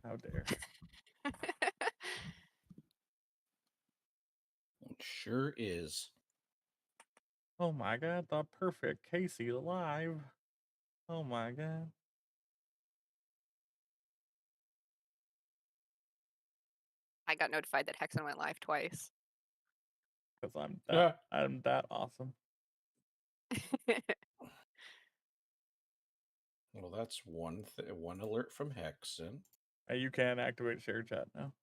How dare. It sure is. Oh my god, the perfect Casey alive. Oh my god. I got notified that Hexen went live twice. Because I'm Yeah. that awesome. Well, that's one alert from Hexen. Hey, you can activate share chat now.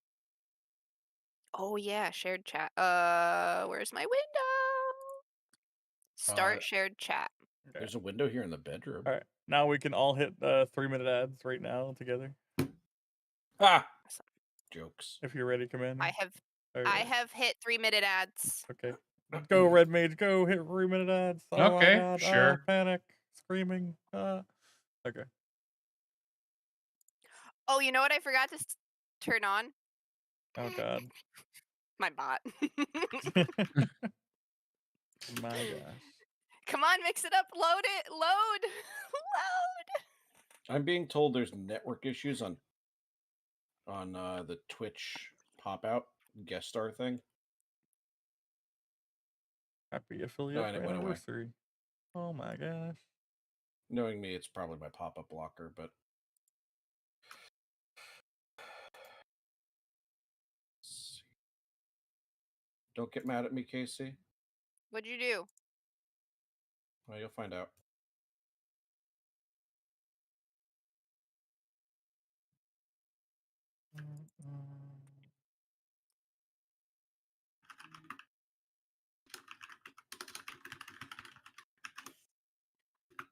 Oh yeah, shared chat. Where's my window? Start shared chat. Okay. There's a window here in the bedroom. All right. Now we can all hit 3-minute ads right now together. Ah! Jokes. If you're ready, Commander. I have hit 3-minute ads. Okay. Go, Redmage, go hit 3-minute ads. Oh Okay, my god. sure. Oh, panic. Screaming. Okay. Oh, you know what I forgot to turn on? Oh god. My bot. My gosh. Come on, mix it up. Load it. Load. Load. I'm being told there's network issues on the Twitch pop-out guest star thing. Happy affiliate and it went away. anniversary. Oh my gosh. Knowing me, it's probably my pop-up blocker, but don't get mad at me, Casey. What'd you do? Well, you'll find out.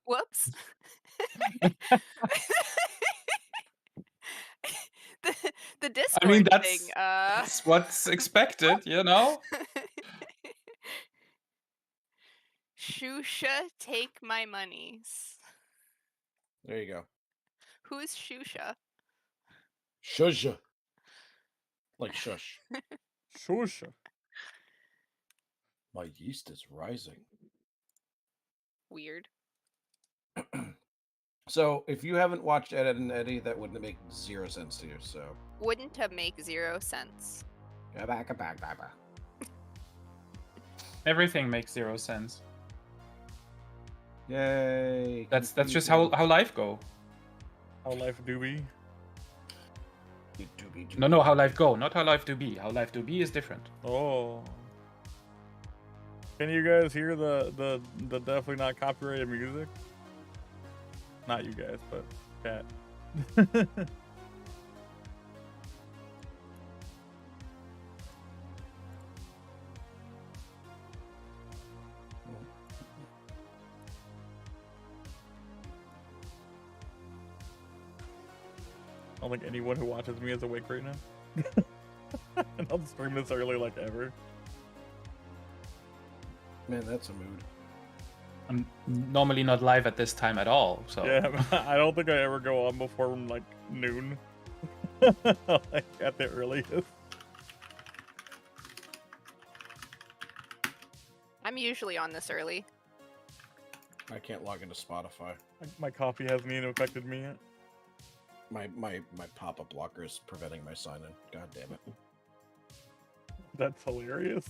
Whoops. the Discord I mean, thing. that's what's expected, you know? Shusha, take my monies. There you go. Who's Shusha? Shusha. Like shush. Shusha. My yeast is rising. Weird. So, if you haven't watched Ed, Ed and Eddie, that wouldn't make 0 sense to you, so... Wouldn't have make 0 sense. Everything makes 0 sense. Yay! That's just how life go. How life do be. No, how life go, not how life do be. How life do be is different. Oh. Can you guys hear the definitely not copyrighted music? Not you guys, but Cat. I don't think anyone who watches me is awake right now. And I'll stream this early like ever. Man, that's a mood. I'm normally not live at this time at all, so... Yeah, I don't think I ever go on before like noon. Like at the earliest. I'm usually on this early. I can't log into Spotify. My coffee hasn't even affected me yet. My pop-up blocker is preventing my sign-in. God damn it. That's hilarious.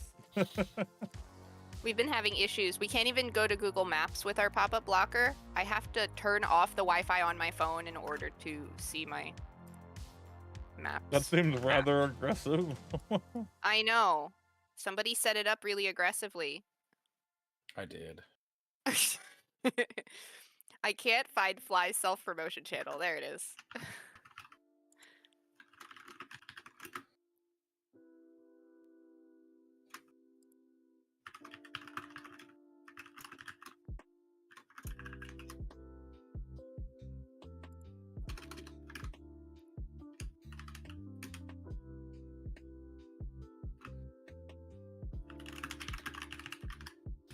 We've been having issues. We can't even go to Google Maps with our pop-up blocker. I have to turn off the Wi-Fi on my phone in order to see my maps. That seems rather aggressive. I know. Somebody set it up really aggressively. I did. I can't find Fly's self-promotion channel. There it is.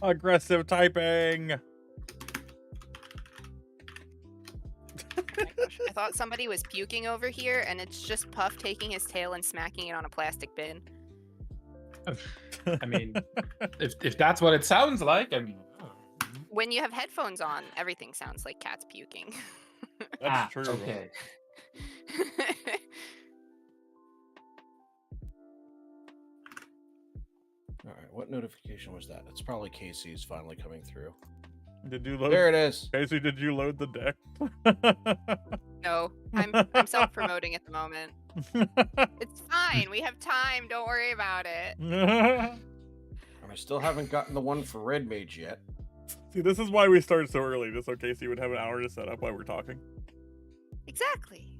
Aggressive typing. Oh my gosh. I thought somebody was puking over here, and it's just Puff taking his tail and smacking it on a plastic bin. I mean, if that's what it sounds like, I mean... When you have headphones on, everything sounds like cats puking. That's true. Okay. What notification was that? It's probably Casey's finally coming through. Did you load? There it is. Casey, did you load the deck? No, I'm self-promoting at the moment. It's fine. We have time. Don't worry about it. And I still haven't gotten the one for Redmage yet. See, this is why we start so early, just so Casey would have an hour to set up while we're talking. Exactly.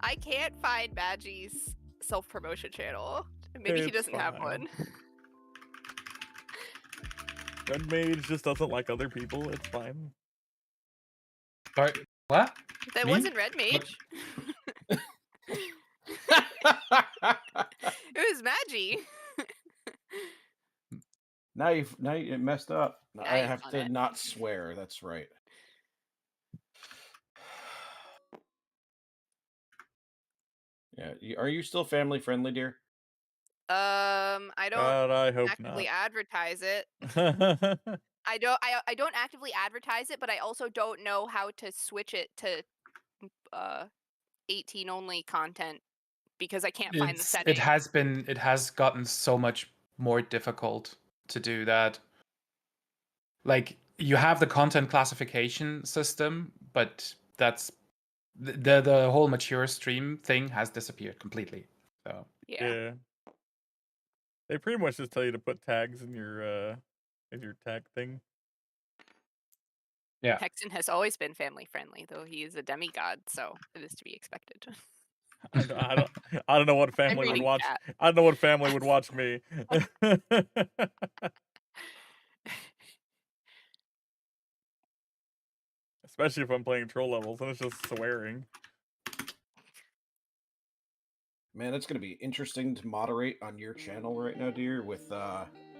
I can't find Badgie's self-promotion channel. Maybe he It's doesn't have fine. one. Redmage just doesn't like other people. It's fine. Sorry, what? That Me? wasn't Redmage. It was Badgie. Now you messed up. Now I you've have done to it. not swear. That's right. Yeah. Are you still family friendly, dear? I don't God, I hope actively advertise it. not. I don't actively advertise it, but I also don't know how to switch it to 18 only content because I can't find the setting. It has gotten so much more difficult to do that. Like, you have the content classification system, but that's the whole mature stream thing has disappeared completely. So Yeah. They pretty much just tell you to put tags in your tag thing. yeah. Hexen has always been family friendly, though he is a demigod, so it is to be expected. I don't know what family would reading watch. chat. I don't know what family would watch me. Especially if I'm playing troll levels and it's just swearing. Man, it's gonna be interesting to moderate on your channel right now, dear, with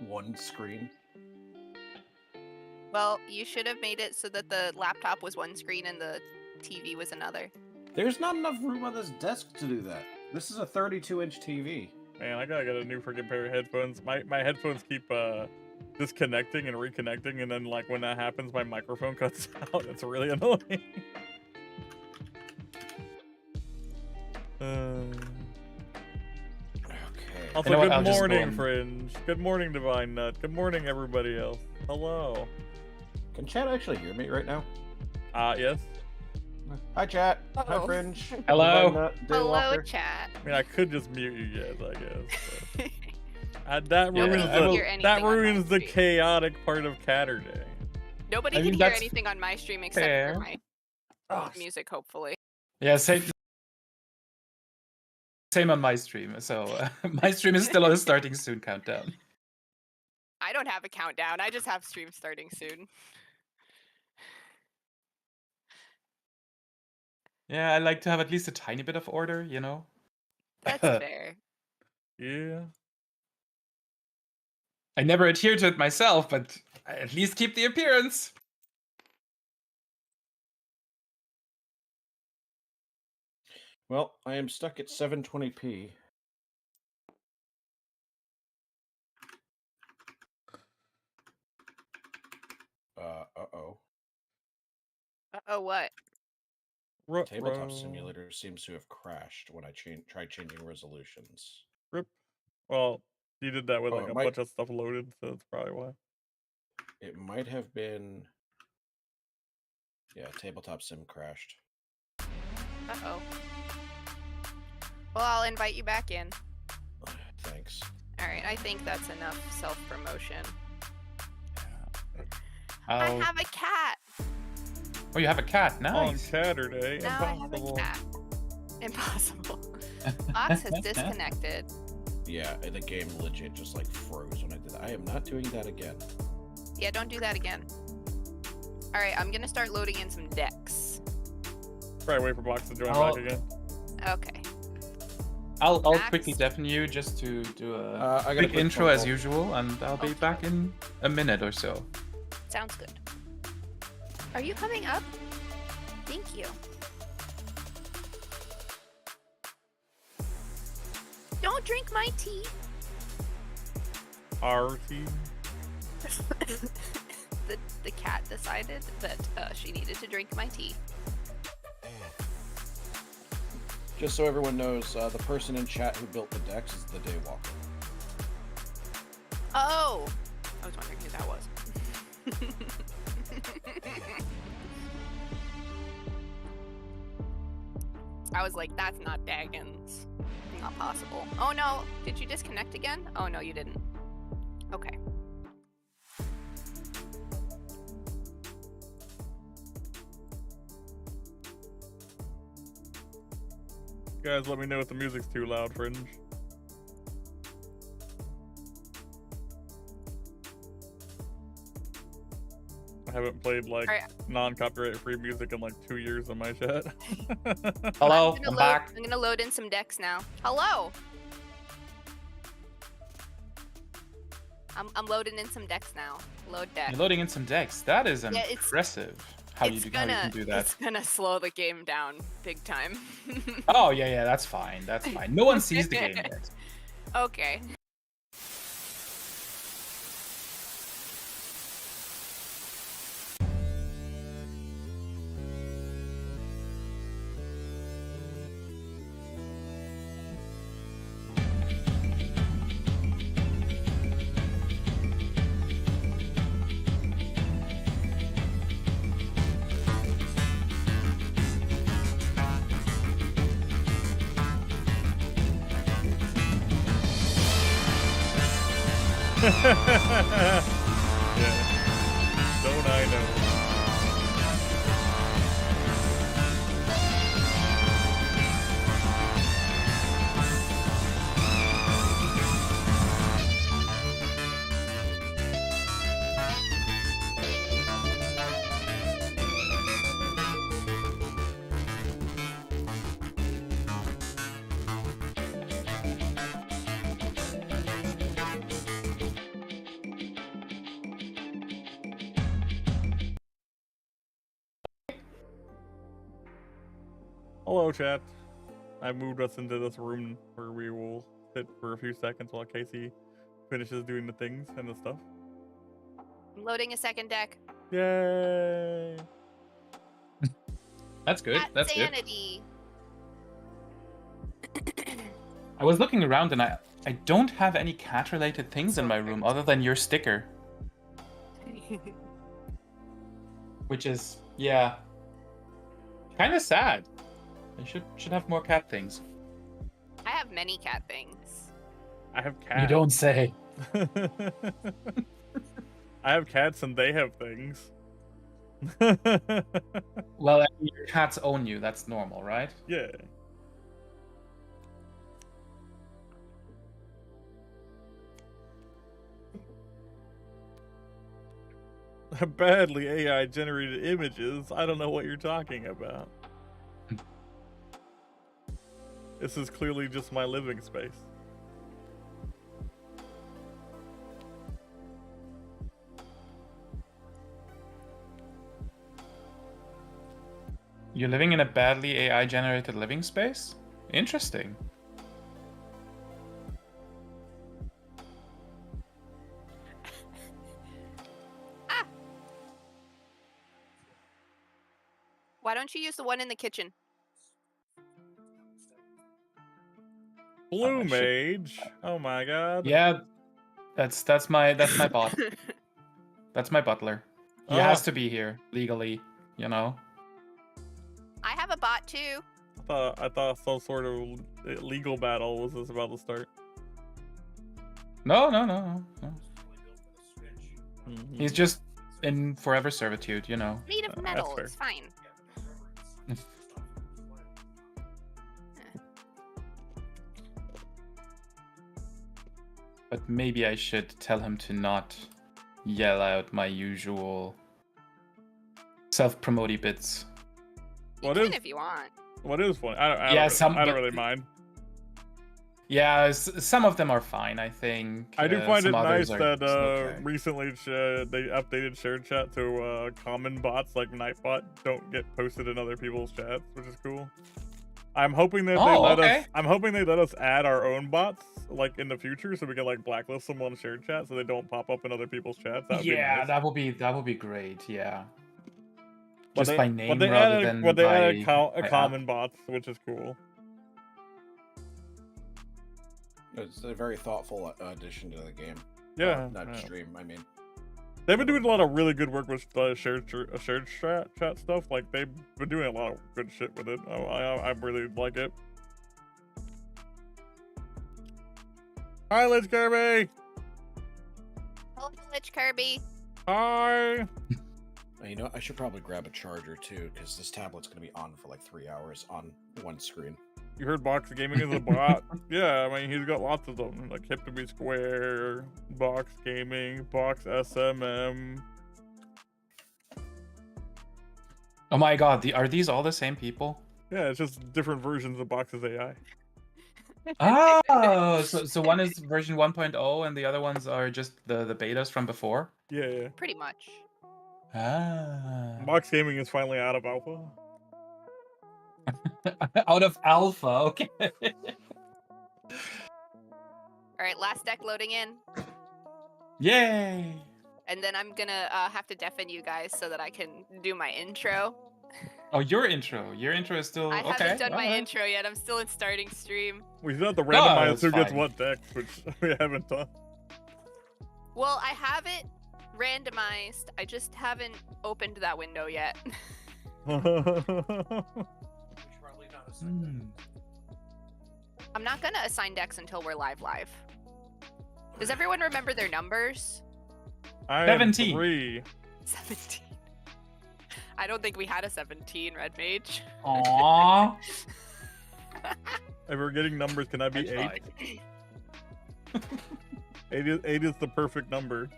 one screen. Well, you should have made it so that the laptop was one screen and the TV was another. There's not enough room on this desk to do that. This is a 32-inch TV. Man, I gotta get a new freaking pair of headphones. My headphones keep disconnecting and reconnecting, and then like when that happens, my microphone cuts out. It's really annoying. Okay. Also, You know what, good I'll just go morning, on. Fringe. Good morning, Divine Nut. Good morning, everybody else. Hello. Can chat actually hear me right now? Yes. Hi, chat. Hi, Uh-oh. Fringe. Hello. Divine Nut, Hello, Daywalker. chat. I mean, I could just mute you guys, I guess. But that Yeah, ruins I will- the hear anything that on my ruins the stream. chaotic part of Catterday. Nobody I can mean, hear that's anything on my stream except fair. for my Oh, music, hopefully. Yeah, same on my stream. So my stream is still on the starting soon countdown. I don't have a countdown. I just have stream starting soon. Yeah, I like to have at least a tiny bit of order, you know? That's fair. yeah. I never adhere to it myself, but I at least keep the appearance. Well, I am stuck at 720p. Uh-oh. Uh-oh, what? Tabletop Simulator seems to have crashed when I tried changing resolutions. Rip. Well, you did that with Oh, like it a might- bunch of stuff loaded, so that's probably why. It might have been... Yeah, Tabletop Sim crashed. Uh-oh. Well, I'll invite you back in. Thanks. Alright, I think that's enough self-promotion. Oh, I have a cat! oh, you have a cat. On Nice. Saturday, Now I have a impossible. cat. Impossible. Fox has disconnected. Yeah, the game legit just like froze when I did that. I am not doing that again. Yeah, don't do that again. Alright, I'm gonna start loading in some decks. Probably wait for Box to join Oh. back again. Okay. I'll Max? quickly deafen you just to do I a gotta quick put intro phone as call. usual, and I'll be Okay. back in a minute or so. Sounds good. Are you coming up? Thank you. Don't drink my tea. Our team. The cat decided that she needed to drink my tea. Just so everyone knows, the person in chat who built the decks is the Daywalker. Oh! I was wondering who that was. I was like, that's not Daggins. Not possible. Oh no, did you disconnect again? Oh no, you didn't. Okay. Guys, let me know if the music's too loud, Fringe. I haven't played like non-copyright free music in like 2 years on my chat. Hello, I'm back. I'm gonna load in some decks now. Hello. I'm loading in some decks now. Load deck. You're loading in some decks. That is Yeah, impressive. How you can do that. It's gonna slow the game down big time. Oh yeah, that's fine. That's fine. No one sees the game yet. Okay. Yeah. Don't I know? Hello, chat. I moved us into this room where we will sit for a few seconds while Casey finishes doing the things and the stuff. I'm loading a second deck. Yay! That's good. Cat That's good. sanity. I was looking around and I don't have any cat-related things in my room other than your sticker, which is kind of sad. I should have more cat things. I have many cat things. I have cats. You don't say. I have cats and they have things. Well, I mean, your cats own you. That's normal, right? Yeah. Badly AI generated images. I don't know what you're talking about. This is clearly just my living space. You're living in a badly AI generated living space? Interesting. Why don't you use the one in the kitchen? Blue Mage. Oh my god. Yeah, that's my bot. That's my butler. He has to be here legally, you know. I have a bot too. I thought some sort of legal battle was about to start. No. Mm-hmm. He's just in forever servitude, you know. Made of metal. It's fine. But maybe I should tell him to not yell out my usual self-promoty bits. You can if you want. What is funny? I don't really mind. Yeah, some of them are fine, I think. I do find it nice that okay. recently they updated shared chat to common bots like Nightbot don't get posted in other people's chats, which is cool. I'm hoping that they let us add our own bots like in the future, so we can like blacklist them on shared chat so they don't pop up in other people's chats. That would be nice. that would be great. Yeah. Just by name rather than they by added common bots, which is cool. It's a very thoughtful addition to the game. Yeah. Not Yeah. stream. I mean, They've been doing a lot of really good work with shared chat stuff. Like they've been doing a lot of good shit with it. I really like it. Hi, Lich Kirby. Hello, Lich Kirby. Hi. you know, I should probably grab a charger too, because this tablet's gonna be on for like 3 hours on one screen. You heard Box Gaming is a bot? Yeah, I mean he's got lots of them, like Hip to Be Square, Box Gaming, Box SMM. Oh my god, are these all the same people? Yeah, it's just different versions of Box's AI. Oh, so one is version 1.0 and the other ones are just the betas from before? Yeah. Pretty much. Ah. Box Gaming is finally out of alpha. Out of alpha, okay. Alright, last deck loading in. Yay! And then I'm gonna have to deafen you guys so that I can do my intro. Oh, your intro. Your intro is still I okay. haven't done my alright. intro yet. I'm still in starting stream. We still have to randomize that's who gets fine. what decks, which we haven't done. Well, I have it randomized. I just haven't opened that window yet. Hmm. I'm not gonna assign decks until we're live. Does everyone remember their numbers? I am 17. 3. 17. I don't think we had a 17, Redmage. Aww. If we're getting numbers, can I be 8? tried. 8 is the perfect number.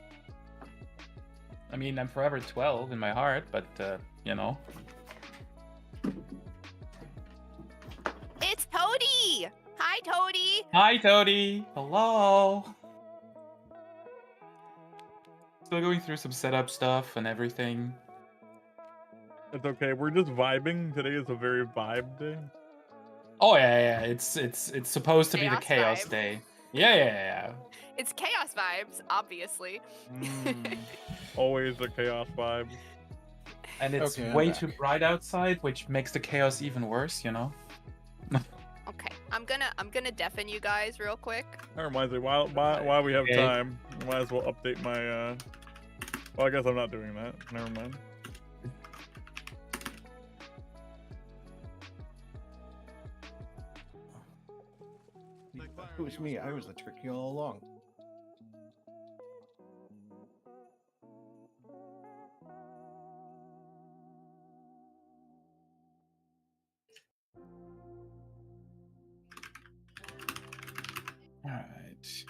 I mean, I'm forever 12 in my heart, but, you know. It's Toady! Hi, Toady! Hi, Toady. Hello. Still going through some setup stuff and everything. It's okay. We're just vibing. Today is a very vibe day. Oh yeah. It's supposed to be the Chaos chaos vibe. day. Yeah. It's chaos vibes, obviously. Always the chaos vibe. And it's Okay, I'm way back. too bright outside, which makes the chaos even worse, you know. Okay, I'm gonna deafen you guys real quick. That reminds me, while we have Okay. time, might as well update my, well, I guess I'm not doing that. Never mind. It was me. I was the tricky all along. Alright.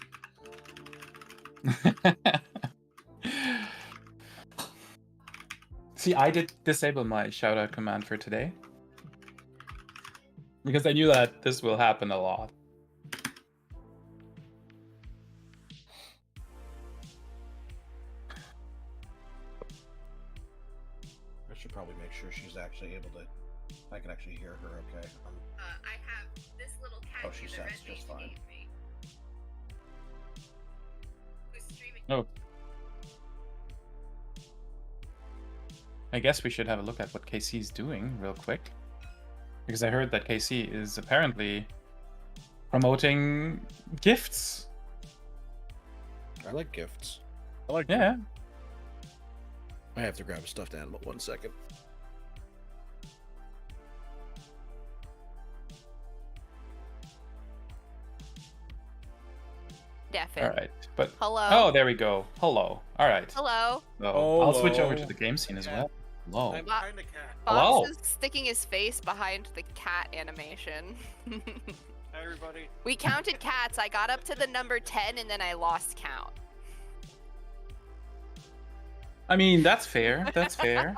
See, I did disable my shoutout command for today. Because I knew that this will happen a lot. I should probably make sure she's actually able to. I can actually hear her. Okay. I have this little cat Oh, she here that sounds just Redmage fine. gave me. Who's streaming. Oh. I guess we should have a look at what KC's doing real quick. Because I heard that KC is apparently promoting gifts. I like gifts. I like Yeah. I have to grab a stuffed animal. 1 second. Deafen. All right. But Hello. oh, there we go. Hello. All right. Hello. So I'll switch over to Hello. the game scene as Yeah. well. Hello. I'm Bo- behind the cat. Hello. Box is sticking his face behind the cat animation. Hi, everybody. We counted cats. I got up to the number 10 and then I lost count. I mean, that's fair. That's fair.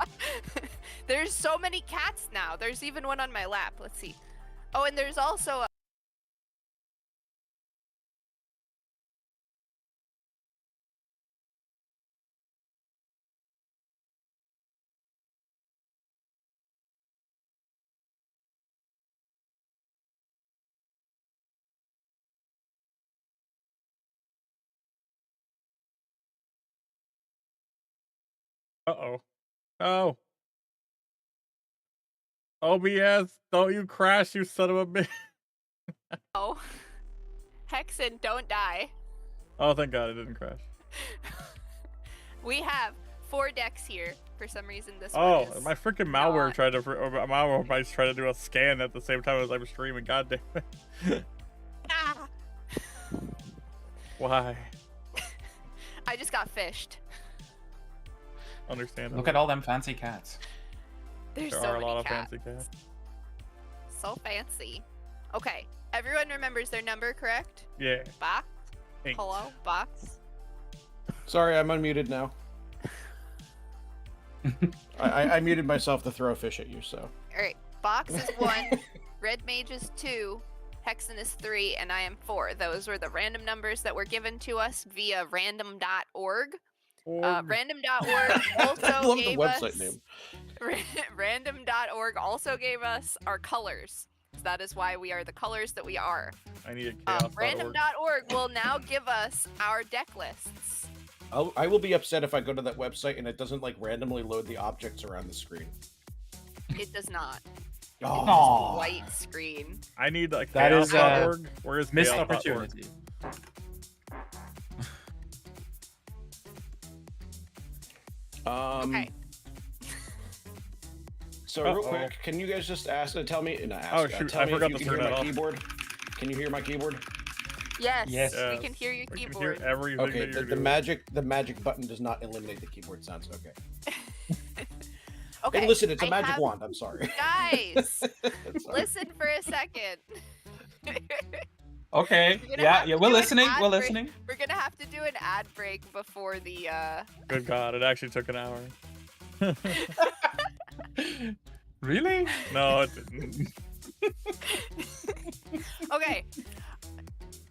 There's so many cats now. There's even one on my lap. Let's see. Oh, and there's also a Uh-oh. Oh. OBS, don't you crash, you son of a bitch. oh. Hexen, don't die. Oh, thank God it didn't crash. We have 4 decks here. For some reason, this Oh, one is my freaking malware not. tried to malware might try to do a scan at the same time as I'm streaming. God damn it. Ah! Why? I just got fished. Understand. Look at all them fancy cats. There's There so are a many lot of cats. fancy cats. So fancy. Okay, everyone remembers their number, correct? Yeah. Box? 8. Hello? Box? Sorry, I'm unmuted now. I muted myself to throw a fish at you, so. Alright, Box is 1, Redmage is 2, Hexen is 3, and I am 4. Those were the random numbers that were given to us via random.org. Random.org also I love the gave website us name. Random.org also gave us our colors. So that is why we are the colors that we are. I need a chaos. Random.org will now give us our deck lists. I will be upset if I go to that website and it doesn't like randomly load the objects around the screen. It does not. Oh, Aw. White screen. I need like That is, chaos.org. Where is Missed chaos.org? opportunity. Okay. So real Uh-oh. quick, can you guys just tell me? Not ask, Oh, shoot, tell I me if forgot you to can turn hear that my off. keyboard. Can you hear my keyboard? Yes. Yes. We can hear your We can keyboard. hear everything Okay, that you're the doing. magic button does not eliminate the keyboard sounds. Okay. Okay. Hey, listen, it's a I magic have- wand. I'm sorry. Guys, It's sorry. listen for a second. Okay. We're gonna Yeah, have yeah, to we're do an listening. ad We're break. listening. We're gonna have to do an ad break before the Good God, it actually took an hour. Really? No, it didn't. Okay.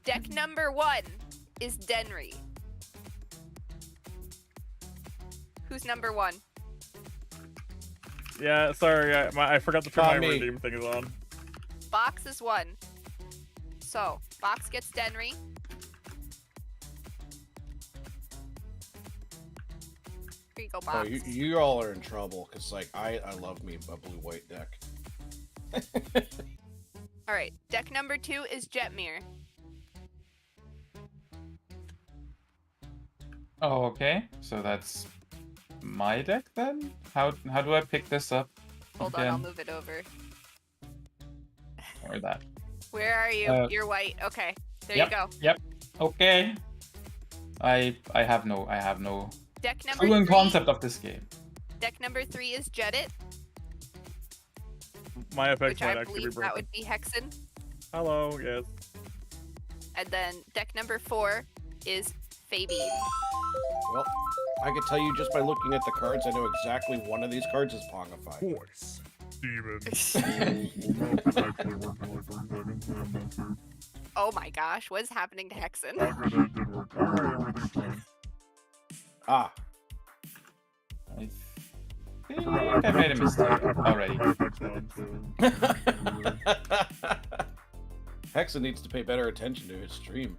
Deck number 1 is Denry. Who's number 1? Yeah, sorry, I forgot to turn Not my me. redeem thing on. Box is 1. So, Box gets Denry. Here you go, Oh, Box. you all are in trouble because like I love me a blue-white deck. Alright, deck number 2 is Jetmir. Oh, okay. So that's my deck then? How do I pick this up? Hold on, I'll again? move it over. Or that? Where are you? Uh, You're white. Okay, there yep. you go. Yep. Okay. I have no Deck number fluent 3. concept of this game. Deck number 3 is Jedit, My effects which might I actually be believe that broken. would be Hexen. Hello, yes. And then deck number 4 is Fabian. Well, I could tell you just by looking at the cards, I know exactly one of these cards is Pongified. Force. Demon. Oh my gosh, what is happening to Hexen? Ah, I think I made a mistake already. Hexen needs to pay better attention to his stream.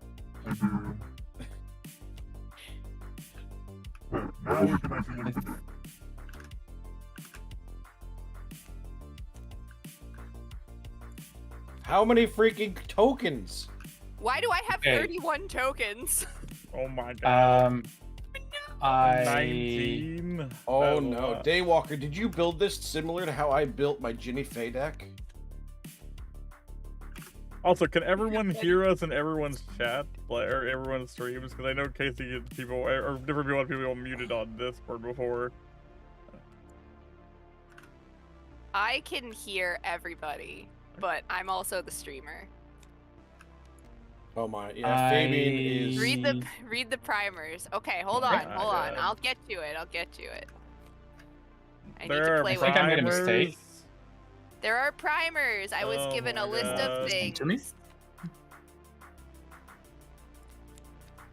How many freaking tokens? Why do I have Okay. 31 tokens? Oh my God. I 19. Oh That's a no, lot. Daywalker, did you build this similar to how I built my Ginny Fey deck? Also, can everyone hear us in everyone's chat, or everyone's streams? Because I know Casey gets people, or different people have people muted on Discord before. I can hear everybody, but I'm also the streamer. Oh my, yeah, Fabian is. Read the primers. Okay, hold on, my hold on. God. I'll get to it. I'll get to it. I need There to are play I think I made a with. mistake. primers. There are primers. I was Oh given a my list God. of Listen to me. things.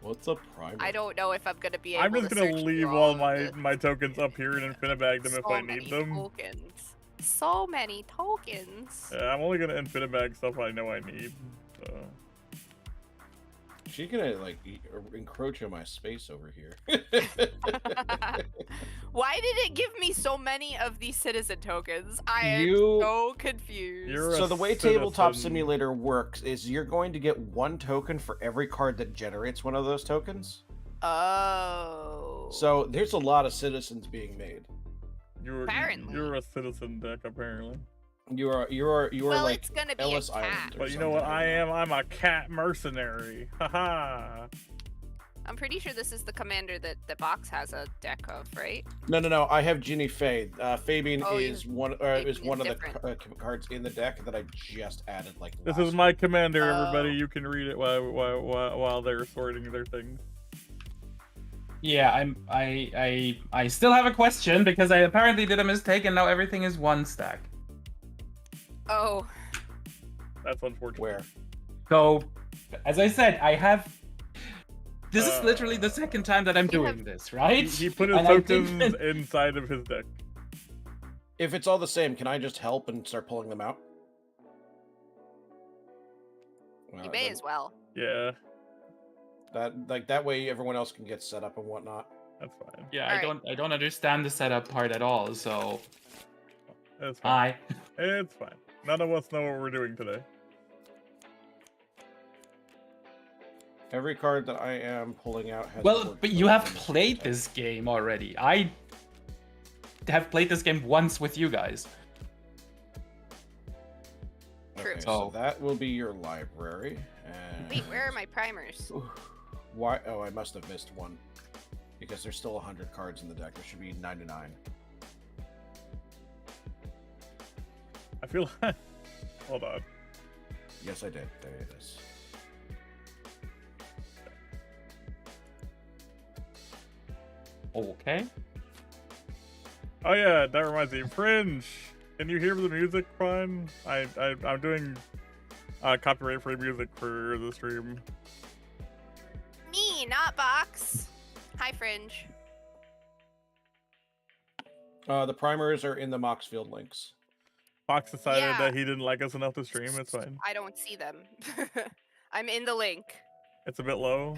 What's a primer? I don't know if I'm gonna be able I'm just to gonna search leave through all of my it. my tokens up here and Infinibag them if So I many need them. tokens. So many tokens. Yeah, I'm only gonna Infinibag stuff I know I need. So. She's gonna like encroach on my space over here. Why did it give me so many of these citizen tokens? I am You- so confused. You're So a the way Tabletop citizen. Simulator works is you're going to get one token for every card that generates one of those tokens. Oh. So there's a lot of citizens being made. Apparently. You're a citizen deck, apparently. You are well, like it's gonna be Ellis a cat. Island. But you know what I am? I'm a cat mercenary. Haha. I'm pretty sure this is the commander that the box has a deck of, right? No. I have Ginny Faye. Fabian is one of different. the cards in the deck that I just added. Like This is my commander, Oh. everybody. You can read it while they're sorting their things. Yeah, I still have a question because I apparently did a mistake and now everything is one stack. Oh. That's unfortunate. Where? So, as I said, I have. This is literally the second time that I'm doing this, right? He put his And I tokens didn't- inside of his deck. If it's all the same, can I just help and start pulling them out? You may as well. Yeah, That way everyone else can get set up and whatnot. that's fine. Yeah, Alright. I don't understand the setup part at all. So, It's fine. hi. It's fine. None of us know what we're doing today. Every card that I am pulling out has. Well, but you have played this game already. I have played this game once with you guys. True. Okay, So- so that will be your library. And Wait, where are my primers? Why? Oh, I must have missed one. Because there's still 100 cards in the deck. There should be 99. I feel like... Hold on. Yes, I did. There it is. Okay. Oh yeah, that reminds me. Fringe! Can you hear the music fine? I'm doing copyright-free music for the stream. Me, not Box. Hi, Fringe. The primers are in the Moxfield links. Fox decided Yeah. that he didn't like us enough to stream. It's fine. I don't see them. I'm in the link. It's a bit low.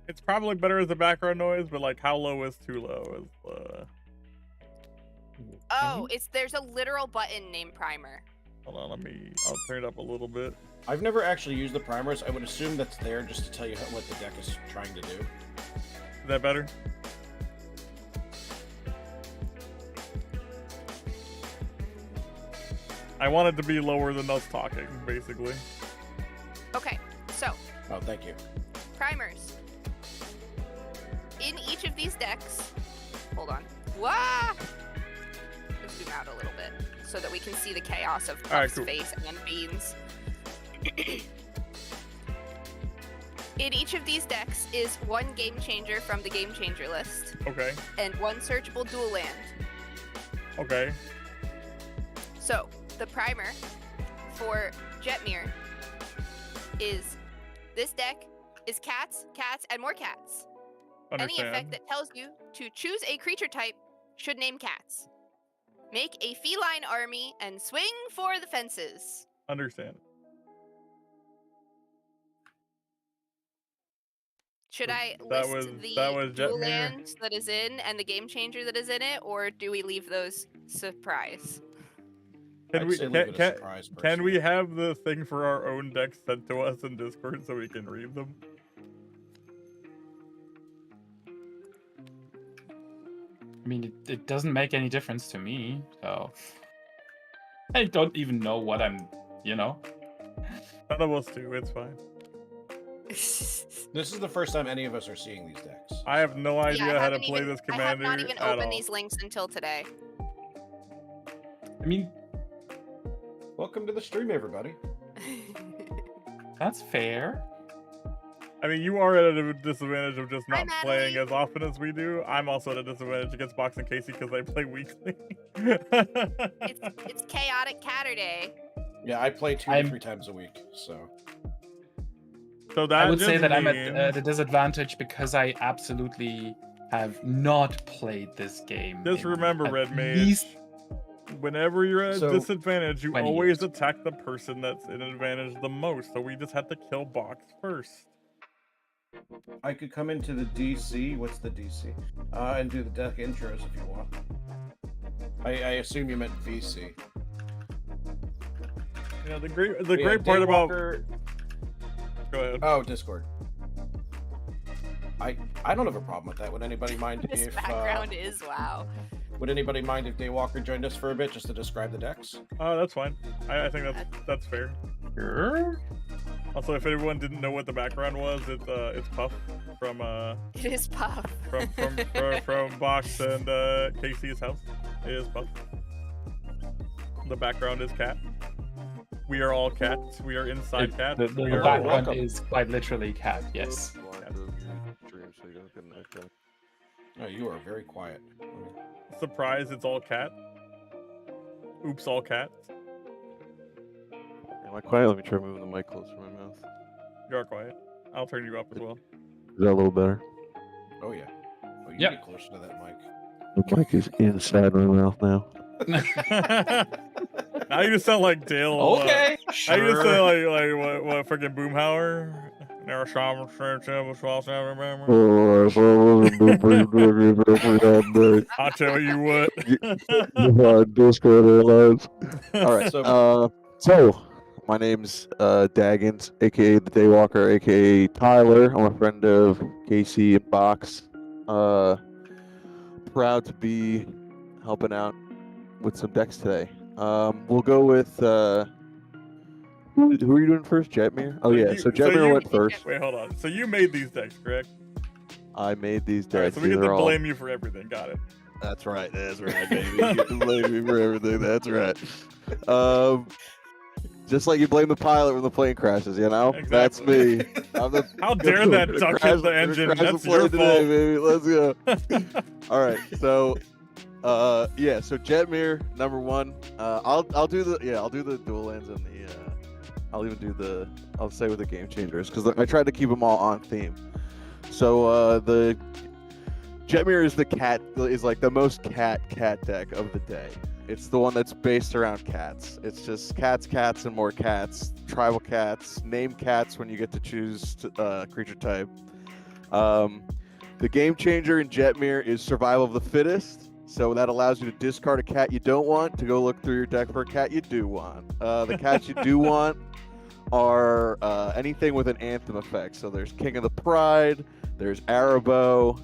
It's probably better as a background noise, but like how low is too low? Oh, there's a literal button named primer. Hold on, I'll turn it up a little bit. I've never actually used the primers. I would assume that's there just to tell you what the deck is trying to do. Is that better? I want it to be lower than us talking, basically. Okay, so Oh, thank you. primers. In each of these decks, hold on. Wah! Let's zoom out a little bit so that we can see the chaos of All right, Puff's cool. face and Beans. In each of these decks is one game changer from the game changer list Okay. and one searchable dual land. Okay. So, the primer for Jetmir is this deck is cats, cats, and more cats. Any Understand. effect that tells you to choose a creature type should name cats. Make a feline army and swing for the fences. Understand. Should I That list was the dual Jetmir. land that is in and the game changer that is in it, or do we leave those surprise? Can I'd we say leave it a can, surprise, can we personally. have the thing for our own decks sent to us in Discord so we can read them? I mean, it doesn't make any difference to me, so I don't even know what I'm, you know. None of us do. It's fine. This is the first time any of us are seeing these decks. I have no idea how to haven't play even- this I have commander not even at opened all. these links until today. I mean, Welcome to the stream, everybody. that's fair. I mean, you are at a disadvantage of just Hi, not playing Natalie. as often as we do. I'm also at a disadvantage against Box and Casey because they play weekly. It's chaotic Catterday. Yeah, I play 2 to I'm- 3 times a week, so. So that I would say just that I'm means- at a disadvantage because I absolutely have not played this game. Just in remember, at Redmage, least- whenever you're at a So- disadvantage, you 20 always years. attack the person that's in advantage the most. So we just have to kill Box first. I could come into the DC. What's the DC? And do the deck intros if you want. I assume you meant VC. You know, the great Yeah, part about Daywalker- go ahead. Oh, Discord. I don't have a problem with that. Would anybody mind This if background is wow. Would anybody mind if Daywalker joined us for a bit just to describe the decks? Oh, that's fine. I think that's fair. Sure. Also, if everyone didn't know what the background was, it's Puff from It is Puff. from Box and Casey's house. It is Puff. The background is cat. We are all cats. We are inside cat. The We are all background welcome. is quite literally cat. Yes. Oh, you are very quiet. Surprise! It's all cat. Oops! All cat. Am I quiet? Let me try moving the mic closer to my mouth. You are quiet. I'll turn you up as well. Is that a little better? Oh yeah. Oh, you Yep. get closer to that mic. The mic is inside my mouth now. Now you just sound like Dale. Okay. Now you just Sure. sound like what freaking Boomhauer. Never saw I'll tell you what. Discord Airlines. All right. So- So my name's Daggins, aka the Daywalker, aka Tyler. I'm a friend of Casey and Box. Proud to be helping out with some decks today. We'll go with who are you doing first? Jetmir? Oh yeah, so Jetmir went first. Wait, hold on. So you made these decks, correct? I made these All right, decks. so we get These to are all- blame you for everything. Got it. That's right, baby. You get to blame me for everything. That's right. Just like you blame the pilot when the plane crashes, you know? That's me. I'm the How dare that gonna duck crash- hit the gonna engine? crash the That's plane your today, fault. baby. Let's go. All right, so yeah, so Jetmir number one. I'll do the dual lands and I'll say with the game changers because I tried to keep them all on theme. So the Jetmir is like the most cat deck of the day. It's the one that's based around cats. It's just cats, and more cats. Tribal cats. Name cats when you get to choose creature type. The game changer in Jetmir is survival of the fittest. So that allows you to discard a cat you don't want to go look through your deck for a cat you do want. The cats you do want are anything with an anthem effect. So there's King of the Pride. There's Arabo.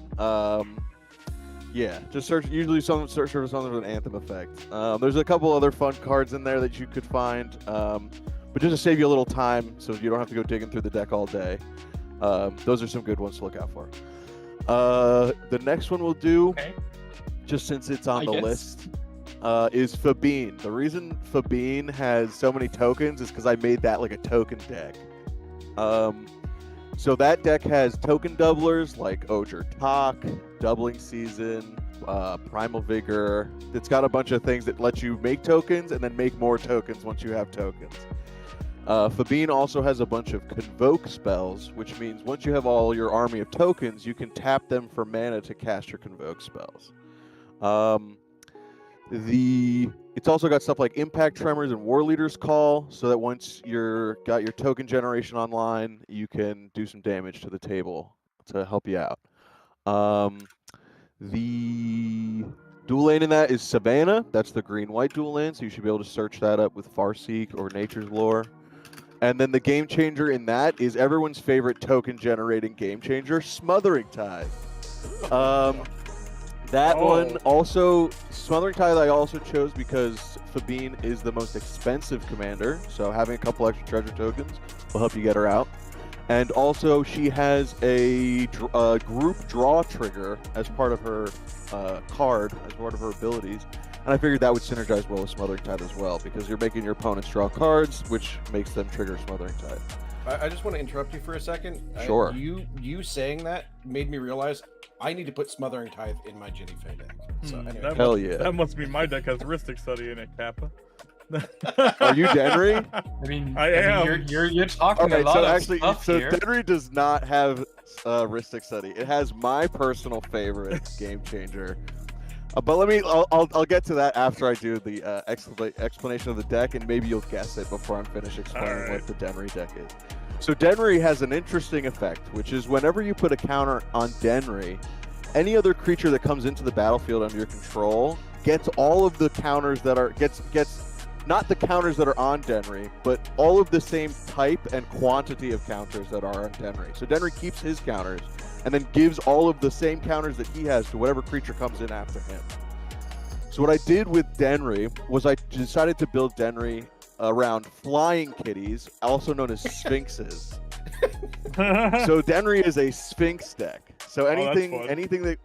Yeah, just search for something with an anthem effect. There's a couple other fun cards in there that you could find, but just to save you a little time, so you don't have to go digging through the deck all day. Those are some good ones to look out for. The next one we'll do, just since it's on the list, is Fabine. The reason Fabine has so many tokens is because I made that like a token deck. So that deck has token doublers like Oger Talk, Doubling Season, Primal Vigor. It's got a bunch of things that let you make tokens and then make more tokens once you have tokens. Fabine also has a bunch of Convoke spells, which means once you have all your army of tokens, you can tap them for mana to cast your Convoke spells. It's also got stuff like Impact Tremors and War Leader's Call, so that once you're got your token generation online, you can do some damage to the table to help you out. The dual lane in that is Savannah. That's the green-white dual lane, so you should be able to search that up with Farseek or Nature's Lore. And then the game changer in that is everyone's favorite token-generating game changer, Smothering Tide. One also, Smothering Tide I also chose because Fabine is the most expensive commander, so having a couple extra treasure tokens will help you get her out. And also, she has a group draw trigger as part of her card, as part of her abilities. And I figured that would synergize well with Smothering Tide as well, because you're making your opponents draw cards, which makes them trigger Smothering Tide. I just want to interrupt you for a second. Sure. You saying that made me realize I need to put Smothering Tithe in my Jitty Fey deck. So anyway. Hell yeah. That must be my deck has Ristic Study in it, Kappa. Are you Denry? I mean, I am. You're talking Okay, a lot so of actually, stuff so here. Denry does not have Ristic Study. It has my personal favorite game changer. But I'll get to that after I do the explanation of the deck, and maybe you'll guess it before I'm finished explaining what the Denry deck is. So Denry has an interesting effect, which is whenever you put a counter on Denry, any other creature that comes into the battlefield under your control gets all of the counters that are gets not the counters that are on Denry, but all of the same type and quantity of counters that are on Denry. So Denry keeps his counters, and then gives all of the same counters that he has to whatever creature comes in after him. So what I did with Denry was I decided to build Denry around flying kitties, also known as sphinxes. So Denry is a sphinx deck. So anything that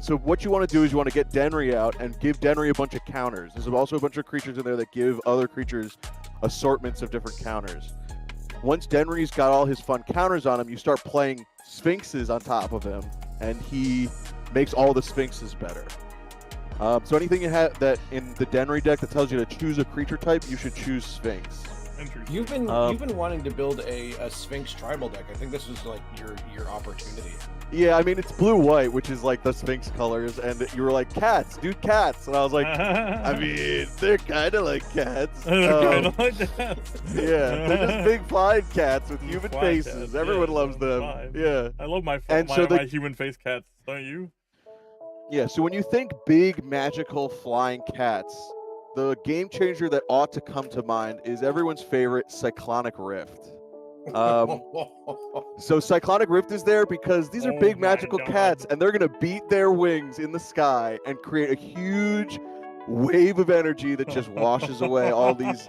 so what you want to do is you want to get Denry out and give Denry a bunch of counters. There's also a bunch of creatures in there that give other creatures assortments of different counters. Once Denry's got all his fun counters on him, you start playing sphinxes on top of him, and he makes all the sphinxes better. So anything you have that in the Denry deck that tells you to choose a creature type, you should choose Sphinx. You've been wanting to build a Sphinx tribal deck. I think this is like your opportunity. Yeah, I mean it's blue-white, which is like the Sphinx colors, and you were like cats, dude, cats, and I was like, I mean they're kind of like cats. Kind of like cats. Yeah, they're just big flying cats with human faces. Cats. Everyone loves them. Fine. Yeah, I love my human face cats. Don't you? Yeah, so when you think big magical flying cats, the game changer that ought to come to mind is everyone's favorite Cyclonic Rift. So Cyclonic Rift is there because these are big magical cats, and they're going to beat their wings in the sky and create a huge wave of energy that just washes away all these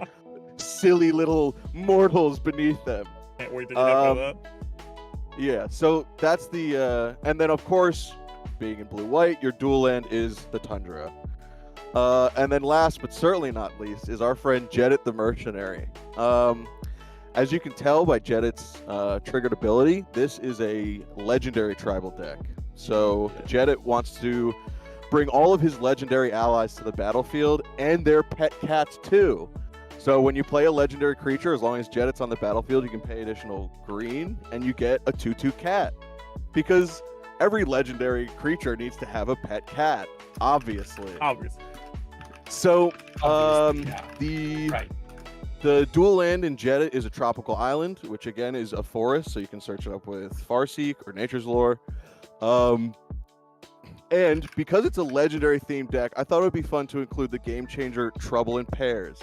silly little mortals beneath them. Can't wait to get after that. Yeah, so that's the... and then, of course, being in blue-white, your dual land is the Tundra. And then last, but certainly not least, is our friend Jedit the Mercenary. As you can tell by Jedit's triggered ability, this is a legendary tribal deck. So Jedit wants to bring all of his legendary allies to the battlefield and their pet cats too. So when you play a legendary creature, as long as Jedit's on the battlefield, you can pay additional green and you get a 2/2 cat. Because every legendary creature needs to have a pet cat, obviously. So the dual land in Jedit is a tropical island, which again is a forest, so you can search it up with Farseek or Nature's Lore. And because it's a legendary themed deck, I thought it would be fun to include the game changer Trouble in Pairs.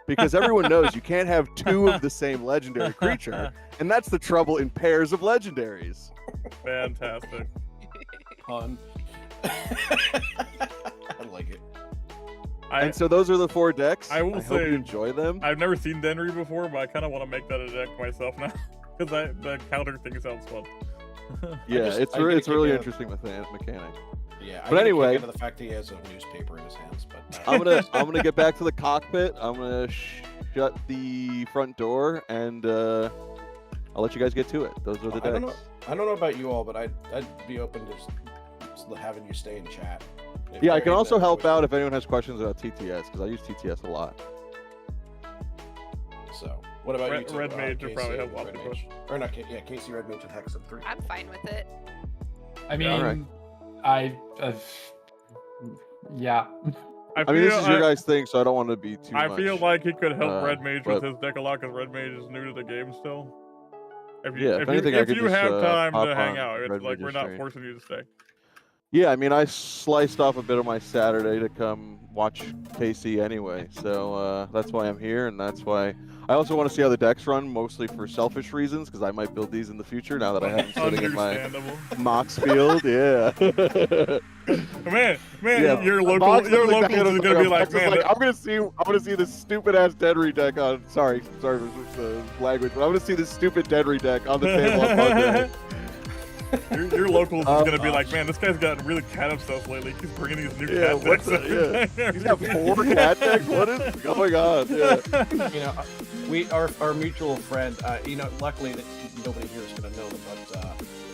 Because everyone knows you can't have two of the same legendary creature, and that's the trouble in pairs of legendaries. Fantastic. Pun. I like it. And so those are the 4 decks. I will say, hope you enjoy them. I've never seen Denry before, but I kind of want to make that a deck myself now because the counter thing sounds fun. Yeah, it's a really interesting mechanic. Yeah, but anyway, I get the fact he has a newspaper in his hands. But I'm gonna get back to the cockpit. I'm gonna shut the front door, and I'll let you guys get to it. Those are the decks. I don't know about you all, but I'd be open to just having you stay in chat. Yeah, I can also help out if anyone has questions about TTS, because I use TTS a lot. So, what about you two? Redmage will probably have lots of questions. Or not, yeah, Casey, Redmage, and Hex and 3. I'm fine with it. I mean, yeah. I mean, this is your guys' thing, so I don't want to be too much. I feel like he could help Redmage with his deck a lot, because Redmage is new to the game still. If you have time to hang out, it's like we're not forcing you to stay. Yeah, I mean, I sliced off a bit of my Saturday to come watch KC anyway, so that's why I'm here, and that's why I also want to see how the decks run, mostly for selfish reasons, because I might build these in the future now that I have them sitting in my Mox field. Yeah. man, yeah. your local is gonna be like, man, I'm gonna see this stupid ass Denry deck on. Sorry for the language, but I'm gonna see this stupid Denry deck on the table on Monday. Your locals is gonna be like, man, this guy's gotten really cat obsessed lately. He's bringing these new cat decks. He's got 4 cat decks. What is going on? Yeah. You know, our mutual friend. Luckily that nobody here is gonna know them, but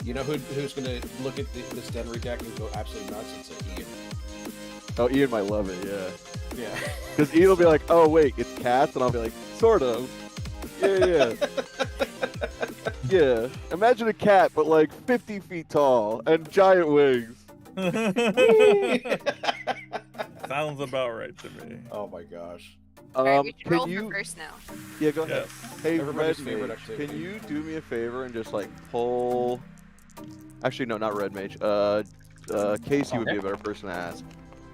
you know who's gonna look at this Denry deck and go absolutely nuts? It's Ian. Oh, Ian might love it. Yeah. Yeah. Because Ian will be like, oh wait, it's cats, and I'll be like, sort of. Yeah. Yeah, imagine a cat, but like 50 feet tall and giant wings. Sounds about right to me. Oh my gosh. Alright, we should roll for first now. Yeah, go ahead. Hey, everybody's favorite Redmage, activity. can you do me a favor and just like pull... Actually, no, not Redmage. Casey would be a better person to ask.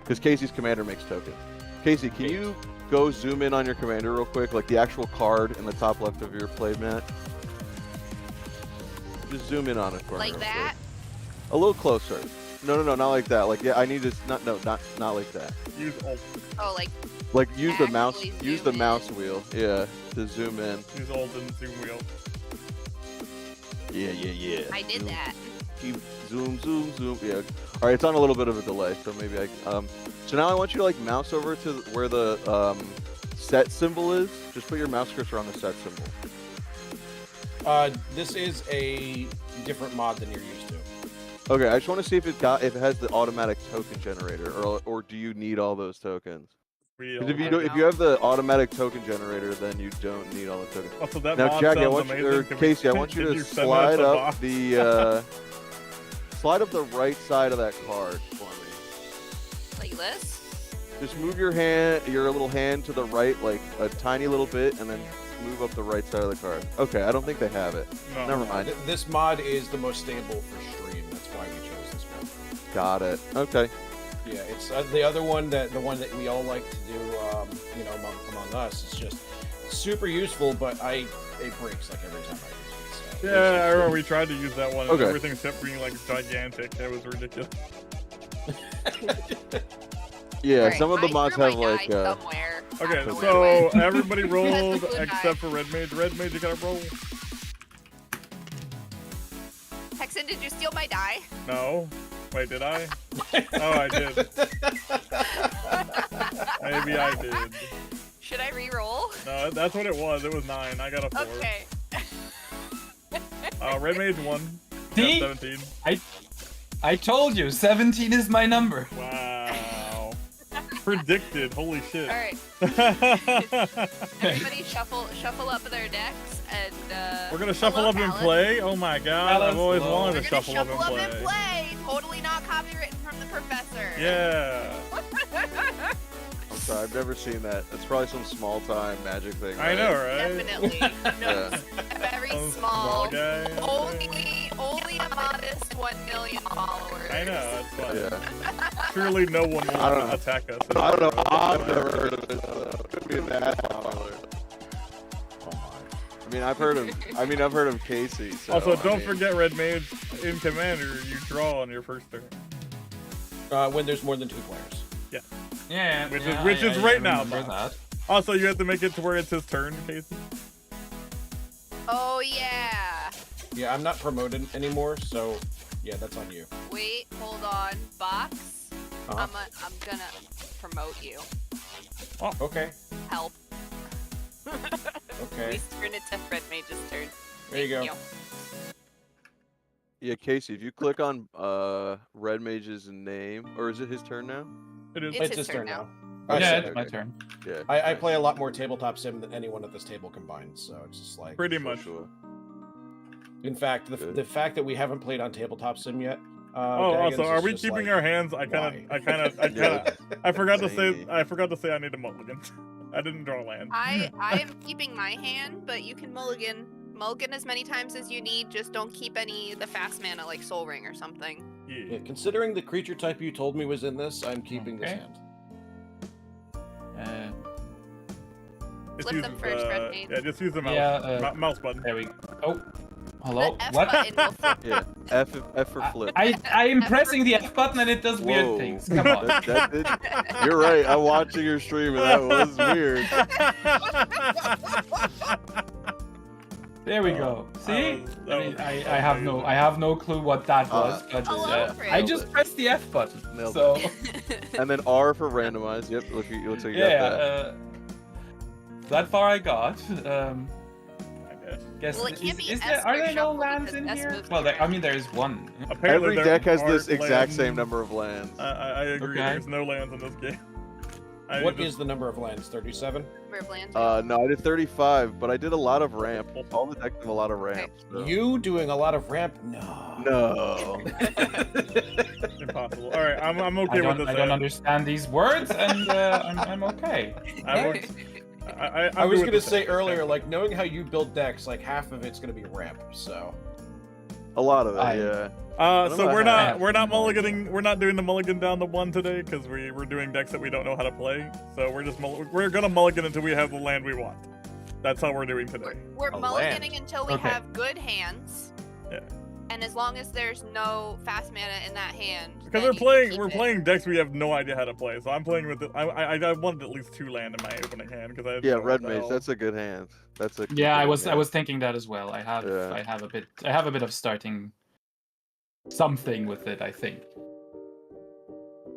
Because Casey's commander makes tokens. Casey, can you go zoom in on your commander real quick? Like the actual card in the top left of your play mat? Just zoom in on it for me. Like that? A little closer. No, not like that. Like, yeah, I need to not like that. Use alt. Oh, Like use the mouse, Actually use the zoom mouse in. wheel. Yeah, to zoom in. Use alt and zoom wheel. Yeah. I did that. Keep zoom. Yeah. All right, it's on a little bit of a delay, so maybe I. So now I want you to like mouse over to where the set symbol is. Just put your mouse cursor on the set symbol. This is a different mod than you're used to. Okay, I just want to see if it has the automatic token generator, or do you need all those tokens? 'Cause if you have the automatic token generator, then you don't need all the tokens. Also, that Now, mod Jackie, I sounds want you, or amazing. Casey, I want you Can to send us slide a up box? the slide up the right side of that card for me. Like this? Just move your little hand to the right, like a tiny little bit, and then move up the right side of the card. Okay, I don't think they have it. No. Never mind. This mod is the most stable for stream. That's why we chose this one. Got it. Okay. Yeah, it's the other one the one that we all like to do. You know, among us, it's just super useful, but it breaks like every time I use it. So Yeah, I remember we tried to use that one. And Okay. Everything kept being like gigantic. It was ridiculous. Yeah, Alright, some of the I mods threw my have like. die somewhere. Okay, Out the so way. everybody rolled That's the blue except for Redmage. Redmage, you gotta roll. Hexen, did you steal my die? No. Wait, did I? Oh, I did. Maybe I did. Should I re-roll? No, that's what it was. It was 9. I got a 4. Okay. Redmage 1. See? 17. I told you, 17 is my number. Wow. Predicted. Holy shit. All right. Everybody shuffle up their decks and. We're gonna shuffle hello, up and Alan. play. Oh my god! Alan, I've always hello. wanted We're to gonna shuffle up and play. Totally not copywritten from the professor. Yeah. I'm sorry, I've never seen that. That's probably some small time magic thing. I right? know, right? Definitely. No, very Some small. guy. Only a modest 1 million followers. I know. That's fun. Yeah. Surely no one will I don't know. attack us. I don't know. I've never heard of it. Could be that popular. I mean, I've heard of Casey. So, Also, I don't mean, forget Red Mage in Commander. You draw on your first turn. when there's more than 2 players. Yeah, Which yeah, is I right now, remember Bob. that. Also, you have to make it to where it's his turn, Casey. Oh yeah. Yeah, I'm not promoted anymore, so yeah, that's on you. Wait, hold on. Box. Uh-huh. I'm gonna promote you. Okay. Help. Okay. We turn it to Red Mage's turn. There you go. Thank Yeah, Casey, if you click on Red Mage's name, or is it his turn now? It is. It's his turn now. Yeah, Okay. it's my turn. Yeah. I play a lot more tabletop sim than anyone at this table combined, so it's just like. Pretty For much. sure. In fact, Good. the fact that we haven't played on tabletop sim yet. Oh, Daggins, also, are is we just keeping like, our hands? I forgot to say. Dang. I forgot to say I need a mulligan. I didn't draw land. I am keeping my hand, but you can mulligan. Mulligan as many times as you need. Just don't keep any of the fast mana like Soul Ring or something. Yeah. Yeah, considering the creature type you told me was in this, I'm keeping this Okay. hand. Just Flip use, them first, Red Mage. Yeah, just use the mouse. Yeah, Mouse button. There we go. Oh, hello. The F What? button will flip. Yeah. F for flip. I am pressing the F button and it does Whoa. weird things. Come on. That did, you're right. I'm watching your stream and that was weird. There we go. See? that was I have no clue what that was, but Hello, Fred. I just pressed the F button. Nailed So And then R for randomize. Yep. Looks like you yeah, got that. that far I got. I guess. Guess Well, it can't be is S there, are for there no shuffle lands because in S here? moves Well, the I mean, there is one. Apparently Every there deck has aren't this exact lands. same number of lands. I agree. Okay. There's no lands in this game. What is the number of lands? 37? River lands. No, I did 35, but I did a lot of ramp. All the decks have a lot of ramp. So. You doing a lot of ramp? No. No. Impossible. All right, I'm okay I with this. don't understand these words, and I'm okay. I was gonna say earlier, like knowing how you build decks, like half of it's gonna be ramp. So A lot of it, I- yeah. So we're I- not mulliganing. We're not doing the mulligan down to 1 today because we're doing decks that we don't know how to play. So we're just we're gonna mulligan until we have the land we want. That's how we're doing today. We're A mulliganing until we Okay. have good hands. Yeah. And as long as there's no fast mana in that hand, Because then we're playing decks we have no idea how to play. So I'm playing with it. I wanted at least 2 land in my opening hand because I had Redmage. That's a good hand. That's a Yeah, I hand. was thinking that as well. I have a bit of starting something with it, I think.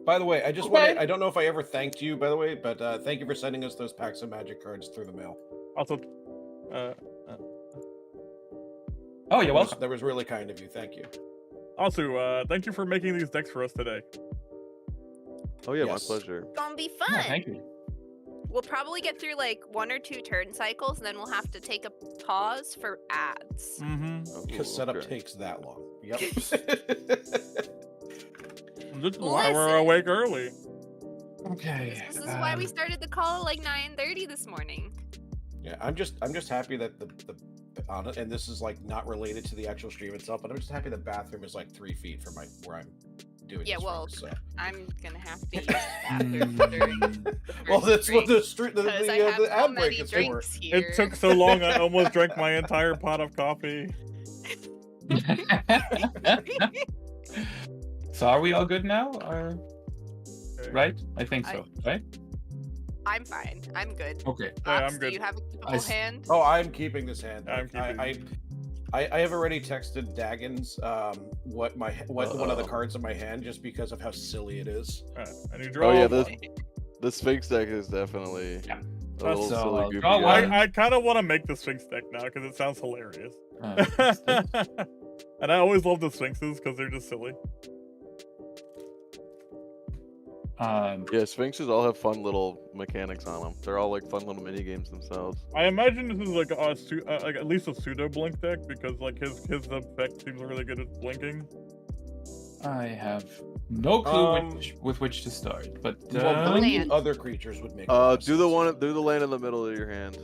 By the way, I just want I don't know if I ever thanked you, by the way, but thank you for sending us those packs of Magic cards through the mail. Also, oh, you're welcome. That was really kind of you. Thank you. Also, thank you for making these decks for us today. Oh yeah, my pleasure. It's gonna be fun. Yeah, thank you. We'll probably get through like 1 or 2 turn cycles, and then we'll have to take a pause for ads. Mm-hmm. Because setup takes that long. Yep. This is why we're awake early. Okay. This is why we started the call at like 9:30 this morning. Yeah, I'm just happy that the and this is like not related to the actual stream itself, but I'm just happy the bathroom is like 3 feet from where I'm doing. Yeah, this well, from, so. I'm gonna have to use the bathroom during. Well, that's what the street the so ad break is for. Here. It took so long, I almost drank my entire pot of coffee. So are we all good now? Or... Right? I think so. Right? I'm fine. I'm good. Okay. Ops, I'm good. Do you have a keepable hand? Oh, I'm keeping this hand. I'm keeping I have already texted Daggins what one of the cards in my hand just because of how silly it is. And you draw. Oh yeah, the Sphinx deck is definitely a little silly. Goofy I kind of want to make the Sphinx deck now because it sounds hilarious. And I always love the Sphinxes because they're just silly. Yeah, Sphinxes all have fun little mechanics on them. They're all like fun little mini games themselves. I imagine this is like like at least a pseudo blink deck because like his effect seems really good at blinking. I have no clue with which to start, but blinking other creatures would make. Do the land in the middle of your hand.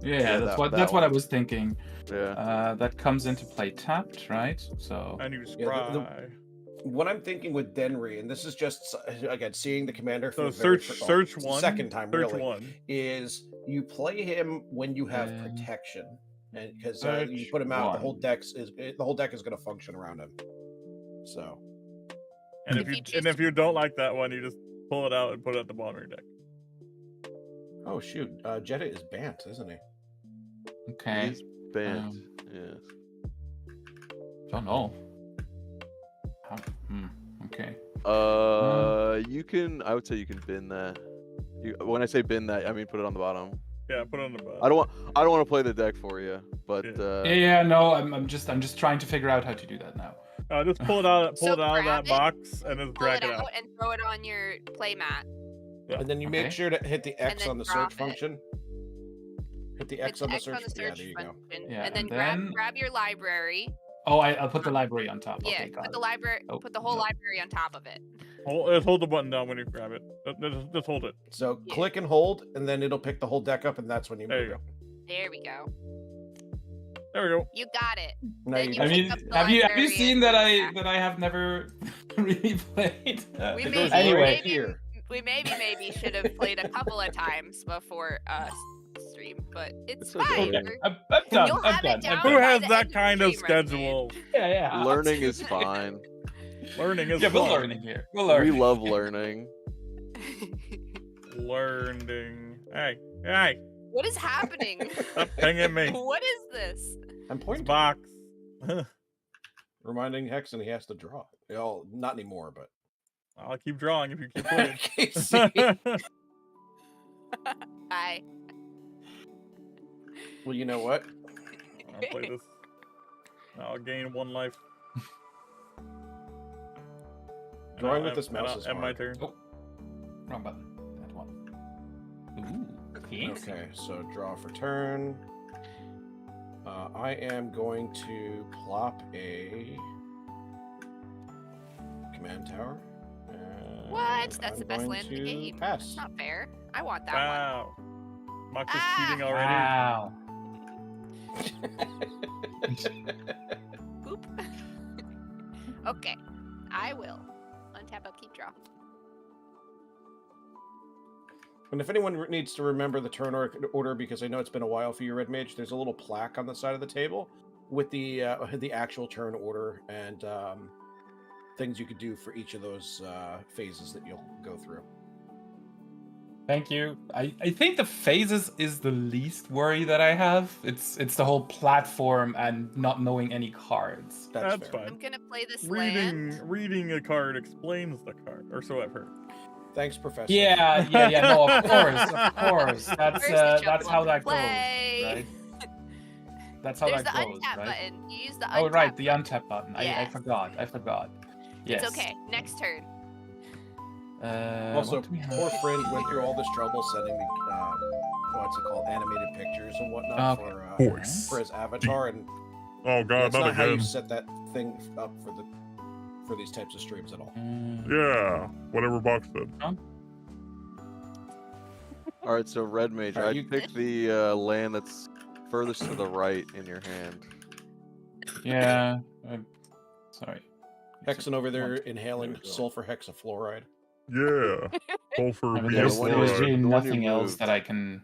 Yeah, that's what I was thinking. Yeah. That comes into play tapped, right? So. And you scry. What I'm thinking with Denry, and this is just again seeing the commander for so the second time, one is you play him when you have protection, and because you put him out, the whole deck is going to function around him. So, and if you don't like that one, you just pull it out and put it at the bottom of your deck. Oh shoot, Jeddah is banned, isn't he? Okay. He's banned. Yes. Don't know. Okay. You can. I would say you can bin that. When I say bin that, I mean put it on the bottom. Yeah, put it on the bottom. I don't want to play the deck for you, but no, I'm just trying to figure out how to do that now. Just pull it out. Pull it out of that box and just drag it out and throw it on your play mat. Yeah. And then you make sure to hit the X on the search function. Hit the X on the search function. Yeah, there you go. Yeah, and then grab your library. Oh, I'll put the library on top. Yeah, okay, put the library. Put the whole library on top of it. Hold the button down when you grab it. Just hold it. So click and hold, and then it'll pick the whole deck up, and that's when you move it. There we go. There we go. You got it. I mean, have you seen that I have never really played? We maybe should have played a couple of times before stream, but it's fine. Okay. I'm done. I'm done. Who has that kind of schedule? Yeah. Learning is fine. Learning is fun. We're learning here. We love learning. Learning. Hey. What is happening? Stop pinging me. What is this? I'm pointing. Box. Reminding Hexen he has to draw. Well, not anymore, but I'll keep drawing if you keep playing. Bye. Well, you know what? I'll play this. I'll gain 1 life. Drawing with this mouse is hard. my turn. Oh, wrong button. That one. Ooh, fancy. Okay, so draw for turn. I am going to plop a command tower. What? That's the best land in the game. Pass. That's not fair. I want that Wow. Mox is cheating already. Wow. Boop. Okay. I will untap upkeep draw. And if anyone needs to remember the turn order, because I know it's been a while for you, Redmage, there's a little plaque on the side of the table. with the actual turn order and things you could do for each of those phases that you'll go through. Thank you. I think the phases is the least worry that I have. It's the whole platform and not knowing any cards. That's fair. fine. I'm gonna play this land. Reading a card explains the card, or so I've heard. Thanks, Professor. Yeah. No, of course. That's Where's the that's how that goes, play? right? That's how There's that the goes, untap right? button. You use the untap. Oh, right, the button. untap button. I Yes. forgot. Yes. It's okay. Next turn. Also, what do we have? poor friend went through all this trouble sending me what's it called, animated pictures and whatnot Okay. for his avatar, and Oh god, it's not how you set that thing up for these types of streams at all. Yeah, whatever Box said. All right, so Redmage, Alright, I you- picked the land that's furthest to the right in your hand. Yeah. Sorry. Hexen over there inhaling sulfur hexafluoride. Yeah, sulfur. I mean, Yeah, there's the one you- really the one you nothing else moved. that I can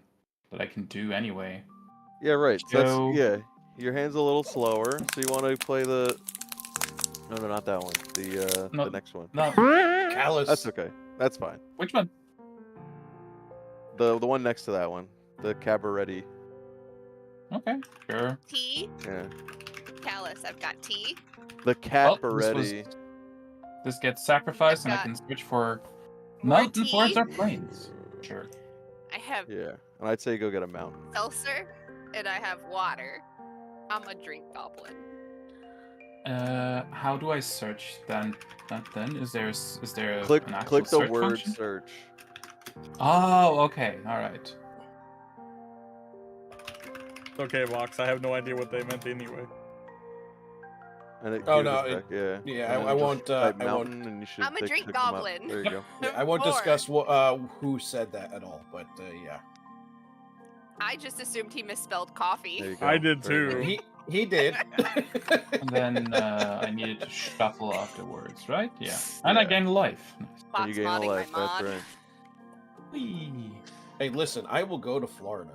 do anyway. Yeah, right. So So- that's, your hand's a little slower, so you want to play the. No, not that one. The No. next one. No, Callus. That's okay. That's fine. which one? The one next to that one, the Cabaretti. Okay, sure. T. Yeah. Callus. I've got T. The Well, Cabaretti. this gets sacrificed, and I got can switch for more mountain, tea. forest, or plains. Sure. I have Yeah, and I'd say go get a mountain. seltzer, and I have water. I'm a drink goblin. How do I search then? Is there an Click actual the search word function? search. Oh, okay, all right. Okay, Vox, I have no idea what they meant anyway. And it Oh, gives no, us it- back, yeah. yeah, And I then just won't, type I won't- mountain, and you should I'm a pick drink them up. goblin. There you go. Yeah, I won't Four. discuss who said that at all, but yeah, I just assumed he misspelled coffee. There you go. I did Very too. nice. he did. And then I needed to shuffle afterwards, right? Yeah. And I Yeah. gain life. Nice. And Box you gain a modding my life. That's mod. right. Whee. Hey, listen, I will go to Florida.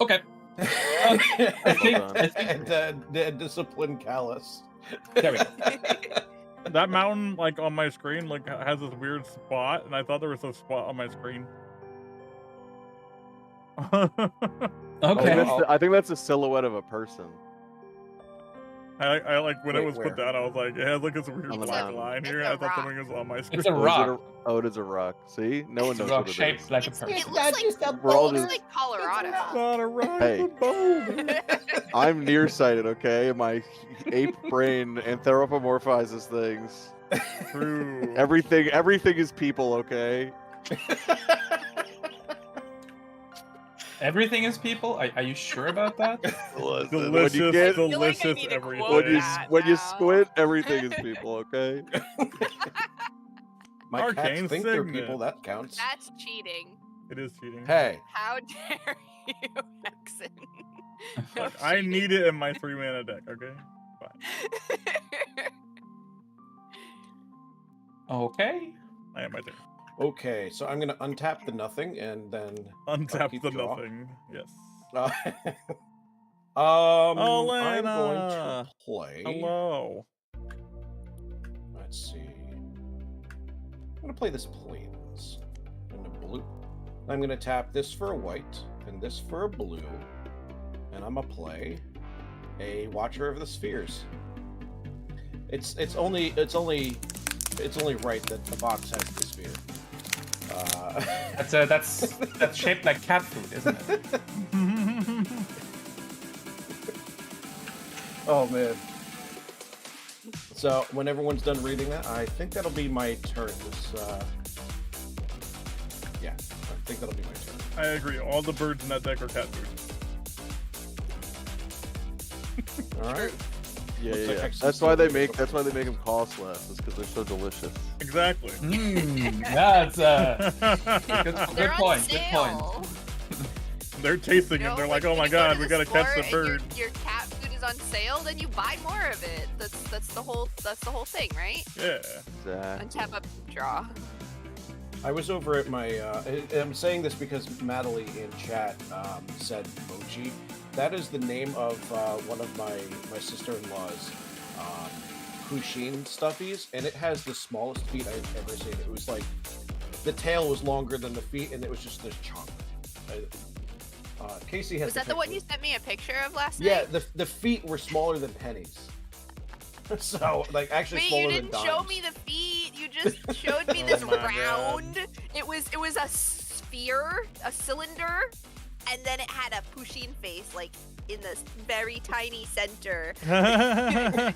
Okay. I think, done. I think and discipline Callus. there we go. That mountain, like on my screen, like has this weird spot, and I thought there was a spot on my screen. Okay. I think that's a silhouette of a person. I like when it Wait, was where? put down. I was like, it has like this weird On the black mountain. line It's here. a I thought rock. something was on my screen. It's a Oh, is it rock. Oh, it is a rock. See, no one It's a knows rock what it shaped is. like a It person. looks like, We're all it looks just- like Colorado. Not a rock. Hey. it's a bone. I'm nearsighted, okay? My ape brain anthropomorphizes things. True. Everything is people, okay? Everything is people? Are you sure about that? Listen, when you Delicious, get, I feel like I delicious need to everything. quote when you that when you now. squint, everything is people, okay? My cats Arcane think they're Signet. people. That counts. That's cheating. It is cheating. Hey, How dare you, Hexen? No Look, I cheating. need it in my 3-mana deck, okay? Okay. I am my turn. okay, so I'm gonna untap the nothing and then Untap keep the draw. nothing. Yes. I'm going Elena! to play. Hello. Let's see. I'm gonna play this plains and a blue. I'm gonna tap this for a white and this for a blue, and I'm gonna play a Watcher of the Spheres. It's only right that the box has the sphere. That's shaped like cat food, isn't it? Oh man. So when everyone's done reading that, I think that'll be my turn. Yeah, I think that'll be my turn. I agree. All the birds in that deck are cat food. All right. Yeah, Looks like yeah. Hexen's That's why they still make them cost less. Is because they're so delicious. Exactly. That's good They're on point. Good point. sale. They're tasting You know, it. They're when like, oh you my go god, to we the gotta catch store the and bird. Your cat food is on sale, then you buy more of it. That's the whole thing, right? Yeah. Exactly. Untap up, draw. I was over at my. I'm saying this because Madeline in chat said mochi, that is the name of one of my sister-in-law's Pusheen stuffies, and it has the smallest feet I've ever seen. It was like the tail was longer than the feet, and it was just this chunk. Casey has. Was that the one you sent me a picture of last night? Yeah, the feet were smaller than pennies. So, like, actually smaller than dimes. You didn't show me the feet. You just showed me this round. God. It was a sphere, a cylinder, and then it had a Pusheen face, like in this very tiny center. Are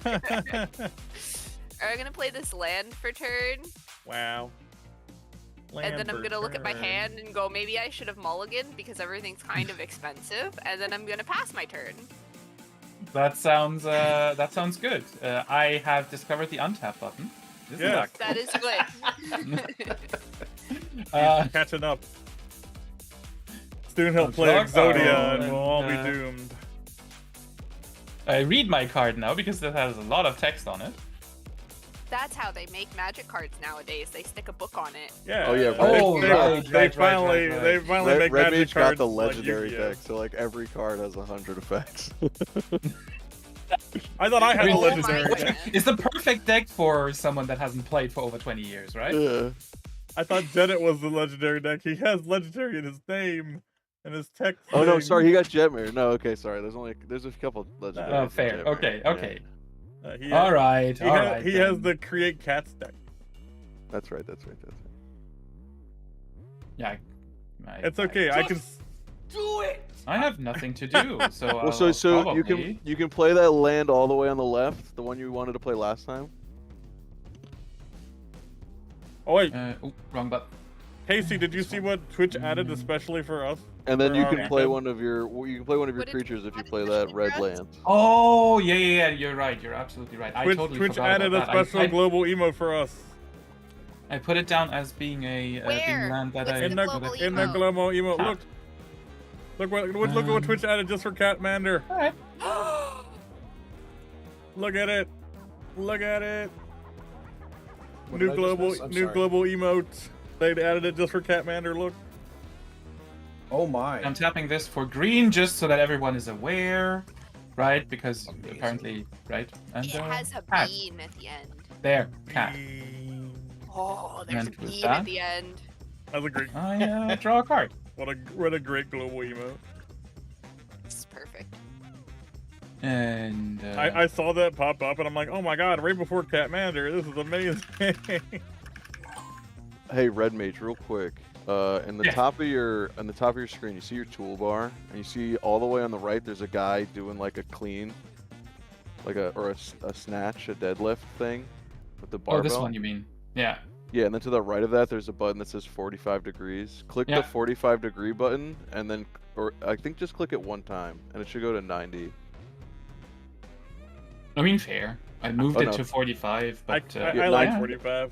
we gonna play this land for turn? Wow. And then I'm gonna look at my hand and go, maybe I should have mulliganed because everything's kind of expensive. And then I'm gonna pass my turn. That sounds good. I have discovered the untap button. Yeah, that is good. Catching up. Soon he'll play Exodia and we'll all be doomed. I read my card now because it has a lot of text on it. That's how they make magic cards nowadays. They stick a book on it. Yeah. Oh yeah. They finally make magic cards. Got the legendary like deck, so like every card has 100 effects. I thought I had a legendary deck. It's the perfect deck for someone that hasn't played for over 20 years, right? Yeah. I thought Janet was the legendary deck. He has legendary in his name and his text. Oh no, sorry, he got Jetmir. No, okay, sorry. There's a couple legendaries. Oh, fair. Okay. All right. He has the create cats deck. That's right. Yeah. It's okay. I can do it. I have nothing to do, so. Well, so you can play that land all the way on the left, the one you wanted to play last time. Oh wait. Wrong button. Casey, did you see what Twitch added especially for us? And then you can play one of your creatures if you play that red land. Oh yeah. You're right. You're absolutely right. Twitch, I totally Twitch forgot added a about that. special global emote for us. I put it down as being a being land that I in the global emote. Look at what Twitch added just for Catmander. All right. Look at it. New global emote. They added it just for Catmander. Look. Oh my. I'm tapping this for green just so that everyone is aware, right? Because apparently, right? And, it has a bean at the end. There, cat. Oh, there's a bean at the end. That's a great. I draw a card. What a great global emote. It's perfect. And I saw that pop up and I'm like, oh my god, right before Catmander, this is amazing. Hey, Redmage, real quick. In the top of your screen, you see your toolbar, and you see all the way on the right. There's a guy doing like a clean, like a snatch, a deadlift thing with the barbell. Oh, this one you mean? Yeah. Yeah, and then to the right of that, there's a button that says 45 degrees. Click the 45 degree button, and then, or I think just click it one time, and it should go to 90. I mean, fair. I moved it to 45, but I like 45.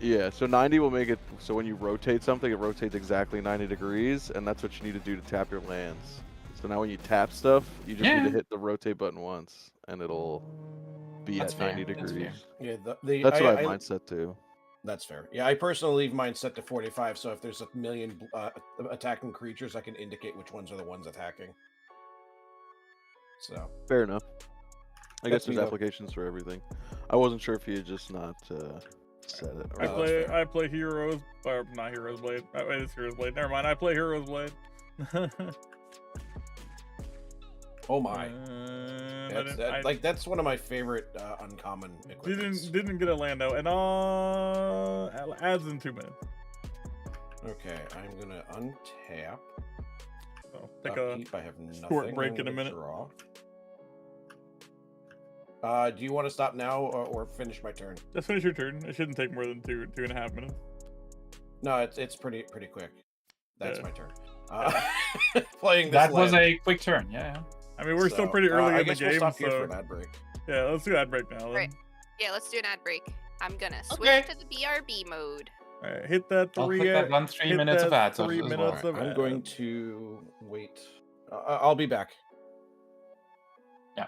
Yeah, so 90 will make it so when you rotate something, it rotates exactly 90 degrees, and that's what you need to do to tap your lands. So now when you tap stuff, you just need to hit the rotate button once, and it'll be at 90 degrees. Yeah, that's what I have mine set to. That's fair. Yeah, I personally leave mine set to 45, so if there's a million attacking creatures, I can indicate which ones are the ones attacking. So fair enough. I guess there's applications for everything. I wasn't sure if you had just not set it. I play Heroes, or not Heroes Blade. Wait, it's Heroes Blade. Never mind. I play Heroes Blade. Oh my! That's one of my favorite uncommon equipments. Didn't get a Lando, and adds in 2 minutes. Okay, I'm gonna untap. So take a I have nothing. Short break in a minute. Draw. Do you want to stop now or finish my turn? Just finish your turn. It shouldn't take more than 2.5 minutes. No, it's pretty quick. That's my turn. Playing this that was a quick turn. Yeah. I mean, we're still pretty early in the game, we'll stop so here for an ad break. Yeah, let's do ad break now. Then. Right. Yeah, let's do an ad break. I'm gonna switch to the BRB mode. All right, hit that I'll click that 3 minutes of ads. 3 minutes of I'm going to wait. I'll be back. Yeah.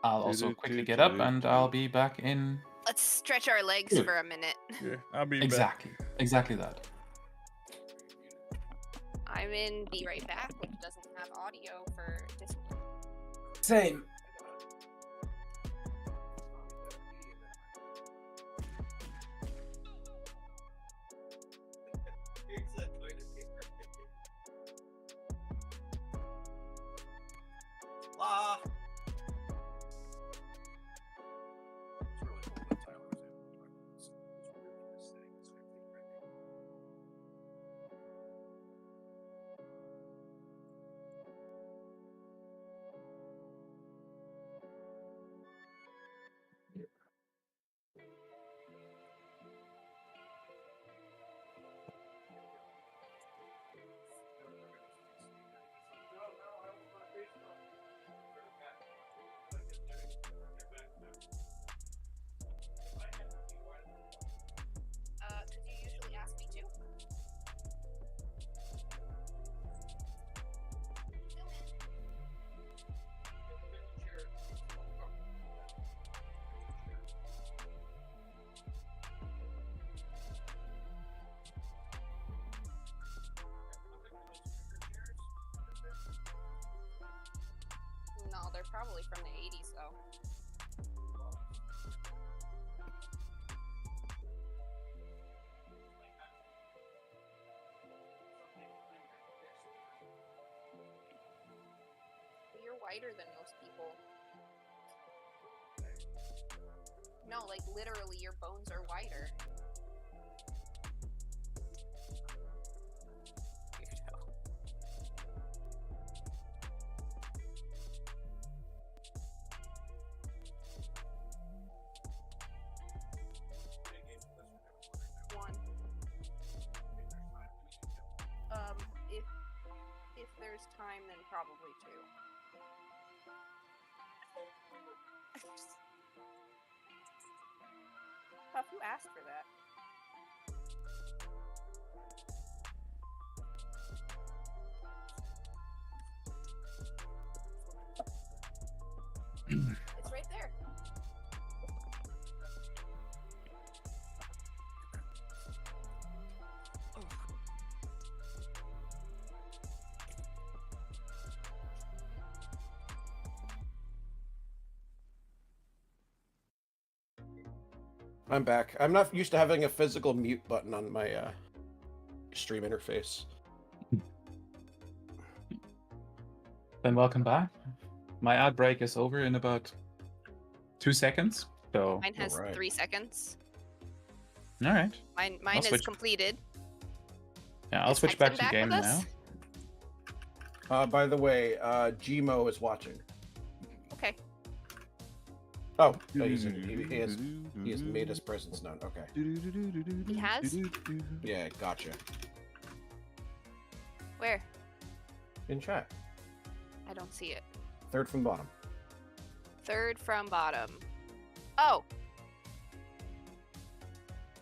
I'll also quickly get up, and I'll be back in. Let's stretch our legs for a minute. Yeah, I'll be back. Exactly that. I'm in Be Right Back, which doesn't have audio for Discord. Same. Could you usually ask me to? No, they're probably from the 80s, though. You're whiter than most people. No, like literally, your bones are whiter. Weirdo. One. If there's time, then probably two. Puff, who asked for that? It's right there. I'm back. I'm not used to having a physical mute button on my stream interface. Then welcome back. My ad break is over in about 2 seconds. So Mine has Alright. 3 seconds. all right. Mine I'll is switch. completed. Yeah, I'll Is switch back Hexen to game with now. us? By the way, Gmo is watching. Okay. Oh, he has made his presence known. Okay. He has? Yeah, gotcha. Where? In chat. I don't see it. Third from bottom. Third from bottom. Oh!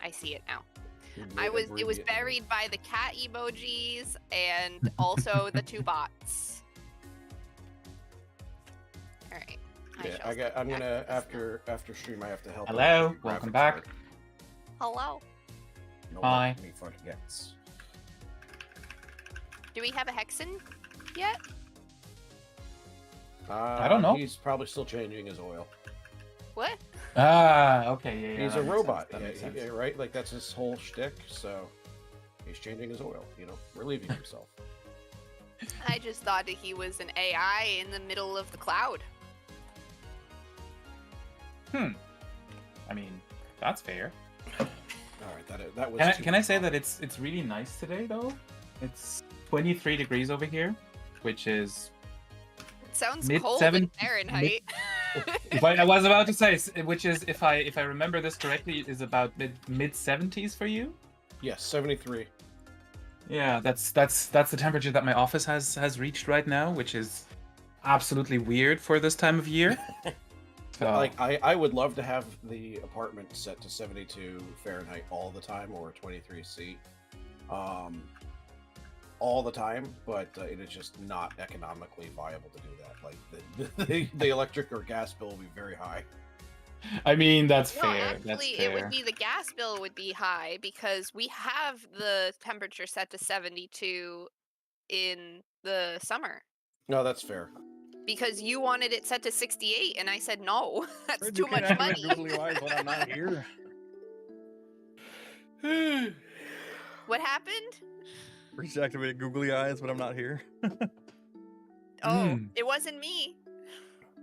I see it now. It was buried by the cat emojis and also the 2 bots. Alright. Yeah, I'm gonna after stream I have to help. Hello, with the welcome graphics back. card. Hello. No Hi. Me forgets. Do we have a Hexen yet? I don't know. He's probably still changing his oil. What? Ah, okay, yeah. He's that a makes robot, sense, that makes sense. yeah, right? Like that's his whole shtick. So he's changing his oil. Relieving himself. I just thought that he was an AI in the middle of the cloud. I mean, that's fair. All right, that was. Can I say that it's really nice today though? It's 23 degrees over here, which is It sounds Mid- cold seven- in Fahrenheit. But I was about to say, which is, if I remember this correctly, is about mid 70s for you. Yes, 73. Yeah, that's the temperature that my office has reached right now, which is absolutely weird for this time of year. So, Like I would love to have the apartment set to 72 Fahrenheit all the time, or 23°C, all the time. But it is just not economically viable to do that. Like the electric or gas bill will be very high. I mean, that's No, fair. actually, That's it fair. would be the gas bill would be high because we have the temperature set to 72 in the summer. No, that's fair. Because you wanted it set to 68, and I said no. That's Fridge, too you can't much activate money. Googly eyes when I'm not here. What happened? Fridge activated Googly eyes when I'm not here. Oh, it wasn't me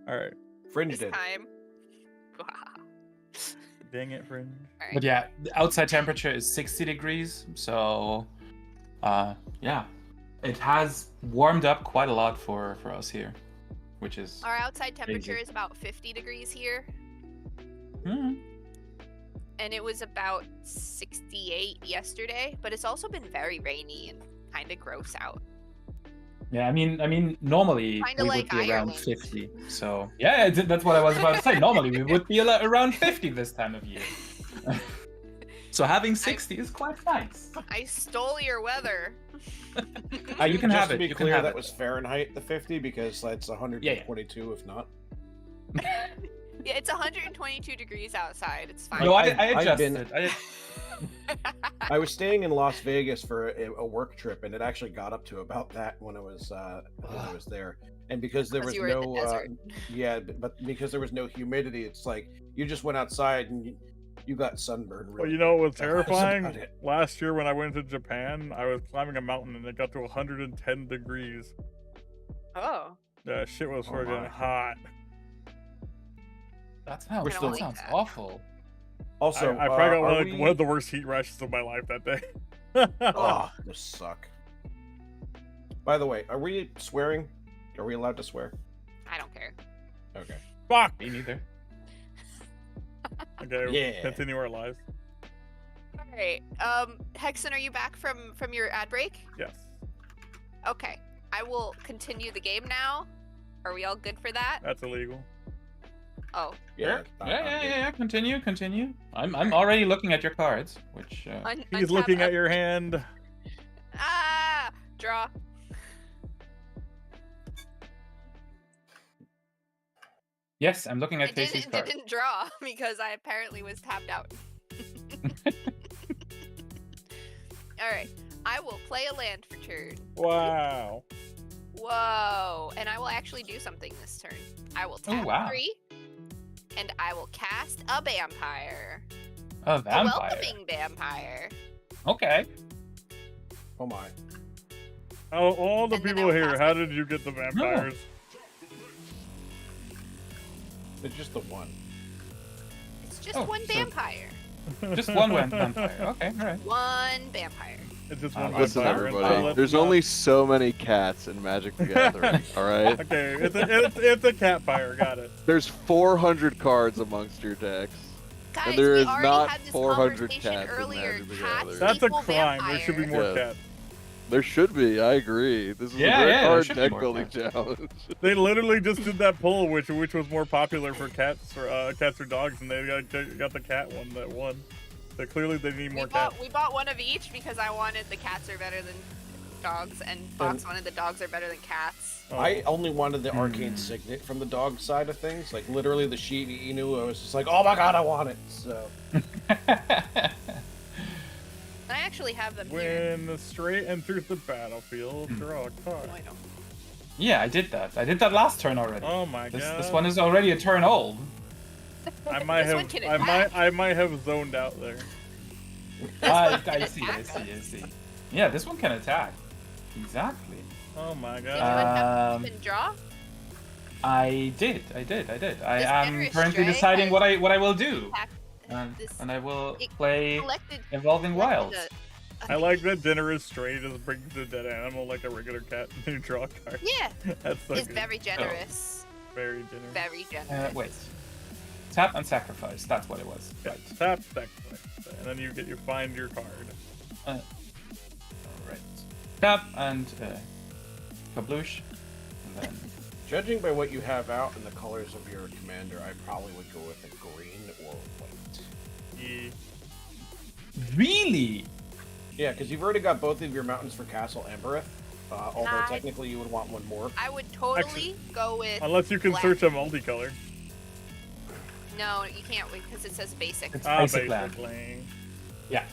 All right. Fringe this did. time. Dang it, Fringe. All But right. yeah, the outside temperature is 60 degrees, so yeah, it has warmed up quite a lot for us here, which is Our outside temperature crazy. is about 50 degrees here, Mhm. and it was about 68 yesterday. But it's also been very rainy and kind of gross out. Yeah, I mean, normally Kinda we like would be around Ireland. 50. So yeah, that's what I was about to say. Normally we would be around 50 this time of year. So having 60 is quite nice. I stole your weather. You can Just have to it. be You can clear, have that it. was Fahrenheit, the 50, because that's 122 if not. Yeah, it's 122 degrees outside. It's fine. No, I I've adjusted. been- I was staying in Las Vegas for a work trip, and it actually got up to about that when I was there. And because there was you were in the no, desert. yeah, but because there was no humidity, it's like you just went outside and you got sunburned. Well, Really you know what was That was about terrifying? it. Last year when I went to Japan, I was climbing a mountain and it got to 110 degrees. Oh. That shit was Oh freaking my. hot. That sounds, We're still- that sounds that. awful. Also, I probably got are one of the worst heat rashes of my life that day. Oh, those suck. By the way, are we swearing? Are we allowed to swear? I don't care. Okay. Fuck! Me neither. Okay, Yeah. continue our lives. All right. Hexen, are you back from your ad break? Yes. Okay. I will continue the game now. Are we all good for that? That's illegal. Oh. Yeah, I'm yeah. good. Continue. I'm already looking at your cards, which He's Untap looking up. at your hand. Ah! Draw. yes, I'm looking I at Casey's didn't, cards. didn't draw because I apparently was tapped out. All right. I will play a land for turn. Wow. Whoa. And I will actually do something this turn. I will Oh, tap wow. 3. And I will cast a vampire. A A vampire. welcoming vampire. Okay. Oh my. Oh, all the And then people I'll here, pass how it. did you get the vampires? It's just the one. It's just Oh, one so- vampire. Just one vampire. Okay, all right. One vampire. It's just Uh, one Listen, vampire. So everybody. let's There's not- only so many cats in Magic the Gathering. All right. Okay, it's a cat fire. Got it. There's 400 cards amongst your decks. Guys, there we is already not had this 400 conversation cats in earlier. Magic the Cats Gathering. That's a equal crime. There should be vampire. more Yeah. cats. There should be. I agree. This is Yeah, a very yeah, there hard should be deck more building cats. challenge. They literally just did that poll, which was more popular for cats or dogs, and they got the cat one that won. So clearly they need more cats. We bought one of each because I wanted the cats are better than dogs, and Fox wanted the dogs are better than cats. Oh. I only wanted the arcane signet from the dog side of things. Like literally the Shiba Inu, I was just like, oh my god, I want it. So I actually have them here. When the stray enters the battlefield, draw a card. Oh, I don't. Yeah, I did that. I did that last turn already. Oh my This god. one is already a turn old. I might This one have can I might have zoned out there. I can see. attack I see. Yeah, this one can attack. Exactly. Oh my Did you god. untap and draw? I did. I This am generous currently stray deciding has what I will do, Attack this and I will it play collected. Evolving Wilds. I like that generous stray just brings a dead animal like a regular cat and you draw a card. Yeah, That's so it's good. very generous. Very generous. Very generous. Wait. Tap and sacrifice. That's what it was. Yeah, Right. tap, sacrifice, and then you find your card. All right. Tap and kabloosh, and then judging by what you have out and the colors of your commander, I probably would go with a green or white. Yeah. really. Yeah, because you've already got both of your mountains for Castle Embereth. Although Nah, technically you would want one more. I would totally go with. Unless you can black. search a multicolor. No, you can't because it says basic. It's Ah, basic land. basically. Yeah.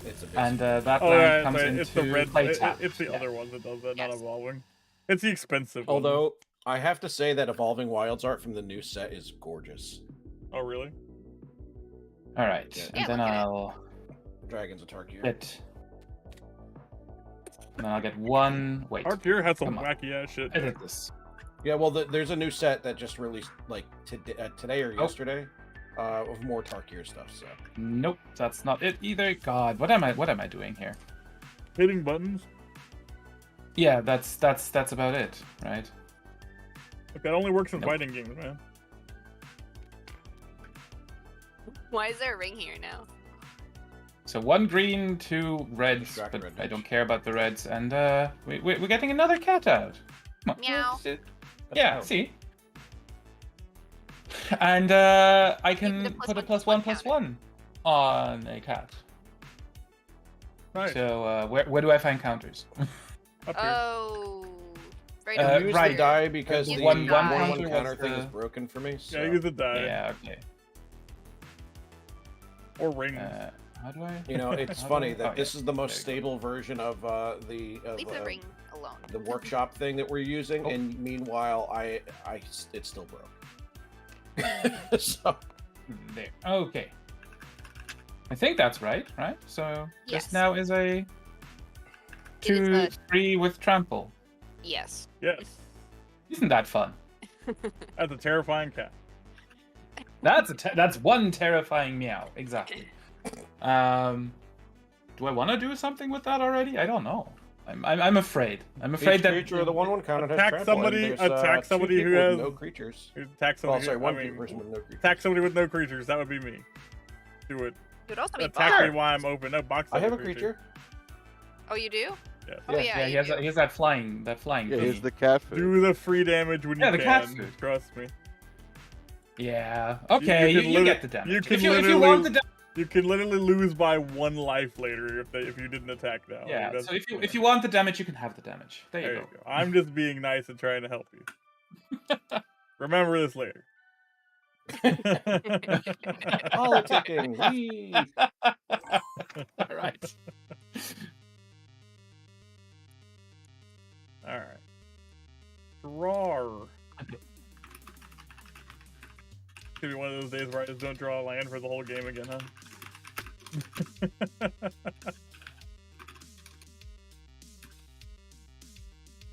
It's a basic. And that Oh, land right, comes right. into It's the red. play tap. It's the Yeah. other ones that does that, not Yes. evolving. It's the expensive one. Although I have to say that Evolving Wilds art from the new set is gorgeous. Oh, really? All right, Yeah, and then look at it. I'll Dragons of Tarkir. get. And then I'll get one. Wait. Arcure had some Come on. wacky ass shit. I did this. Yeah, well, there's a new set that just released like today or yesterday of more Tarkir stuff. So Nope, that's not it either. God, what am I doing here? Hitting buttons. Yeah, that's about it, right? Look, that only works in Nope. fighting games, man. Why is there a ring here now? So 1 green, 2 reds, Distract but Redmage. I don't care about the reds, and we're getting another cat out. Come on. Meow. Yeah, how- see. And I Even can the put a +1/+1 +1/+1 on a cat. Nice. So where do I find counters? Up here. Oh, right Uh, over use right. the die because Use the one- one 1/1 counter counter was thing the- is broken for me. So. Yeah, use a die. Yeah, okay. Or ring. How do I? You know, it's How do funny I- that oh, this yeah. is the most There you go. stable version of Leave the ring alone. the workshop thing that we're using, Oh. and meanwhile, it's still broke. So There. Okay. I think that's right, So Yes. this now is a It is 2/3 with trample. Yes. Yes. Isn't that fun? That's a terrifying cat. That's one terrifying meow. Exactly. Do I want to do something with that already? I don't know. I'm afraid. I'm afraid each that creature of the 1/1 counter has Attack trample, and somebody- there's, attack 2 somebody who people with has- no creatures. Attack Oh, somebody. sorry, I one mean, person with no creatures. attack somebody with no creatures. That would be me. Do it. Could also be Attack Bob. me while I'm open. No, box. I have a other creature. Oh, you do? Yeah. Oh yeah. he you has do. he has that flying Yeah, thingy. here's the cat food. Do the free damage when Yeah, you the can. cat food. Trust me. Yeah. Okay, you you, can get the damage. you can if you literally- want the damage. You can literally lose by 1 life later if you didn't attack now. Yeah. That's- So if you want the damage, you can have the damage. There There you you go. go. I'm just being nice and trying to help you. Remember this later. Politicking. Whee! All right. All right. Draw. It's gonna be one of those days where I just don't draw a land for the whole game again, huh?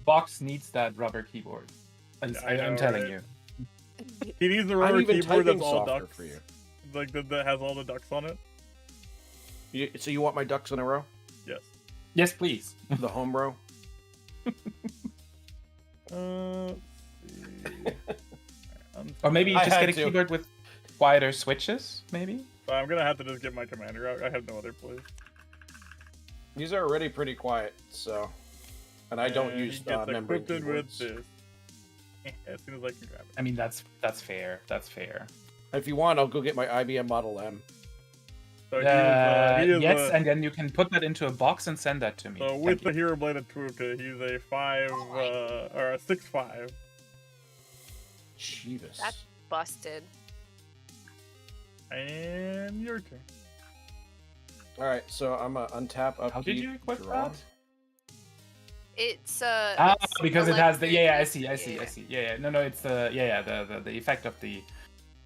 Box needs that rubber keyboard. Yeah, I I'm know, telling right? you. He needs the I'm rubber even keyboard that's typing all softer ducks. for you. Like that has all the ducks on it. So you want my ducks in a row? Yes. Yes, please. The home row? Let's see. Or maybe you I just had get a to. keyboard with quieter switches, maybe? I'm gonna have to just get my commander out. I have no other place. These are already pretty quiet, so. And I don't And use he gets membrane equipped with keyboards. this. As soon as I can grab it. I mean, that's fair. That's fair. If you want, I'll go get my IBM Model M. So he is yes, a, and then you can put that into a box and send that to me. so Thank with you. the Hero Bladed Tuka, he's a 5 or a 6/5. Jeeves. That's busted. And your turn. All right, so I'm gonna untap, upkeep, How did you equip draw. that? It's Ah, because it has the I see. Yeah. No, it's the the effect of the.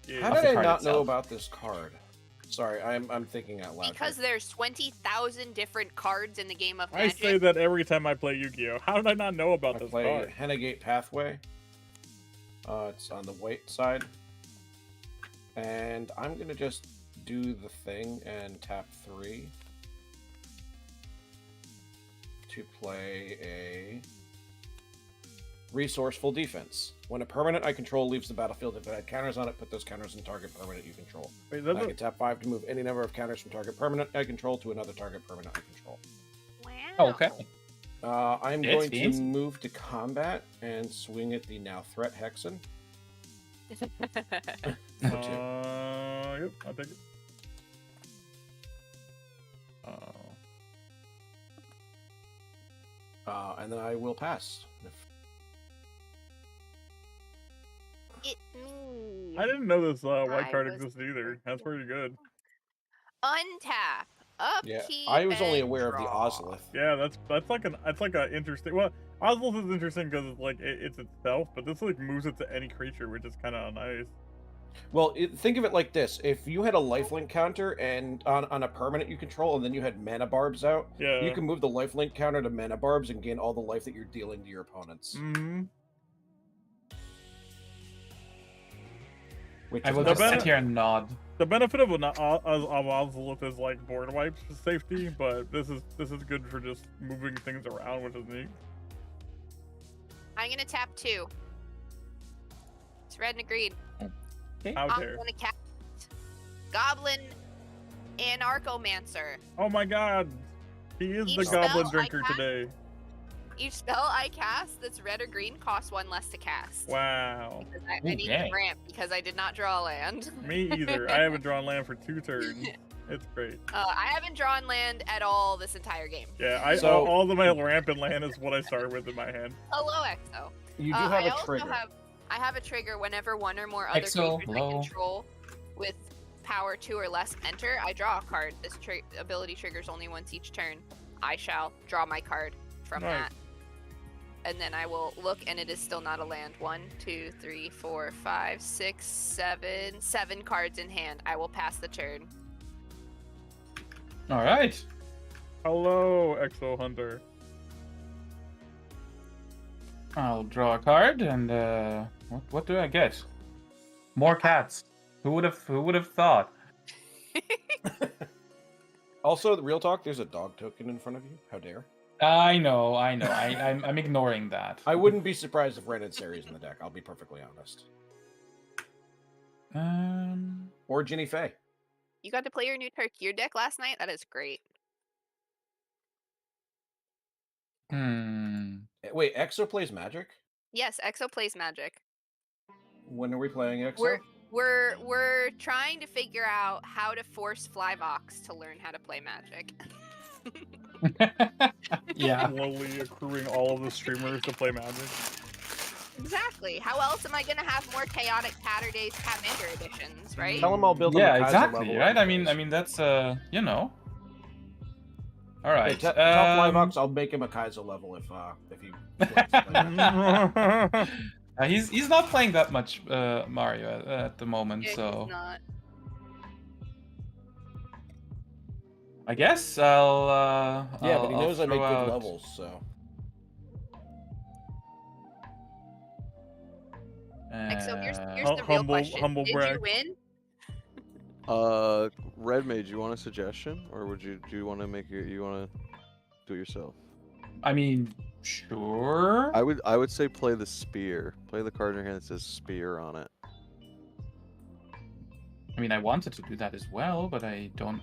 Yeah. How Of did the I card not know itself. about this card? Sorry, I'm thinking out loud. Because here. there's 20,000 different cards in the game of I Magic. say that every time I play Yu-Gi-Oh! How did I not know about I this play card? Henegate Pathway. It's on the white side. And I'm gonna just do the thing and tap 3 to play a Resourceful Defense. When a permanent I control leaves the battlefield, if it had counters on it, put those counters on target permanent you control. Wait, And I that's can tap 5 to move any number of counters from target permanent I control to another target permanent I control. Wow. Oh, okay. I'm It's going to fancy. move to combat and swing at the now threat Hexen. yep, I'll take it. And then I will pass. It me. I didn't know this white I card was- existed either. That's pretty good. Untap. Yeah, Upkeep I was only and aware of the draw. Ozolith. Yeah, that's like an interesting. Well, Oswald is interesting because it's like it's itself, but this like moves it to any creature, which is kind of nice. Well, think of it like this: if you had a lifelink counter and on a permanent you control, and then you had mana barbs out, Yeah. you can move the lifelink counter to mana barbs and gain all the life that you're dealing to your opponents. Mm-hmm. Which I is will nice. just sit here and nod. The benefit of Ozolith is like board wipes safety, but this is good for just moving things around, which is neat. I'm gonna tap 2. It's red and a green. How I'm dare. gonna cast Goblin Anarchomancer. Oh my god! He is Each the spell goblin I drinker cast- today. Each spell I cast that's red or green costs 1 less to cast. Wow. Because I Ooh, need yeah. to ramp because I did not draw a land. Me either. I haven't drawn land for 2 turns. It's great. I haven't drawn land at all this entire game. Yeah, So- all of my rampant land is what I started with in my hand. Hello, Exo. You do have I a also trigger. I have a trigger whenever one or more other Exo, creatures I hello. control with power 2 or less enter. I draw a card. This ability triggers only once each turn. I shall draw my card from Nice. that. And then I will look, and it is still not a land. 1, 2, 3, 4, 5, 6, 7. 7 cards in hand. I will pass the turn. All right. Hello, Exo Hunter. I'll draw a card, and what do I get? More cats. Who would have thought? Also, the real talk, there's a dog token in front of you. How dare? I know. I'm ignoring that. I wouldn't be surprised if Ren and Sari's in the deck, I'll be perfectly honest. Or Ginny Faye. You got to play your new Tarkir deck last night? That is great. Wait, Exo plays Magic? Yes, Exo plays Magic. When are we playing Exo? We're trying to figure out how to force Flyvox to learn how to play Magic. Yeah. Slowly accruing all of the streamers to play Magic. Exactly. How else am I gonna have more chaotic Saturdays Catmander editions, right? Tell him I'll build him Yeah, a Kaiser exactly. level Right. if I he mean, plays. that's you know. All Hey, right. tell Flyvox I'll make him a Kaiser level if he wants to play Magic. He's not playing that much Mario at the moment, Yeah, so he's not. I guess I'll. Yeah, but he I'll knows I make throw good out- levels, so. So here's the real humble- question. humble Did brag. you win? Redmage, you want a suggestion, or do you want to do it yourself? I mean, sure. I would say play the spear. Play the card in your hand that says spear on it. I mean, I wanted to do that as well, but I don't.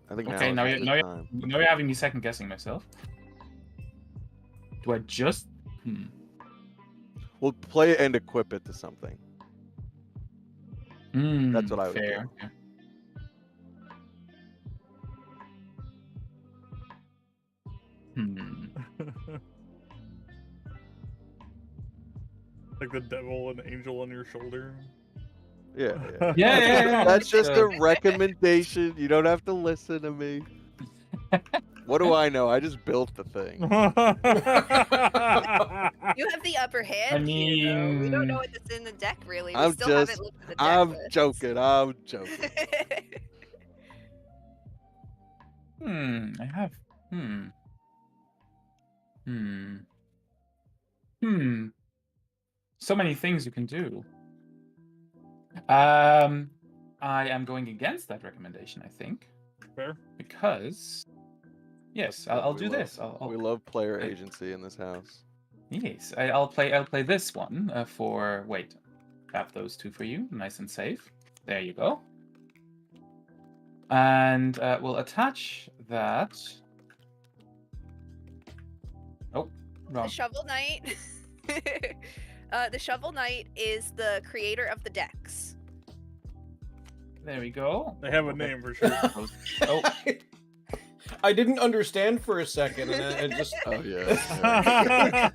I think Okay, now now is you- the now you- time. Now you're having me second guessing myself. Do I just? We'll play it and equip it to something. That's what I would fair. do. Okay. Like the devil and angel on your shoulder. Yeah. Yeah. That's just a recommendation. You don't have to listen to me. What do I know? I just built the thing. You have the upper hand. I here, though. we don't know mean- what's in the deck really. We I'm still just- haven't looked at the deck I'm list. joking. I'm joking. I have. So many things you can do. I am going against that recommendation, I think. Fair. Because yes, I'll We do love- this. We love player agency in this house. Yes, I'll play this one for. Wait, tap those two for you, nice and safe. There you go. And we'll attach that. Oh, The wrong. Shovel Knight. The Shovel Knight is the creator of the decks. There we go. They have a name for sure. Oh, I didn't understand for a second, and it just. Oh yeah.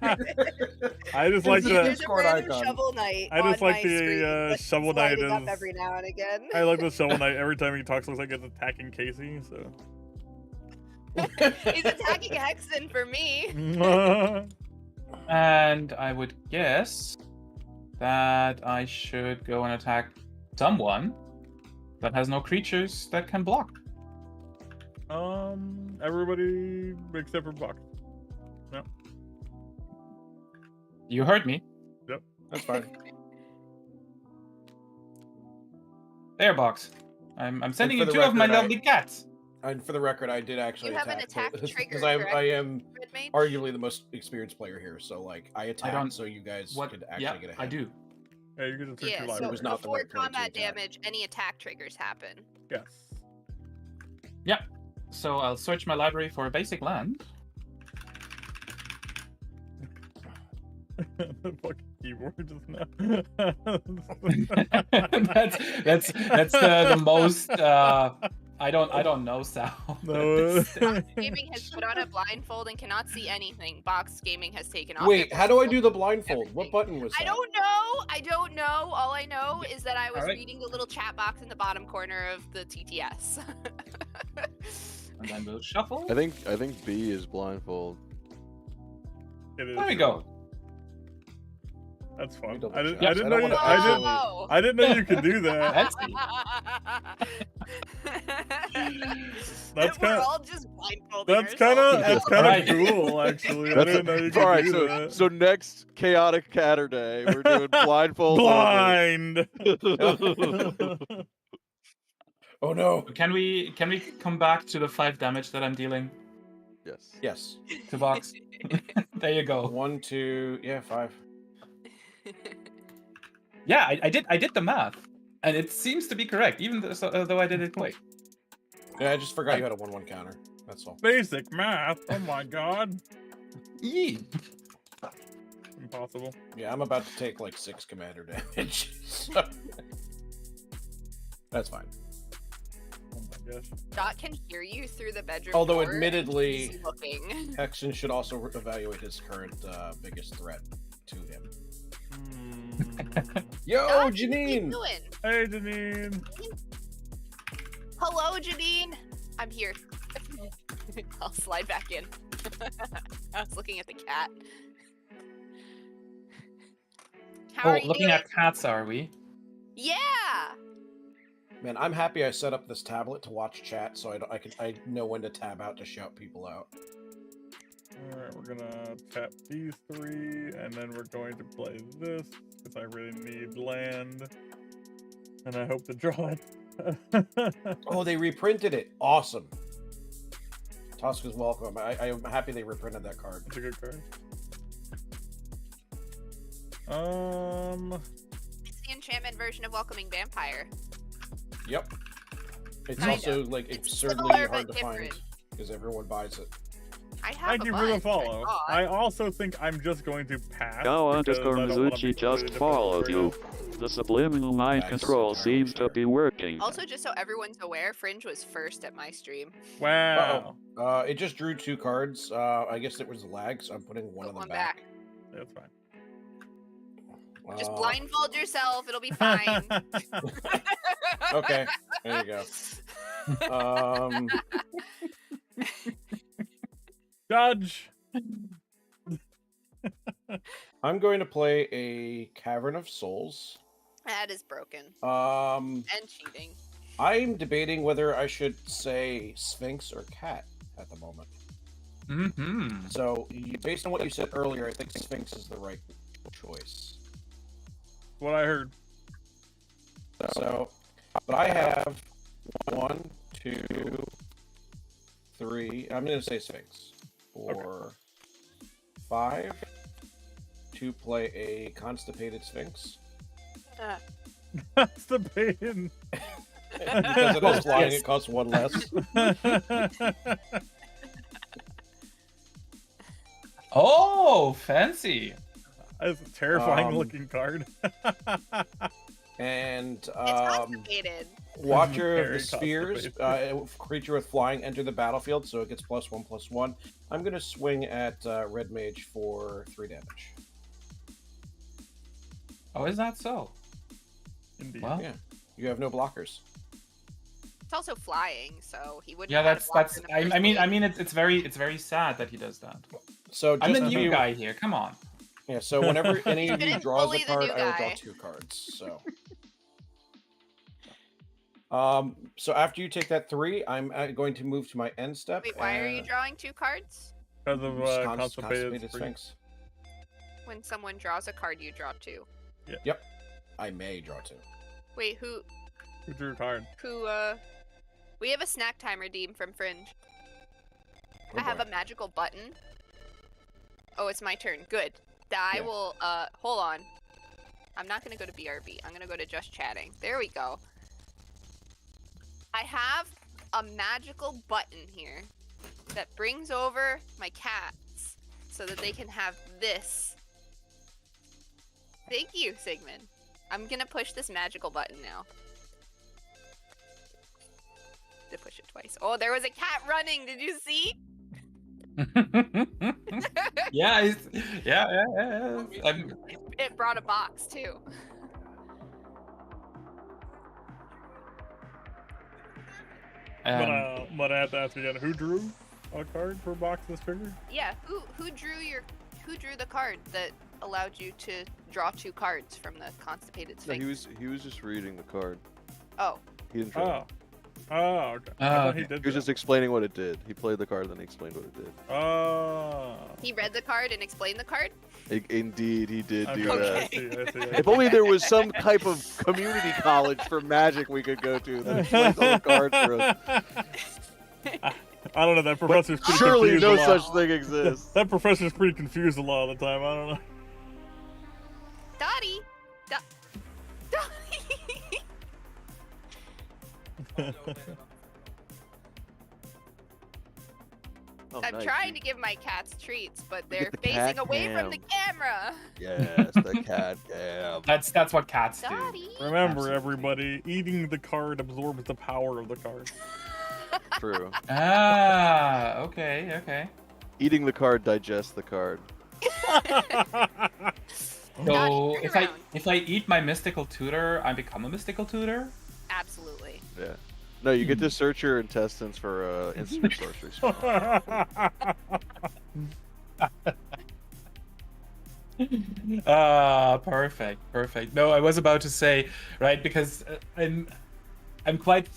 I just like There's the. a There's a Discord random icon. Shovel Knight I just on like my the, screen that's Shovel Knight lighting up is- every now and again. I like the Shovel Knight. Every time he talks, looks like it's attacking Casey. So. He's attacking Hexen for me. And I would guess that I should go and attack someone that has no creatures that can block. Everybody except for Buck. You heard me. That's fine. There, Box. I'm sending for you the two of my record, lovely cats. And for the record, I did actually You have an attack attack trigger, because correct? I am Redmage? arguably the most experienced player here. So like I attacked, don't- so you guys What? could actually Yeah, get ahead. I do. Yeah, you can just search Yeah, your so library. was not the before right point to combat attack. damage, any attack triggers happen. Yes. So I'll search my library for a basic land. The fucking keyboard just now. that's the most I don't know sound. No. Box Gaming has put on a blindfold and cannot see anything. Box Gaming has taken off. Wait, their how do I do the blindfold. blindfold? What button was that? I don't know. I don't know. All I know is that I was Alright. reading the little chat box in the bottom corner of the TTS. And then we'll shuffle. I think B is blindfold. It is. There we go. That's fun. double I didn't, check. I didn't I know don't you. wanna I actually- didn't. Whoa. I didn't know you could do that. That's We're kind of. all just blindfolding That's kind of. ourselves. It's kind of Right. cool, actually. I That's didn't know you could all right. do So, that. so next chaotic catter day, we're doing blindfold. Blind. Oh no. Can we come back to the 5 damage that I'm dealing Yes. Yes. to Box? There you go. 1, 2, yeah, 5. Yeah, I did the math, and it seems to be correct, even though I did it quick. Yeah, I just forgot you had a 1/1 counter. That's all. Basic math. Oh my god. Yee. Impossible. Yeah, I'm about to take like 6 commander damage. So... That's fine. Oh my gosh. Dot can hear you through the bedroom. Although door. admittedly, He's looking. Hexen should also evaluate his current biggest threat to him. Yo, Dot, what are you Janine! doing? Hey, Janine. Hello, Janine. I'm here. I'll slide back in. I was looking at the cat. How Oh, are you looking doing? at cats, are we? Yeah. Man, I'm happy I set up this tablet to watch chat, so I know when to tab out to shout people out. Alright, we're gonna tap these 3, and then we're going to play this, because I really need land. And I hope to draw it. Oh, they reprinted it. Awesome. Tosca's welcome. I'm happy they reprinted that card. It's a good card. It's the enchantment version of Welcoming Vampire. Yep. It's Kinda. also like It's absurdly similar, hard but to find different. because everyone buys it. I have Thank a you for the bunch, follow. but I also think I'm just going to pass. Now because underscore I don't wanna Mizuchi be just completely followed different you. The subliminal mind That's control entirely seems to fair. be working. Also, just so everyone's aware, Fringe was first at my stream. Wow. It just drew 2 cards. I guess it was lag, so I'm putting one Put on the one back. That's fine. Just blindfold yourself; it'll be fine. Okay, there you go. Judge. I'm going to play a Cavern of Souls. That is broken Um, and cheating. I'm debating whether I should say Sphinx or Cat at the moment. Mm-hmm. So, based on what you said earlier, I think Sphinx is the right choice. What I heard. So, but I have 1, 2, 3. I'm going to say Sphinx. 4, 5 to play a Constipated Sphinx. That's the pain. Because it is flying, Yes. it costs 1 less. Oh, fancy. That's a terrifying Um, looking card. And It's constipated. Watcher of Very the Spheres, creature with flying, enter the battlefield, so it gets +1/+1. I'm going to swing at Redmage for 3 damage. Oh, is that so? Indeed. Well, Yeah, you have no blockers. It's also flying, so he wouldn't. yeah, have had a blocker that's. in the first I place. mean, it's very sad that he does that. So I'm just the to new be- guy here. Come on. Yeah, so whenever any of you Shouldn't draws a bully the card, new I will draw guy. 2 cards. So after you take that 3, I'm going to move to my end step. Wait, why are you drawing 2 cards? Because of Constipated Sphinx. Sphinx. When someone draws a card, you draw 2. Yep. I may draw 2. Wait, who? Who drew a card? We have a snack time redeem from Fringe. Oh, I have boy. a magical button. Oh, it's my turn. Good. I Yeah. will, hold on. I'm not gonna go to BRB. I'm gonna go to just chatting. There we go. I have a magical button here that brings over my cats so that they can have this. Thank you, Sigmund. I'm gonna push this magical button now. To push it twice. Oh, there was a cat running. Did you see? Yeah. It brought a box too. But I have to ask again, who drew a card for box this trigger? Yeah, who drew the card that allowed you to draw 2 cards from the constipated No, sphinx? he was just reading the card. Oh, He didn't draw. Oh. Oh, okay. I Oh, thought okay. he did. He was just explaining what it did. He played the card, then he explained what it did. Oh. he read the card and explained the card? Indeed, he did do Okay. that. I see. If only there was some type of community college for Magic we could go to that explains all the cards for us. I don't know. That professor's pretty Surely confused no a lot. such thing exists. That professor's pretty confused a lot of the time. I don't know. Dottie! Dottie! Oh, I'm nice. trying to give my cats treats, but they're the facing cat away from the cam. camera. Yes, the cat cam. That's what cats do. Dottie! Remember, Absolutely. everybody, eating the card absorbs the power of the card. True. Ah, okay. Eating the card digests the card. So Dottie, turn around. if I eat my mystical tutor, I become a mystical tutor. Absolutely. Yeah. No, you get to search your intestines for instant sorcery spell. Perfect. No, I was about to say, right, because I'm quite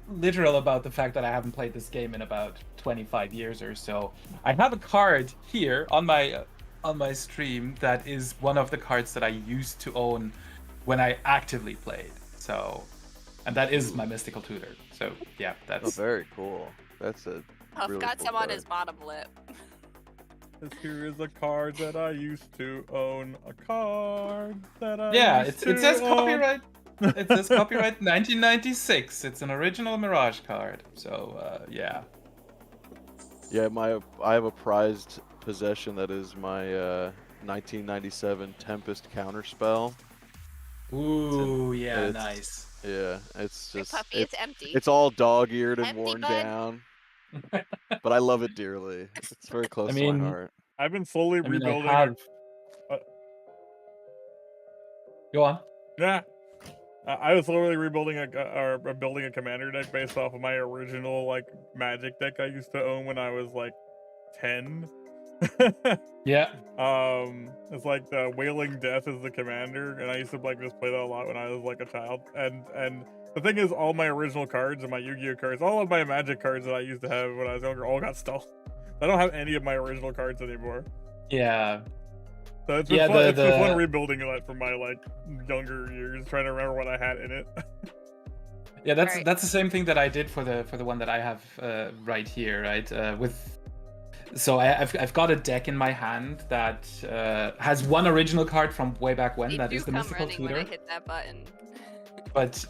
literal about the fact that I haven't played this game in about 25 years or so. I have a card here on my stream that is one of the cards that I used to own when I actively played. So, and that is my mystical tutor. So yeah, Oh, that's very cool. That's a Puff really got cool some on card. his bottom lip. Here is a card that I used to own. A card that I yeah. used It to says own. copyright. It says copyright 1996. It's an original Mirage card. So yeah. Yeah, I have a prized possession that is my 1997 Tempest counterspell. Ooh, yeah, it's- nice. Yeah, it's Hey, just Puffy, it's empty. it's all dog-eared and Empty, worn bud. down, but I love it dearly. It's very close I to mean- my heart. I've been slowly I mean, I rebuilding. have. Uh, Go on. Yeah. I was literally rebuilding building a commander deck based off of my original like magic deck I used to own when I was like 10. Yeah. It's like the Wailing Death is the commander, and I used to like just play that a lot when I was like a child. And the thing is, all my original cards and my Yu-Gi-Oh cards, all of my Magic cards that I used to have when I was younger, all got stolen. I don't have any of my original cards anymore. Yeah. So it's been Yeah, fun. the- It's been fun the- rebuilding that from my like younger years, trying to remember what I had in it. Yeah, that's Right. that's the same thing that I did for the one that I have right here, right? So I've got a deck in my hand that has one original card from way back when. They That do is the come mystical running when I tutor. hit that button. But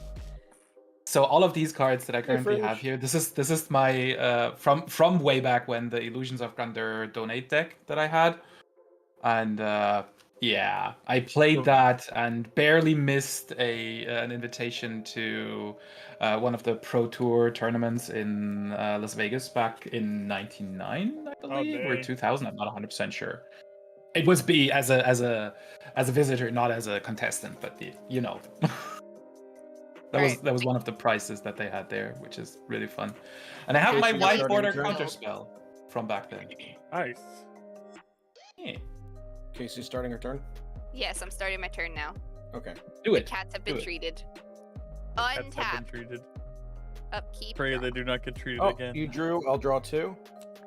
so all of these cards that I currently Fringe. have here, this is my from way back when, the Illusions of Grandeur donate deck that I had, and Yeah, I played that and barely missed an invitation to one of the Pro Tour tournaments in Las Vegas back in '99, I believe, or 2000. I'm not 100% sure. It was as a visitor, not as a contestant, but you know. That was one of the prizes that they had there, which is really fun. And I have my white border counterspell from back then. Nice. Yeah. Casey's starting her turn? Yes, I'm starting my turn now. Okay. Do it. The cats have been treated. Cats have Untap. been treated. Upkeep. Pray they do not get treated Oh, again. you drew. I'll draw 2.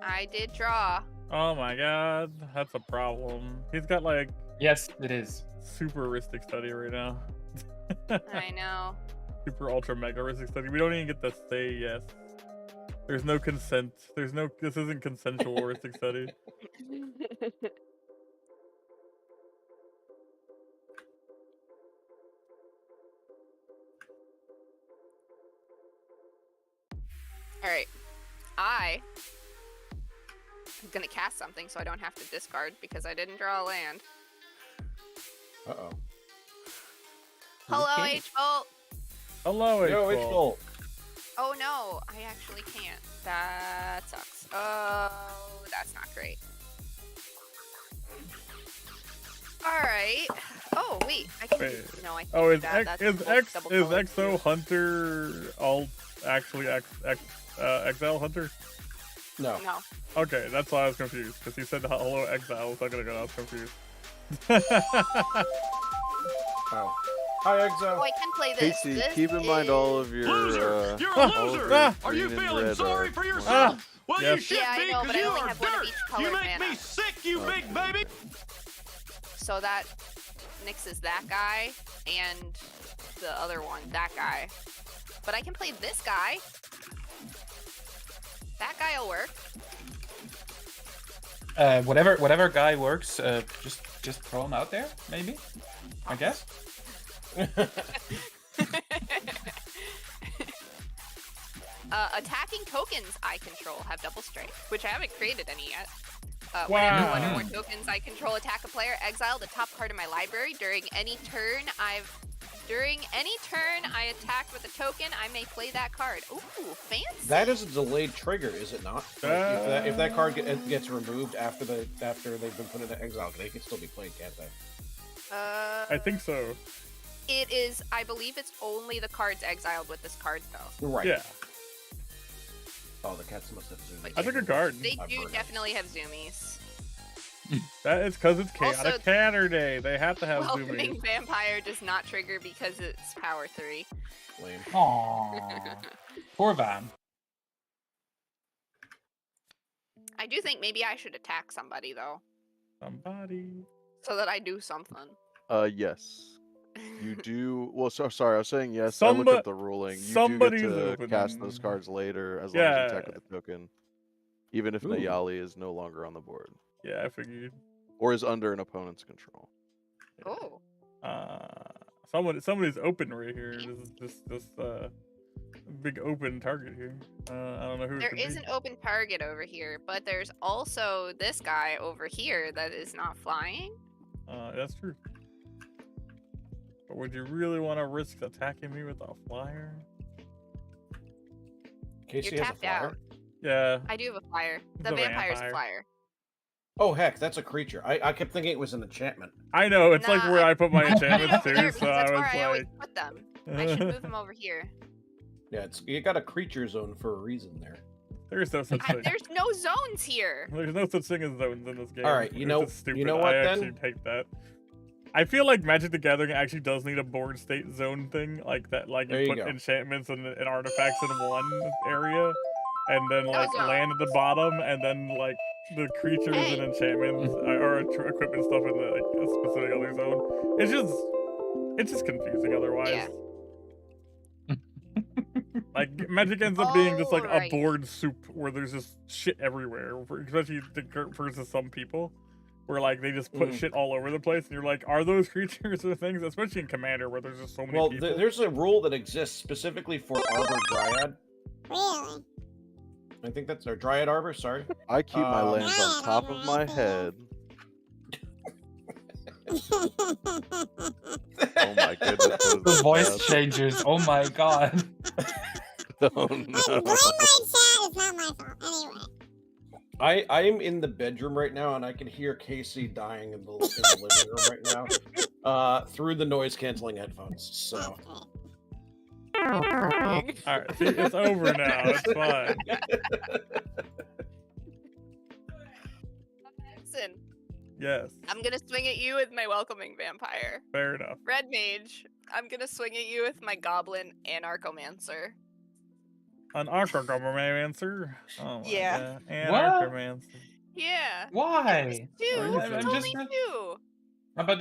I did draw. Oh my god, that's a problem. He's got like Yes, it is. super heuristic study right now. I know. Super ultra mega heuristic study. We don't even get to say yes. There's no consent. There's no. This isn't consensual heuristic study. All right. I'm gonna cast something so I don't have to discard because I didn't draw a land. Uh-oh. Hello, H-Bolt. Hello, Yo, H-Bolt. H-Bolt. Oh no, I actually can't. That sucks. Oh, that's not great. Alright. Oh, wait. I can Wait. no, I can't Oh, do is that. X, That's double colored. Exo Hunter alt actually Exile Hunter? No. No. Okay, that's why I was confused because he said hello Exile a second ago. I was confused. Oh. Hi, Exo. Oh, I can play this. Casey, This keep in mind all of your. Loser! You're a all of loser! your Are you green and feeling red, sorry for yourself? Well, yes. you should Yeah, I be, know, because but I you only are have one of dirt! each color You make mana. me sick, you Okay. big baby! So that nixes that guy and the other one, that guy. But I can play this guy. That guy'll work. Whatever guy works, just throw him out there, maybe. I guess. Attacking tokens I control have double strike, which I haven't created any yet. Wow. Whenever one or more tokens I control attack a player, exile the top card of my library. During any turn I attack with a token, I may play that card. Ooh, fancy. That is a delayed trigger, is it not? Like, if that card gets removed after they've been put into exile, they can still be played, can't they? I think so. It is. I believe it's only the cards exiled with this card, though. Right. Yeah, Oh, the cats must have zoomed. that's a good card. They I've do heard it. definitely have zoomies. That is because it's chaotic Also, Saturday. They have to have Welcoming zoomies. Vampire does not trigger because it's power 3. Lame. Aww. Poor Van. I do think maybe I should attack somebody though, Somebody. so that I do something. Yes. You do. Well, sorry. I was saying yes. I Somebody- looked up the ruling. You somebody's do get to opening. cast those cards later as long as you attack with a token, even if Ooh. Nayali is no longer on the board Yeah, I figured. or is under an opponent's control. Oh, Somebody's open right here. This big open target here. I don't know who. there it could is be. an open target over here, but there's also this guy over here that is not flying. That's true. But would you really want to risk attacking me with a flyer? Casey You're has a tapped flyer. out. Yeah. I do have a flyer. The The vampire's vampire. flyer. Oh heck, that's a creature. I kept thinking it was an enchantment. I know. It's like Nah, where I put my I put it enchantments over too. there So because I that's was where I always like. put them. I should move them over here. Yeah, you got a creature zone for a reason there. There's no such thing. There's no zones here. There's no such thing as zones in this game. All right, It's just stupid. what I then? actually take that. I feel like Magic the Gathering actually does need a board state zone thing like that. Like There you you put go. enchantments and artifacts in one area, and then like zone. land at the bottom, and then like the creatures Hey. and enchantments or equipment stuff in the like, a specific other zone. It's just confusing otherwise. Yeah. Like Magic ends up being just like a Alright. board soup where there's just shit everywhere, especially versus some people, where like they just put shit all over the place, and you're like, are those creatures or things? Especially in Commander, where there's just so many Well, people. there's a rule that exists specifically for Arbor Dryad. Really? I think that's our Dryad Arbor. Sorry. I keep my lands on Right, top of my right. head. Oh my goodness. The voice changes. Oh my god. Oh Blame no. my chat. It's not my fault. Anyway. I am in the bedroom right now, and I can hear Casey dying in the living room right now through the noise canceling headphones. So All right, see, it's over now. It's fine. Listen, Yes, I'm gonna swing at you with my welcoming vampire. fair enough. Redmage, I'm gonna swing at you with my goblin anarchomancer. An Archomancer. Oh my Yeah. god. An What? Archomancer. Yeah. Why? Two. I'm It's just- only two. But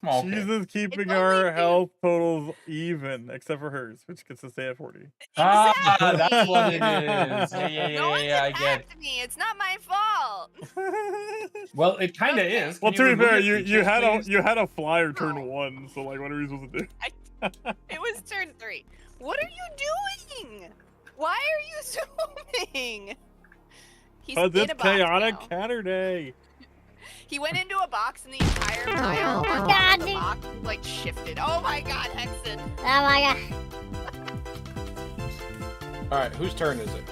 small. She's just keeping only our two. health totals even, except for hers, which gets to stay at 40. Ah, Exactly. that's what it is. Yeah, No one's I get. attacked me. It's not my fault. Well, it kind of Okay. is. Well, Can to be remove fair, it, you had please? you had a flyer turn No. 1, so like, what are you supposed to do? It was turn 3. What are you doing? Why are you zooming? He's Oh, in this a box chaotic now. Saturday. He went into a box and the entire pile on God, the dude. box like shifted. Oh my god, Hexen. Oh my god. all right, whose turn is it?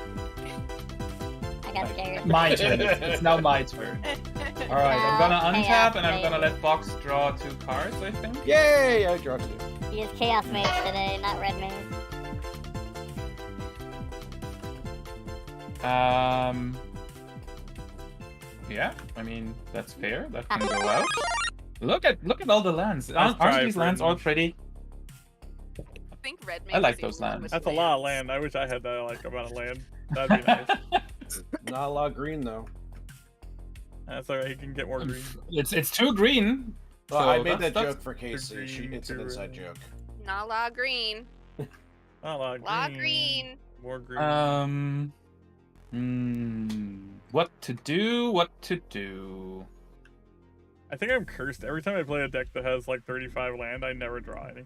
I got scared. My turn. It's now my turn. All right, I'm gonna Oh, untap and I'm chaos gonna let Box draw 2 cards. I think. Yay! I draw 2. He is Chaos Mage today, not Redmage. Yeah, I mean that's fair. That can go out. Look at all the lands. Aren't try these for lands all Redmage. pretty? I think Redmage. I like is the those only one lands. with That's a lot of land. I wish I had that like amount of land. That'd be nice. Not a lot of green though. That's alright. He can get more green. It's 2 green. Well, So I made that's- that that's- joke for Casey. It's an green, inside green. joke. Not a lot of green. Not a lot of Lot green. green. More green. What to do? What to do? I think I'm cursed. Every time I play a deck that has like 35 land, I never draw any.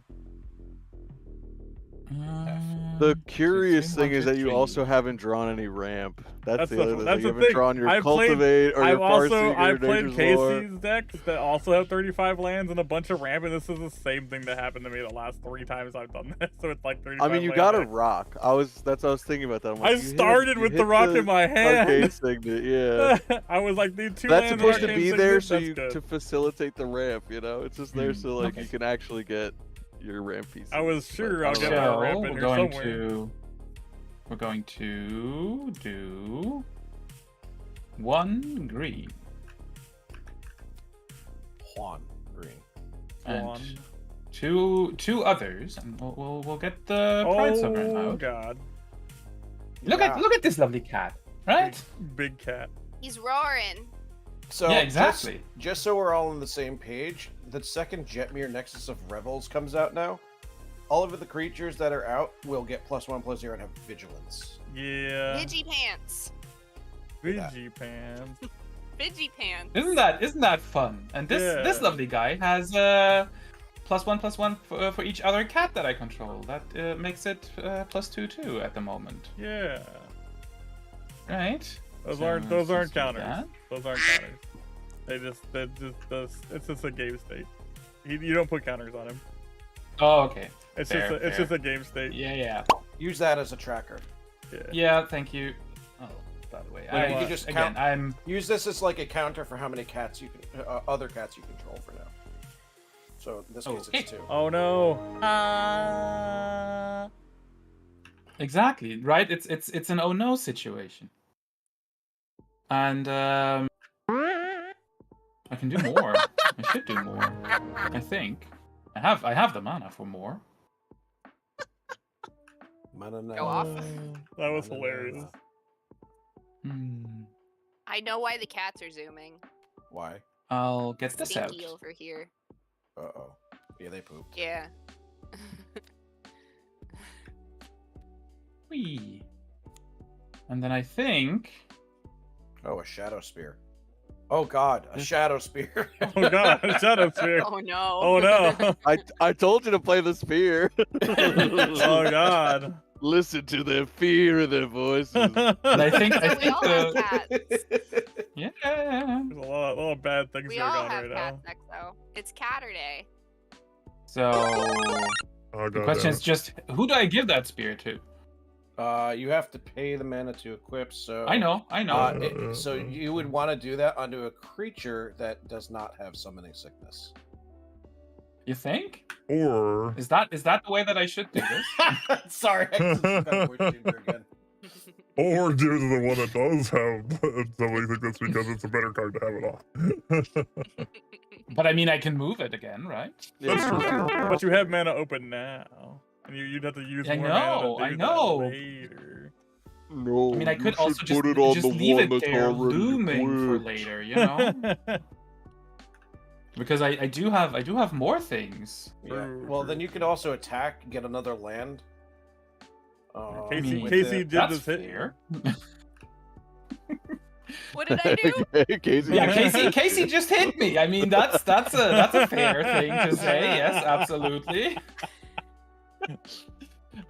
The curious thing is that you also haven't drawn any ramp. That's the other thing. that's You the haven't thing. drawn your I've played- Cultivate or your Farseeker I've or played Nature's Lore. Casey's decks that also have 35 lands and a bunch of ramp, and this is the same thing that happened to me the last 3 times I've done this. So it's like 35. I mean, you land got a decks. rock. That's what I was thinking about that. I'm like, I you hit- started you with hit the rock in my hand. Arcane Signet, yeah. I was like, the 2 That's lands supposed to Arcane be Signet, there so that's you good. to facilitate the ramp. You know, it's just there so like okay. you can actually get your ramp pieces. I was sure I'll But I get don't my know. ramp in we're here going somewhere. we're going to do 1 green Juan green. and One. two others, and we'll get the Pride Sovereign Oh out. god. Look at this lovely cat, right? Big cat. He's roaring. So Yeah, exactly. Just so we're all on the same page, the second Jetmir Nexus of Revels comes out now. All of the creatures that are out will get +1/+0 and have vigilance. Yeah. Pidgey pants. Vigi pants. Pidgey pants. Isn't that fun? And this Yeah. lovely guy has +1/+1 for each other cat that I control. That makes it +2 too at the moment, Yeah. right? Those So aren't let's do counters. that. Those aren't counters. It's just a game state. You don't put counters on him. Oh, okay. It's Fair, it's fair. just a game state. Yeah. Use that as a tracker. Yeah, thank you. Oh, by the way, Wait, you what? can just again, count. I'm Use this as like a counter for how many cats you can, other cats you control for now. So in this case, Okay. it's 2. Oh no. exactly right. It's an oh no situation, and I can do more. I should do more. I think I have the mana for more. Go off. That was hilarious. I know why the cats are zooming. Why? I'll get this out. Stinky over here. Uh-oh. Yeah, they pooped. Yeah. Whee. And then I think Oh, a Shadow Spear. Oh god, a Shadow Spear. Oh god, Shadow Sphere. Oh no. Oh no. I told you to play the spear. Oh god. Listen to the fear of their voices. and I think So we all have the cats. Yeah. There's a lot of bad things We going all on have right cat now. sex though. It's Catterday. So Oh, the God question damn is it. just, who do I give that spear to? You have to pay the mana to equip, so... I know. So you would want to do that onto a creature that does not have summoning sickness. You think? Or Is that the way that I should do this? Sorry, I just got a voice changer again. do the one that does have something like this because it's a better card to have it off. But I mean, I can move it again, right? That's true. But you have mana open now. And you'd have to use I more know, mana I to do know. that later. No, I mean, I you could should also just put it on the leave one it that's there already looming for equipped. later, you know? Because I do have more things. Yeah. Well, then you could also attack, get another land. Casey, with Casey it. did That's just hit fair. What did I do? Okay, Casey. Yeah, Casey just hit me. I mean, that's a fair thing to say. Yes, absolutely.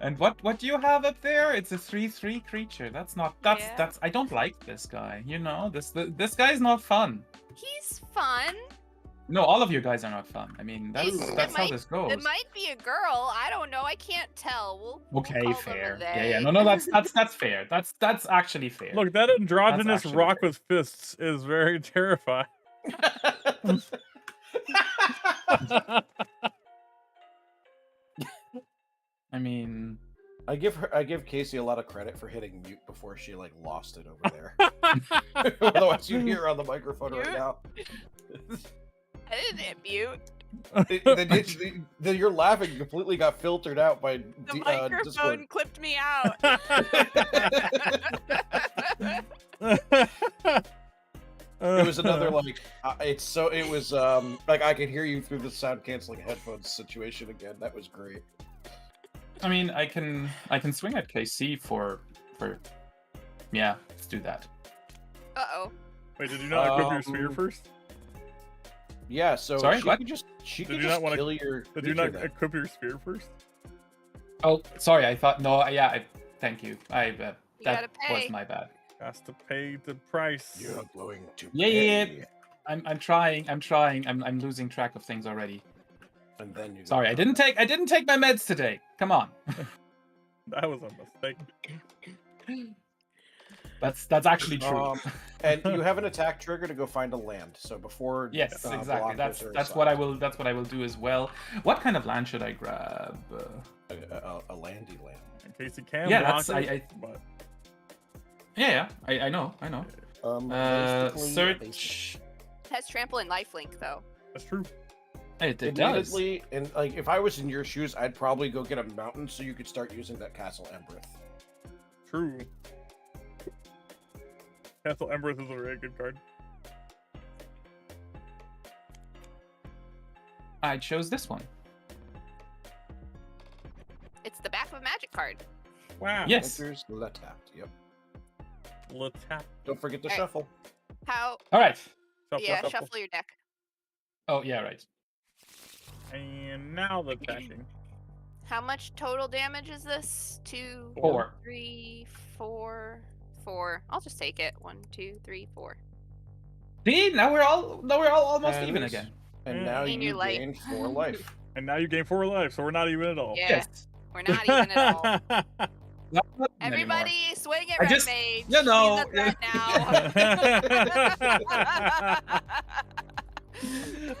And what do you have up there? It's a 3/3 creature. That's Yeah. I don't like this guy. You know, this guy's not fun. He's fun. No, all of you guys are not fun. I mean, It that's how might- this goes. It might be a girl. I don't know. I can't tell. We'll Okay, call fair. them a Yeah. they. No, that's fair. That's actually fair. Look, that androgynous actually rock fair. with fists is very terrifying. I mean, I give Casey a lot of credit for hitting mute before she like lost it over there. Otherwise, you'd hear her on the microphone right Mute? now. I didn't hit mute. Then your laughing completely got filtered out by The microphone Discord. clipped me out. It was another like it was like I could hear you through the sound canceling headphones situation again. That was great. I mean, I can swing at KC for yeah. Let's do that. Uh-oh. Wait, did you not equip your spear first? Yeah, so Sorry, she what? could just Did you just not wanna- kill your Did you creature not then. equip your spear first? Oh, sorry. I thought no. Yeah. Thank you. You That gotta pay. was my bad. Has to pay the price. You're going to Yeah. pay. I'm trying. I'm losing track of things already. And then you Sorry, I didn't take my meds today. Come on. That was a mistake. That's actually true. And you have an attack trigger to go find a land. So before Yes, exactly. blockers are That's what I will. That's what I will do as well. What kind of land should I grab? a landy land. In case you can Yeah, block that's- it, but Yeah. I know. Basically- Search. It has trample and lifelink though. that's true. It does. Admittedly, and like if I was in your shoes, I'd probably go get a mountain so you could start using that Castle Embereth. True. Castle Embereth is a very good card. I chose this one. It's the back of a magic card. Wow. Yes. Enters left tapped. Yep. Let's tap. Don't forget to Alright. shuffle. How? All right. Shuffle your deck. Oh yeah, right. And now the attacking. How much total damage is this? 2, 4. 3, 4, 4. I'll just take it. 1, 2, 3, 4. See, now we're all almost And- even again. And Yeah. now Gain you your life. gain 4 life. And now you gain 4 life, so we're not even at all. Yeah, Yes. we're not even at all. Not even anymore. Everybody, swing at I just- Redmage. you know, He's a threat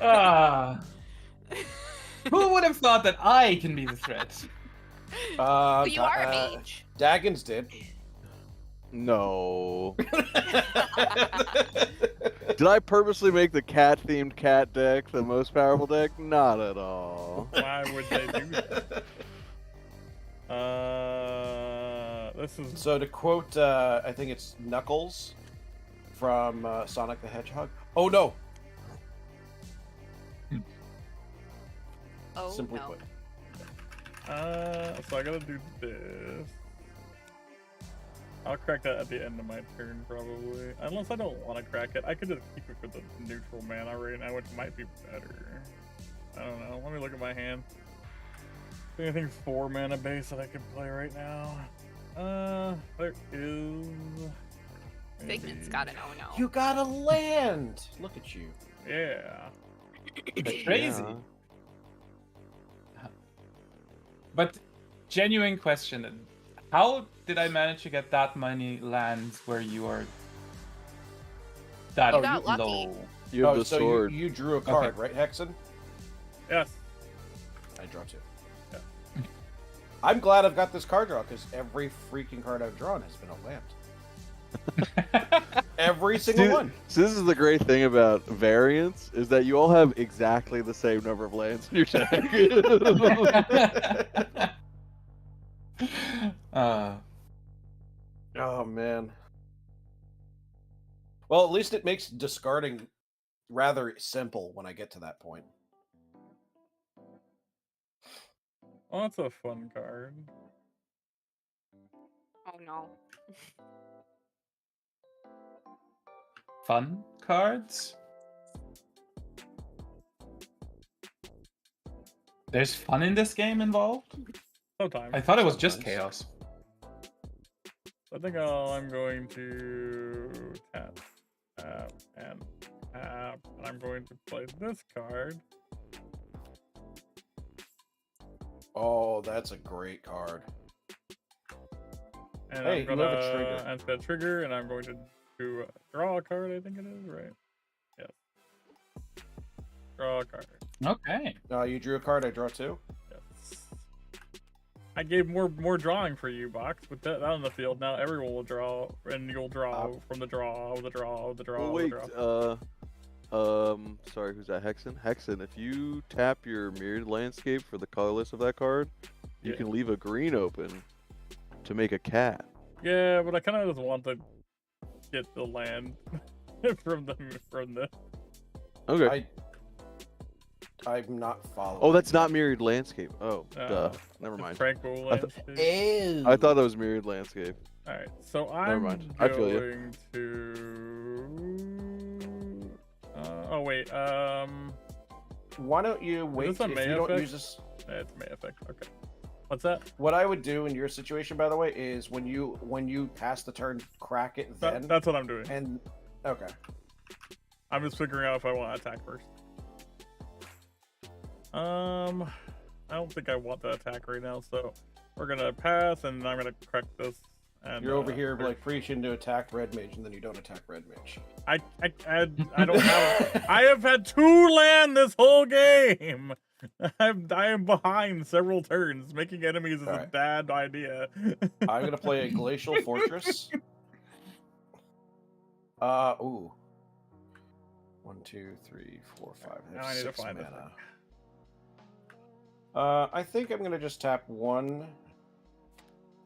now. Ah. Who would have thought that I can be the threat? But you are a mage. Daggins did. No. Did I purposely make the cat-themed cat deck the most powerful deck? Not at all. Why would they do that? This is So to quote, I think it's Knuckles from Sonic the Hedgehog. Oh no! Oh, Simply no. put. so I gotta do this. I'll crack that at the end of my turn, probably. Unless I don't want to crack it. I could just keep it for the neutral mana right now, which might be better. I don't know. Let me look at my hand. Anything 4 mana base that I can play right now? There is... Figment's got an oh no. You gotta land! Look at you. Yeah. Crazy. But genuine question: how did I manage to get that many lands where you are that You got lucky. low? You have the so sword. You drew a card, Okay. right, Hexen? Yes. I draw 2. Yeah. I'm glad I've got this card draw, because every freaking card I've drawn has been a land. Every single one. So this is the great thing about variants, is that you all have exactly the same number of lands in your deck. Oh, man. Well, at least it makes discarding rather simple when I get to that point. Oh, that's a fun card. Oh no. Fun cards? There's fun in this game involved? Sometimes. I thought it was just Sometimes. chaos. I think I'm going to tap, and tap, and I'm going to play this card. Oh, that's a great card. And Hey, I'm you gonna have a trigger. enter that trigger, and I'm going to draw a card. I think it is right. Yes. Draw a card. Okay. You drew a card, I draw 2. Yes. I gave more drawing for you, Box. With that on the field, now everyone will draw, and you'll draw from the draw, the draw, the draw. Oh, wait, the draw. sorry, who's that? Hexen? Hexen, if you tap your mirrored landscape for the colorless of that card, you Yeah. can leave a green open to make a cat. Yeah, but I kind of just want to get the land from the. Okay. I'm not following. Oh, that's not mirrored landscape. Oh, duh. Never the mind. Tranquil I th- landscape. Ew. I thought that was mirrored landscape. All right, so Never I'm mind. I feel you. going to. Oh wait. Why don't you wait this a if May you don't effect? use this? It's May effect. Okay. What's that? What I would do in your situation, by the way, is when you pass the turn, crack it then. That's what I'm doing. And okay. I'm just figuring out if I want to attack first. I don't think I want to attack right now, so we're gonna pass, and I'm gonna crack this. And You're over here like preaching to attack Redmage, and then you don't attack Redmage. I don't have. I have had 2 land this whole game. I am behind several turns. Making enemies is a Alright. bad idea. I'm gonna play a Glacial Fortress. Ooh. 1, 2, 3, 4, 5. Now I need to 6 find this mana. I think I'm gonna just tap 1,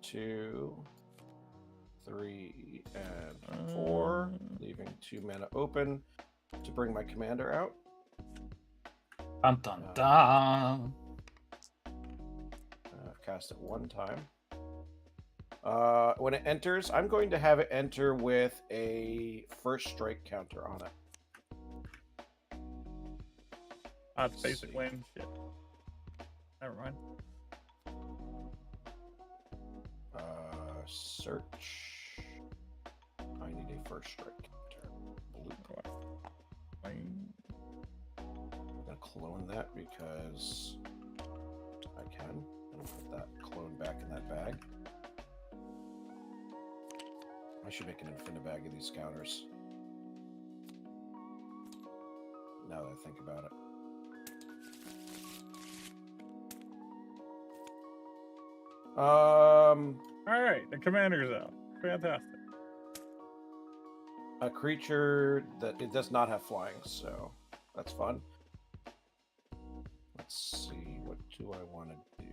2, 3, and 4, leaving 2 mana open to bring my commander out. Dun dun dun. Cast it 1 time. When it enters, I'm going to have it enter with a first strike counter on it. That's basic land shit. Never mind. Search. I need a first strike counter. Blue. Fine. I'm gonna clone that because I can. I'm gonna put that clone back in that bag. I should make an infinite bag of these counters. Now that I think about it. All right, the commander's out. Fantastic. A creature that it does not have flying, so that's fun. Let's see, what do I want to do?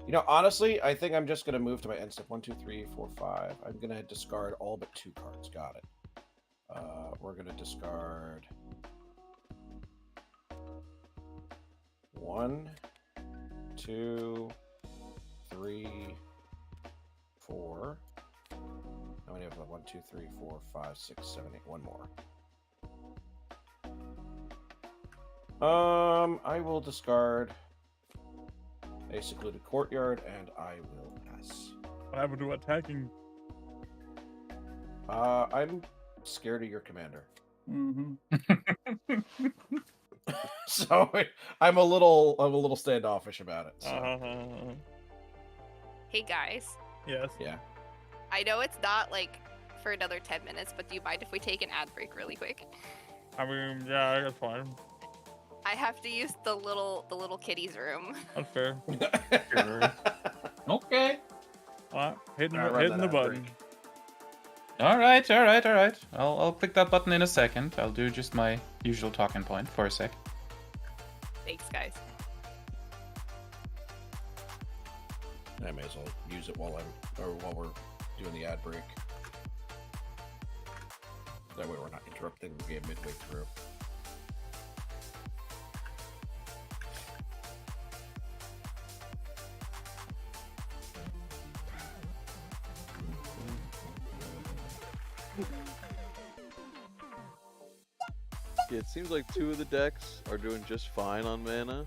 You know, honestly, I think I'm just going to move to my end step. 1, 2, 3, 4, 5. I'm going to discard all but 2 cards. Got it. We're going to discard 1, 2, 3, 4. How many have 1, 2, 3, 4, 5, 6, 7, 8? One more. I will discard a secluded courtyard, and I will pass. What happened to attacking? I'm scared of your commander. Mm-hmm. So I'm a little standoffish about it. So. Hey guys, Yes. Yeah. I know it's not like for another 10 minutes, but do you mind if we take an ad break really quick? I mean, yeah, that's fine. I have to use the little kitty's room. That's fair. Okay. Hitting Alright, run that the ad button. break. All right. I'll click that button in a second. I'll do just my usual talking point for a sec. Thanks, guys. I may as well use it while we're doing the ad break. That way we're not interrupting the game midway through. Yeah, it seems like 2 of the decks are doing just fine on mana,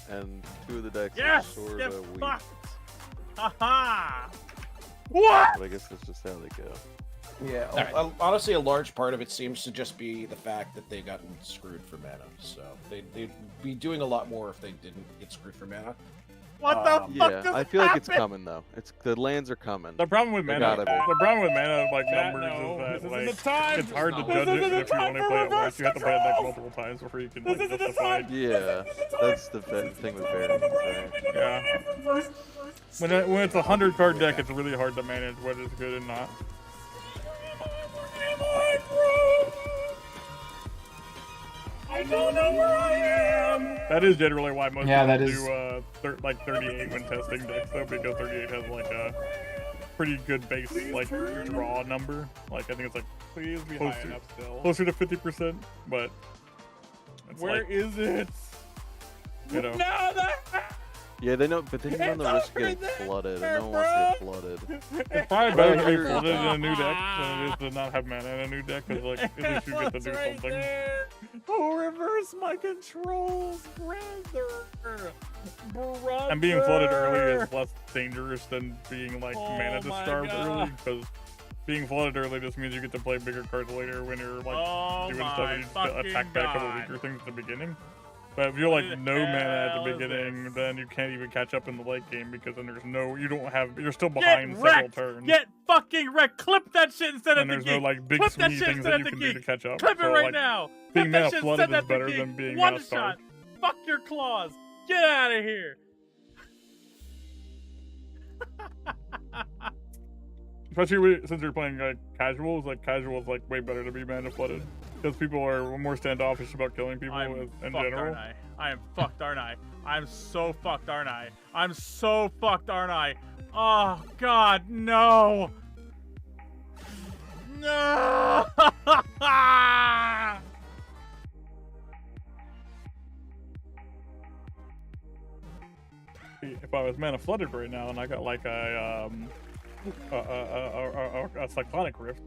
and 2 of the decks Yes! are sort Get of weak. fucked! Haha! What? But I guess that's just how they go. Yeah, Alright. honestly, a large part of it seems to just be the fact that they gotten screwed for mana. So they'd be doing a lot more if they didn't get screwed for mana. What the fuck Yeah, just I feel like it's happened? coming though. The lands are coming. The problem with They mana, gotta be. the problem with mana like Chat, numbers no. is that This like isn't the time. it's hard to This judge isn't it the if you time only for play it reverse once. You have to play it like control. multiple times before you can This like isn't the justify. time. Yeah, that's the thing with variants, right? Yeah. When it's a 100-card deck, it's really hard to manage what is good and not. I don't know where I am. That is generally why most Yeah, that people is- do like 38 when testing decks, though, because 38 has like a pretty good base like draw number. Like I think it's like Please be Close high to- enough still. closer to 50%, but it's Where like, is it? you know. No, that. Yeah, they know, but they run the It's risk of over getting there, flooded, and no one wants to get flooded. It's probably better to be Right. flooded in a new deck than it is to not have mana in a new deck, because like at least you get to do It's right something. there. Oh, reverse my controls, brother. And being flooded early is less dangerous than being like Oh mana my starved God. early, because being flooded early just means you get to play bigger cards later when you're like Oh doing stuff my and you just fucking attack back a couple God. weaker things at the beginning. But if you're like What the no mana at hell the is beginning, this? then you can't even catch up in the late game because then you're still Get behind several wrecked. turns. Get fucking wrecked. Clip that shit and send it And to there's no Geek. like big Clip that swingy shit things and that send you it can to do to Geek. catch up. Clip it So, right like, now. being Clip that mana shit and flooded send that is to better Geek. than being One mana shot. starved. Fuck your claws. Get out of here. Especially since you're playing like casuals like way better to be mana flooded because people are more standoffish about killing people I'm in fucked, general. aren't I? I am fucked, aren't I? I'm so fucked, aren't I? I'm so fucked, aren't I? Oh, God, no. No. If I was mana flooded right now and I got like a cyclonic rift.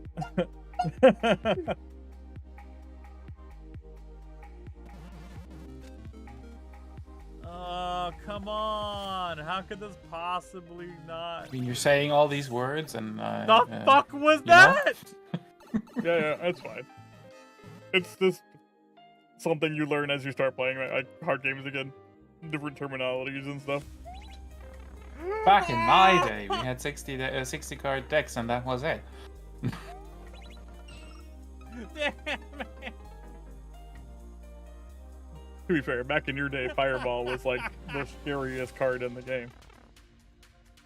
Oh, come on. How could this possibly not? I mean, you're saying all these words, and The fuck was you know? that? Yeah, that's fine. It's just something you learn as you start playing like hard games again, different terminologies and stuff. Back in my day, we had 60 card decks, and that was it. Damn it. To be fair, back in your day, Fireball was like the scariest card in the game.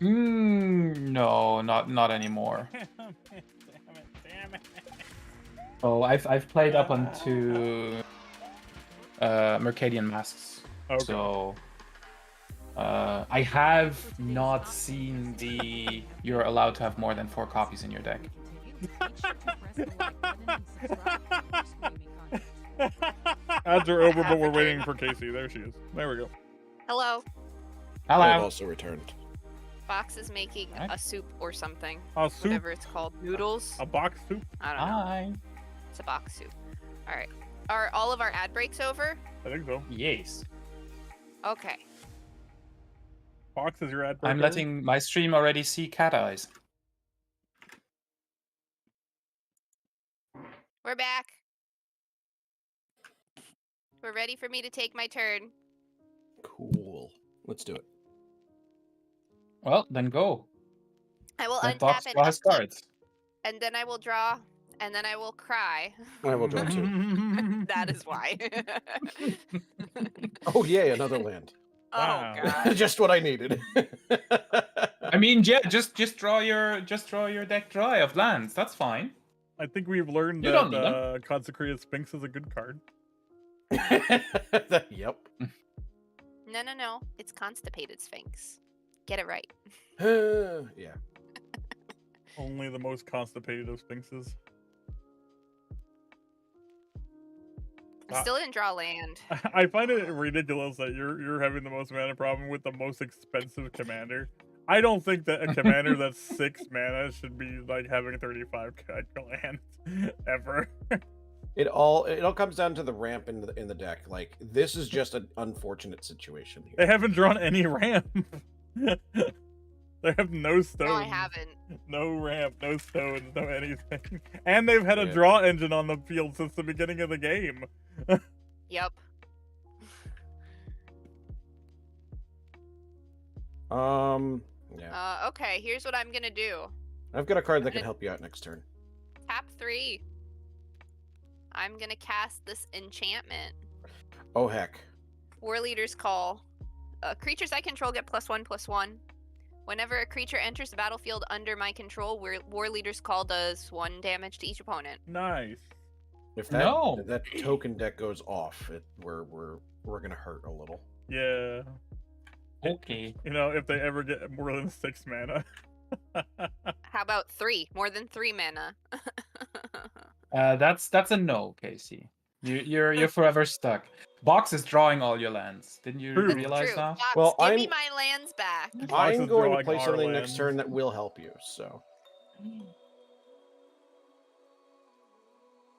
No, not anymore. Damn it, damn it. Oh, I've played up onto Mercadian Masks, Okay. so I have not seen the you're allowed to have more than 4 copies in your deck. Ads are over, but we're waiting for Casey. There she is. There we go. Hello. I've Hello. also returned. Fox is making Alright. a soup or something. A soup, Whatever it's called. Noodles? a box soup. I don't know. Hi. It's a box soup. Alright. Are all of our ad breaks over? I think so. Yes. Okay. Box is your ad break. I'm letting my stream already see cat eyes. We're back. We're ready for me to take my turn. Cool. Let's do it. Well, then go. I will Let untap Box and draw his upkeep, cards. and then I will draw, and then I will cry. I will draw 2. That is why. Oh yay, another land. Wow. Oh god. Just what I needed. I mean, yeah, just draw your deck dry of lands. That's fine. I think we've learned You don't need that Consecrated Sphinx is a good card. Yep. No. It's Constipated Sphinx. Get it right. Yeah. Only the most constipated of sphinxes. I still didn't draw land. I find it ridiculous that you're having the most mana problem with the most expensive commander. I don't think that a commander that's 6 mana should be like having 35 lands ever. It all comes down to the ramp in the deck. Like, this is just an unfortunate situation They here. haven't drawn any ramp. They have no stones. No, I haven't. No ramp, no stones, no anything. And they've had a Yeah. draw engine on the field since the beginning of the game. Yep. Yeah. Okay, here's what I'm gonna do. I've got a card that can help you out next turn. Tap 3. I'm gonna cast this enchantment. Oh heck. War Leader's Call. Creatures I control get +1/+1. Whenever a creature enters the battlefield under my control, War Leader's Call does 1 damage to each opponent. Nice. If that token deck goes off, we're gonna hurt a little. Yeah. Okay. You know, if they ever get more than 6 mana. How about 3? More than 3 mana. That's a no, Casey. You're forever stuck. Box is drawing all your lands. Didn't you True. realize True. that? Fox, Well, give me I'm- my lands back. Box I'm is going to drawing play our something lands. next turn that will help you. So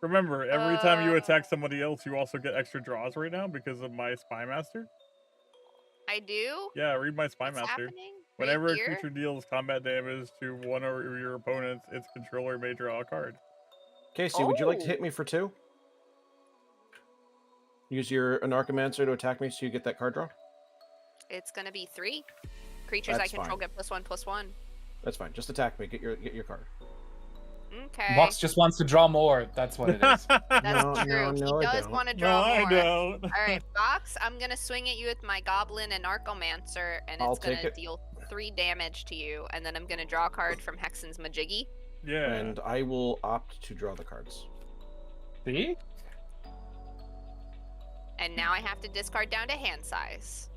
Remember, every time you attack somebody else, you also get extra draws right now because of my Spy Master. I do? Yeah, read my Spy What's Master. happening? Whenever a Right here? creature deals combat damage to one of your opponents, its controller may draw a card. Casey, would you like to Oh. hit me for 2? Use your Anarchomancer to attack me so you get that card draw? It's gonna be 3. Creatures That's I control fine. get +1/+1. That's fine. Just attack me. Get your card. Okay. Box just wants to draw more. That's what it is. That's No, true. no, he I does don't. want to No, draw I more. don't. Alright, Box, I'm gonna swing at you with my Goblin and Archomancer, and I'll it's gonna take it. deal 3 damage to you, and then I'm gonna draw a card from Hexen's Majiggy. Yeah. And I will opt to draw the cards. See? And now I have to discard down to hand size.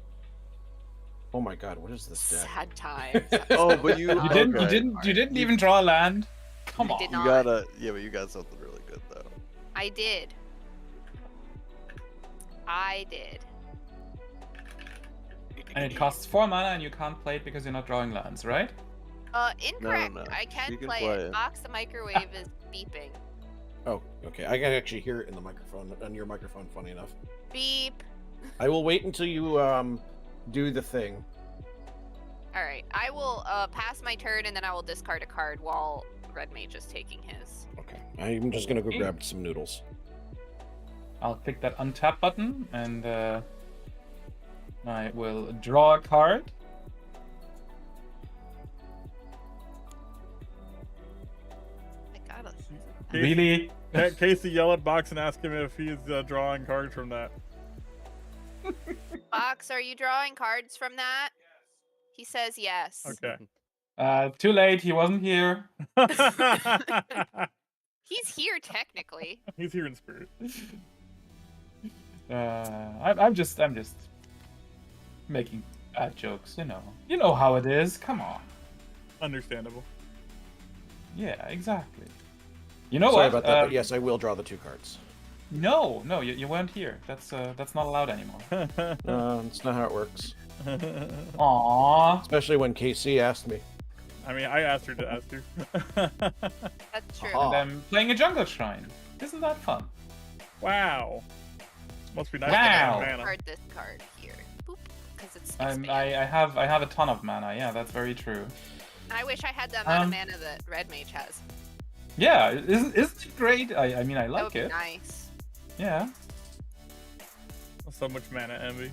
Oh my god, what is this deck? Sad times. Oh, but you- You didn't. Okay. You didn't even draw a land. Come I on. did You not. gotta, yeah, but you got something really good though. I did. I did. And it costs 4 mana, and you can't play it because you're not drawing lands, right? Incorrect. no. I can, You can play play it. it. Box, the microwave is beeping. Oh, okay. I can actually hear it in the microphone, on your microphone, funny enough. Beep. I will wait until you do the thing. Alright, I will pass my turn and then I will discard a card while Redmage is taking his. Okay. I'm just gonna go Okay. grab some noodles. I'll click that untap button, and I will draw a card. I gotta. Really? Casey, yell at Box and ask him if he's drawing cards from that. Box, are you drawing cards from that? He says yes. Okay. Too late. He wasn't here. He's here technically. He's here in spirit. I'm just making bad jokes. You know how it is. Come on. Understandable. Yeah, exactly. You know Sorry what? about that, but yes, I will draw the 2 cards. No, you weren't here. That's not allowed anymore. It's not how it works. Aww. Especially when KC asked me. I mean, I asked her to ask you. That's true. Aha. And I'm playing a jungle shrine. Isn't that fun? Wow. Must be nice Wow. to have I'm gonna mana. discard this card here. Boop. Because it's I expand. have a ton of mana. Yeah, that's very true. I wish I had the amount of Um, mana that Redmage has. Yeah, isn't it great? I mean, I That like would be it. nice. Yeah. So much mana envy.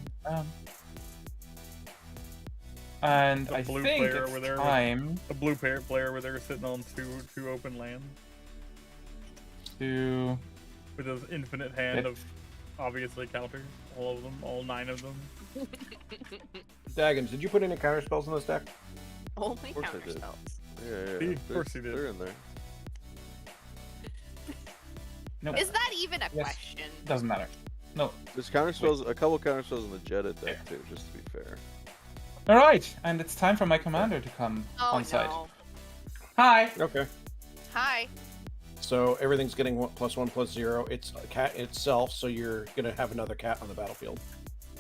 And The I blue think player it's over there with- time The blue player where they're sitting on two open lands to. with his infinite hand of obviously counters. All of them, all 9 of them. Daggins, did you put any counter spells in this deck? Only course I counter did. spells. Yeah. See, of course he did. They're in there. Nope. Is that even a Yes. question? Doesn't matter. No. There's counter spells, a couple counter spells in the Jetta deck too, just to be fair. All right, and it's time for my commander to come Oh on site. no. Hi. Okay. Hi. So everything's getting +1/+0. It's a cat itself, so you're gonna have another cat on the battlefield.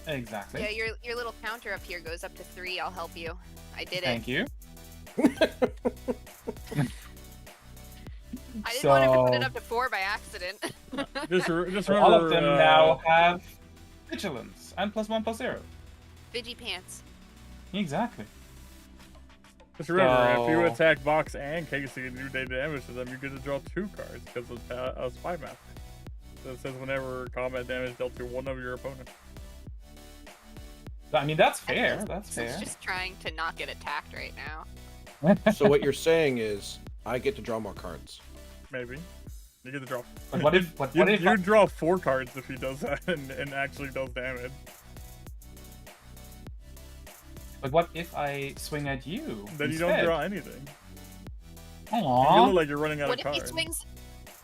Exactly. Yeah, your little counter up here goes up to 3. I'll help you. I did it. Thank you. I didn't want to put it up to 4 by accident. Just remember, All of them now have vigilance and +1/+0. Vigi pants. Exactly. Just remember, if you So- attack Vox and Casey and do damage to them, you get to draw 2 cards because of Spy Master. So it says whenever combat damage dealt to one of your opponents. I mean, that's fair. That's So it's fair. just trying to not get attacked right now. So what you're saying is, I get to draw more cards. Maybe. You get to draw. But what if? What if? You draw 4 cards if he does that and actually does damage. But what if I swing at you? Then you instead? don't draw anything. You Aww. look like you're running out What of if he cards. swings?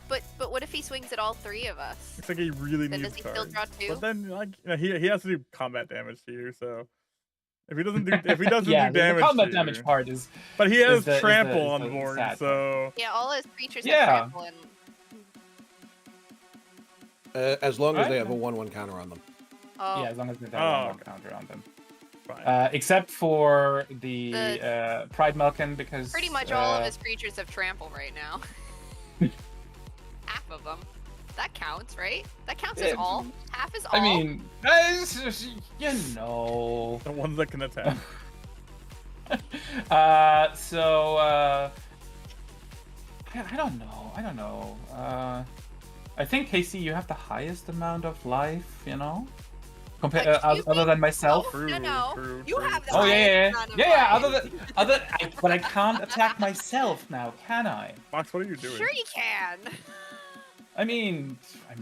But what if he swings at all 3 of us? Looks like he really Then needs does he still cards. draw 2? But then, like, he has to do combat damage to you. So if he doesn't do Yeah, do the damage, combat to damage you, part is. but he has the- is trample the- is on the board, sad so Yeah, all his creatures Yeah. have trample and As long as they Right. have a 1/1 counter on them. oh, Yeah, as long as they have Oh, one counter on them. fine. Except for the Pride Malkin, because pretty much all of his creatures have trample right now. Half of them. That counts, right? That counts as Yeah. all. Half is all. I mean, you know. The ones that can attack. I don't know. I don't know. I think Casey, you have the highest amount of life. You know, Excuse other me? than myself. No, no. True, You true. have the Oh highest amount of yeah. life. But I can't attack myself now, can I? Fox, what are you doing? Sure you can. I mean, I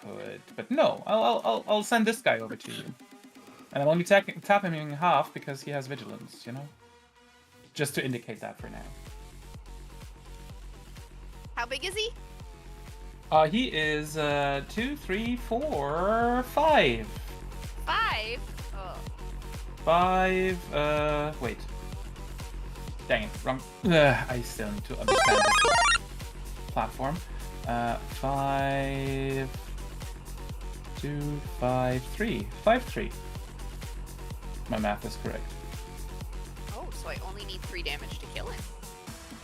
could, but no. I'll send this guy over to you, and I'll only tap him in half because he has vigilance. You know, just to indicate that for now. How big is he? He is 2, 3, 4, 5. 5. Oh. 5. Wait. Dang it, wrong. I still need to understand this platform. 5, 2, 5, 3. 5, 3. My math is correct. Oh, so I only need 3 damage to kill him.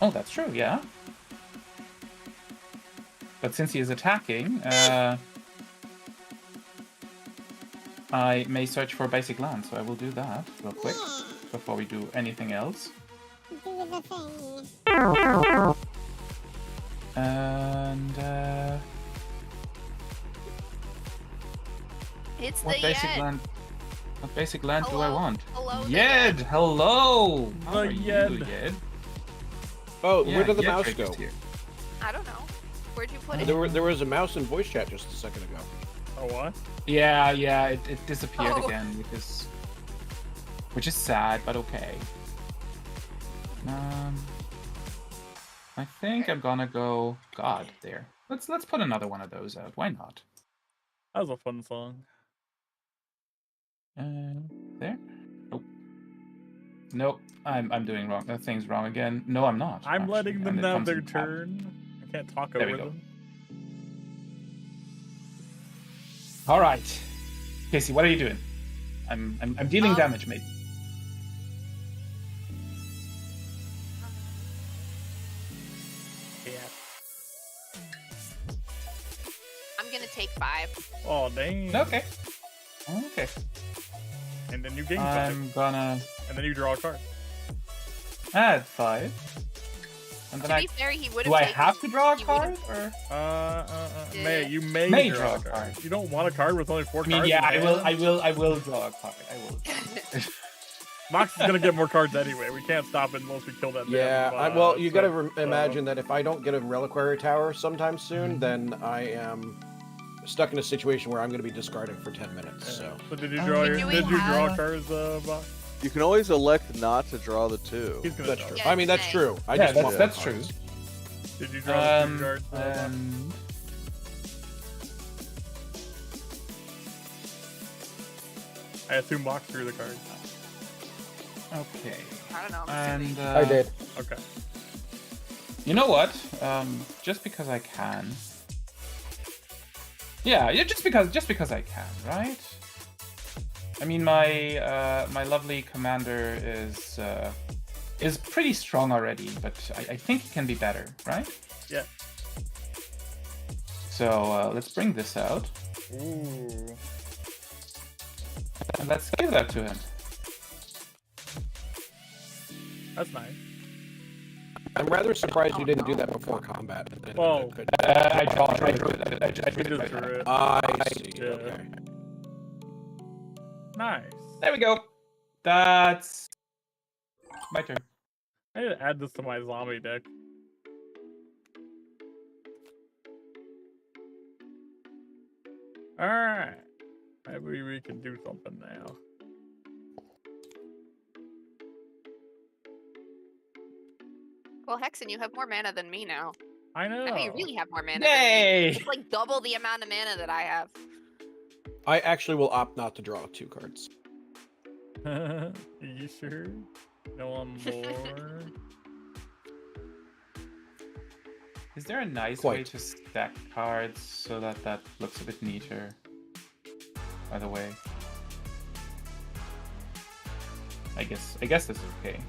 Oh, that's true, yeah. But since he is attacking, I may search for basic land, so I will do that real quick before we do anything else. Do the thing. And It's what the basic Yed. land? What basic land do I Hello. want? Hello, the Yed, hello. How The are you, Yed. Yed? Oh, Yeah, where did the Yed mouse Trick is go? here. I don't know. Where'd you put it? There was a mouse in voice chat just a second ago. Oh, what? Yeah, it disappeared Oh. again because, which is sad, but okay. I think I'm gonna go. God, there. Let's put another one of those out. Why not? That was a fun song. There. Nope. Nope. I'm doing wrong. Things wrong again. No, I'm not. I'm actually, letting them and it have comes their in tab. turn. I can't talk There we over go. them. All right, Casey, what are you doing? I'm dealing damage, mate. Yeah. I'm gonna take 5. Oh, dang. Okay. And then you gain 5. I'm gonna And then you draw a card. add 5. And To then be fair, he would do have. I have to draw a he card? would've- Or You may May draw a card. You don't want a card with only 4 I mean, cards. yeah, in I hand? will draw a card. I will. Mox is gonna get more cards anyway. We can't stop it unless we kill that. Yeah, damn, well, you gotta so- imagine that if I don't get a reliquary tower sometime soon, then I am stuck in a situation where I'm gonna be discarding for 10 minutes. So. So did you draw your? Do we Did you draw have- cards, Box? You can always elect not to draw the 2. He's gonna That's draw. true. Yeah, I mean, that's May. true. I Yeah, just want that's more true. cards. Did you draw the 2 cards? I assume Box drew the card. Okay. I don't know. And I did. Okay. You know what? Just because I can. Yeah, just because I can, right? I mean, my my lovely commander is pretty strong already, but I think he can be better, right? Yeah. So let's bring this out Ooh. and let's give that to him. That's nice. I'm rather surprised you didn't do that before combat. Well, I drew it. I We drew just it. drew it. I see. Yeah. Okay. Nice. There we go. That's my turn. I need to add this to my zombie deck. Alright. Maybe we can do something now. Well, Hexen, you have more mana than me now. I know. I mean, you really have more mana. Yay! Than me. It's like double the amount of mana that I have. I actually will opt not to draw 2 cards. Are you sure? No one more? Is there a nice way to stack cards so that that looks a bit neater? By the way, I guess this is okay.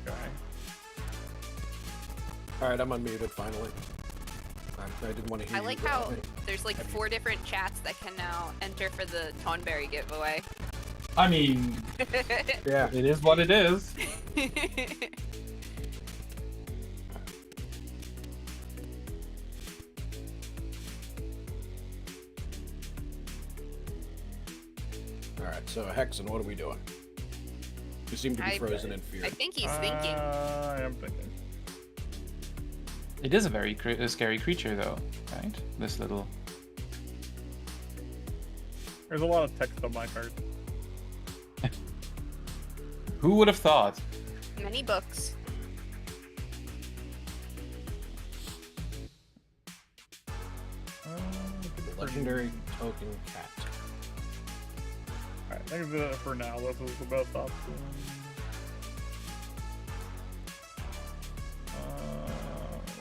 Okay. Alright, I'm unmuted finally. I didn't want to hear I you like go how away. there's like 4 different chats that can now enter for the Tonberry giveaway. I mean, Yeah. it is what it is. Alright, so Hexen, what are we doing? You seem to be frozen in fear. I think he's thinking. I am thinking. It is a very scary creature, though, right? This little. There's a lot of text on my card. Who would have thought? Many books. Legendary token cat. Alright, I think do that for now. This is the best option.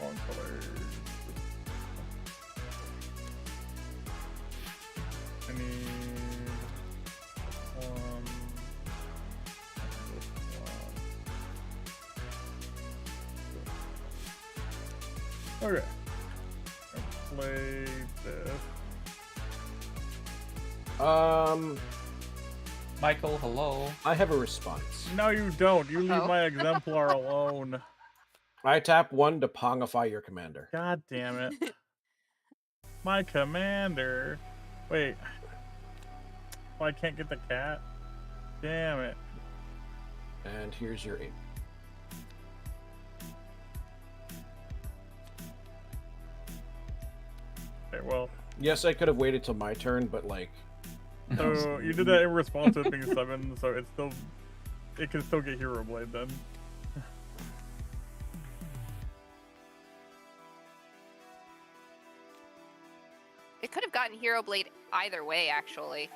Wrong color. I need one. This one. Okay. I'll play this. Michael, hello. I have a response. No, you don't. You leave Uh-oh. my exemplar alone. I tap 1 to pongify your commander. God damn it. My commander. Wait. Oh, I can't get the cat? Damn it. And here's your 8. Okay, well, Yes, I could have waited till my turn, but like, so you did that in response to it being 7, so it can still get Hero Blade then. It could have gotten Hero Blade either way, actually.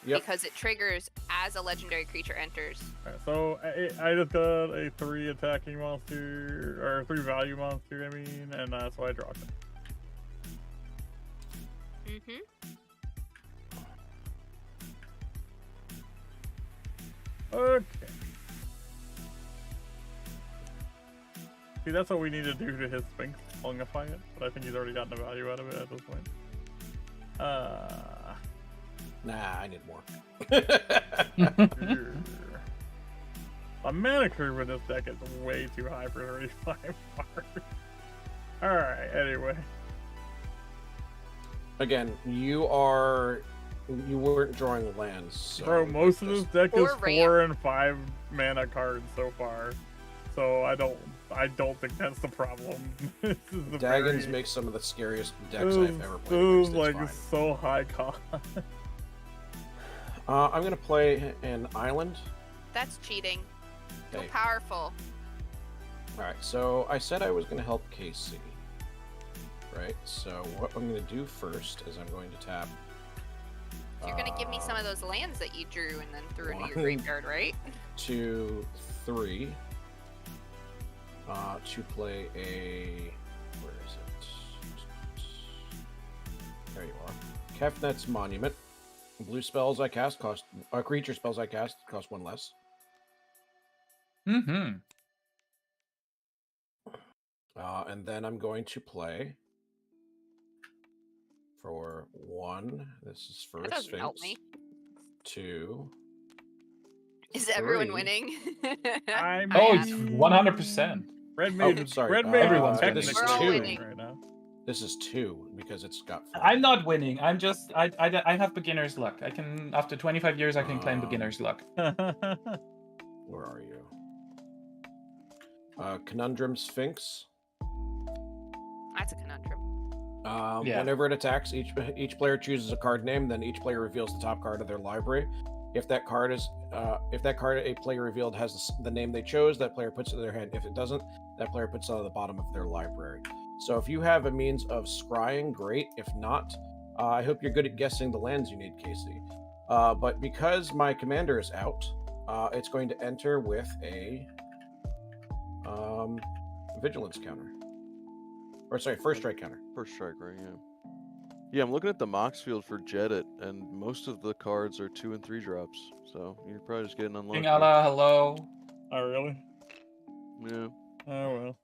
Yep. Because it triggers as a legendary creature enters. Alright, so I just got a 3 attacking monster, or 3 value monster, I mean, and so I dropped it. Mm-hmm. Okay. See, that's what we need to do to his Sphinx, lungify it, but I think he's already gotten a value out of it at this point. Nah, I need more. A mana curve in this deck is way too high for 35 cards. Alright, anyway. Again, you weren't drawing lands. So Bro, most of this deck is Or 4 and 5 mana cards so far. So I don't think that's the problem. This is the Daggons very... makes some of the scariest decks I've ever played. This is against. like It's so high cost. I'm gonna play an island. That's cheating. Too Okay. powerful. Alright, so I said I was gonna help Casey. Right? So what I'm gonna do first is I'm going to tap. So you're gonna give me some of those lands that you drew and then threw into your one, graveyard, right? 2, 3. To play a. Where is it? There you are. Kefnet's Monument. Blue spells I cast cost. Creature spells I cast cost 1 less. Mm-hmm. And then I'm going to play for 1. This is That first doesn't Sphinx. help me. 2. Is everyone 3. winning? I Oh, mean, it's 100%. Redmage, sorry. Redmage Everyone's is winning. This is We're all 2. winning. right now. This is 2 because it's got. 4. I'm not winning. I'm just I have beginner's luck. I can after 25 years I can claim beginner's luck. Where are you? Conundrum Sphinx. That's a conundrum. Yeah. Whenever it attacks, each player chooses a card name. Then each player reveals the top card of their library. If that card a player revealed has the name they chose, that player puts it in their hand. If it doesn't, that player puts it on the bottom of their library. So if you have a means of scrying, great. If not, I hope you're good at guessing the lands you need, Casey. But because my commander is out, it's going to enter with a vigilance counter. Or sorry, first strike counter. First strike, right? Yeah. Yeah, I'm looking at the Mox field for Jedit, and most of the cards are 2 and 3 drops. So you're probably just getting unlucky. Pingala, hello. Oh, really? Yeah. Oh,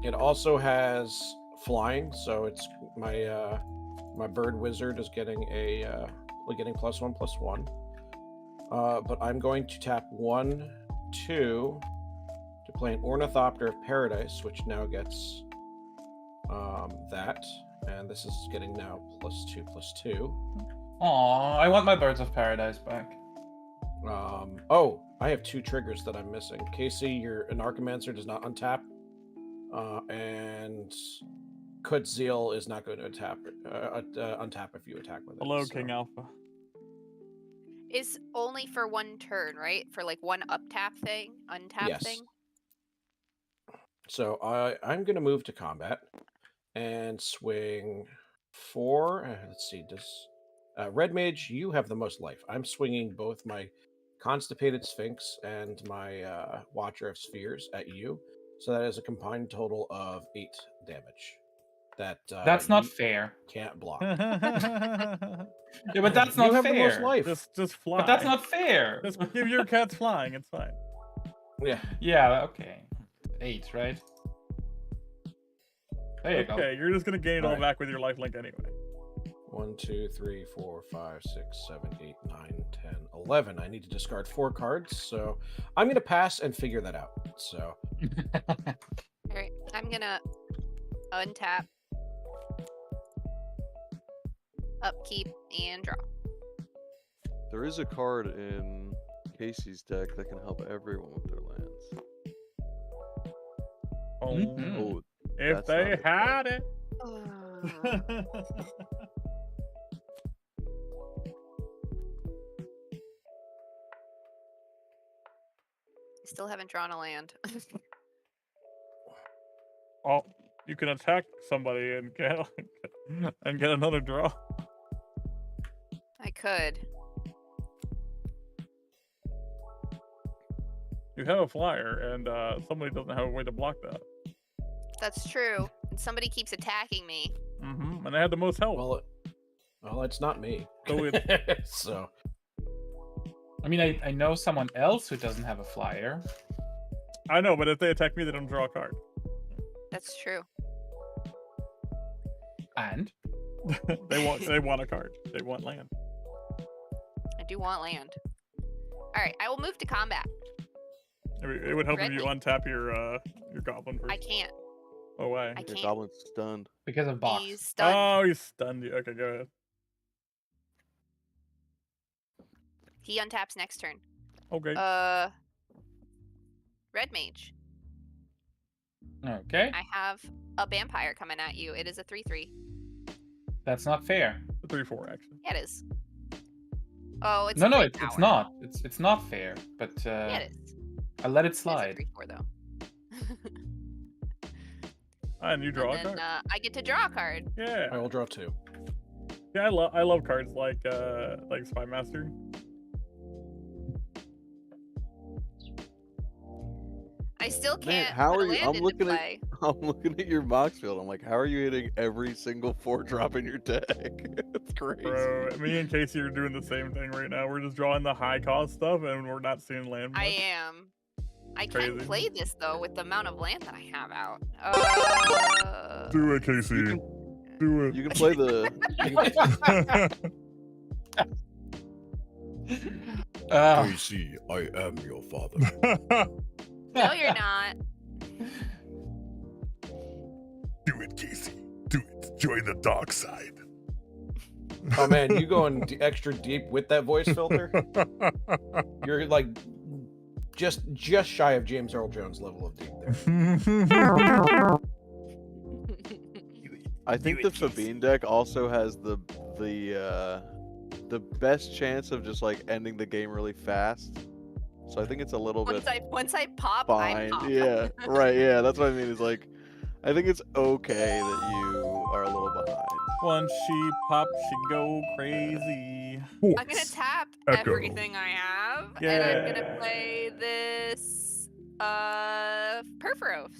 It also has flying, so it's my my bird wizard is getting getting +1/+1. But I'm going to tap 1, 2 to play an Ornithopter of Paradise, which now gets that, and this is getting now +2/+2. Aw, I want my Birds of Paradise back. Oh, I have 2 triggers that I'm missing. Casey, an Archimancer does not untap, and Kutzeal is not going to untap if you attack with it. hello, so. King Alpha. Is only for 1 turn, right? For like 1 untap Yes. thing. So I'm going to move to combat and swing 4. Let's see. Does Redmage, you have the most life. I'm swinging both my Constipated Sphinx and my Watcher of Spheres at you. So that is a combined total of 8 damage. That's not you fair. Can't block. Yeah, but that's not you have fair. the most life. Just fly. But that's not fair. Just give your cats flying. It's fine. Yeah. Yeah, okay. 8, right? There you go. Okay, you're just gonna gain it all Alright. back with your lifelink anyway. 1, 2, 3, 4, 5, 6, 7, 8, 9, 10, 11. I need to discard 4 cards, so I'm going to pass and figure that out. So Alright, I'm gonna untap, upkeep, and draw. There is a card in Casey's deck that can help everyone with their lands. Oh, Mhm. Oh, if that's they not it. had it. Still haven't drawn a land. Oh, you can attack somebody and get another draw. I could. You have a flyer, and somebody doesn't have a way to block that. That's true. And somebody keeps attacking me. Mm-hmm. And they had the most health. well, it's not me. So So I mean, I know someone else who doesn't have a flyer. I know, but if they attack me, they don't draw a card. That's true. And they want a card. They want land. I do want land. All right, I will move to combat. It would help if you untap your goblin first. I can't. Oh, why? I Your can't. goblin's stunned. because of box. He's stunned. Oh, he's stunned you. Okay, go ahead. He untaps next turn. Okay. Redmage. Okay, I have a vampire coming at you. It is a 3/3. that's not fair. The 3/4 action. Yeah, it is. Oh, it's No, a no, great it's power. not. It's not fair. But Yeah, it is. I let it It's a slide. 3/4 though. And you draw And a then card. I get to draw a card. Yeah. I will draw 2. Yeah, I love cards like Spy Master. I still Man, can't how put are a you? land I'm into looking play. I'm looking at your box field. I'm like, how are you hitting every single 4-drop in your deck? It's crazy. Bro, me and Casey are doing the same thing right now. We're just drawing the high cost stuff, and we're not seeing land much. I am. I Crazy. can play this though with the amount of land that I have out. Do it, Casey. Do it. You can play the. Casey, I am your father. No, you're not. Do it, Casey. Do it. Join the dark side. Oh man, you going extra deep with that voice filter? You're like just shy of James Earl Jones level of deep there. I think the Fabine deck also has the best chance of just like ending the game really fast. So I think it's a little bit Once I pop, I fine. pop. Yeah, right. Yeah, that's what I mean. Is like, I think it's okay that you are a little behind. Once she pops, she go crazy. I'm gonna tap Echo. everything I have, and I'm gonna play this Perforos.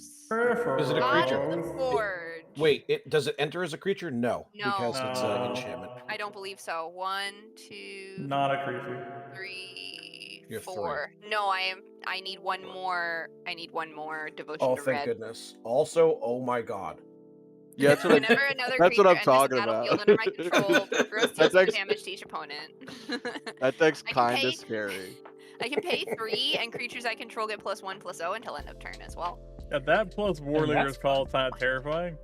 Is it a On creature? the board. Wait, does it enter as a creature? No, No. because it's an No. enchantment. I don't believe so. 1, 2, Not a creature. 3, You have 4. No, I need one more. I need one more devotion Oh, to thank red. goodness. Also, oh my god. Yeah, that's what I, Whenever another that's creature what I'm enters talking the about. battlefield under my control, Perforos That deals 2 deck's- damage to each opponent. that deck's I can kind pay- of scary. I can pay 3, and creatures I control get +1/+0 until end of turn as well. Yeah, that plus War Leader is called terrifying.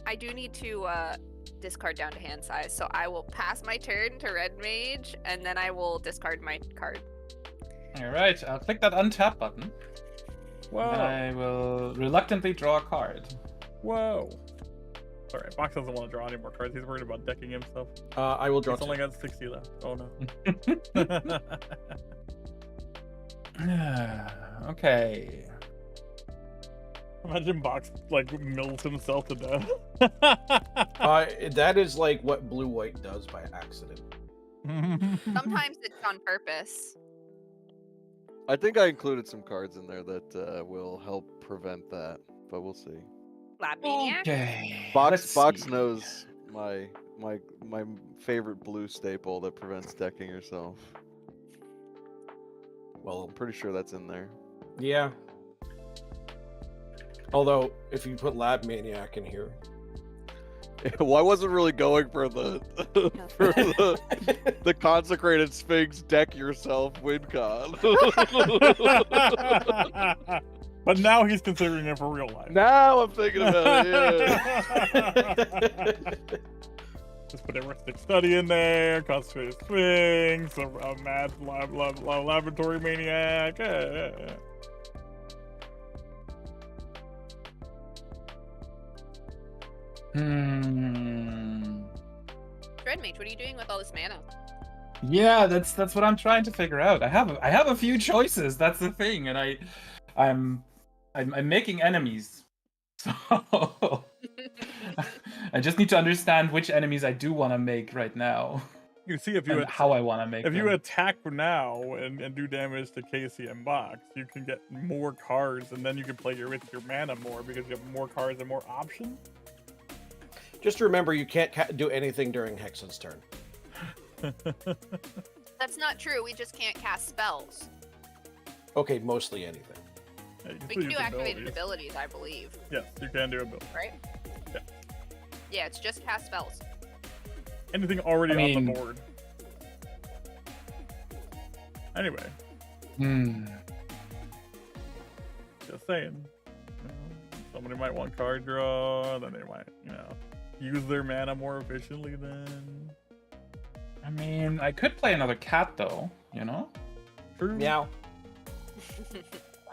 I do need to discard down to hand size, so I will pass my turn to Redmage, and then I will discard my card. All right, I'll click that untap button. Whoa. And I will reluctantly draw a card. Whoa. Alright, Box doesn't want to draw any more cards. He's worried about decking himself. I will draw He's only 2. got 60 left. Oh no. Okay. Imagine Box like mills himself to death. That is like what blue-white does by accident. Sometimes it's on purpose. I think I included some cards in there that will help prevent that, but we'll see. Lab Maniac? Okay. Box let's see. knows my favorite blue staple that prevents decking yourself. Well, I'm pretty sure that's in there. yeah. Although, if you put Lab Maniac in here, Well, I wasn't really going for the for the consecrated Sphinx deck yourself win con. But now he's considering it for real life. Now I'm thinking about it. Yeah. Just put Everestic Study in there, Concentrated Sphinx, a mad laboratory maniac. Yeah. Redmage, what are you doing with all this mana? Yeah, that's what I'm trying to figure out. I have a few choices. That's the thing, and I'm making enemies. So I just need to understand which enemies I do want to make right now. You can see if you And how I want to make if them. you attack now and do damage to Casey and Box, you can get more cards, and then you can play with your mana more because you have more cards and more options. Just remember, you can't do anything during Hexen's turn. That's not true. We just can't cast spells. Okay, mostly anything. Yeah, you We still can do use activated abilities, I believe. Yes, you can do abilities. Right? Yeah. Yeah, it's just cast spells. Anything already on mean- the board. Anyway, just saying. You know, somebody might want card draw, then they might, use their mana more efficiently then. I mean, I could play another cat though, you know? True. Meow.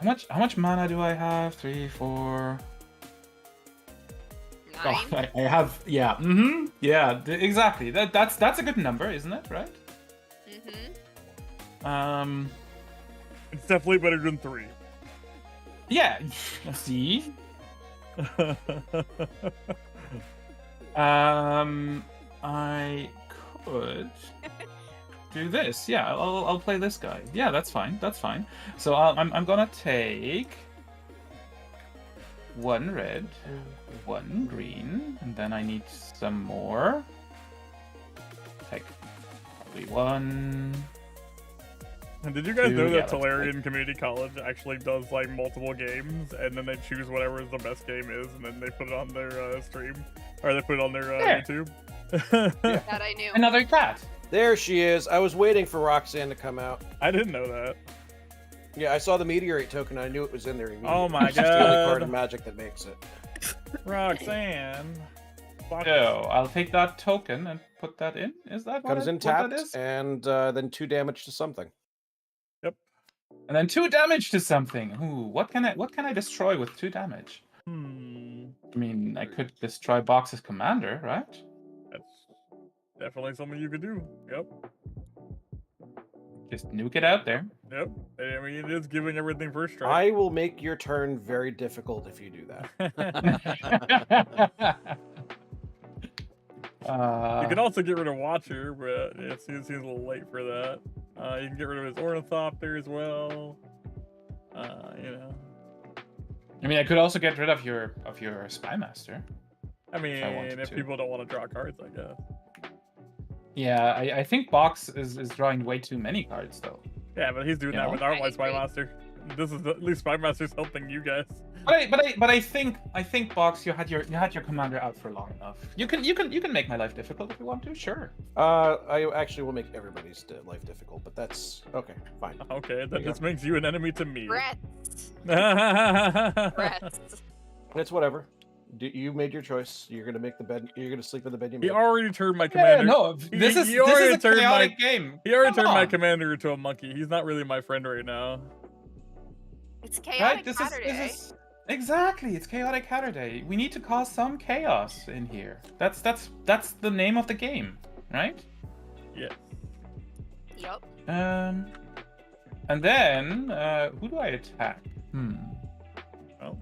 How much mana do I have? 3, 4. 9? Oh, I have, yeah. Yeah, exactly. That's a good number, isn't it? Right? It's definitely better than 3. Yeah. See. I could do this. Yeah, I'll play this guy. Yeah, that's fine. That's fine. So I'm gonna take 1 red, 1 green, and then I need some more. Take probably 1. And did you guys know Yeah, that that's Tolarian Community College actually does like multiple games, and then they choose whatever the best game is, and then they put it on their stream, or they put it on their YouTube? That I knew. Another cat. There she is. I was waiting for Roxanne to come out. I didn't know that. Yeah, I saw the meteorite token. I knew it was in there immediately. Oh my It's the only card god. in Magic that makes it. Roxanne. Fuck. So I'll take that token and put that in. Is that what Comes in what that tapped, is? and then 2 damage to something. And then 2 damage to something. Ooh, what can I destroy with 2 damage? I mean, I could destroy Box's commander, right? That's definitely something you could do. Yep. Just nuke it out there. Yep. I mean, it is giving everything first strike. I will make your turn very difficult if you do that. You can also get rid of Watcher, but it seems a little late for that. You can get rid of his Ornithopter as well. I mean, I could also get rid of your Spy Master. I mean, wanted if to. people don't want to draw cards, I guess. Yeah, I think Box is drawing way too many cards though. Yeah, but he's doing You that know? with our I White Spy agree. Master. This is at least Spy Master's helping you guys. But I think Box, you had your commander out for long enough. You can make my life difficult if you want to. Sure. I actually will make everybody's life difficult, but that's okay. Fine. Okay, that There you just makes you an enemy to me. Rats. He Rats. It's whatever. You made your choice. You're gonna make the bed. You're gonna sleep in the bed you made. already turned my Yeah, commander. no, He- this is he already a turned chaotic game. He already Come turned my on. commander into a monkey. He's not really my friend right now. It's Right? chaotic This Saturday. is exactly. It's chaotic Saturday. We need to cause some chaos in here. That's the name of the game, right? Yes. Yup. And then who do I attack? Well,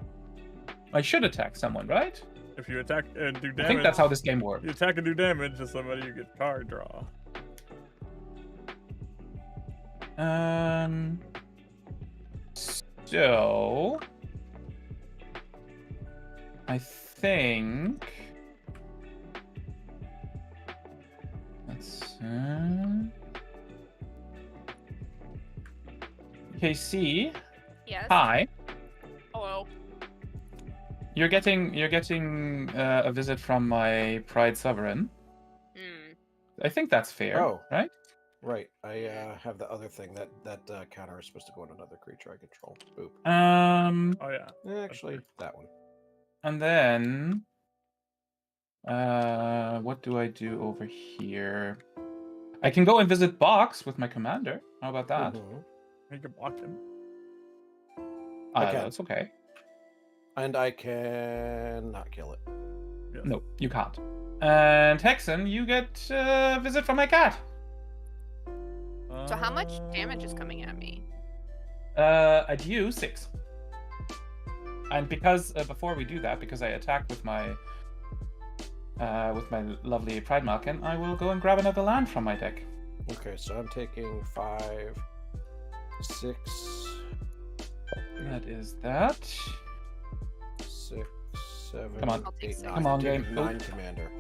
I should attack someone, right? if you attack and do damage, I think that's how this game works. you attack and do damage to somebody, you get card draw. So I think let's KC. Yes. Hi. Hello. You're getting a visit from my Pride Sovereign. Hmm. I think that's fair, Oh. right? Right. I have the other thing that counter is supposed to go on another creature I control. Boop. Oh yeah. Actually, that one. And then what do I do over here? I can go and visit Box with my commander. How about that? Mhm. You can block him. I can. That's okay. And I can not kill it. Yes. No, you can't. And Hexen, you get a visit from my cat. So how much damage is coming at me? At you, 6. And because before we do that, because I attack with my lovely Pride Malkin, I will go and grab another land from my deck. Okay, so I'm taking 5, 6, That is that. 6, 7, Come on. I'll take 8, six. 9. Come on, Take game. 9, Commander.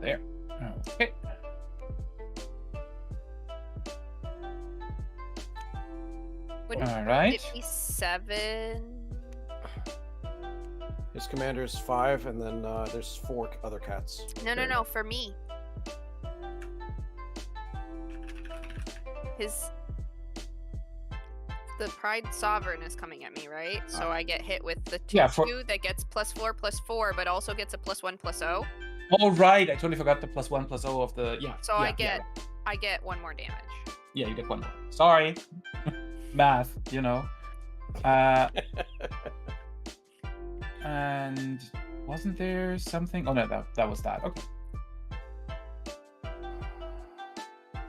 There. Okay. Wouldn't All right. 57. His commander's 5, and then there's 4 other cats. No, for me. The Pride Sovereign is coming at me, right? So I get hit with the 2 Yeah, 2 that gets +4/+4, but also gets a +1/+0. All right. I totally forgot the +1/+0 of the So I get 1 more damage. Yeah, you get 1 more. Sorry. Math, you know. And wasn't there something? Oh no, that was that. Okay.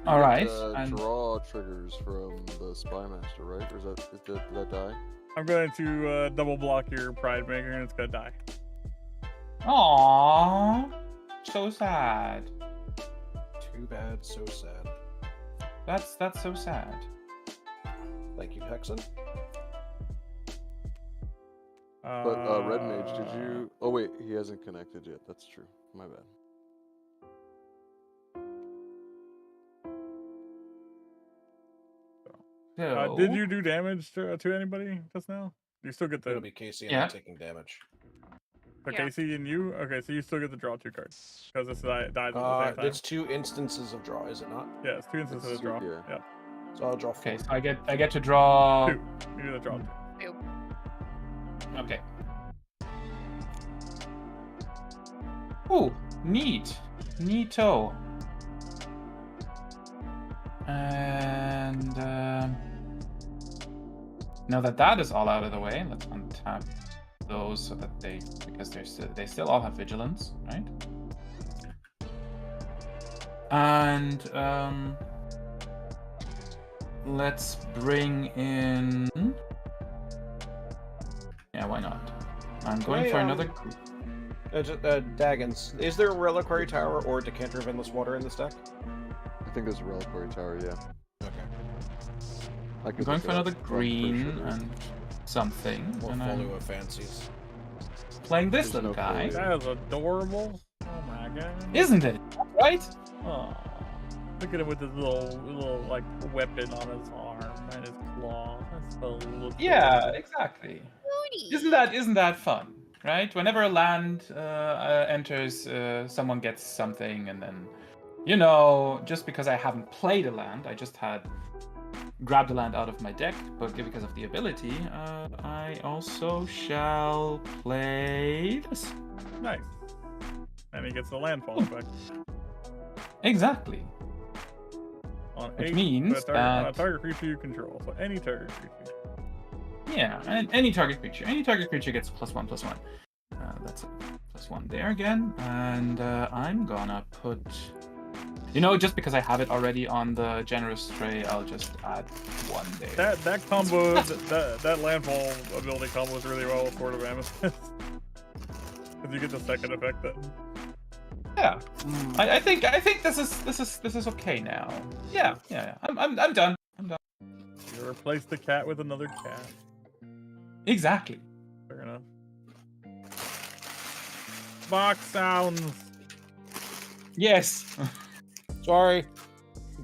All right. And Draw triggers from the Spy Master, right? Or did that die? I'm going to double block your Pride Maker, and it's gonna die. aww, so sad. Too bad, so sad. That's so sad. Thank you, Hexen. But Redmage, did you? Oh wait, he hasn't connected yet. That's true. My bad. So, Did you do damage to anybody just now? You still get the It'll be Casey and Yeah. I'm taking damage. for Yeah. Casey and you? Okay, so you still get to draw 2 cards because this dies at the same time. It's 2 instances of draw, is it not? Yeah, it's 2 instances of draw. Yeah. Yeah, So I'll draw 4. Okay, so I get to draw. 2. You get to draw 2. Okay. Ooh, neat. Neato. And now that is all out of the way, let's untap those so that because they still all have vigilance, right? And let's bring in. Yeah, why not? I'm going for another. Daggins, is there a reliquary tower or a decanter of endless water in this deck? I think there's a reliquary tower. Yeah. Okay. I can I'm going pick for it up, another but I'm pretty green sure there's- and something. Or And Fallow I'm of Fancies. playing this There's little no guy. clue. That is adorable. Oh my god. Isn't it? Right? Oh, look at him with his little like weapon on his arm and his claw. That's so little. Yeah, exactly. Booty. Isn't that fun? Right? Whenever a land enters, someone gets something, and then, just because I haven't played a land, I just had grabbed a land out of my deck, but because of the ability, I also shall play this. Nice. And he gets the landfall effect Exactly. on Which 8 means on a that- target creature you control. So any target creature. Yeah, and any target creature. Any target creature gets +1/+1. That's a +1 there again, and I'm gonna put. Just because I have it already on the generous tray, I'll just add 1 there. That combo, that landfall ability combos really well with Sword of Amethyst. Because you get the second effect then. Yeah, I think this is okay now. Yeah. I'm done. You replace the cat with another cat. Exactly. Fair enough. Box sounds. Yes. Sorry.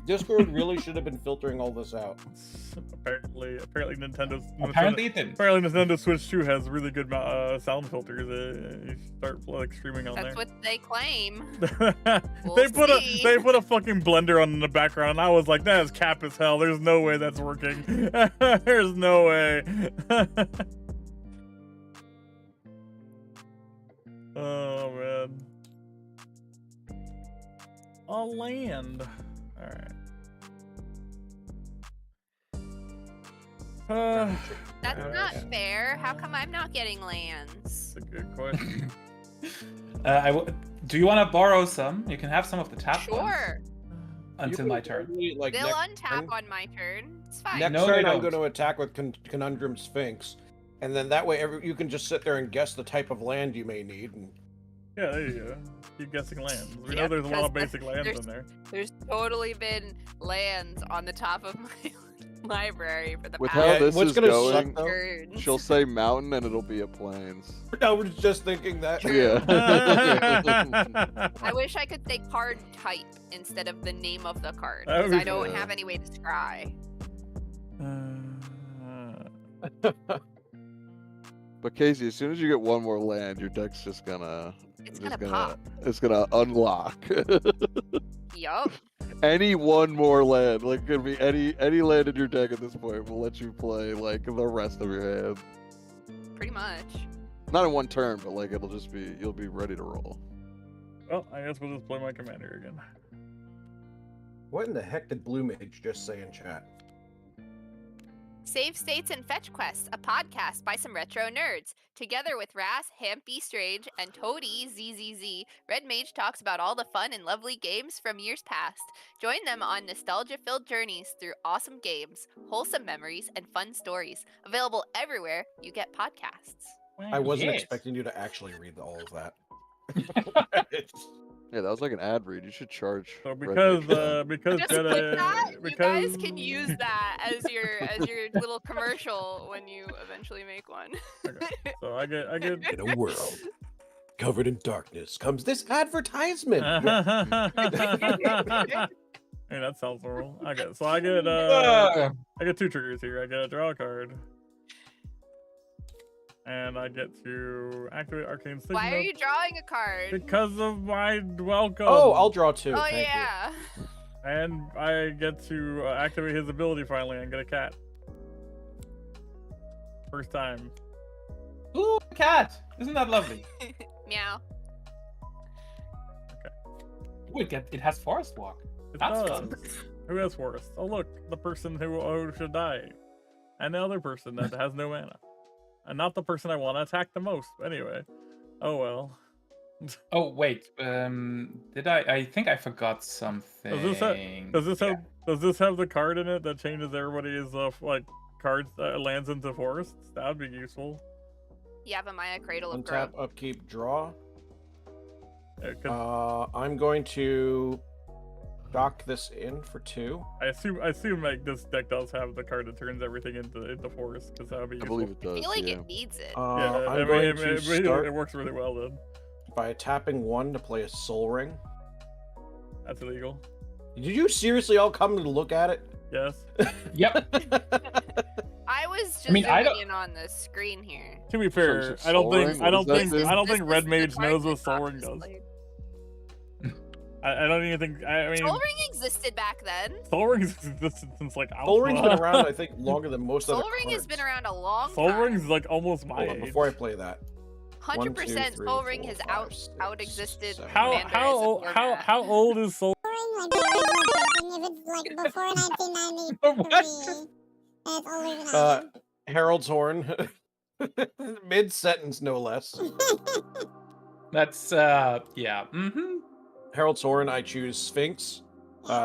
Discord really should have been filtering all this out. Apparently Nintendo Apparently it didn't. Apparently Nintendo Switch 2 has really good sound filters. You start like streaming on That's there. what they claim. they We'll see. put a fucking blender on in the background, and I was like, that is cap as hell. There's no way that's working. There's no way. Oh man. A land. Alright. That's Yeah. not fair. How come I'm not getting lands? That's a good question. Do you want to borrow some? You can have some of the tap ones Sure. until my turn. Like They'll next untap on my turn. It's fine. Next No, they turn, I'm don't. going to attack with Conundrum Sphinx, and then that way you can just sit there and guess the type of land you may need. And Yeah, there you go. Keep guessing lands. We know Yep, there's a lot of because basic lands there's- in there. There's totally been lands on the top of my library for the With past how this what's is gonna going, suck, though? turns. she'll say mountain and it'll be a plains. I was just thinking that. Yeah. I wish I could say card type instead of the name of the card, That would because be I don't fun. have any way to scry. But Casey, as soon as you get one more land, your deck's just gonna It's gonna pop. It's gonna unlock. Yup. Any one more land, like it could be any land in your deck at this point will let you play like the rest of your hand. Pretty much. Not in one turn, but like it'll just be you'll be ready to roll. Well, I guess we'll just play my commander again. What in the heck did Blue Mage just say in chat? Save States and Fetch Quests, a podcast by some retro nerds. Together with Ras, Hampy Strange, and Toady ZZZ, Redmage talks about all the fun and lovely games from years past. Join them on nostalgia-filled journeys through awesome games, wholesome memories, and fun stories. Available everywhere you get podcasts. I wasn't Yes. expecting you to actually read all of that. Yeah, that was like an ad read. You should charge. So Red because Mage. because Just Jedi, click that. You because guys can use that as your little commercial when you eventually make one. Okay. So I get In a world covered in darkness comes this advertisement. Hey, that sounds horrible. Okay, so I get two triggers here. I get to draw a card. And I get to activate Arcane Signal. Why are you drawing a card? Because of my welcome. Oh, I'll draw two. Oh Thank you. yeah. And I get to activate his ability finally and get a cat. First time. Ooh, a cat! Isn't that lovely? Meow. Ooh, it has Forest Walk. It That's does. fun. Who has Forest? Oh look, the person who should die. And the other person that has no mana. And not the person I want to attack the most. Anyway. Oh well. Oh wait, did I think I forgot something. Does this have the card in it that changes everybody's like cards lands into forests? That would be useful. You have a Maya Cradle of Growth. Untap, upkeep, draw. Yeah, 'cause I'm going to dock this in for 2. I assume like this deck does have the card that turns everything into forest, because that would be I useful. believe it I does. feel like Yeah. it needs it. Yeah, I'm going to start it works really well then. by tapping 1 to play a Soul Ring. That's illegal. Did you seriously all come to look at it? Yes. Yep. I was just mean, I zooming in on the screen here. To be Sorry, fair, is it I don't Soul think Ring? I don't What does think that do? I don't This think is Red the Mage card knows that what Soul Fox Ring does. played. I don't even think. I mean, Soul Ring existed back then. Soul Ring's existed since like Alpha. Soul Ring's been around, I think, longer than most Soul other Ring has been cards. around a long Soul time. Ring's like almost my Hold on, age. before I play that. 100% Soul Ring 4, has 5, 6, out existed. 7. How old is Soul? Like if it's like before 1993, it's older than I am. Harold's Horn. Mid-sentence, no less. That's yeah. Mm-hmm. Harold's Horn, I choose Sphinx.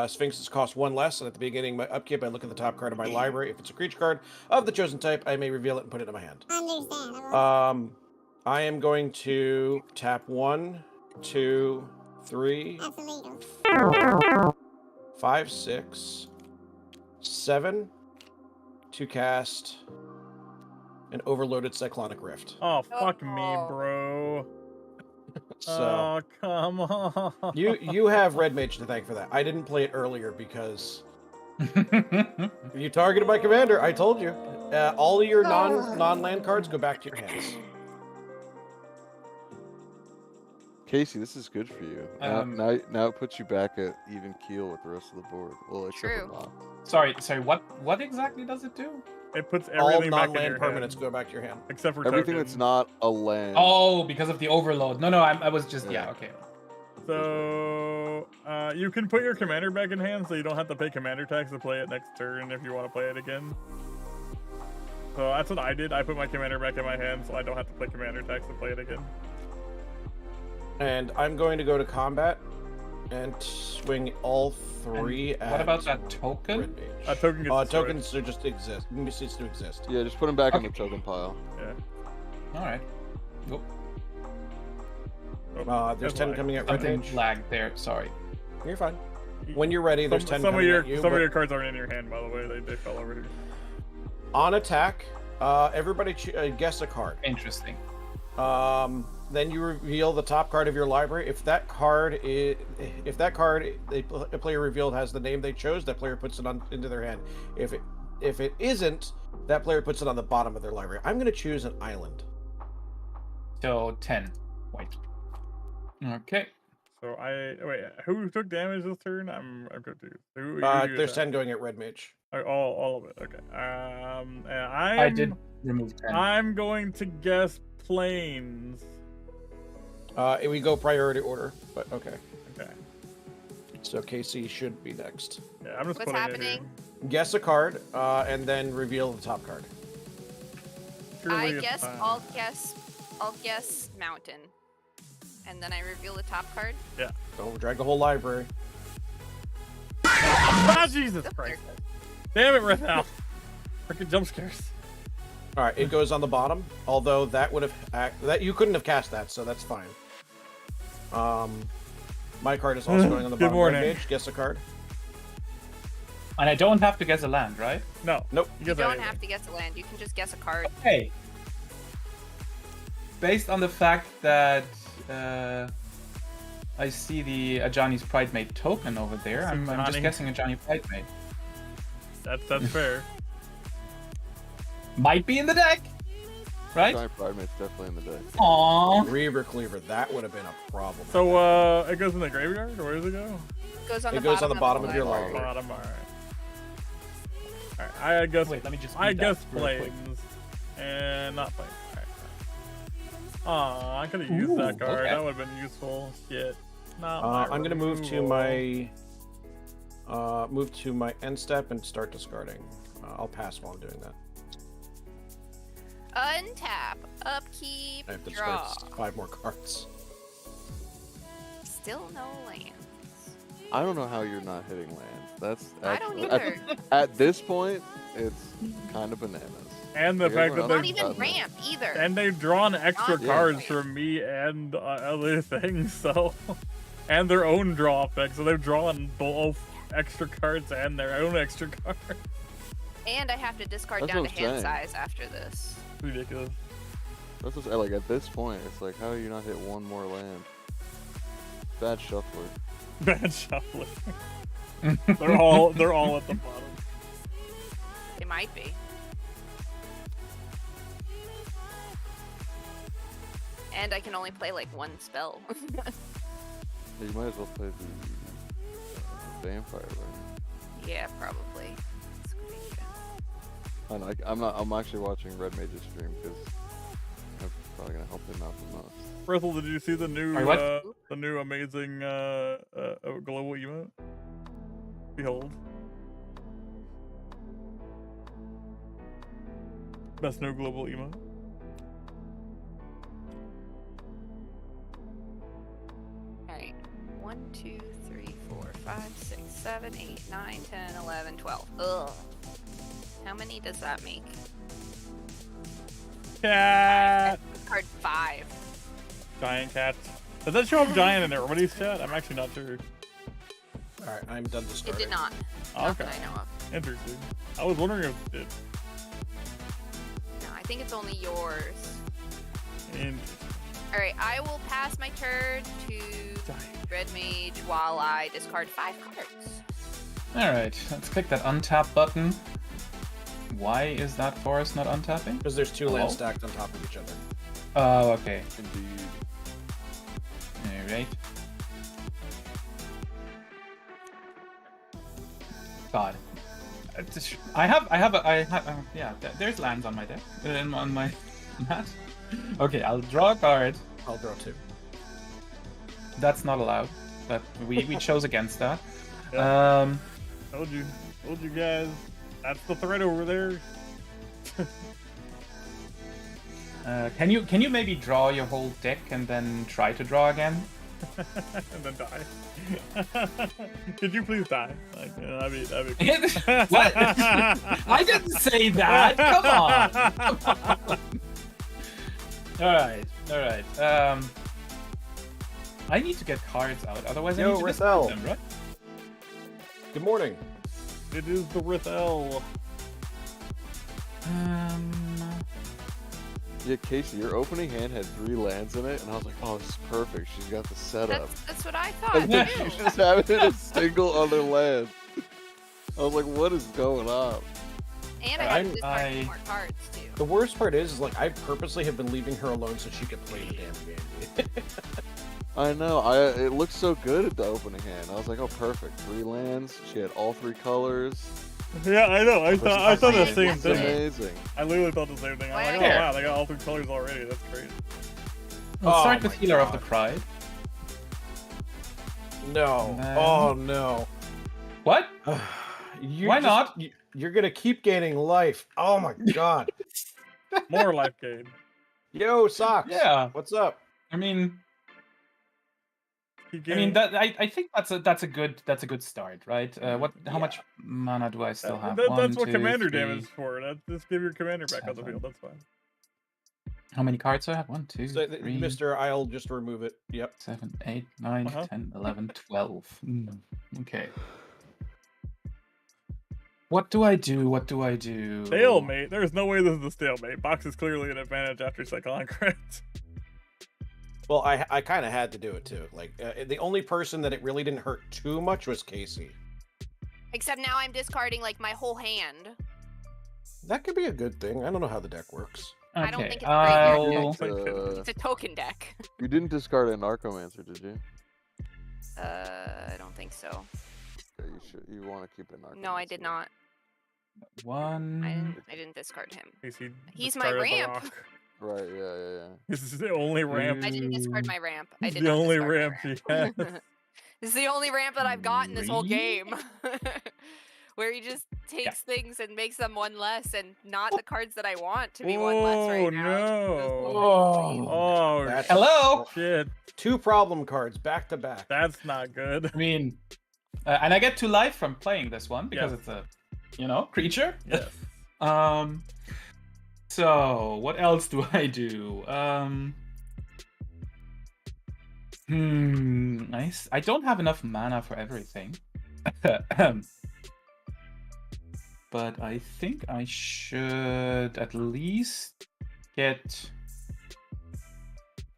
Sphinxes cost 1 less, and at the beginning of my upkeep, I look at the top card of my library. If it's a creature card of the chosen type, I may reveal it and put it in my hand. Understandable. I am going to tap 1, 2, 3, That's illegal. 5, 6, 7 to cast an overloaded Cyclonic Rift. Oh fuck me, Oh. bro. So Oh come on. you have Red Mage to thank for that. I didn't play it earlier because if you targeted my commander, I told you. All of your non-land cards go back to your hands. Casey, this is good for you. Now it puts you back at even keel with the rest of the board. Well, except True. for Mox. Sorry. What exactly does it do? It puts All everything back in non-land your permanents hand, go back to your hand. except for Everything tokens. that's not a land. Oh, because of the overload. No, I was just Yeah. yeah. Okay. So you can put your commander back in hand, so you don't have to pay commander tax to play it next turn if you want to play it again. So that's what I did. I put my commander back in my hand, so I don't have to pay commander tax to play it again. And I'm going to go to combat and swing all 3 at What about that token? Red Mage. A token gets destroyed. Tokens they just exist. Cease to exist. Yeah, just put them back in Okay. the token pile. Yeah. All right. Oh, Oh, There's that's 10 why. coming at Red something Mage. lagged there. Sorry. You're fine. When you're ready, there's 10 some of coming your at you. some of but your cards aren't in your hand, by the way. They fell over here. on attack, everybody guess a card. Interesting. Then you reveal the top card of your library. If that card a player revealed has the name they chose, that player puts it into their hand. If it isn't, that player puts it on the bottom of their library. I'm going to choose an island. So 10 white. Okay. So wait. Who took damage this turn? I'm confused. Who There's 10 going at Redmage. All of it. Okay. And I did remove 10. I'm going to guess planes. We go priority order, but okay. Okay. So Casey should be next. Yeah, I'm just What's putting happening? it here. Guess a card, and then reveal the top card. Surely I it's guess fine. I'll guess mountain, and then I reveal the top card. Yeah. Don't drag the whole library. Ah, Jesus Christ! Damn it, Rethal! Freaking jump scares. All right, it goes on the bottom. Although that would have that you couldn't have cast that, so that's fine. My card is also going on the Good bottom. morning. Redmage, guess a card. And I don't have to guess a land, right? No. Nope. You don't have to guess a land. You can just guess a card. Okay. Based on the fact that I see the Ajani's Pridemate token over there, I'm just Ajani. guessing Ajani Pridemate. That's fair. Might be in the deck, right? Giant Pridemate's definitely in the deck. Aww. Reaver Cleaver, that would have been a problem. So it goes in the graveyard, or where does it go? It goes on It the goes bottom on the bottom of your library. library. Bottom. All right. All right. I guess. Wait, let me just. I read that guess real quick. planes, and not planes. All right. I could have used that card. okay. That would have been useful. Shit. Not my I'm gonna move to removal. my end step and start discarding. I'll pass while I'm doing that. Untap, upkeep, I have to draw. discard 5 more cards. Still no lands. I don't know how you're not hitting lands. That's I don't actually, either. at this point, it's kind of bananas. And the Like, fact that everyone Not else they is even done. ramp either. and they've drawn extra Yeah. cards from me and other things. So, and their own draw effect. So they've drawn both extra cards and their own extra card. And I have to discard That's down what to I'm hand saying. size after this. Ridiculous. That's just, like at this point, it's like how do you not hit one more land? Bad shuffler. Bad shuffling. they're all at the bottom. They might be. And I can only play like one spell. You might as well play the vampire, right? Yeah, probably. I'm actually watching Redmage's stream because I'm probably gonna help him out the most. Russell, did you see the new Wait, what? the new amazing global emote? Behold. Best new global emote. Alright. 1, 2, 3, 4, 5, 6, 7, 8, 9, 10, 11, 12. Ugh. How many does that make? Cat. Card 5. Giant cat. Does that show up giant in everybody's chat? I'm actually not sure. All right, I'm done It discarding. did not. Oh, Not okay. that I know of. Interesting. I was wondering if it did. No, I think it's only yours. And Alright, I will pass my turn to Redmage while I discard 5 cards. Alright, let's click that untap button. Why is that forest not untapping? Because there's 2 Hello? lands stacked on top of each other. Oh, okay. Indeed. Alright. God. Yeah, there's lands on my deck. On my mat. Okay, I'll draw a card. I'll draw 2. That's not allowed. But we chose against that. told you guys. That's the threat over there. Can you maybe draw your whole deck and then try to draw again? And then die. Could you please die? Like, that'd be What? I didn't say that. Come on. All right. I need to get cards out, otherwise I Yo, need to Rethel. discard them, right? Good morning. It is the Rithel. Yeah, Casey, your opening hand had 3 lands in it, and I was like, oh, this is perfect. She's got the setup. That's what I thought. And then too. she just haven't hit a single other land. I was like, what is going on? And I had to discard more cards too. The worst part is like I purposely have been leaving her alone so she could play the damn game. I know. It looked so good at the opening hand. I was like, oh, perfect. 3 lands. She had all 3 colors. Yeah, I know. I thought the same thing. Amazing. I literally thought the same thing. I'm like, oh wow, they got all 3 colors already. That's great. Let's start with Healer of the Pride. No. Oh no. What? Why not? You're gonna keep gaining life. Oh my god. More life gain. Yo, Socks. Yeah. What's up? I mean, I think that's a good start, right? How much mana do I still have? That's what commander damage is for. Just give your commander back on the field. That's fine. How many cards do I have? 1, 2, 3. Mr. I'll just remove it. Yep. 7, 8, 9, 10, 11, 12. Okay. What do I do? Stalemate? There's no way this is a stalemate. Box is clearly an advantage after Cyclone crit. Well, I kind of had to do it too. Like, the only person that it really didn't hurt too much was Casey. Except now I'm discarding like my whole hand. That could be a good thing. I don't know how the deck works. I don't think it's great. It's a token deck. You didn't discard a Narcomancer, did you? I don't think so. Okay, you want to keep a Narcomancer. No, I did not. 1. I didn't discard him. He's my ramp. Right, yeah. This is the only ramp. I didn't discard my ramp. I did the not only discard ramp my he has. This is the only ramp that I've got in this whole game. Where he just takes things and makes them 1 less, and not the cards that I want to be 1 less right now. Oh, that's hello! Shit. 2 problem cards back to back. That's not good. I mean, and I get 2 life from playing this one because it's a, creature. Yes. So what else do I do? Nice. I don't have enough mana for everything. But I think I should at least get...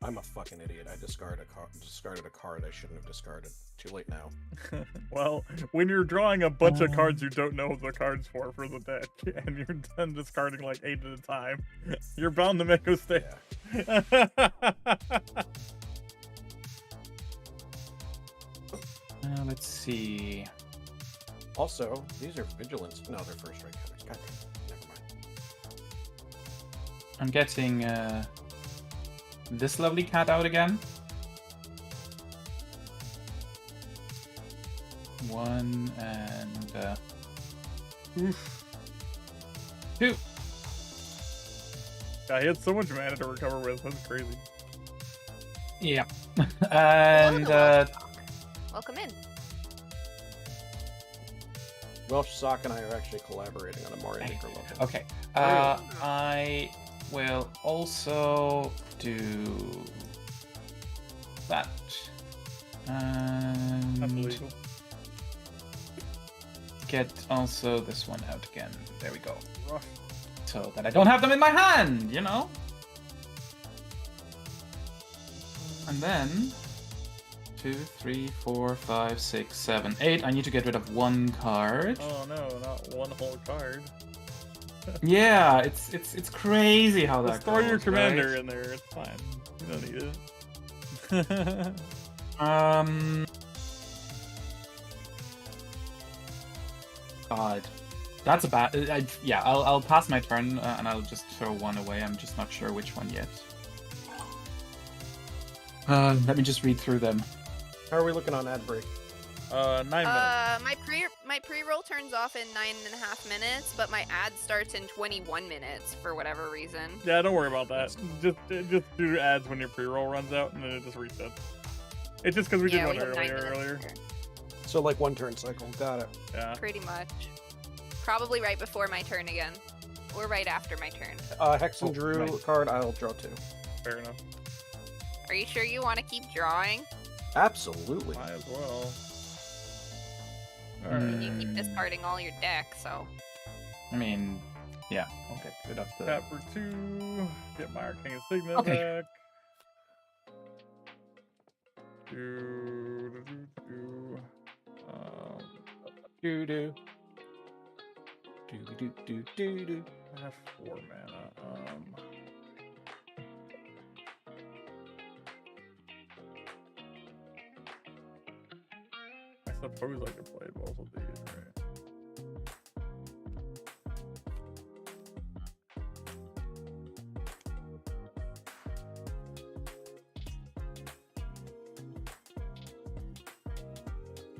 I'm a fucking idiot. I discarded a card I shouldn't have discarded. Too late now. Well, when you're drawing a bunch of cards you don't know the cards for the deck, and you're done discarding like 8 at a time, you're bound to make a mistake. Yeah. Let's see. Also, these are vigilance. No, they're first strike counters. God damn. Never mind. I'm getting this lovely cat out again. 1 and 2. Yeah, he had so much mana to recover with. That's crazy. Yeah. And welcome in. Welsh Sock and I are actually collaborating on a more integral level. Okay. I will also do that. And That's illegal. Get also this one out again. There we go. So that I don't have them in my hand, And then 2, 3, 4, 5, 6, 7, 8. I need to get rid of 1 card. Oh no, not 1 whole card. Yeah, it's crazy how that Just throw your commander right? in there. It's fine. You don't need it. God, that's a bad. Yeah, I'll pass my turn and I'll just throw 1 away. I'm just not sure which one yet. Let me just read through them. How are we looking on ad break? 9 minutes. My pre-roll turns off in 9.5 minutes, but my ad starts in 21 minutes for whatever reason. Yeah, don't worry about that. Just do ads when your pre-roll runs out, and then it just resets. It's just because we did one earlier. So like 1 turn cycle. Got it. Yeah. Pretty much. Probably right before my turn again, or right after my turn. Hex and Drew card. I'll draw 2. Fair enough. Are you sure you want to keep drawing? Absolutely. Might as well. And you keep discarding all your deck, so. I mean, yeah, I'll get rid of the. Tap for 2. Get my Arcane Insignia Okay. back. Do. Do do. Do do do do do. I have 4 mana. I suppose I could play both of these, right?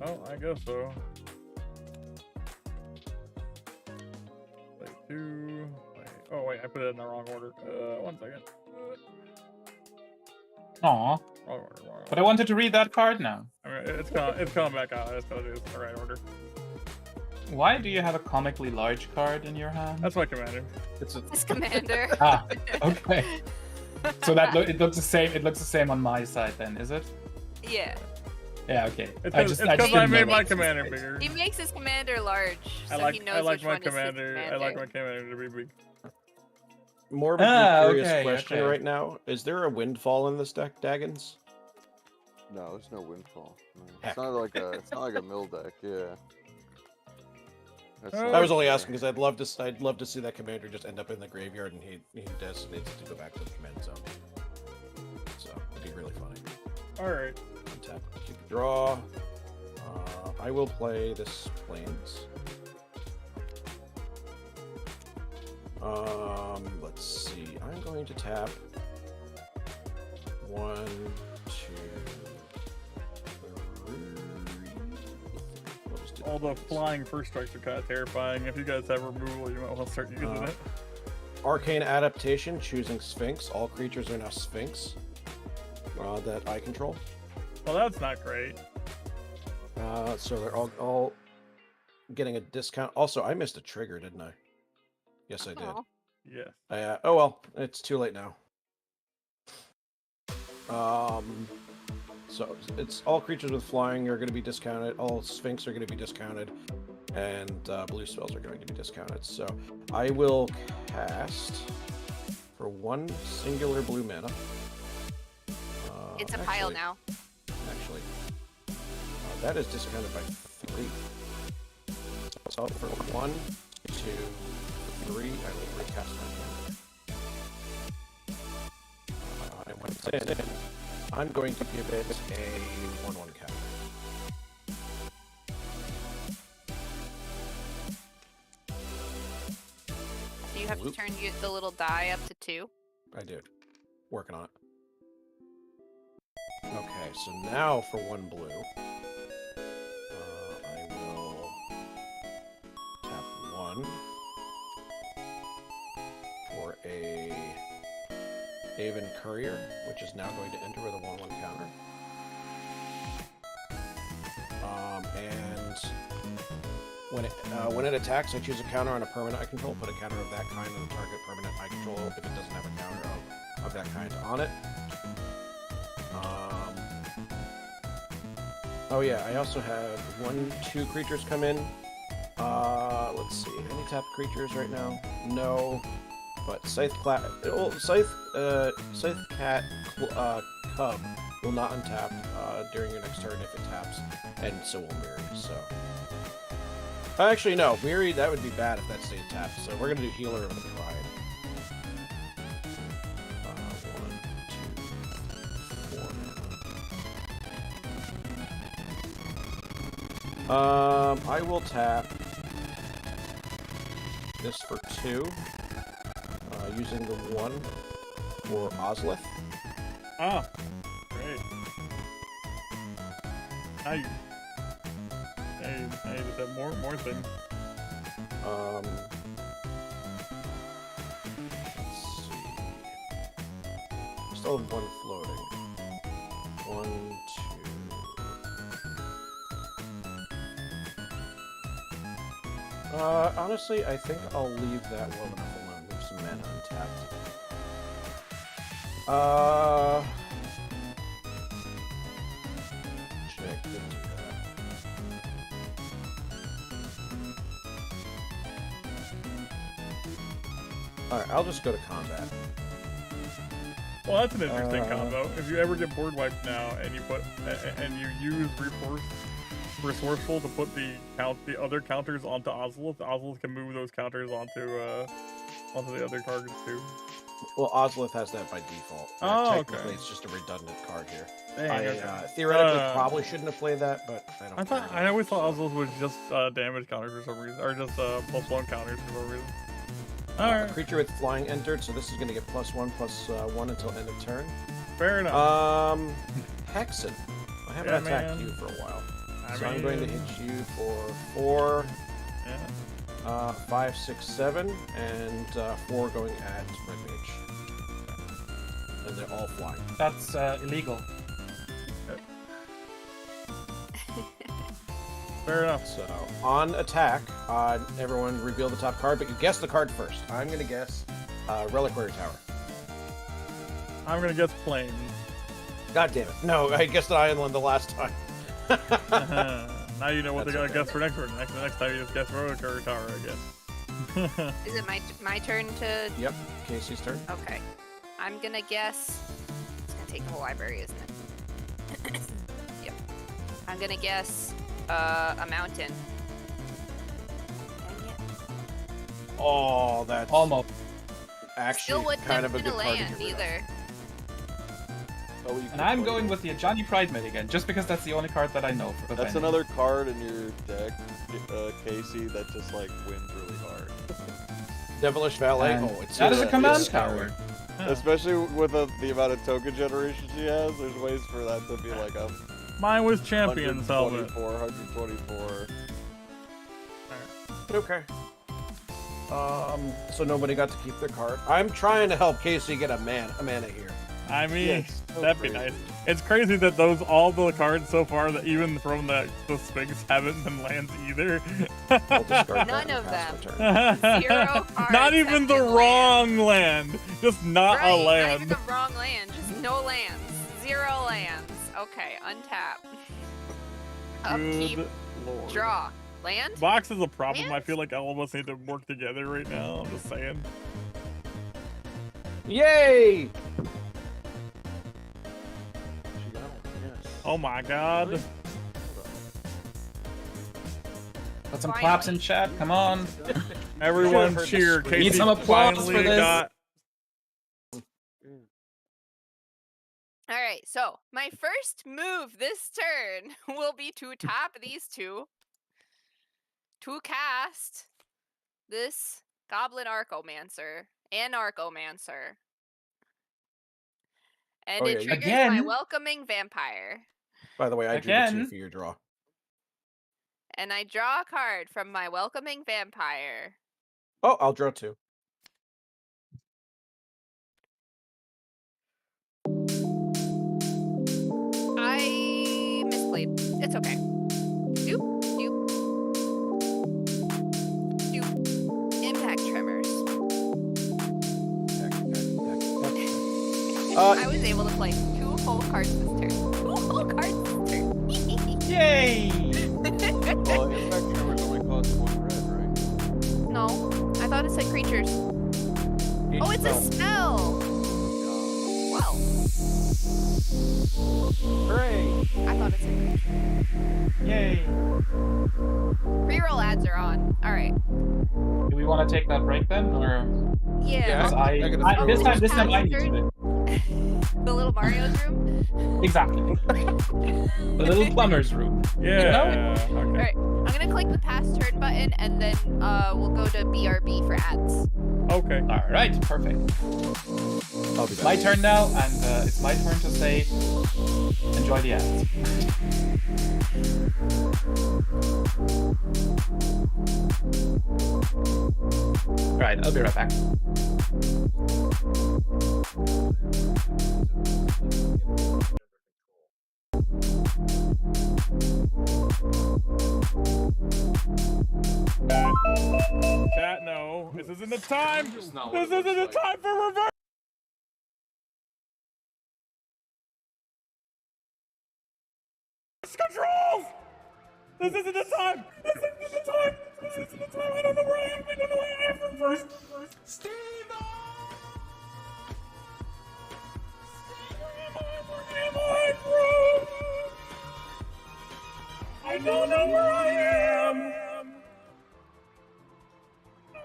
Oh, I guess so. Play 2. Oh wait, I put it in the wrong order. 1 second. Aw, Wrong order. but I wanted to read that card now. I mean, it's coming back out. I just gotta do this in the right order. Why do you have a comically large card in your hand? That's my commander. It's a This commander. Ah, okay. So that it looks the same. It looks the same on my side, then, is it? Yeah. Yeah. Okay. It's I because I, didn't made know my that. commander bigger. He makes his commander large, so he knows I like which my one commander. is his I like my commander to be big. more of a curious okay, question okay. right now. Is there a windfall in this deck, Daggins? No, there's no windfall. No. Heck. It's not like a mill deck. Yeah. That's Oh, I was only asking because I'd love to see that commander just end up in the graveyard and he designates to go back to the command zone. So it'd be really funny. All right. Untap, keep a draw. I will play this Plains. Let's see. I'm going to tap 1, 2, 3. We'll just do All the these. flying first strikes are kind of terrifying. If you guys have removal, you might want to start using it. Arcane Adaptation, choosing Sphinx. All creatures are now Sphinx that I control. Well, that's not great. So they're all getting a discount. Also, I missed a trigger, didn't I? Yes, I did. Aw. Yes. Oh well, it's too late now. So it's all creatures with flying are going to be discounted. All Sphinx are going to be discounted, and blue spells are going to be discounted. So I will cast for 1 singular blue mana. It's a pile now. Actually, that is discounted by 3. So for 1, 2, 3, I will recast my hand. I'm going to give it a 1/1 counter. Do you have to turn the little die up to 2? I did. Working on it. Okay, so now for 1 blue, I will tap 1 for a Haven Courier, which is now going to enter with a 1/1 counter. And when it attacks, I choose a counter on a permanent I control. Put a counter of that kind on the target permanent I control if it doesn't have a counter of that kind on it. Oh yeah, I also have 1/2 creatures come in. Let's see, any tapped creatures right now? No. But Scythe Cat Cub will not untap during your next turn if it taps, and so will Miri. So, actually, no, Miri, that would be bad if that stayed tapped. So we're gonna do Healer of the Pride. 1, 2, 4 mana. I will tap this for 2. Using the 1 for Ozlith. Ah, great. Now you just have more things. Let's see. Still have 1 floating. 1, 2. Honestly, I think I'll leave that low enough alone. Leave some mana untapped. Check, didn't do that. Alright, I'll just go to combat. Well, that's an interesting combo. If you ever get board wiped now and you use resourceful to put the other counters onto Ozolith, Ozolith can move those counters onto the other targets too. Well, Ozolith has that by default. Technically, it's just a redundant card here. Dang, I theoretically probably shouldn't have played that, but I don't. I always thought Ozolith was just damage counters for some reason, or just +1 counters for some reason. A creature with flying entered, so this is going to get +1/+1 until end of turn. Fair enough. Hexen. I haven't attacked you for a while. I'm going to hit you for 4, 5, 6, 7, and 4 going at Redmage. And they're all flying. That's illegal. Fair enough. So, on attack, everyone reveal the top card, but you guess the card first. I'm going to guess Reliquary Tower. I'm going to guess Plains. God damn it. No, I guessed an island the last time. Now you know what they're going to guess for next turn. Next time you just guess Reliquary Tower again. Is it my turn to... Yep, Casey's turn. Okay. I'm going to guess... It's going to take the whole library, isn't it? Yep. I'm going to guess... a mountain. Oh, that's almost actually kind of a good card land either. Oh, and I'm going with the Ajani Pride Mid again, just because that's the only card that I know. That's another card in your deck, Casey, that just like wins really hard. Devilish Valet. And it's that is a command tower. Especially with the amount of token generation she has, there's ways for that to be like a. Mine was champion, Salvit. 124. Okay. So nobody got to keep their card. I'm trying to help Casey get a mana here. I mean, Yes, that'd be nice. It's crazy that all the cards so far, that even from the Sphinx, haven't been lands either. None of them. 0 cards. Not even the wrong land. Just not a land. Not even the wrong land. Just no lands. 0 lands. Okay, untap. Upkeep. Lord. Draw. Land? Box is a problem. Lands? I feel like all of us need to work together right now. I'm just saying. Yay! Oh my god. Put some claps in chat. Come on. Everyone cheer. Casey Need some applause for this. Alright, so my first move this turn will be to tap these two. To cast this Goblin Archomancer and Archomancer. And it triggers my Welcoming Vampire. By the way, I drew the 2 for your draw. And I draw a card from my Welcoming Vampire. Oh, I'll draw 2. I misplayed. It's okay. Doop, doop. Doop. Impact Tremors. I was able to play 2 whole cards this turn. 2 whole cards this turn. Yay! Well, Impact Tremors only cost 1 red, right? No, I thought it said creatures. Oh, it's a spell! Wow. Hooray! I thought it said creatures. Yay! Reroll ads are on. Alright. Do we want to take that break then, or? Yeah. This time I need to. The little Mario's room? Exactly. The little plumber's room. Yeah. You know? Okay. Alright, I'm gonna click the pass turn button and then we'll go to BRB for ads. Okay. Alright, perfect. I'll be back. My turn now, and it's my turn to say, enjoy the ads. Alright, I'll be right back. Chat, no. This isn't the time. This isn't the time for reverse. Controls! This isn't the time! This isn't the time! I don't know where I am. I don't know where I am from first. Steve! Where am I, bro? I don't know where I am.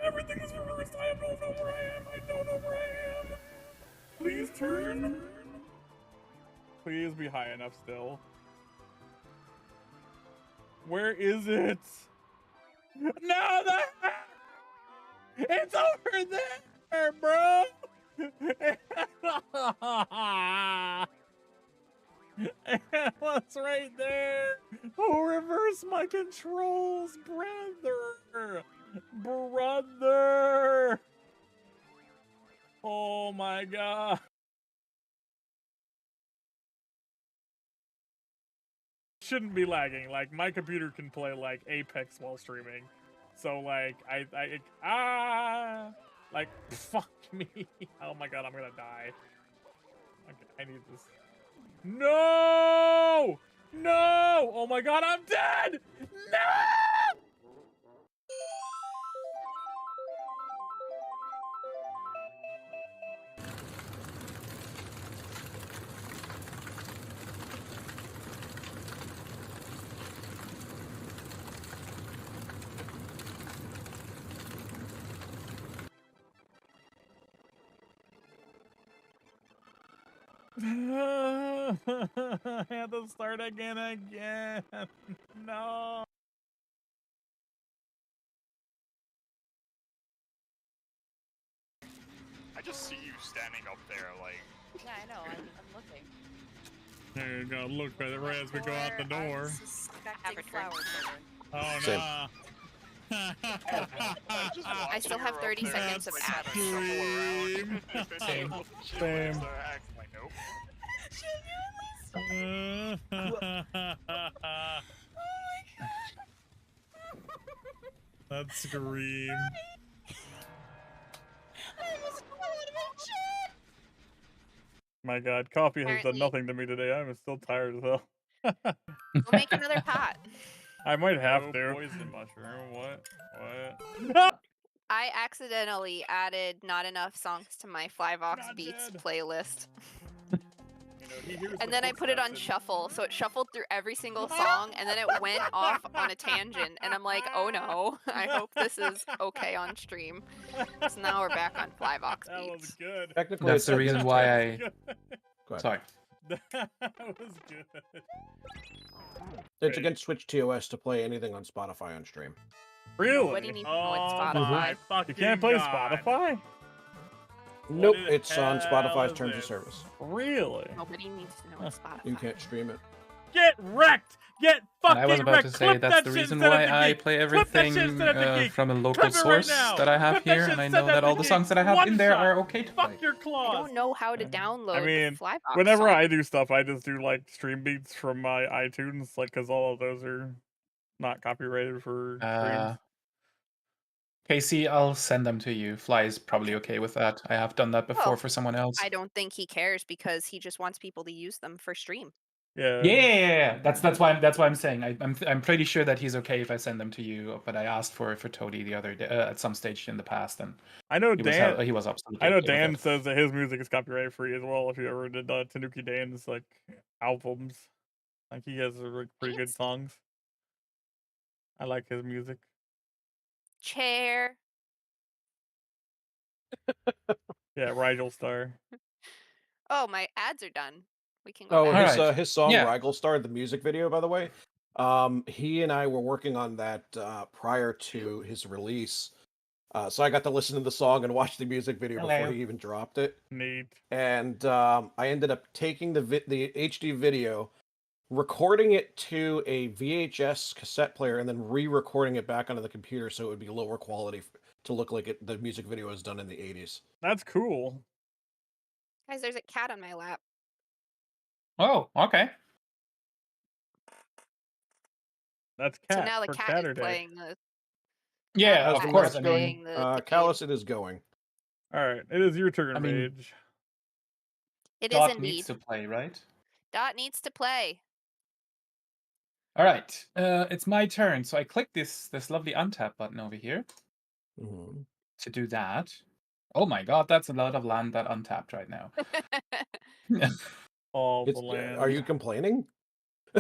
Everything is reversed. I don't know where I am. I don't know where I am. Please turn. Please be high enough still. Where is it? No, it's over there, bro. It was right there. Oh, reverse my controls, brother. Brother. Oh my god. Shouldn't be lagging. Like, my computer can play like Apex while streaming. So like like fuck me. Oh my god, I'm gonna die. Okay, I need this. No! No! Oh my god, I'm dead! No! I had to start again. No. I just see you standing up there, like. Yeah, I know. I'm looking. There you go. Look right as we go out the door. Oh Same. no. I still have 30 seconds of ads. Stream. Same. Same. That scream. My god, coffee has done nothing to me today. I'm still tired as hell. Go make another pot. I might have to. Poison mushroom. What? I accidentally added not enough songs to my Flyvox Beats playlist. And then I put it on shuffle, so it shuffled through every single song, and then it went off on a tangent, and I'm like, oh no, I hope this is okay on stream. So now we're back on Flyvox Beats. That was good. Technically, That's the reason why I. Go ahead. Sorry. That was good. It's against Switch TOS to play anything on Spotify on stream. Really? Nobody needs to know it's Oh Spotify. my You can't play Spotify? Nope, in the it's on hell Spotify's is terms of this? service. Really? Nobody needs to know it's Spotify. You can't stream it. Get wrecked! Get fucking And I was about wrecked! to say Clip that's that the shit reason and send why it to I Geek. play Clip that everything shit and send it to Geek. from a local Clip it right source now. that I have Clip that here, shit and I and know send that that to all the Geek. songs that I have One in there shot. are okay to play. Fuck your I claws. don't know how to download I mean, the Flybox whenever song. I do stuff, I just do like stream beats from my iTunes, like because all of those are not copyrighted for streams. Casey, I'll send them to you. Fly is probably okay with that. I have done that before Well, for someone else. I don't think he cares because he just wants people to use them for stream. Yeah. That's why I'm saying I'm pretty sure that he's okay if I send them to you. But I asked for Toady the other day at some stage in the past, and I know he Dan. he was absolutely. I know okay with Dan it. says that his music is copyright free as well. If you ever did Tanuki Dan's like albums, like he has like, pretty good songs. I like his music. Chair. Yeah, Rigel Star. Oh, my ads are done. We can go Oh, back. his song Yeah. Rigel Star, the music video, by the way. He and I were working on that prior to his release. So I got to listen to the song and watch the music video before he even dropped it. Neat. And I ended up taking the HD video, recording it to a VHS cassette player, and then re-recording it back onto the computer so it would be lower quality to look like the music video was done in the 80s. That's cool. Guys, there's a cat on my lap. Oh, okay. That's So cat now the for cat is Catterday. playing the. Yeah, now the of cat course. is I mean, playing the Callus, it is going. All right, it is your turn, I mean, Mage. It is Dot indeed. needs to play, right? Dot needs to play. All right, it's my turn. So I click this lovely untap button over here to do that. Oh my god, that's a lot of land that untapped right now. All the land. Are you complaining?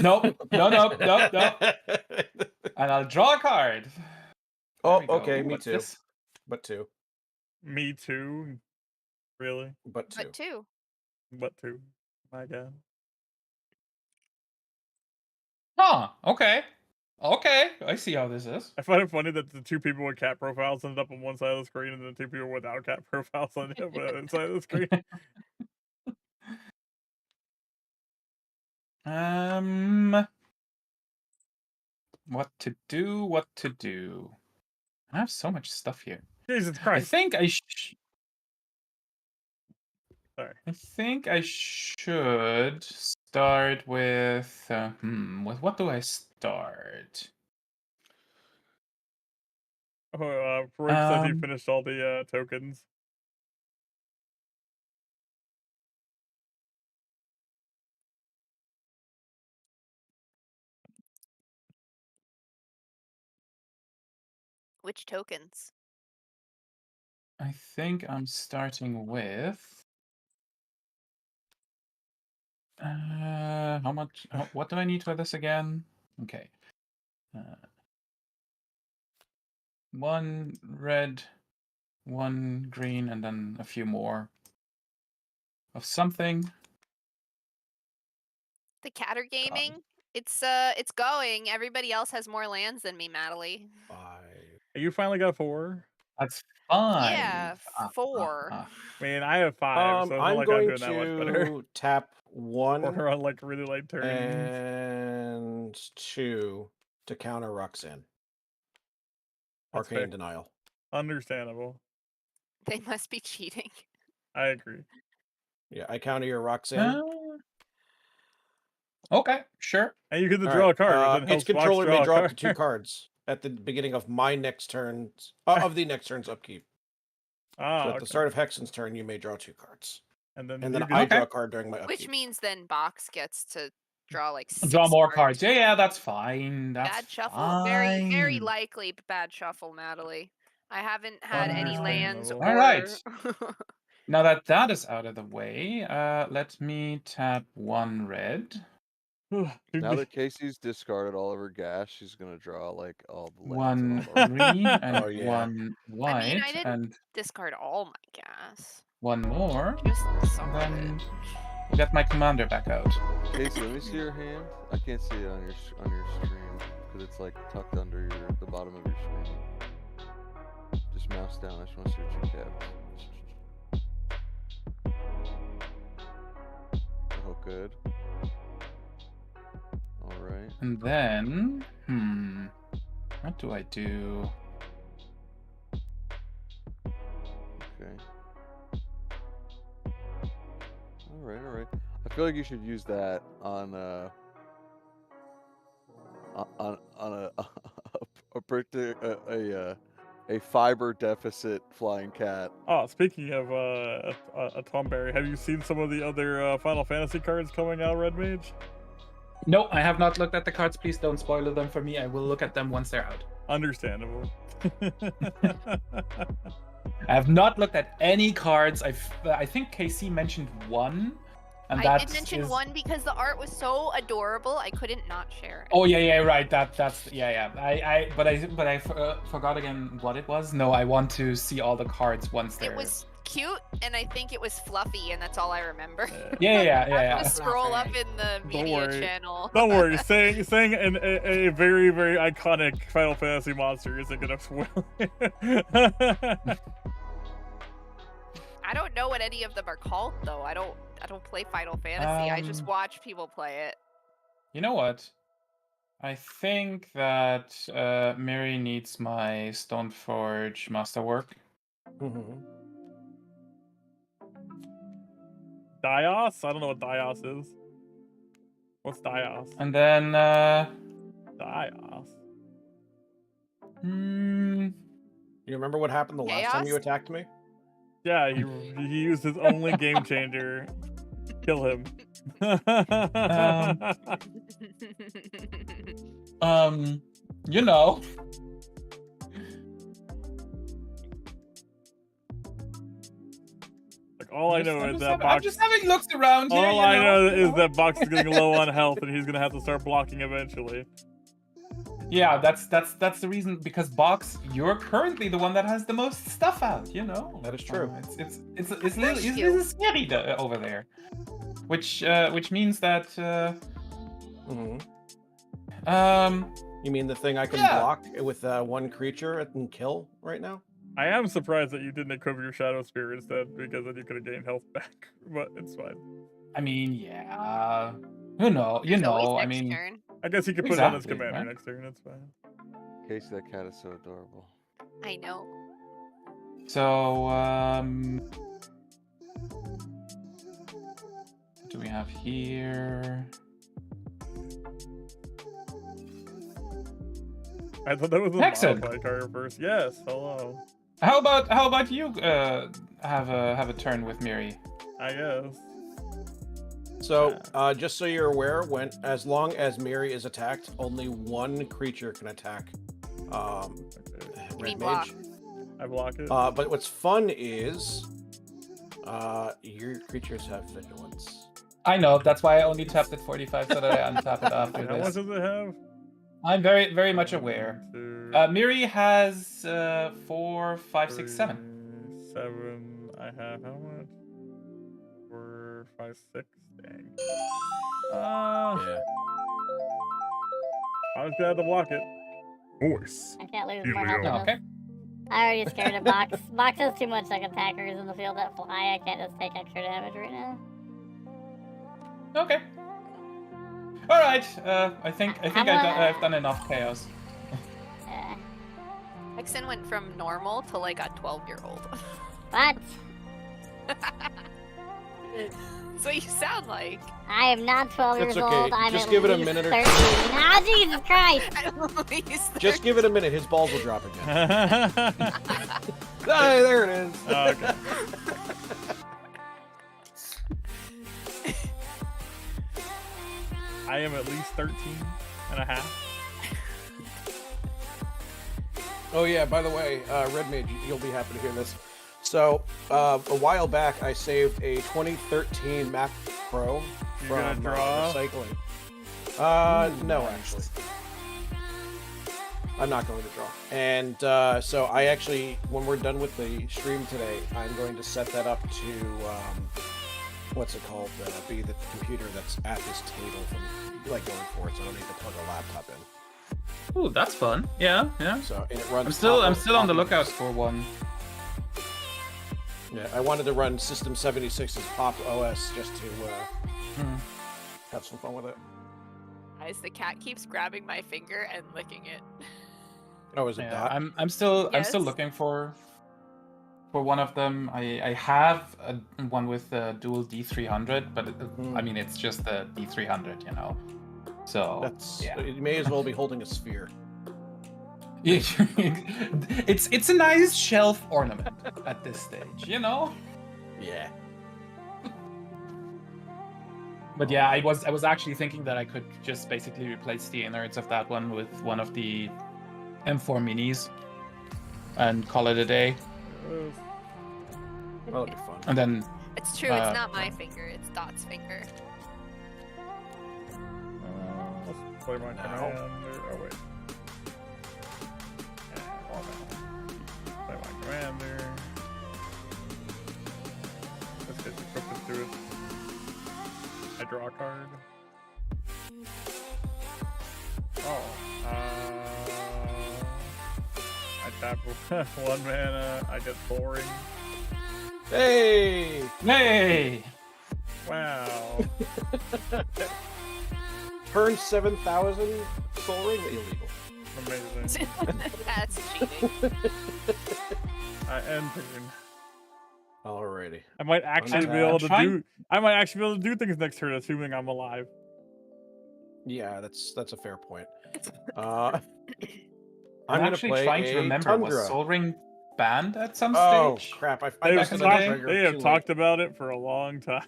Nope. No. And I'll draw a card. Oh, okay, me too. This? But two. Me too. Really? But two. But two. But two. My god. Huh. Okay. Okay. I see how this is. I find it funny that the two people with cat profiles ended up on one side of the screen, and the two people without cat profiles on the other side of the screen. What to do? What to do? I have so much stuff here. Jesus Christ! I think I Sorry. I think I should start with with what do I start? Farouk says you finished all the tokens. Which tokens? I think I'm starting with how much? What do I need for this again? Okay. 1 red, 1 green, and then a few more of something. The Catter Gaming. It's going. Everybody else has more lands than me, Madeline. 5. You finally got 4. That's 5. Yeah, 4. I mean, I have 5, so it's not I'm like going I'm doing that much better. to tap 1 Or on like really late turns. and 2 to counter Roxanne. That's Arcane fair. Denial. Understandable. They must be cheating. I agree. Yeah, I counter your Roxanne. Okay, sure. And you get to draw a card. Its controller may draw up to 2 cards at the beginning of my next turn, of the next turn's upkeep. So at the start of Hexen's turn, you may draw 2 cards. And then I draw a card during my upkeep. Which means then Box gets to draw like 6 draw more cards. Yeah, that's fine. That's bad shuffle. fine. Very likely bad shuffle, Natalie. I haven't had any lands. All right. Now that that is out of the way, let me tap 1 red. Now that Casey's discarded all of her gas, she's gonna draw like all the 1 lands green and 1 white. I mean, I didn't and discard all my gas. 1 more. Just some and of it. then get my commander back out. Casey, let me see your hand. I can't see it on your stream because it's like tucked under the bottom of your screen. Just mouse down. I just want to see what you kept. Oh, good. All right. And then, what do I do? Okay. All right. I feel like you should use that on a fiber deficit flying cat. Oh, speaking of a Tomberry, have you seen some of the other Final Fantasy cards coming out, Redmage? No, I have not looked at the cards. Please don't spoil them for me. I will look at them once they're out. Understandable. I have not looked at any cards. I think KC mentioned 1. And I did mention 1 because the art was so adorable. I couldn't not share it. Oh yeah, right. That's yeah. But I forgot again what it was. No, I want to see all the cards once they're. It was cute, and I think it was fluffy, and that's all I remember. Yeah. Just scroll up in the media channel. Don't worry. saying a very, very iconic Final Fantasy monster isn't gonna spoil it. I don't know what any of them are called, though. I don't play Final Fantasy. I just watch people play it. You know what? I think that Mary needs my Stoneforge masterwork. Dios? I don't know what Dios is. What's Dios? And then Dios. You remember what happened the last time you attacked me? Yeah, he used his only game changer. Kill him. You know. Like all I know is that I'm Box. just having looks around here. All I know is that Box is getting low on health, and he's gonna have to start blocking eventually. Yeah, that's the reason, because Box, you're currently the one that has the most stuff out. You know. That is true. It's a little scary over there, which means that. You mean the thing I can block with one creature and kill right now? I am surprised that you didn't equip your Shadow Spear instead, because then you could have gained health back. But it's fine. I mean, yeah. Who knows? You know, I mean. Turn. I guess he could put it on his commander next turn. It's fine. Casey, that cat is so adorable. I know. So, what do we have here? I thought that was a Excellent. modified target first. Yes, hello. How about you have a turn with Miri? I guess. So, just so you're aware, as long as Miri is attacked, only one creature can attack Redmage. I block it. But what's fun is your creatures have vigilance. I know, that's why I only tapped at 45 so that I untap it after How much this. does it have? I'm very, very much aware. 2, Miri has 4, 5, 6, 7. 7. I have how much? 4, 5, 6. Dang. Yeah. I was glad to block it. Voice. I can't lose Here more we help go. than Okay. this. I already scared a Box. Box has too much like attackers in the field that fly. I can't just take extra damage right now. Okay. All right. I think I've done enough chaos. Yeah. Exen went from normal to like a 12-year-old. What? So you sound like. I am not 12 That's years okay. old. I'm Just at give it a least minute or 13. two. Ah, Jesus Christ! At least Just give it a minute. His balls will drop again. Hey, there it is. Oh, okay. I am at least 13 and a half. Oh yeah, by the way, Redmage, you'll be happy to hear this. So, a while back, I saved a 2013 Mac Pro You're gonna from draw? recycling. No, actually. I'm not going to draw. And so I actually, when we're done with the stream today, I'm going to set that up to, what's it called, be the computer that's at this table from, like, going forward, so I don't need to plug a laptop in. Ooh, that's fun. Yeah. So, and it runs. I'm still on the lookout for one. Yeah, I wanted to run System 76's Pop OS just to have some fun with it. Guys, the cat keeps grabbing my finger and licking it. Oh, is it Yeah, that? I'm still Yes. looking for one of them. I have one with the dual D300, but I mean it's just the D300, you know. So That's. yeah. You may as well be holding a sphere. it's a nice shelf ornament at this stage, you know. Yeah. But yeah, I was actually thinking that I could just basically replace the innards of that one with one of the M4 minis and call it a day. That'll be fun. And then It's true, it's not my finger, it's Dot's finger. Let's play my commander. Oh, wait. Play my commander. Let's get the focus to it. I draw a card. Oh. I tap 1 mana. I get boring. Hey! hey, Wow. Turn 7,000 Soul Ring illegal. Amazing. That's cheating. I end turn. Alrighty. I might actually be able to do. I might actually be able to do things next turn, assuming I'm alive. Yeah, that's a fair point. I'm gonna actually play trying to a remember, Tundra. was Soul Ring banned at some Oh stage? crap! I They messed have, it up, talked- Trigger, they too have late. talked about it for a long time.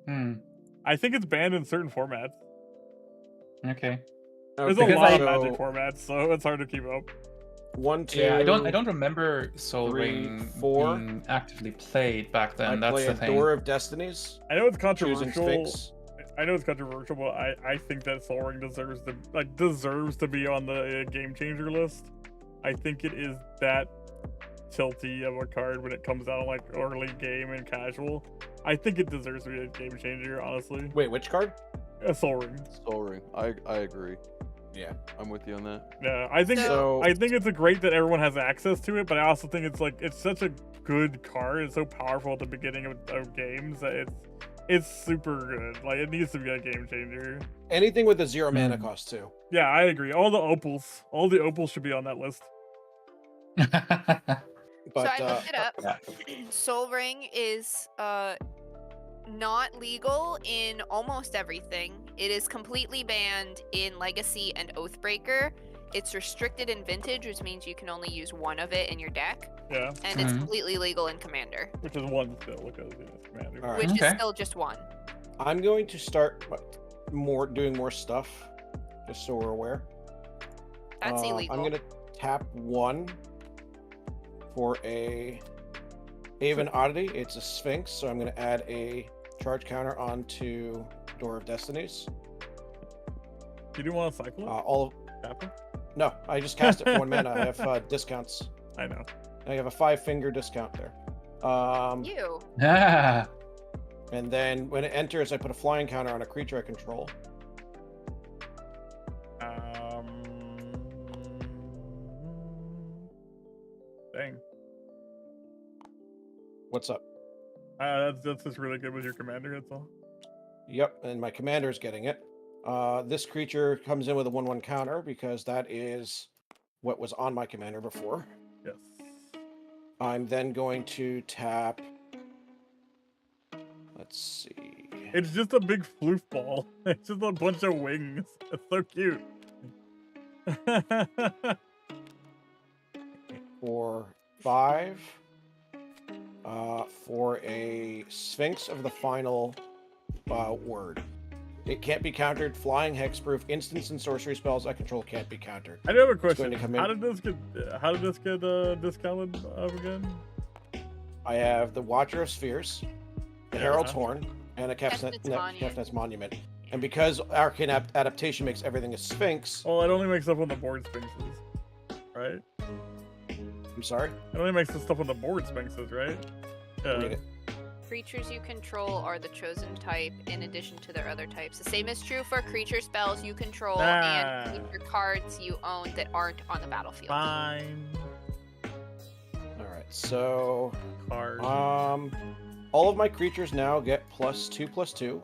Hmm. I think it's banned in certain formats. Okay. There's a lot of Magic formats, so it's hard to keep up. 1, 2. Yeah, I don't remember Soul 3, Ring 4. being actively played back then. I That's play the a thing. Door of Destinies. I know it's Choosing controversial. Sphinx. I know it's controversial, but I think that Soul Ring deserves to be on the game changer list. I think it is that tilty of a card when it comes out like early game and casual. I think it deserves to be a game changer, honestly. Wait, which card? Soul Ring. Soul Ring. I agree. Yeah, I'm with you on that. Yeah, I think it's great that everyone has access to it, but I also think it's such a good card. It's so powerful at the beginning of games that it's super good. Like, it needs to be a game changer. Anything with a 0 mana cost too. Yeah, I agree. All the opals should be on that list. But, so I looked it up. Soul Ring is not legal in almost everything. It is completely banned in Legacy and Oathbreaker. It's restricted in Vintage, which means you can only use one of it in your deck. Yeah. And it's completely legal in Commander. Which is one still, because it's Commander. Right. Which is still just one. I'm going to start doing more stuff, just so we're aware. That's illegal. I'm going to tap 1 for a Haven Oddity. It's a Sphinx, so I'm going to add a charge counter onto Door of Destinies. You do want to cycle it? No, I just cast it for 1 mana. I have discounts. I know. I have a 5-finger discount there. You. Yeah. And then when it enters, I put a flying counter on a creature I control. Dang. What's up? That's just really good with your commander, that's all. Yep, and my commander is getting it. This creature comes in with a 1/1 counter because that is what was on my commander before. Yes. I'm then going to tap. Let's see. It's just a big floof ball. It's just a bunch of wings. It's so cute. For 5. For a Sphinx of the final word. It can't be countered. Flying, hexproof, instants, and sorcery spells I control can't be countered. I do have a question. How did this get discounted again? I have the Watcher of Spheres, the Herald's Horn, and a Kefnet's Monument. And because Arcane Adaptation makes everything a Sphinx... Well, it only makes stuff on the board Sphinxes, right? I'm sorry? It only makes the stuff on the board Sphinxes, right? Yeah. Creatures you control are the chosen type in addition to their other types. The same is true for creature spells you control and creature cards you own that aren't on the battlefield. Fine. Alright, so... Card. All of my creatures now get +2/+2.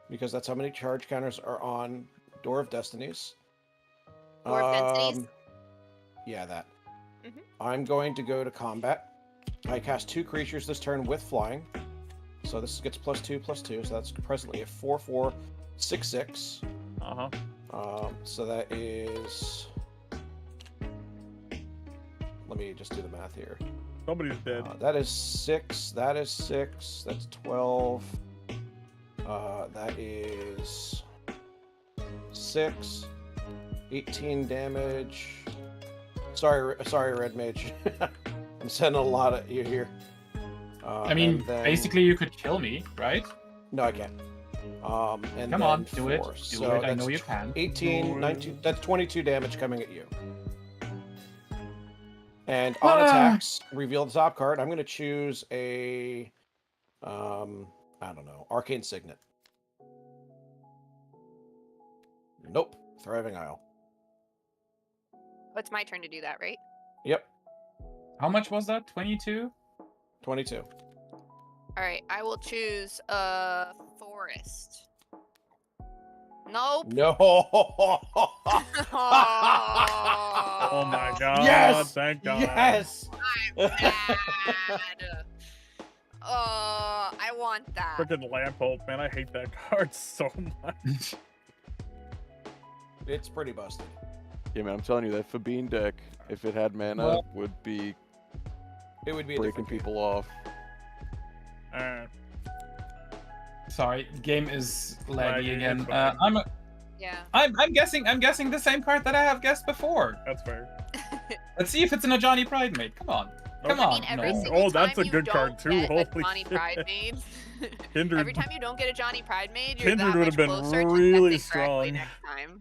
Because that's how many charge counters are on Door of Destinies. Door of Destinies? Yeah, that. I'm going to go to combat. I cast 2 creatures this turn with flying. So this gets +2/+2. So that's presently a 4/4 6/6. So that is. Let me just do the math here. Somebody's dead. That is 6. That is 6. That's 12. That is 6. 18 damage. Sorry, Redmage. I'm sending a lot at you here. I mean, basically, you could kill me, right? No, I can't. And come on, do it. So I know you can. 18, 19. That's 22 damage coming at you. And on attacks, reveal the top card. I'm going to choose a, I don't know, Arcane Signet. Nope, Thriving Isle. It's my turn to do that, right? Yep. How much was that? 22? 22. Alright, I will choose a forest. Nope. No. Oh my god. Yes. Thank God. Yes. I'm mad. I want that. Freaking Lamphold, man. I hate that card so much. It's pretty busted. Yeah, man, I'm telling you, that Fabine deck, if it had mana, would be breaking people off. Sorry, game is laggy again. Yeah. I'm guessing the same card that I have guessed before. That's fair. Let's see if it's in a Johnny Pride mate. Come on. Come on. I mean, every no. single that's time a good you card don't too. get Holy a Johnny shit. Pride made, Kindred. every time you don't get a Johnny Pride made, you're Kindred that would much have been closer really to guessing correctly strong. next time.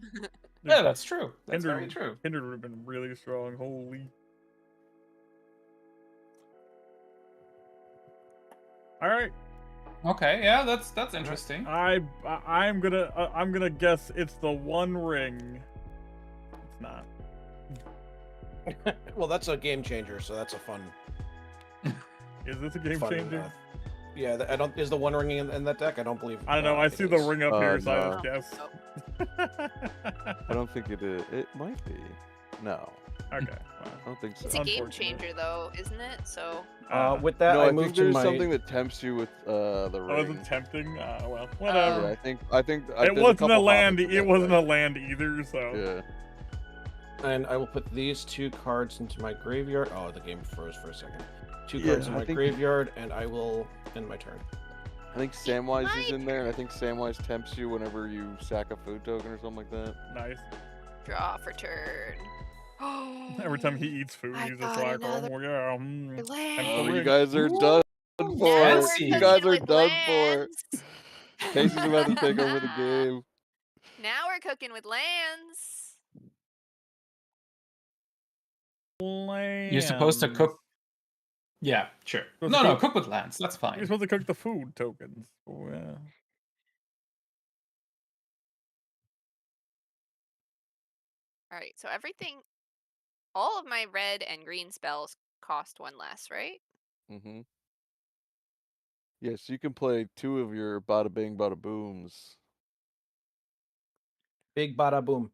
Yeah, that's true. That's very true. Kindred would have been really strong. Holy. All right. Okay, yeah, that's interesting. I'm gonna guess it's the One Ring. It's not. Well, that's a game changer, so that's a fun. Is this a game fun, changer? Yeah, I don't. Is the One Ring in that deck? I don't believe. I don't know. I see the ring up here, so I no. just guess. I don't think it is. It might be. No. Okay. Well, I don't think so. It's a game changer, though, isn't it? So. With that, no, I I moved think to there's my. something that tempts you with the ring. Oh, is it tempting? Well, whatever. Yeah, I think it wasn't a land. It wasn't a land either. So. Yeah. And I will put these 2 cards into my graveyard. Oh, the game froze for a second. 2 cards in my graveyard, and I will end my turn. I think Samwise is in there, and I think Samwise tempts you whenever you sack a food token or something like that. Nice. Draw for turn. Every time he eats food, he's just like, oh yeah. Oh, you guys are done for. You guys are done for. Casey's about to take over the game. Now we're cooking with lands. Lands. You're supposed to cook. Yeah, sure. No, cook with lands. That's fine. You're supposed to cook the food tokens. Oh, yeah. All right, so all of my red and green spells cost 1 less, right? Mm-hmm. Yes, you can play 2 of your bada bing, bada booms. Big bada boom.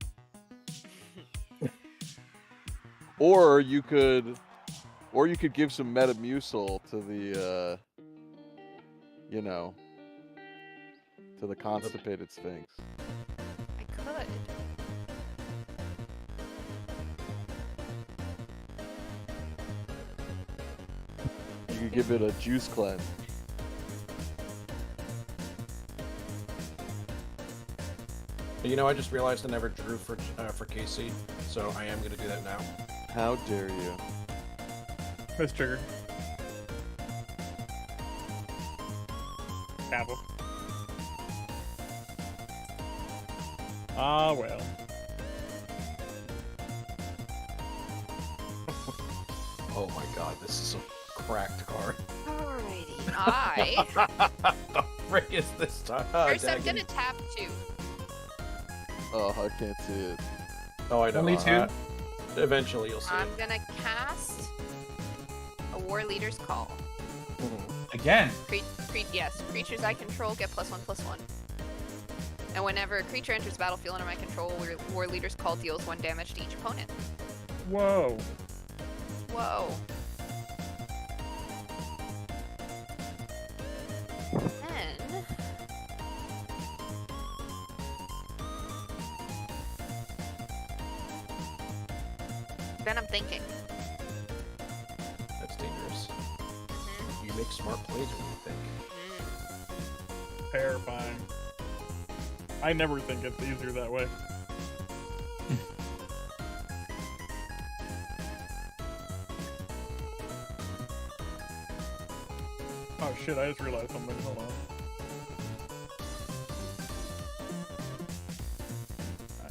Or you could give some Metamucil to the, to the constipated Sphinx. I could. You could give it a juice cleanse. I just realized I never drew for Casey, so I am gonna do that now. How dare you? Miss Trigger. Apple. Ah, well. Oh my god, this is a cracked card. Alrighty, The frick is this time? First, I'm gonna tap 2. Oh, I can't see it. Oh, I know. Only 2? Eventually, you'll see I'm it. gonna cast a War Leader's Call. Again. Yes, creatures I control get +1/+1. And whenever a creature enters the battlefield under my control, War Leader's Call deals 1 damage to each opponent. Whoa. Whoa. Then I'm thinking. That's dangerous. You make smart plays when you think. Terrifying. I never think it's easier that way. Oh shit, I just realized something. Hold on.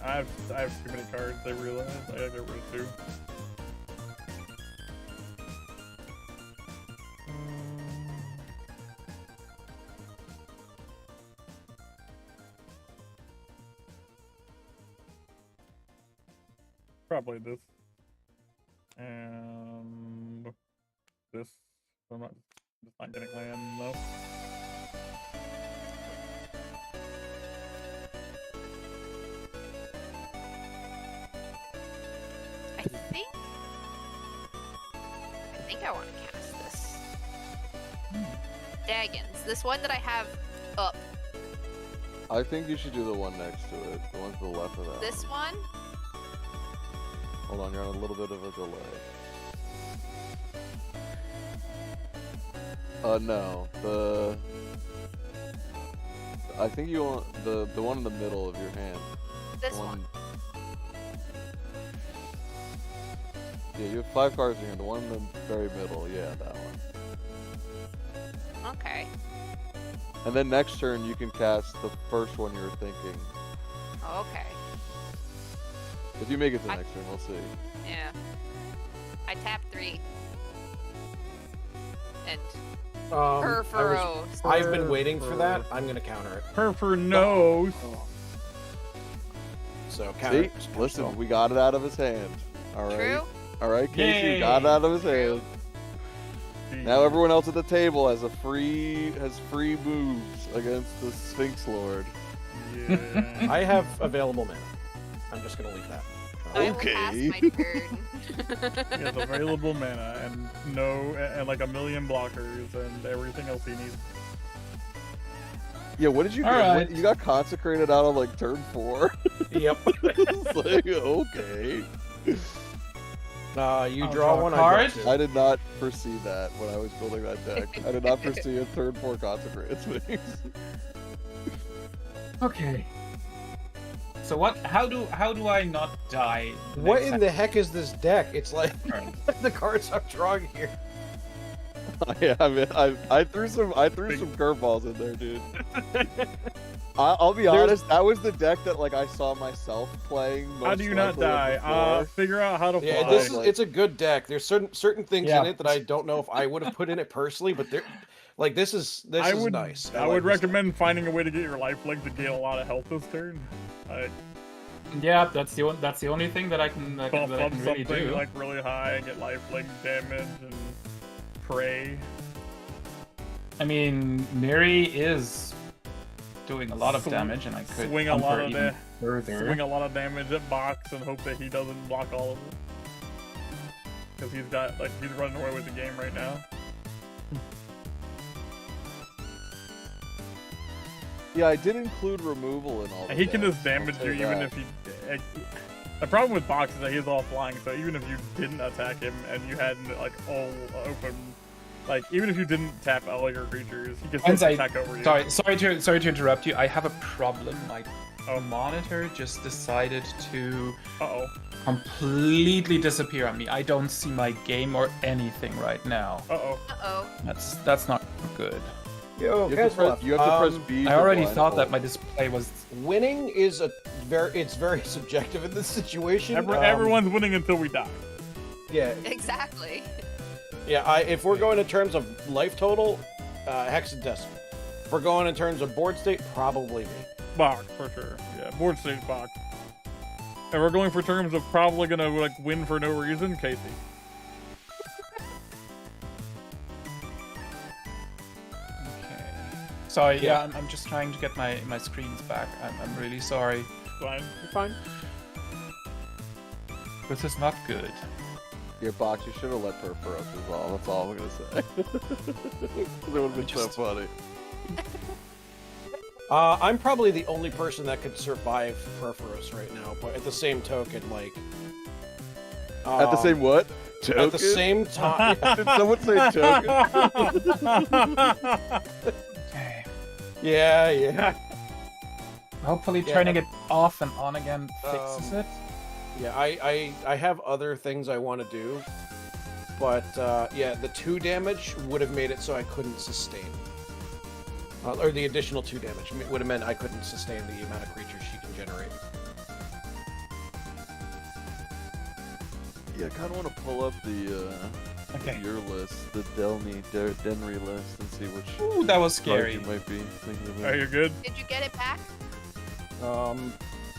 I have too many cards, I realize. I gotta get rid of 2. Probably this. And this. I'm not getting land though. I think I want to cast this. Daggins. This one that I have up. I think you should do the one next to it. The one to the left of that. This one? Hold on, you're on a little bit of a delay. No. I think you want the one in the middle of your hand. This The one. Yeah, you have 5 cards in your hand. The one in the very middle. Yeah, that one. Okay. And then next turn, you can cast the first one you were thinking. Okay. If you make it to the next turn, we'll see. Yeah. I tapped 3. And Perforos. I've been waiting for that. I'm gonna counter it. Perfor knows. So counter. See? it. Listen, we got it out of his hand. All right. True. All right, Casey, we got it out of his hand. Now everyone else at the table has free moves against the Sphinx Lord. Yeah. I have available mana. I'm just gonna leave that. I will pass my turn. He has available mana and and like a million blockers and everything else he needs. Yeah, what did you get? Alright. You got consecrated out on like turn 4. Yep. It's like, okay. You I'll draw draw a one. card. I draw 2. I did not foresee that when I was building that deck. I did not foresee a turn 4 consecrated Sphinx. Okay. So what? How do I not die? What next in the heck is this deck? It's like turn? the cards I'm drawing here. Yeah, I mean, I threw some curveballs in there, dude. I'll be honest, that was the deck that like I saw myself playing. Most How do you not likely die? before. Figure out how to fly. Yeah, it's a good deck. There's certain things in it that I don't know if I would have put in it personally, but this is nice. I would recommend finding a way to get your life link to gain a lot of health this turn. Yeah, that's the only thing that I can Buff that I up can really something do. like really high and get life link damage and pray. I mean, Neri is doing a lot of damage, and I could swing a lot of even further. Swing a lot of damage at Box and hope that he doesn't block all of it. Because he's running away with the game right now. Yeah, I did include removal in all. And he can just I'll damage say you even that. if he. The problem with Box is that he's all flying, so even if you didn't attack him and you had like all open, like even if you didn't tap all your creatures, he can still attack over you. Sorry to interrupt you. I have a problem. My monitor just decided to completely disappear on me. I don't see my game or anything right now. That's not good. Yo, you have to press B. I already thought that my display was winning is very subjective in this situation. Everyone's winning until we die. Yeah. Exactly. Yeah, if we're going in terms of life total, hexadecimal. If we're going in terms of board state, probably me. Box for sure. Yeah, board state Box. And we're going for terms of probably gonna like win for no reason, Casey. Sorry, yeah, I'm just trying to get my screens back. I'm really sorry. Fine, you're fine. This is not good. Your Box, you should have let Perforos as well. That's all I'm gonna say. It would have been so funny. I'm probably the only person that could survive Perforos right now, but at the same token, like... at the same what? Token? At the same time... Did someone say token? Yeah. Hopefully turning it off and on again fixes it. Yeah, I have other things I want to do, but yeah, the 2 damage would have made it so I couldn't sustain. Or the additional 2 damage would have meant I couldn't sustain the amount of creatures she can generate. Yeah, I kind of want to pull up the your list, the Denry list, and see which. Ooh, that was scary. You might be thinking about. Are you good? Did you get it back?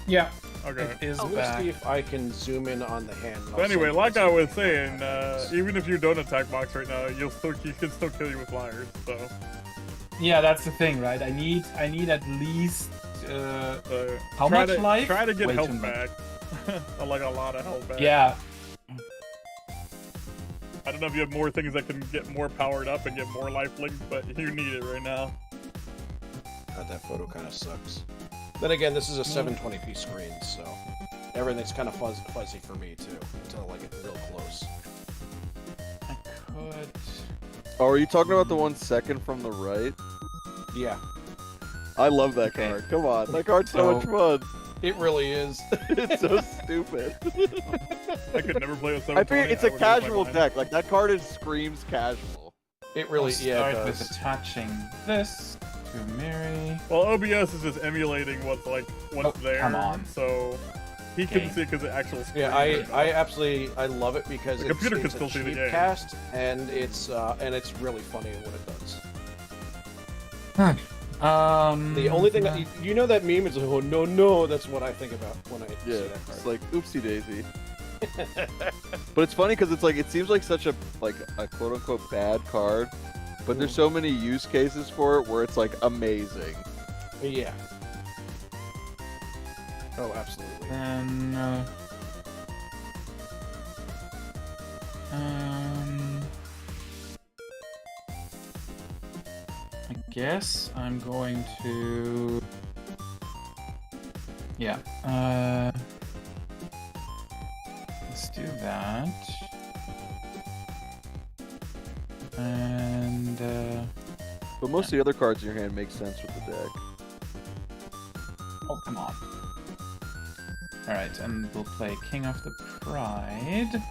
Yeah. Okay. It is Let me see if I can zoom in on the hand. So anyway, like I was saying, even if you don't attack Box right now, he can still kill you with flyers. So. Yeah, that's the thing, right? I need at least how much life? Try to get Way health too much. back. Like a lot of health back. Yeah. I don't know if you have more things that can get more powered up and get more life links, but you need it right now. God, that photo kind of sucks. Then again, this is a 720p screen, so everything's kind of fuzzy for me too until I get real close. I could. Oh, are you talking about the 1 second from the right? Yeah. I love that card. Come on, that card's so much fun. It really is. It's so stupid. I could never play with I 720. figure it's a would lose my casual mind. deck. Like that card screams casual. It really, I'll yeah, start it with does. attaching this to Miri. Well, OBS is just emulating what's Oh, there. come on. So he Game. can see because the actual screen. Yeah, I absolutely, I love it because The it's, computer can it's still a see the cheap game. cast, and it's really funny in what it does. The only thing that you know that meme is oh no, that's what I think about when I see Yeah, that card. it's like oopsie daisy. But it's funny because it's like it seems like such a quote unquote bad card, but there's so many use cases for it where it's like amazing. Yeah. Oh, absolutely. Then I guess I'm going to let's do that. And But most of the other cards in your hand make sense with the deck. oh, come on. Alright, and we'll play King of the Pride.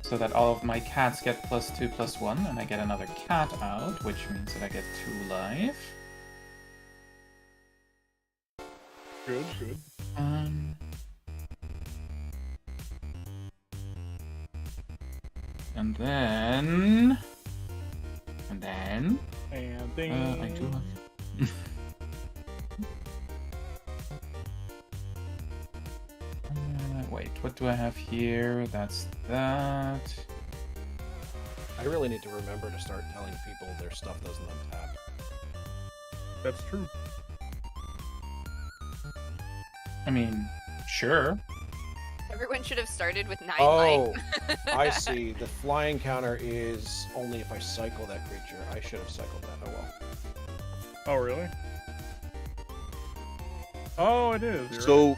So that all of my cats get +2/+1, and I get another cat out, which means that I get 2 life. Good, good. And then And ding. I do have. Wait, what do I have here? That's that. I really need to remember to start telling people their stuff doesn't untap. That's true. I mean, sure. Everyone should have started with 9 Oh, life. I see. The flying counter is only if I cycle that creature. I should have cycled that. Oh well. Oh really? Oh, it is. You're So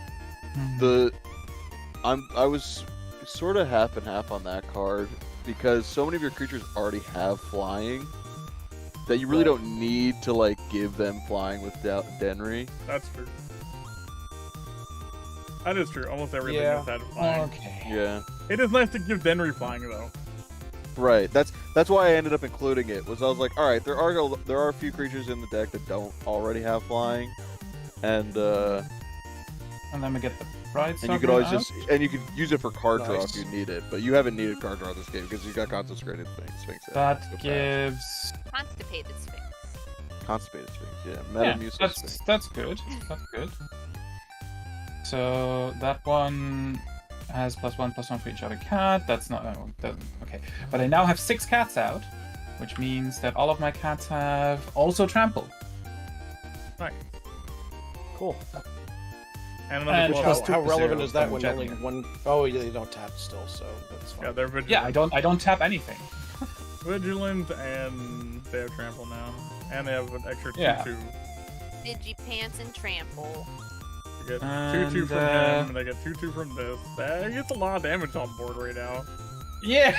right. I was sort of half and half on that card because so many of your creatures already have flying that you really don't need to like give them flying with Denry. That's true. That is true. Almost everything Yeah. has had flying. Okay. Yeah. It is nice to give Denry flying though. Right. That's why I ended up including it. Was I was like, all right, there are a few creatures in the deck that don't already have flying, and And then we get the Pride you could Sovereign always out. just you could use it for card draw Nice. if you need it, but you haven't needed card draw this game because you got Concentrated Sphinx. That So fast. gives. Constipated Sphinx. Constipated Sphinx. Yeah. Yeah, Metamucil Sphinx. that's good. That's good. So that one has +1/+1 for each other cat. That's not okay. But I now have 6 cats out, which means that all of my cats have also trample. Nice. Cool. And And another plus plus How, two how for relevant zero is that from when only Jetmir. one oh yeah, they don't tap still, so that's fine. Yeah, they're vigilant. Yeah, I don't tap anything. Vigilant, and they have trample now, and they have an extra 2/2. Yeah. Digipants and trample. They get And, 2/2 from him, and they get 2/2 from this. That gets a lot of damage on board right now. Yeah.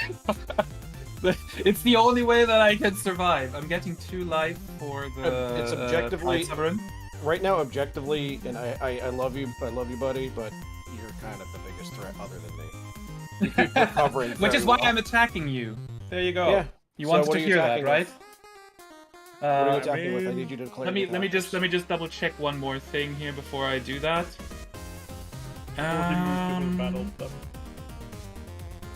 It's the only way that I can survive. I'm getting 2 life for the. It's objectively- Pride Sovereign. Right now, objectively, and I love you, buddy, but you're kind of the biggest threat other than me. You keep recovering Which is very why well. I'm attacking you. There you go. Yeah. You So wanted what to are you hear that, attacking right? with? What are you I attacking with? I mean, need you to declare. Let me your just powers. double check one more thing here before I do that. Or he moves to the battle step.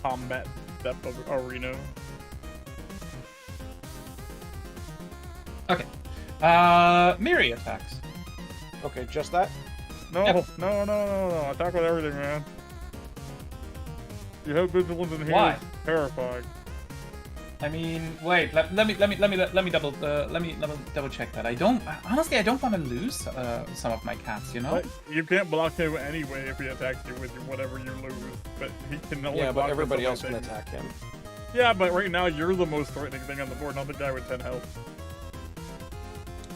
Combat step of arena. Okay. Miri attacks. Okay, just that. No, Yep. no. Attack with everything, man. You have vigilance in here. Why? Is terrifying. I mean, wait. Let me double check that. I don't honestly. I don't want to lose some of my cats. You know. But you can't block him anyway if he attacks you with whatever you lose. But he can only Yeah, block but with everybody so else can many things. attack him. Yeah, but right now you're the most threatening thing on the board, not the guy with 10 health.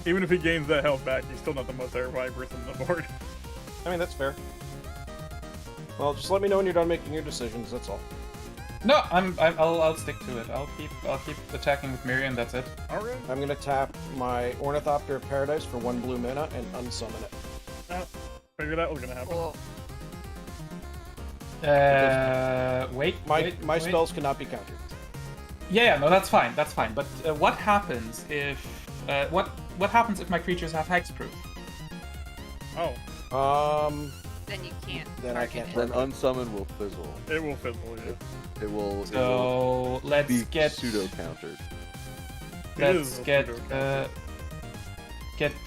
Even if he gains that health back, he's still not the most terrifying person on the board. I mean, that's fair. Well, just let me know when you're done making your decisions. That's all. No, I'll stick to it. I'll keep attacking with Miriam. That's it. Alright. I'm gonna tap my Ornithopter of Paradise for 1 blue mana and unsummon it. Figured that was gonna happen. Cool. Wait. My spells cannot be countered. Yeah, no, that's fine. That's fine. But what happens if what happens if my creatures have hexproof? Oh. Then you can't. Then I target can't it. Then unsummon will fizzle. It will fizzle, yeah. It will. So let's be get pseudo countered. Let's get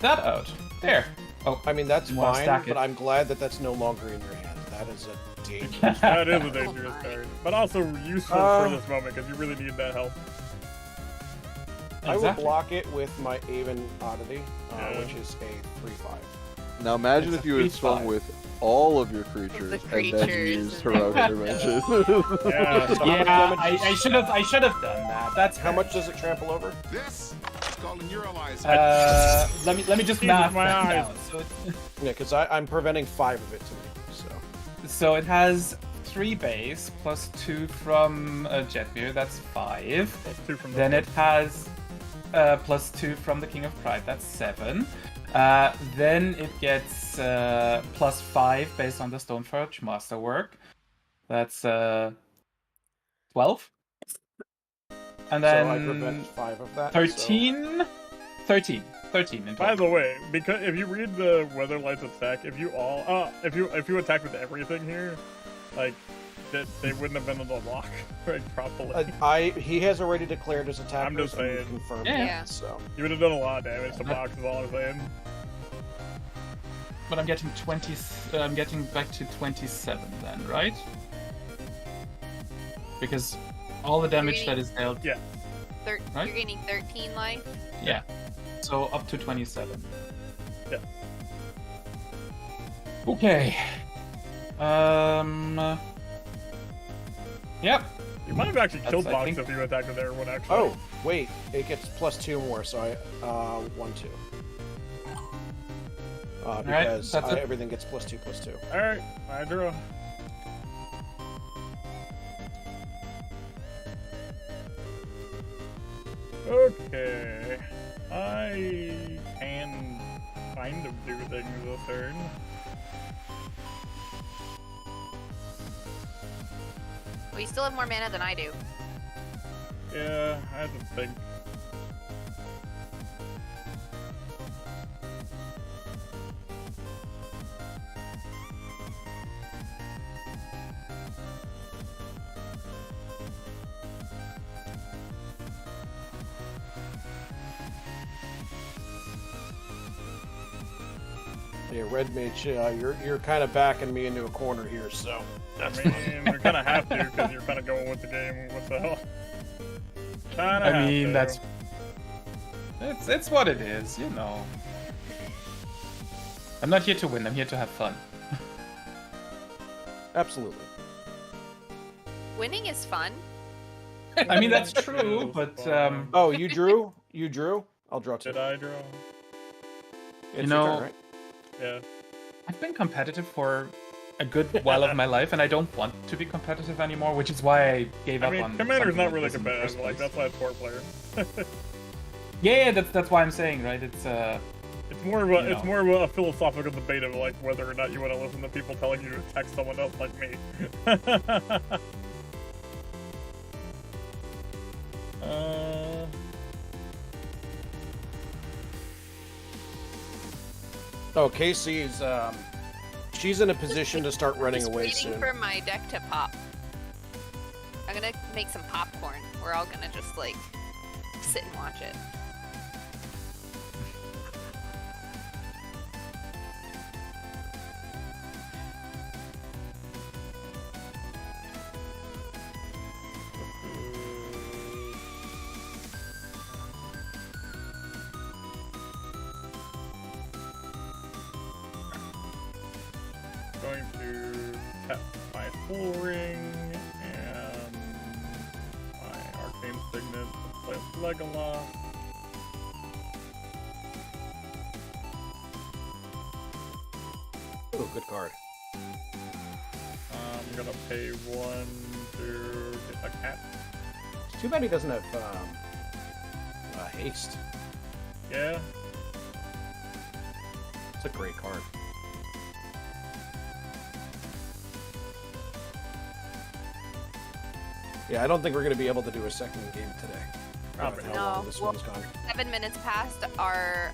that out. There. Oh, I mean, that's You wanna fine, stack but it. I'm glad that that's no longer in your hand. That is a dangerous. That is a dangerous card. But also useful for this moment, because you really need that help. I will Exactly. block it with my Aven Oddity, Yeah. which is a 3/5. Now imagine It's if a you had 3/5. swung with all of your creatures and then creatures. used heroic intervention. Yeah. So how much Yeah, damage I should have done that. That's How fair. much does it trample over? This calling your allies. Let me just Jesus, math my that eyes. down. Yeah, because I'm preventing 5 of it to me. So it has 3 base plus 2 from Jetbeer. That's 5. Plus 2 from Then this it has plus 2 from the King of Pride. That's 7. Then it gets plus 5 based on the Stoneforge Masterwork. That's 12. And then So I prevent 5 of that. 13. 13 in By total. the way, because if you read the Weatherlight's attack, if you if you attack with everything here, like they wouldn't have been able to block right properly. He has already declared his attack. I'm just saying. Confirmed. Yeah. So You would have done a lot of damage to blocks. Is all I'm saying. But I'm getting 20. I'm getting back to 27 then, right? Because all the damage that is dealt. Yeah. Right? You're gaining 13 life. Yeah. So up to 27. Yeah. Okay. Yep. You might have actually killed That's, I blocks think- if you attacked with everyone. Actually. Oh, wait, it gets plus 2 more, so I 1/2. Because that's it. everything gets plus 2. All right, I draw. Okay, I can kind of do things this turn. Well, you still have more mana than I do. Yeah, I have to think. Yeah, Redmage, you're kind of backing me into a corner here, so. I mean, you kind of have to because you're kind of going with the game. What the hell? Kinda I have mean, to. that's it's what it is, you know. I'm not here to win. I'm here to have fun. Absolutely. Winning is fun. I mean, that's true, but Oh, you drew? You drew? I'll draw 2. Did I draw? It's know- your turn, right? Yeah. I've been competitive for a good while of my life, and I don't want to be competitive anymore, which is why I gave I up mean, on. Commander's something not like really this in the competitive. first Like place. that's why it's 4-player. Yeah, that's why I'm saying, right? It's It's more of a You it's know. more of a philosophical debate of like whether or not you want to listen to people telling you to attack someone else like me. Oh, Casey's, she's in a position to start running Just away waiting soon. for my deck to pop. I'm gonna make some popcorn. We're all gonna just like sit and watch it. Going to tap my full ring and my arcane signet to play Legolas. Oh, good card. I'm gonna pay 1 to to get a cat. It's too bad he doesn't have haste. Yeah. It's a great card. Yeah, I don't think we're going to be able to do a second game today. Probably How No, long this well- one's gone. 7 minutes past our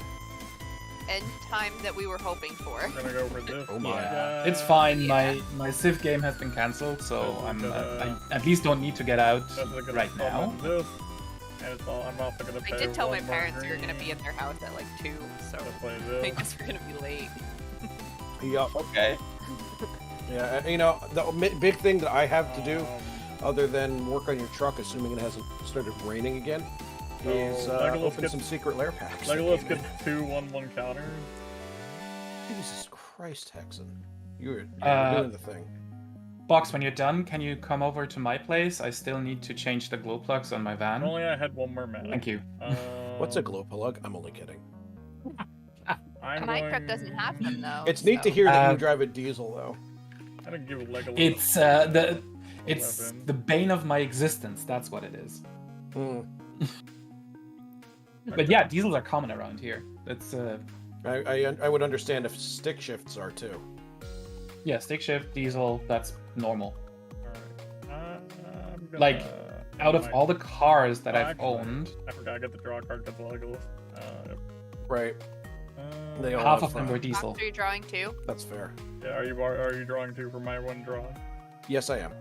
end time that we were hoping for. We're gonna go over this. Oh my. Yeah, it's fine. Yeah. My Civ game has been cancelled, so This is I'm gonna- I at least don't need to get out That's gonna right now. summon This, and it's all, I'm also gonna I pay did tell my one more parents we were gonna green be at their house at like 2, so to play I this. guess we're gonna be late. Yeah, Okay. yeah. You know, the big thing that I have to do, Um, other than work on your truck, assuming it hasn't started raining again, is Legolas open gets- some secret lair packs. that Legolas came in. gets 2 1/1 counters. Jesus Christ, Hexen. You're Uh, doing the thing. Box, when you're done, can you come over to my place? I still need to change the glow plugs on my If van. only I had one more mana. Thank you. What's a glow plug? I'm only kidding. My truck doesn't have them though. It's neat to so- hear that Uh, you drive a diesel, though. I'm gonna give Legolas. It's weapon. the bane of my existence. That's what it is. Hmm. But yeah, diesels are common around here. That's I would understand if stick shifts are too. yeah, stick shift, diesel. That's normal. Alright. I'm gonna, Like, Out of my- all the cars that Oh, I've actually, owned, I forgot I got the draw card because Legolas. Right. They all half have of them were diesel. Box, are you drawing 2? That's fair. Yeah, are you drawing 2 for my 1 draw? Yes, I am.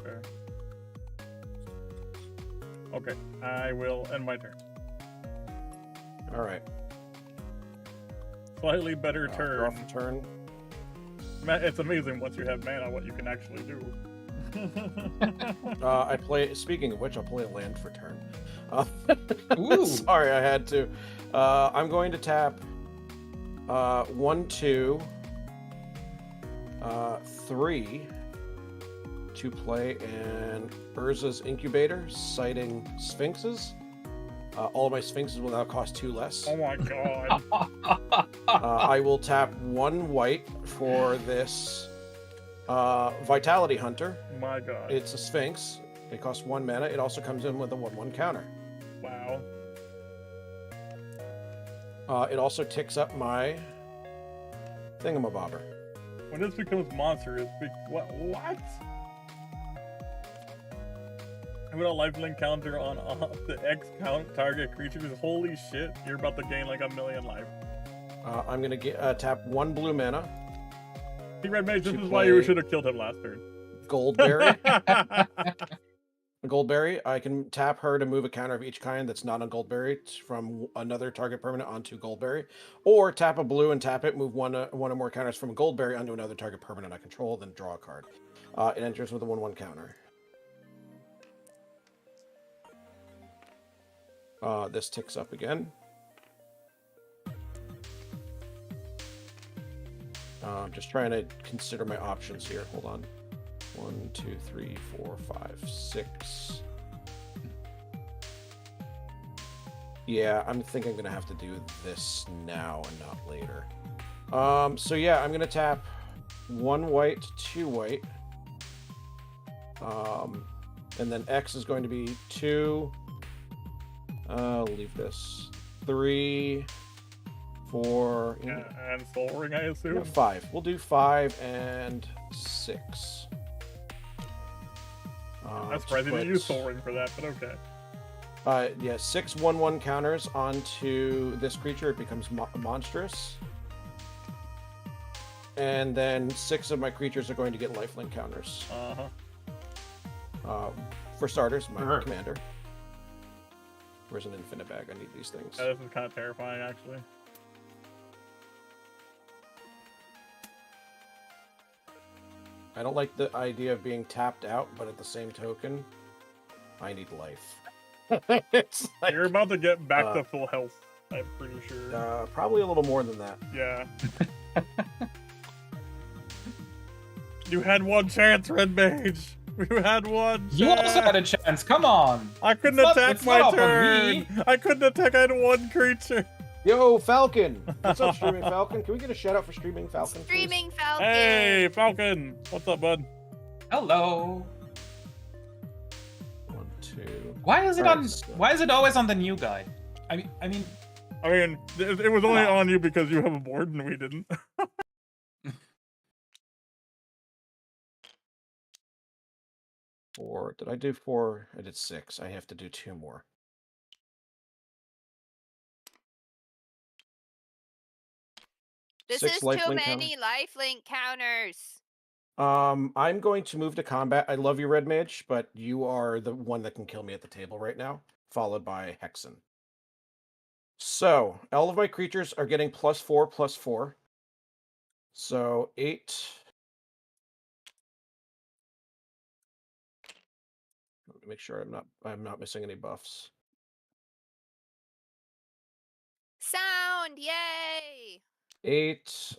Fair. Okay, I will end my turn. All right. Slightly better Draw turn. for turn. It's amazing once you have mana what you can actually do. I play. Speaking of which, I'll play a land for turn. Ooh. Sorry, I had to. I'm going to tap 1, 2, 3 to play an Urza's Incubator, citing Sphinxes. All of my Sphinxes will now cost 2 less. Oh my god. I will tap 1 white for this Vitality Hunter. My god. It's a Sphinx. It costs 1 mana. It also comes in with a 1/1 counter. Wow. It also ticks up my thingamabobber. When this becomes monster, what? With a lifelink counter on the X count target creatures, holy shit, you're about to gain like 1,000,000 life. I'm gonna tap 1 blue mana. See, Redmage, this To is why you play- should have killed him last turn. Goldberry. Goldberry. I can tap her to move a counter of each kind that's not on Goldberry from another target permanent onto Goldberry, or tap a blue and tap it, move one or more counters from Goldberry onto another target permanent I control, then draw a card. It enters with a 1/1 counter. This ticks up again. I'm just trying to consider my options here. Hold on. 1, 2, 3, 4, 5, 6. Yeah, I think I'm gonna have to do this now and not later. So yeah, I'm gonna tap 1 white, 2 white. And then X is going to be 2. I'll leave this. 3, 4. And Soul Ring, I assume? Yeah, 5. We'll do 5 and 6. I'm surprised you didn't use Soul Ring for that, but okay. Yeah, 6 1/1 counters onto this creature. It becomes monstrous. And then 6 of my creatures are going to get lifelink counters. For starters, my commander. Where's an infinite bag? I need these things. Yeah, this is kind of terrifying, actually. I don't like the idea of being tapped out, but at the same token, I need life. It's like, You're about to get back to full health, I'm pretty sure. probably a little more than that. Yeah. You had one chance, Redmage. You had one chance. You also had a chance. Come on. I couldn't It's not- attack it's not my up on turn. me. I couldn't attack. I had one creature. Yo, Falcon! What's up, Streaming Falcon? Can we get a shout out for Streaming Falcon? Please? Streaming Falcon. Hey, Falcon. What's up, bud? Hello. 2. Why is it Alright, on? so- Why is it always on the new guy? I mean, it was only on you because you have a board and we didn't. 4. Did I do 4? I did 6. I have to do 2 more. This 6 is lifelink too counter. many lifelink counters. I'm going to move to combat. I love you, Redmage, but you are the one that can kill me at the table right now, followed by Hexen. So, all of my creatures are getting +4/+4. So, 8. Let me make sure I'm not missing any buffs. Sound, yay! 8.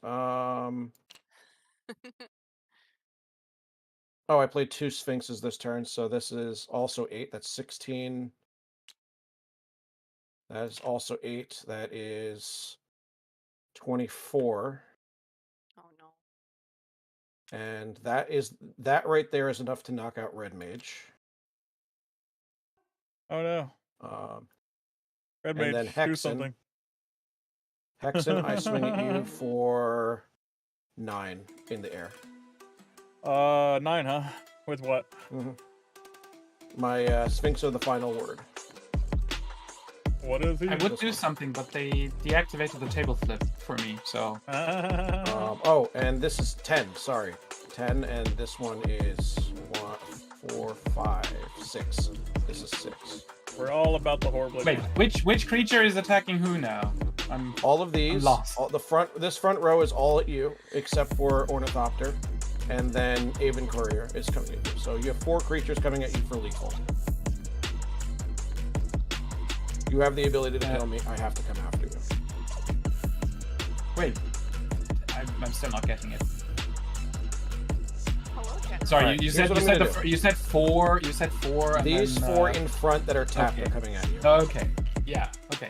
Oh, I played 2 Sphinxes this turn, so this is also 8. That's 16. That is also 8. That is 24. Oh no. And that right there is enough to knock out Redmage. Oh no. And Redmage, then do Hexen. something. Hexen, I swing at you for 9 in the air. 9, huh? With what? My Sphinx of the final word. What is he? I would do something, but they deactivated the table flip for me, so. Oh, and this is 10. Sorry, 10, and this one is 1, 4, 5, 6. This is 6. We're all about the horrible. Wait, which creature is attacking who now? All of these. lost. This front row is all at you, except for Ornithopter, and then Aven Courier is coming at you. So you have 4 creatures coming at you for lethal. You have the ability to kill me. I have to come after you. Wait, I'm still not getting it. Hello, Jen. Sorry, Alright, you here's said what I'm gonna do. you said 4. You said 4. And These then, 4 in front that are tapped okay. are coming at you. Okay. Yeah. Okay.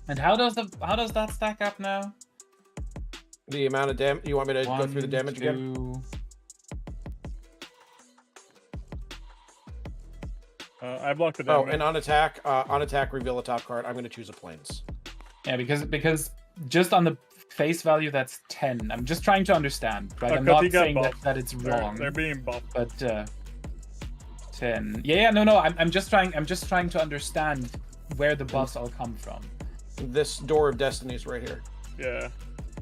And how does that stack up now? The amount of damage. You want me to go through the damage again? 2. I blocked the damage. Oh, and on attack, reveal a top card. I'm going to choose a plains. Yeah, because just on the face value, that's 10. I'm just trying to understand, right? I'm 'cause he not got saying buffed. that it's wrong. They're being buffed. But 10. Yeah, no. I'm just trying to understand where the buffs all come from. This Door of Destiny is right here. Yeah.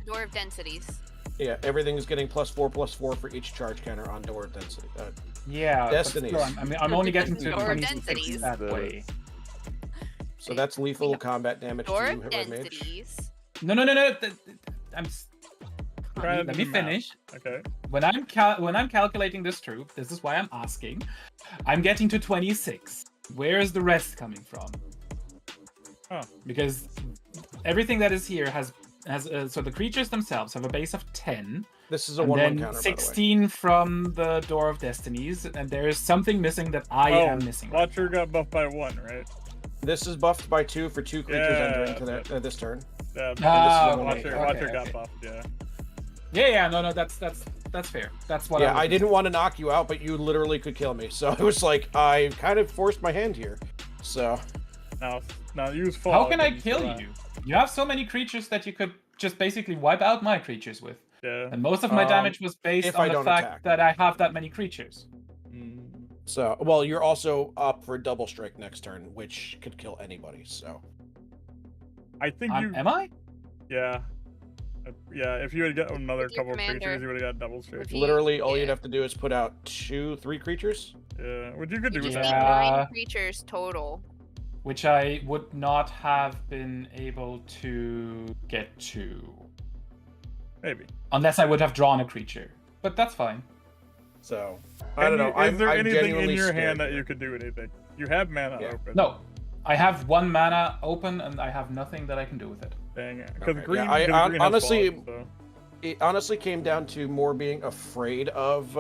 Door of Densities. Yeah, everything's getting +4/+4 for each charge counter on Door of Density. Yeah, Destinies. but still, I'm only getting to Door of 26 densities. that way. So that's lethal combat damage Door to you, of Redmage. Densities. No. Let me finish. Okay. When I'm calculating this troop, this is why I'm asking. I'm getting to 26. Where is the rest coming from? Oh. Because everything that is here has so the creatures themselves have a base of 10. This is a and 1/1 then counter, 16 from the Door of Destinies, and there is something missing that I am missing. Watcher got buffed by 1, right? This is buffed by 2 for 2 creatures entering to that's this turn. Yeah. Watcher got buffed. Yeah. Yeah. No. That's fair. That's what. Yeah, I didn't want to knock you out, but you literally could kill me. So it was like I kind of forced my hand here. So now use fall. How can I kill you? You have so many creatures that you could just basically wipe out my creatures with. Yeah. And most of my damage was based on the fact that I have that many creatures. So, well, you're also up for double strike next turn, which could kill anybody. So, I think am I? Yeah. Yeah, if you had got another couple of creatures, you would have got double strike. Literally, all you'd have to do is put out 2-3 creatures. Yeah, which you could do with Just that. need 9 creatures total. Which I would not have been able to get to. Maybe. Unless I would have drawn a creature. But that's fine. So, I don't know. Is there I'm anything in genuinely your hand scared that here. you could do anything? You have mana open. No. I have 1 mana open and I have nothing that I can do with it. Dang it. Because Okay, green, yeah, green has honestly, fog, so. it honestly came down to more being afraid of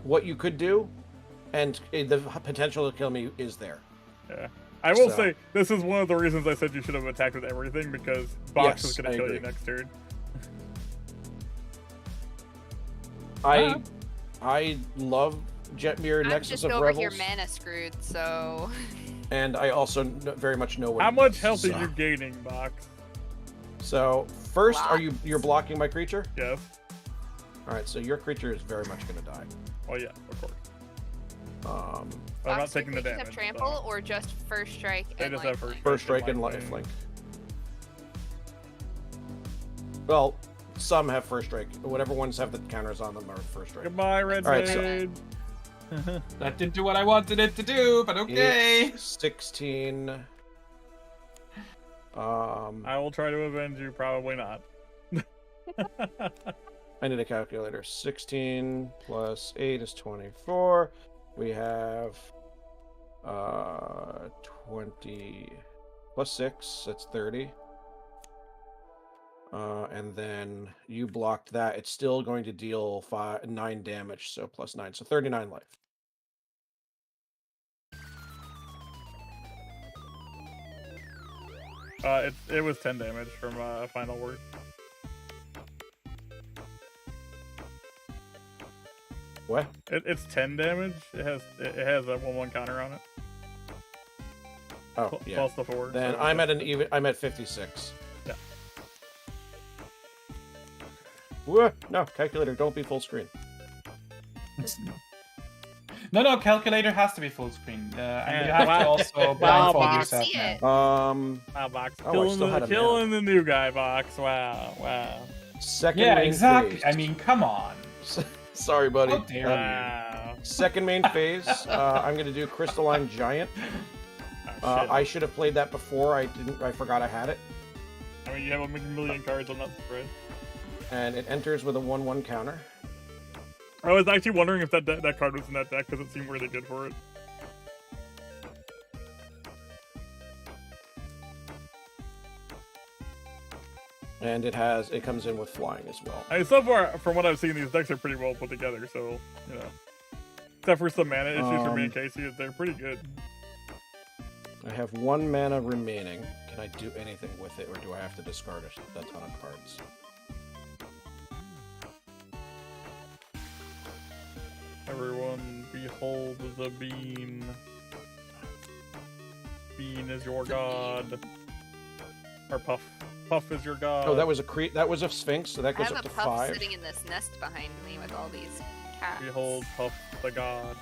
what you could do, and the potential to kill me is there. Yeah. I will say, this is one of the reasons I said you should have attacked with everything, because Box is going to kill you next turn. I I love Jetmir I'm Nexus just of over Revels. here mana screwed, so. And I also very much know what. How it much does, health so. are you gaining, Box? So first, Lots. you're blocking my creature? Yes. All right, so your creature is very much going to die. Oh yeah, of course. Um, But I'm not Box, do taking the creatures damage. have trample so. or just first strike They and just have lifelink? first strike and lifelink. Well, some have first strike. Whatever ones have the counters on them are first strike. Goodbye, Red All right, so- Mage. That didn't do what I wanted it to do, but okay. 16. I will try to avenge you. Probably not. I need a calculator. 16 plus 8 is 24. We have 20 plus 6, that's 30. And then you blocked that. It's still going to deal 9 damage, so plus 9, so 39 life. It was 10 damage from Final Word. What? It's 10 damage. It has a 1/1 counter on it. Oh, yeah. Plus the 4. Then so I'm at an even. I'm at 56. Yeah. Whoa, no, calculator, don't be full screen. No, calculator has to be full screen. And you have Wow. to also Wow, blindfold Box. yourself See now. it. Wow, Box. Oh, I Killing, still had a killing the new guy, Box. Wow. Second Yeah, main exactly. phase. I mean, come on. Sorry, buddy. How dare you. Wow. Second main phase. I'm going to do Crystalline Giant. Oh, shit. I should have played that before. I didn't. I forgot I had it. I mean, you have a million cards on that spread. And it enters with a 1/1 counter. I was actually wondering if that card was in that deck because it seemed really good for it. And it comes in with flying as well. I mean, so far, from what I've seen, these decks are pretty well put together. So you know, except for some mana issues for me and Casey, they're pretty good. I have 1 mana remaining. Can I do anything with it, or do I have to discard a ton of cards? Everyone, behold the bean. Bean is your god. Or Puff. Puff is your god. Oh, that was a Sphinx, so that I goes have up a to puff 5. sitting in this nest behind me with all these cats. Behold Puff the god.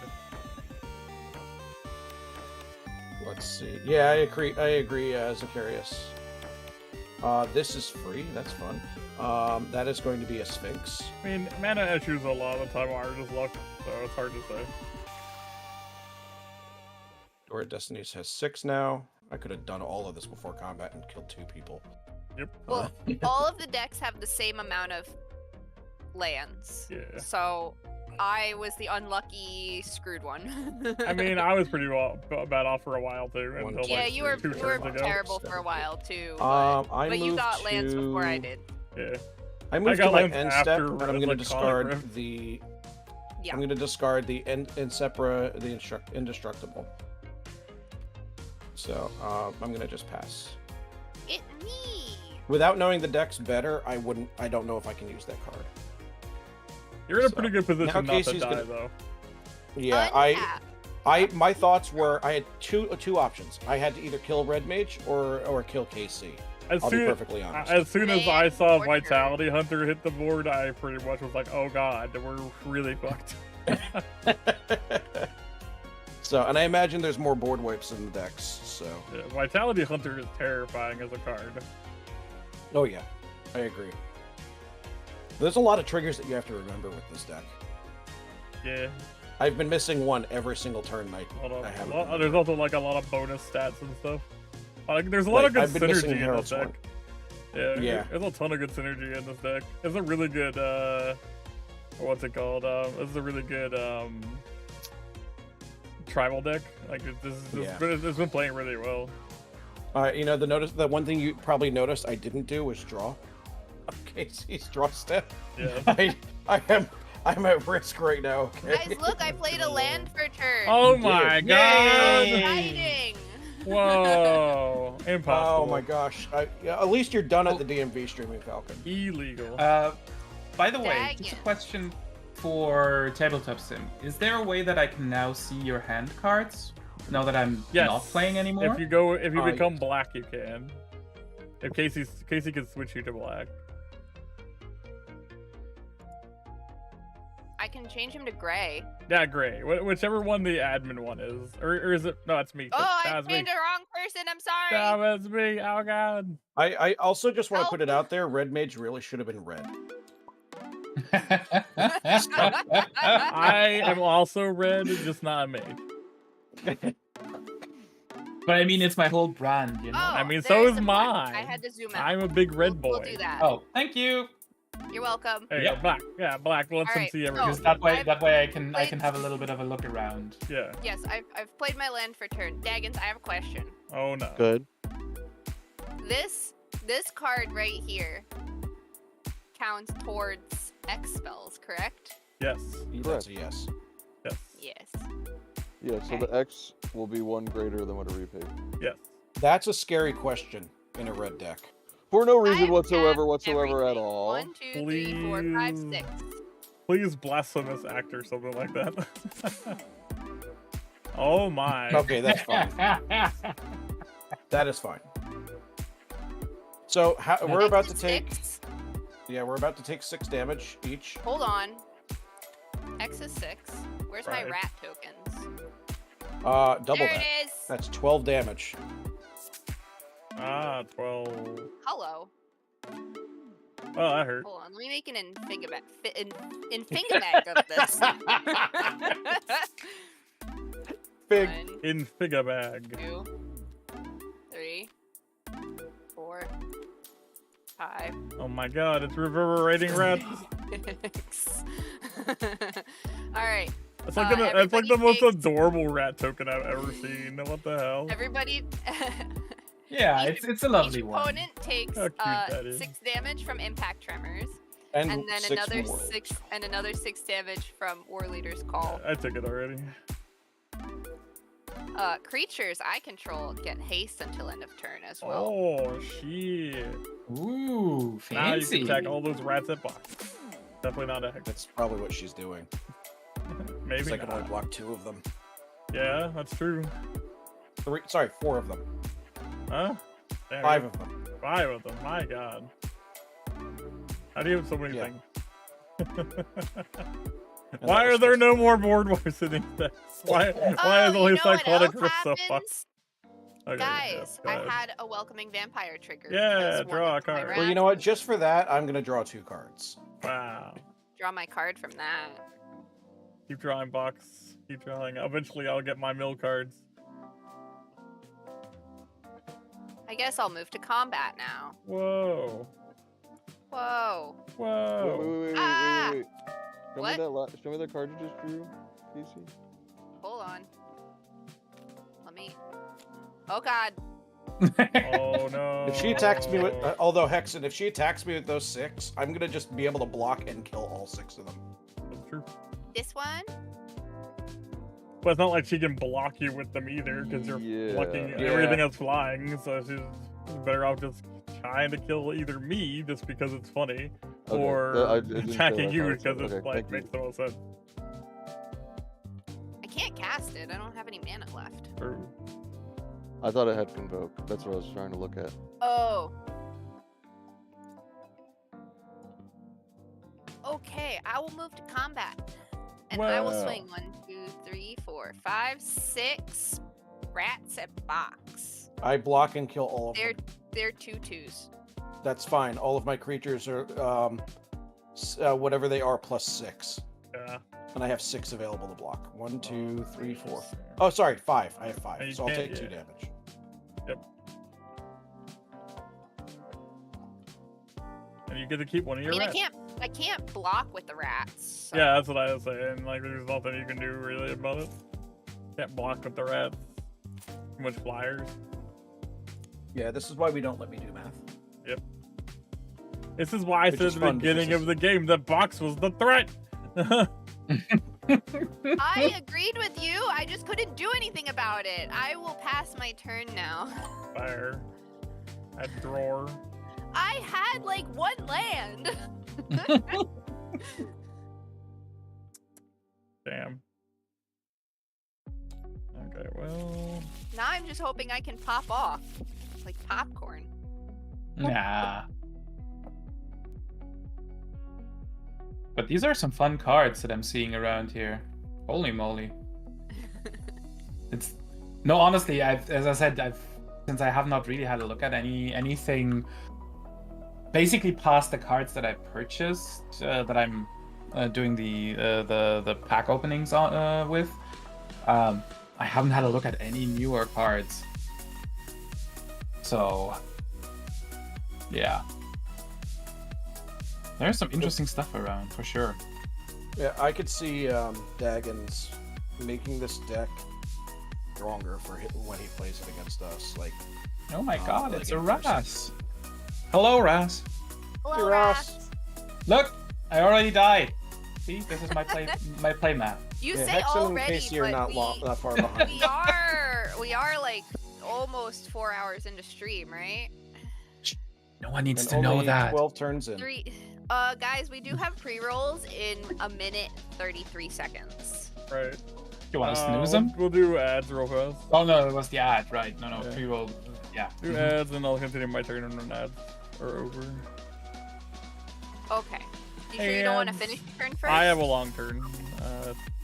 Let's see. Yeah, I agree, Zacharias. This is free. That's fun. That is going to be a Sphinx. I mean, mana issues a lot of the time are just luck, so it's hard to say. Door of Destinies has 6 now. I could have done all of this before combat and killed 2 people. Yep. Well, all of the decks have the same amount of lands. Yeah. So I was the unlucky screwed one. I mean, I was pretty bad off for a while too. Until, yeah, like, you were 2 turns ago. terrible for a while too. I you moved got lands before I to- did. Yeah. I moved got to my lands end after step, and I'm going to Iconic discard Rift. the. Yeah. I'm going to discard the indestructible. So I'm going to just pass. It me. Without knowing the decks better, I don't know if I can use that card. You're in a So, pretty good position now not to Casey's die, gonna- though. Yeah, my thoughts were I had two options. I had to either kill Redmage or kill KC. I'll be perfectly honest. As soon as I Man, saw torture. Vitality Hunter hit the board, I pretty much was like, oh god, we're really fucked. So, and I imagine there's more board wipes in the decks. So. Yeah, Vitality Hunter is terrifying as a card. Oh yeah, I agree. There's a lot of triggers that you have to remember with this deck. Yeah. I've been missing one every single turn. There's also like a lot of bonus stats and stuff. Like, there's a lot of good I've been missing synergy in this Herald's deck. one. Yeah, there's a ton of good synergy in this deck. It's a really good, what's it called? It's a really good, tribal deck. Like, it's been playing really well. You know, the one thing you probably noticed I didn't do was draw. Okay, Casey's draw step. Yeah. I'm at risk right now. Okay. Guys, look, I played a land for turn. Oh my god! Exciting. Whoa! Impossible. Oh my gosh! At least you're done at the DMV streaming, Falcon. Illegal. By the way, Dang just a it. question for Tabletop Sim. Is there a way that I can now see your hand cards now that I'm not playing anymore? If you become black, you can. If Casey can switch you to black. I can change him to gray. Yeah, gray. Whichever one the admin one is. Or is it? No, it's me. Oh, I That's made the wrong person. I'm sorry. Damn, it's me. Oh, God. I also just want to put it out there. Redmage really should have been red. I am also red, just not a maid. But I mean, it's my whole brand, you know? Oh, I mean, so is there's mine. I had to zoom out. I'm a big red boy. We'll do that. Oh, thank you. You're welcome. Hey, black. Yeah, black. Let them Alright, see so- everything. Because that way I can played- have a little bit of a look around. Yeah. Yes, I've played my land for turn. Daggins, I have a question. Oh, no. Good. This card right here counts towards X spells, correct? Yes. That's a yes. Yes. Yes. Yeah, so the X will be one greater than what a repay. Yes. That's a scary question in a red deck. For no I reason have whatsoever everything. at all. 1, 2, 3, 4, 5, 6. Please blasphemous act or something like that. Oh, my. Okay, that's fine. That is fine. So we're X about to is take. 6. Yeah, we're about to take 6 damage each. Hold on. X is 6. Where's my Right. rat tokens? Double There that. it is. That's 12 damage. 12. Hello. Oh, that hurt. Hold on. Let me make an infingabag of this. Fig. 1, In figure bag. 2, 3, 4, 5. Oh my god, it's reverberating rats. 6. Alright. It's like, that's like the everybody most takes- adorable rat token I've ever seen. What the hell? Everybody. Yeah, each- it's a lovely each one. opponent takes How cute that is. 6 damage from impact tremors, And, and then 6 another more. 6 damage from War Leader's Call. I took it already. Creatures I control get haste until end of turn as well. Oh, shit. Ooh, Now you fancy. can attack all those rats at box. Definitely not a hex. That's probably what she's doing. Maybe Because I can not. only block 2 of them. Yeah, that's true. 4 of them. Huh? Damn, 5 of them. 5 of them. My god. How do you have so many Yeah. things? And Why that are was there supposed no more board wars in these decks? Why is Oh, only you know what Cyclonic else Rift so fucked? happens? Okay, Guys, yeah, I go ahead. had a welcoming vampire trigger. Yeah, because one draw a of my card. Well, you rats- know what? Just for that, I'm going to draw 2 cards. Wow. Draw my card from that. Keep drawing box. Keep drawing. Eventually I'll get my mill cards. I guess I'll move to combat now. Whoa. Whoa. Whoa. Ah! Show me that card you just drew, Casey. Hold on. Let me. Oh god. Oh no. If she attacks me with, although Hexen, if she attacks me with those 6, I'm gonna just be able to block and kill all 6 of them. That's true. This one? But it's not like she can block you with them either, because you're blocking everything that's flying. So she's better off just trying to kill either me just because it's funny, Okay, or I didn't attacking say you that because concept. it's Okay, like thank you. makes the most sense. I can't cast it. I don't have any mana left. True. I thought it had Convoke. That's what I was trying to look at. Oh. Okay, I will move to combat. And I will Wow. swing 1, 2, 3, 4, 5, 6 rats at box. I block and kill all of They're them. they're 2/2s. That's fine. All of my creatures are whatever they are plus 6. Yeah. And I have 6 available to block. 1, 2, 3, 4. Oh, sorry, 5. I have 5. And you So I'll can't- take 2 yeah. damage. And you get to keep one of I your mean, rats. I can't block with the rats. So. Yeah, that's what I was saying. Like, there's nothing you can do really about it. Can't block with the rats. Too much flyers. Yeah, this is why we don't let me do math. Yep. This is why I Which said is at the fun, because beginning this- of the game that box was the threat. I agreed with you. I just couldn't do anything about it. I will pass my turn now. Fire. At drawer. I had like 1 land. Now I'm just hoping I can pop off. Like popcorn. Nah. But these are some fun cards that I'm seeing around here. Holy moly. It's no, honestly, as I said, since I have not really had a look at anything basically past the cards that I purchased that I'm doing the pack openings on with. I haven't had a look at any newer cards. So yeah. There's some interesting stuff around, for sure. Yeah, I could see Daggins making this deck stronger for when he plays it against us. Like, oh my god, like it's a Ras. Hello, Ras. Hello, Hey, Ras. Look, I already died. See, this is my play map. You yeah, say Hexen, already, in case you're but not far behind. we are like almost 4 hours into stream, right? No one needs And to know only that. 12 turns in. Guys, we do have pre-rolls in 1:33 seconds. Right. You want to snooze them? We'll do ads real fast. Oh no, it was the ad, right? No, Yeah. pre-roll. Yeah. Do ads, and I'll continue my turn when ads are over. Okay. You sure you don't want to finish your turn first? I have a long turn.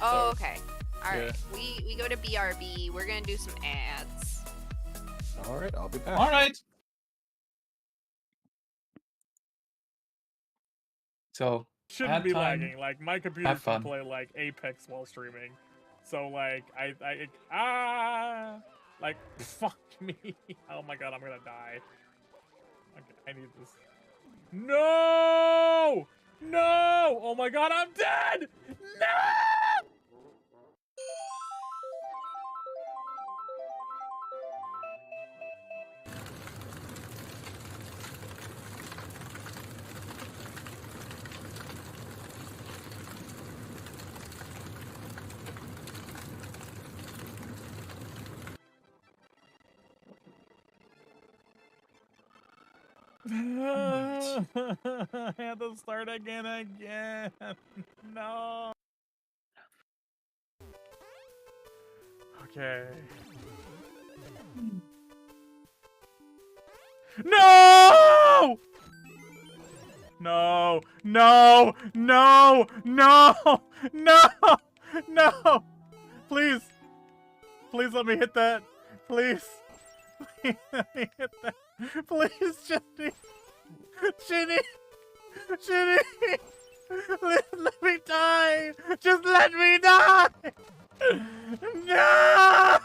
Oh, okay. All right. yeah. We go to BRB. We're gonna do some ads. All right, I'll be back. All right. So Shouldn't be time. lagging. Like my computer Have can fun. play like Apex while streaming. So like like fuck me. Oh my god, I'm gonna die. Okay, I need this. No! No! Oh my god, I'm dead! No! I have to start again. No. Okay. No! No! No! No! No! No! No! Please! Please let me hit that! Please! Please let me hit that! Please, Jenny! Jenny! Jenny! Let me die! Just let me die! No!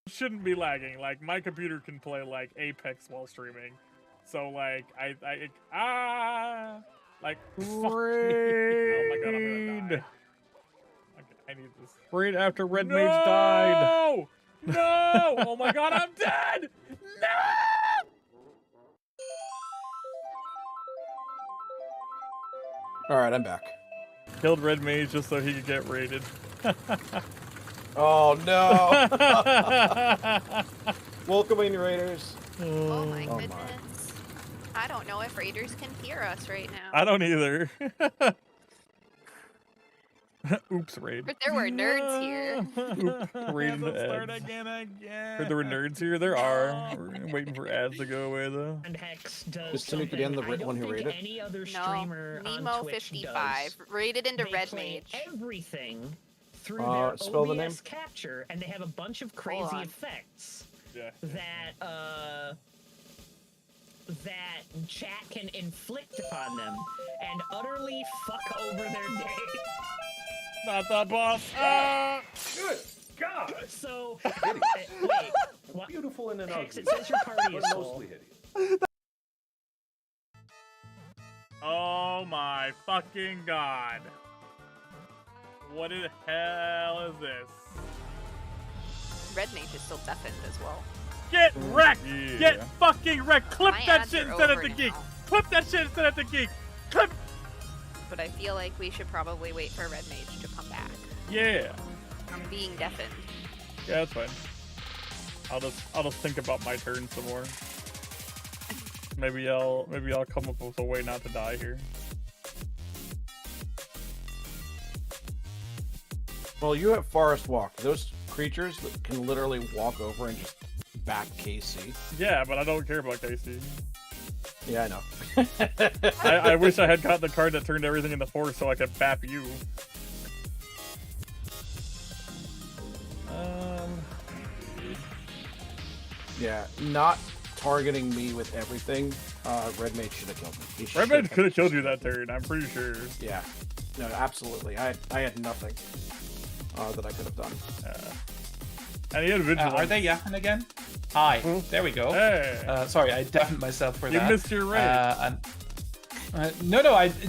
Shouldn't be lagging. Like my computer can play like Apex while streaming. So like like fuck me. Oh my god, I'm gonna die. Okay, I need this. Right after Redmage died. No! Oh my god, I'm dead! No! All right, I'm back. Killed Redmage just so he could get raided. Oh no! Welcoming Raiders. Oh my Oh, goodness. my. I don't know if Raiders can hear us right now. I don't either. Oops, raid. But there were nerds here. Oops, raid the start again. Heard there were nerds here. There are. We're waiting for ads to go away though. And Hex does Is Timmy Padian the something I one who don't think raided? any other No, streamer on Nemo Twitch 55 does. raided into They play Redmage. everything through their spell the OBS name? capture, and they have a bunch of Hold crazy on. effects Yeah. that chat can inflict upon them and utterly fuck over their day. Not the boss. Good God! So, wait, what? Beautiful and an Hex, ugly. it says your party is But full. mostly hideous. Oh my fucking god. What the hell is this? Redmage is still deafened as well. Get wrecked! Yeah. Get fucking wrecked! Clip My that ads shit are and send it over to now. Geek! Clip that shit and send it to Geek! Clip! But I feel like we should probably wait for Redmage to come back. Yeah. I'm being deafened. Yeah, that's fine. I'll just think about my turn some more. Maybe I'll come up with a way not to die here. Well, you have Forest Walk. Those creatures that can literally walk over and just back KC. Yeah, but I don't care about KC. Yeah, I know. I wish I had got the card that turned everything into force so I could bap you. Yeah, not targeting me with everything. Redmage should have killed me. Redmage could have killed you that turn, I'm pretty sure. Yeah. No, absolutely. I had nothing that I could have done. And he had vigilance. Are they yapping again? Hi. There we go. Hey. Sorry, I deafened myself for that. You missed your raid. No,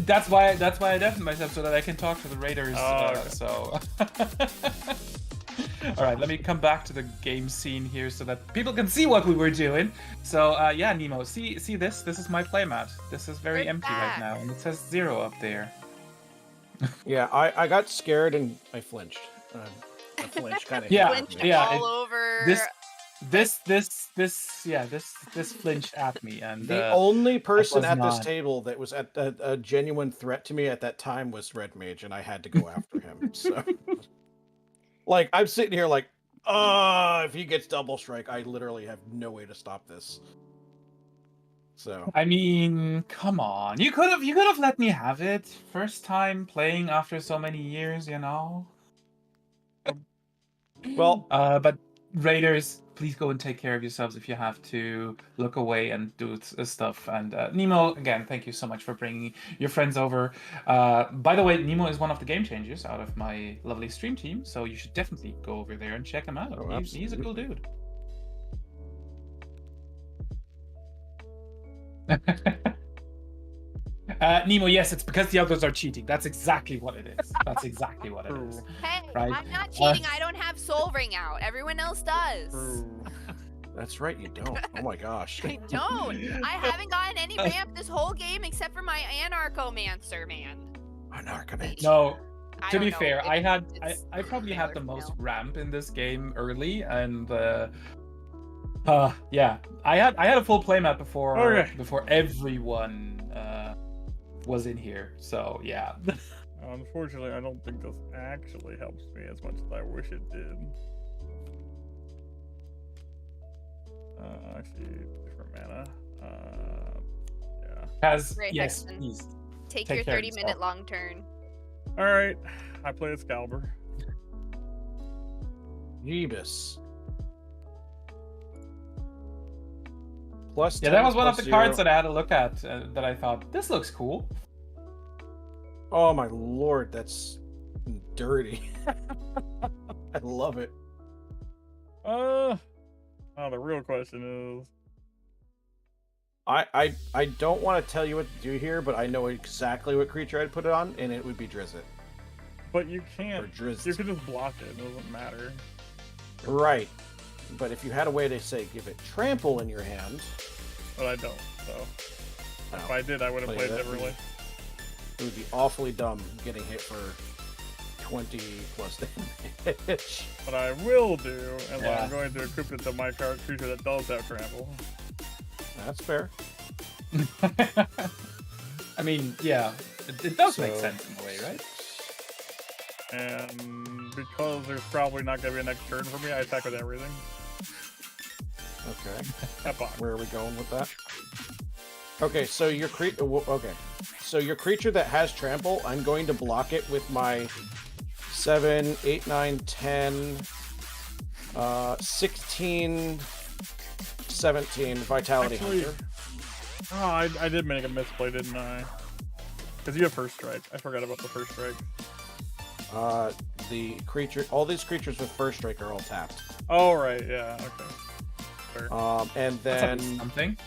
that's why I deafened myself so that I can talk to the raiders. Okay. So. All right, let me come back to the game scene here so that people can see what we were doing. So yeah, Nemo, see this? This is my playmat. This is very empty right now, and it says 0 up there. Yeah, I got scared and I flinched. I flinched kind of. Yeah, all over. This flinched at me, and the only person at this table that was at a genuine threat to me at that time was Redmage, and I had to go after him. So, like, I'm sitting here like, if he gets double strike, I literally have no way to stop this. So I mean, come on, you could have let me have it. First time playing after so many years, you know. Well, but Raiders, please go and take care of yourselves if you have to look away and do stuff. And Nemo, again, thank you so much for bringing your friends over. By the way, Nemo is one of the game changers out of my lovely stream team, so you should definitely go over there and check him out. Oh, he's a cool dude. Nemo, yes, it's because the others are cheating. That's exactly what it is. That's exactly what it is. Hey, right? I'm not cheating. I don't have Soul Ring out. Everyone else does. That's right, you don't. Oh my gosh. I don't. I haven't gotten any ramp this whole game except for my Anarchomancer, man. Anarchomancer. No. I To don't be know. fair, I probably had the most ramp in this game early, and yeah, I had a full playmat before everyone was in here. So yeah. Unfortunately, I don't think this actually helps me as much as I wish it did. I see different mana. Yeah. Great, yes, Hexen. please. Take Take your care of 30-minute long turn. All right, I play Excalibur. Jeebus. Plus Yeah, that was one of the cards that I had to look at that I thought, this looks cool. Oh my lord, that's dirty. I love it. The real question is, I don't want to tell you what to do here, but I know exactly what creature I'd put it on, and it would be Drizzit. but you can't. Or Drizzt. You can just block it. It doesn't matter. Right. But if you had a way to say give it trample in your hand. But I don't. So if I did, I would have played differently. It would be awfully dumb getting hit for 20 plus damage. What I will do, and I'm going to equip it to my creature that does have trample. That's fair. I mean, yeah, it does make sense in a way, right? And because there's probably not going to be a next turn for me, I attack with everything. Okay. Where are we going with that? Okay, so your creature that has trample, I'm going to block it with my 7, 8, 9, 10, 16, 17 Vitality Hunter. Oh, I did make a misplay, didn't I? Because you have first strike. I forgot about the first strike. All these creatures with first strike are all tapped. Oh, right, yeah, okay. Fair. And then something.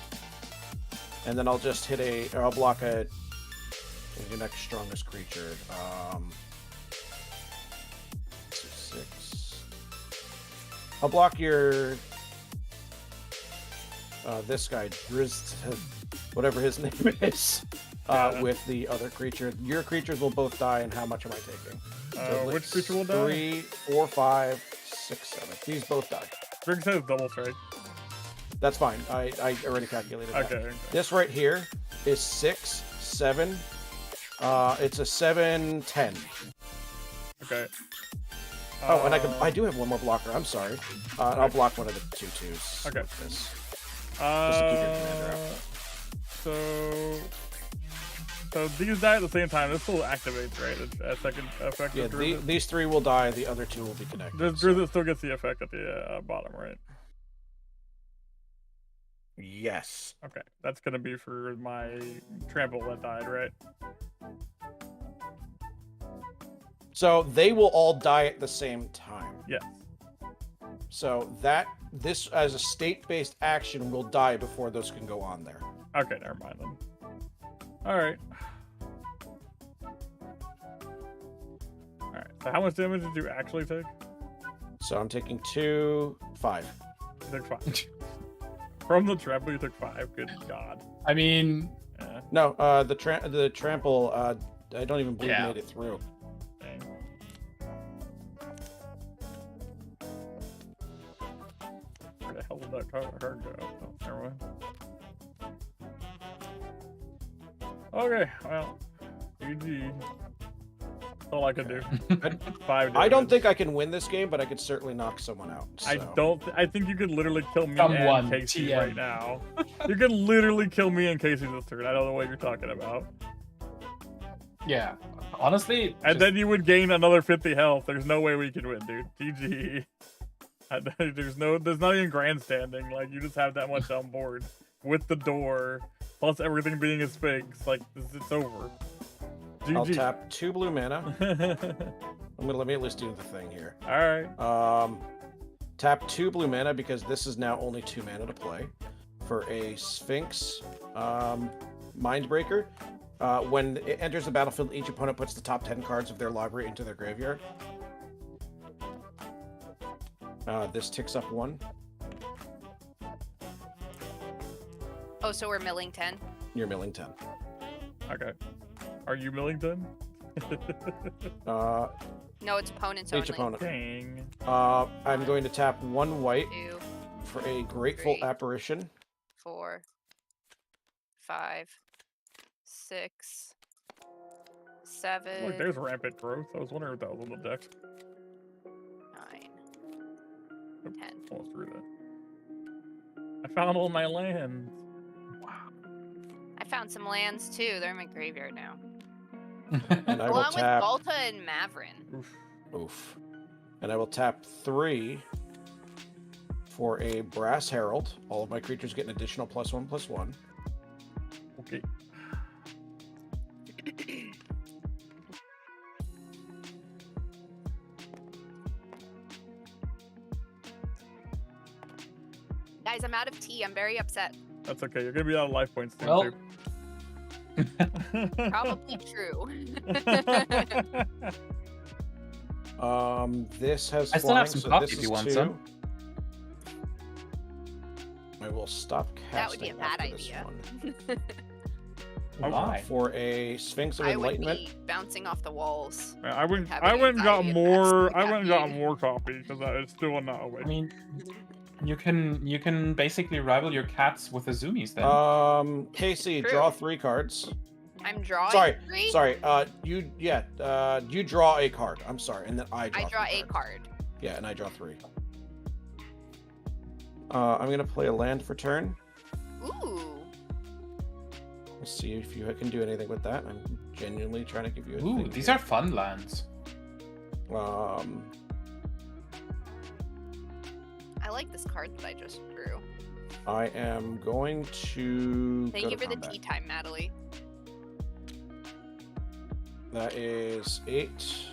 And then I'll just I'll block your next strongest creature. 6. I'll block your this guy, Drizzt, whatever his name is, with the other creature. Your creatures will both die, and how much am I taking? So which creature will die? 3, 4, 5, 6, 7. These both die. Drink says double strike. That's fine. I already calculated that. Okay. This right here is 6, 7. It's a 7, 10. Okay. Oh, and I do have one more blocker. I'm sorry. I'll block one of the 2/2s. Okay. With this. Just to keep your commander up. So these die at the same time. This still activates, right? A second effect. Yeah, these 3 will die. The other 2 will be connected. Druid still gets the effect at the bottom, right? Yes. Okay, that's gonna be for my trample that died, right? So they will all die at the same time. Yes. So this as a state-based action will die before those can go on there. Okay, never mind then. All right. All right. So how much damage did you actually take? So I'm taking 2, 5. You took 5. From the trample, you took 5. Good God. I mean, no. The trample. I don't even believe made it through. Dang. Where the hell did that card go? Oh, never mind. Okay, well, GG. That's all I could do. 5 damage. I don't think I can win this game, but I could certainly knock someone out. So. I think you could literally kill me and Casey right now. You could literally kill me and Casey this turn. I don't know what you're talking about. Yeah, honestly. And then you would gain another 50 health. There's no way we can win, dude. GG. There's not even grandstanding. Like, you just have that much on board with the door, plus everything being a Sphinx. Like, it's over. GG. I'll tap 2 blue mana. Let me at least do the thing here. All right. Tap 2 blue mana because this is now only 2 mana to play for a Sphinx Mindbreaker. When it enters the battlefield, each opponent puts the top 10 cards of their library into their graveyard. This ticks up 1. Oh, so we're milling 10? You're milling 10. Okay. Are you Millington? No, it's opponents Each only. opponent. Dang. I'm going to tap 1 white 2, for a Grateful 3, Apparition. 4, 5, 6, 7. Look, there's rampant growth. I was wondering if that was on the deck. 9, Oops, 10. almost threw that. I found all my lands. I found some lands too. They're in my graveyard now. And I will Along with tap. Balta and Mavrin. Oof. And I will tap 3 for a Brass Herald. All of my creatures get an additional +1/+1. Okay. Guys, I'm out of tea. I'm very upset. That's okay. You're gonna be out of life points soon, Well. too. Probably true. This has I still have flying, some so coffee this if is you want 2. some. I will stop casting. That would be a bad after this idea. one. Why? For a Sphinx of I would Enlightenment. be bouncing off the walls. Man, I went Having and got anxiety more. attacks I went and got caffeine. more coffee because it's still not awake. I mean, you can basically rival your cats with the zoomies then. Casey, True. draw 3 cards. I'm drawing Sorry, 3. sorry. You draw a card. I'm sorry, and then I draw. I draw 3 a cards. card. Yeah, and I draw 3. I'm gonna play a land for turn. Ooh. Let's see if you can do anything with that. I'm genuinely trying to give you a Ooh, thing these here. are fun lands. I like this card that I just drew. I am going to. Thank go you to for the combat. tea time, Natalie. That is 8.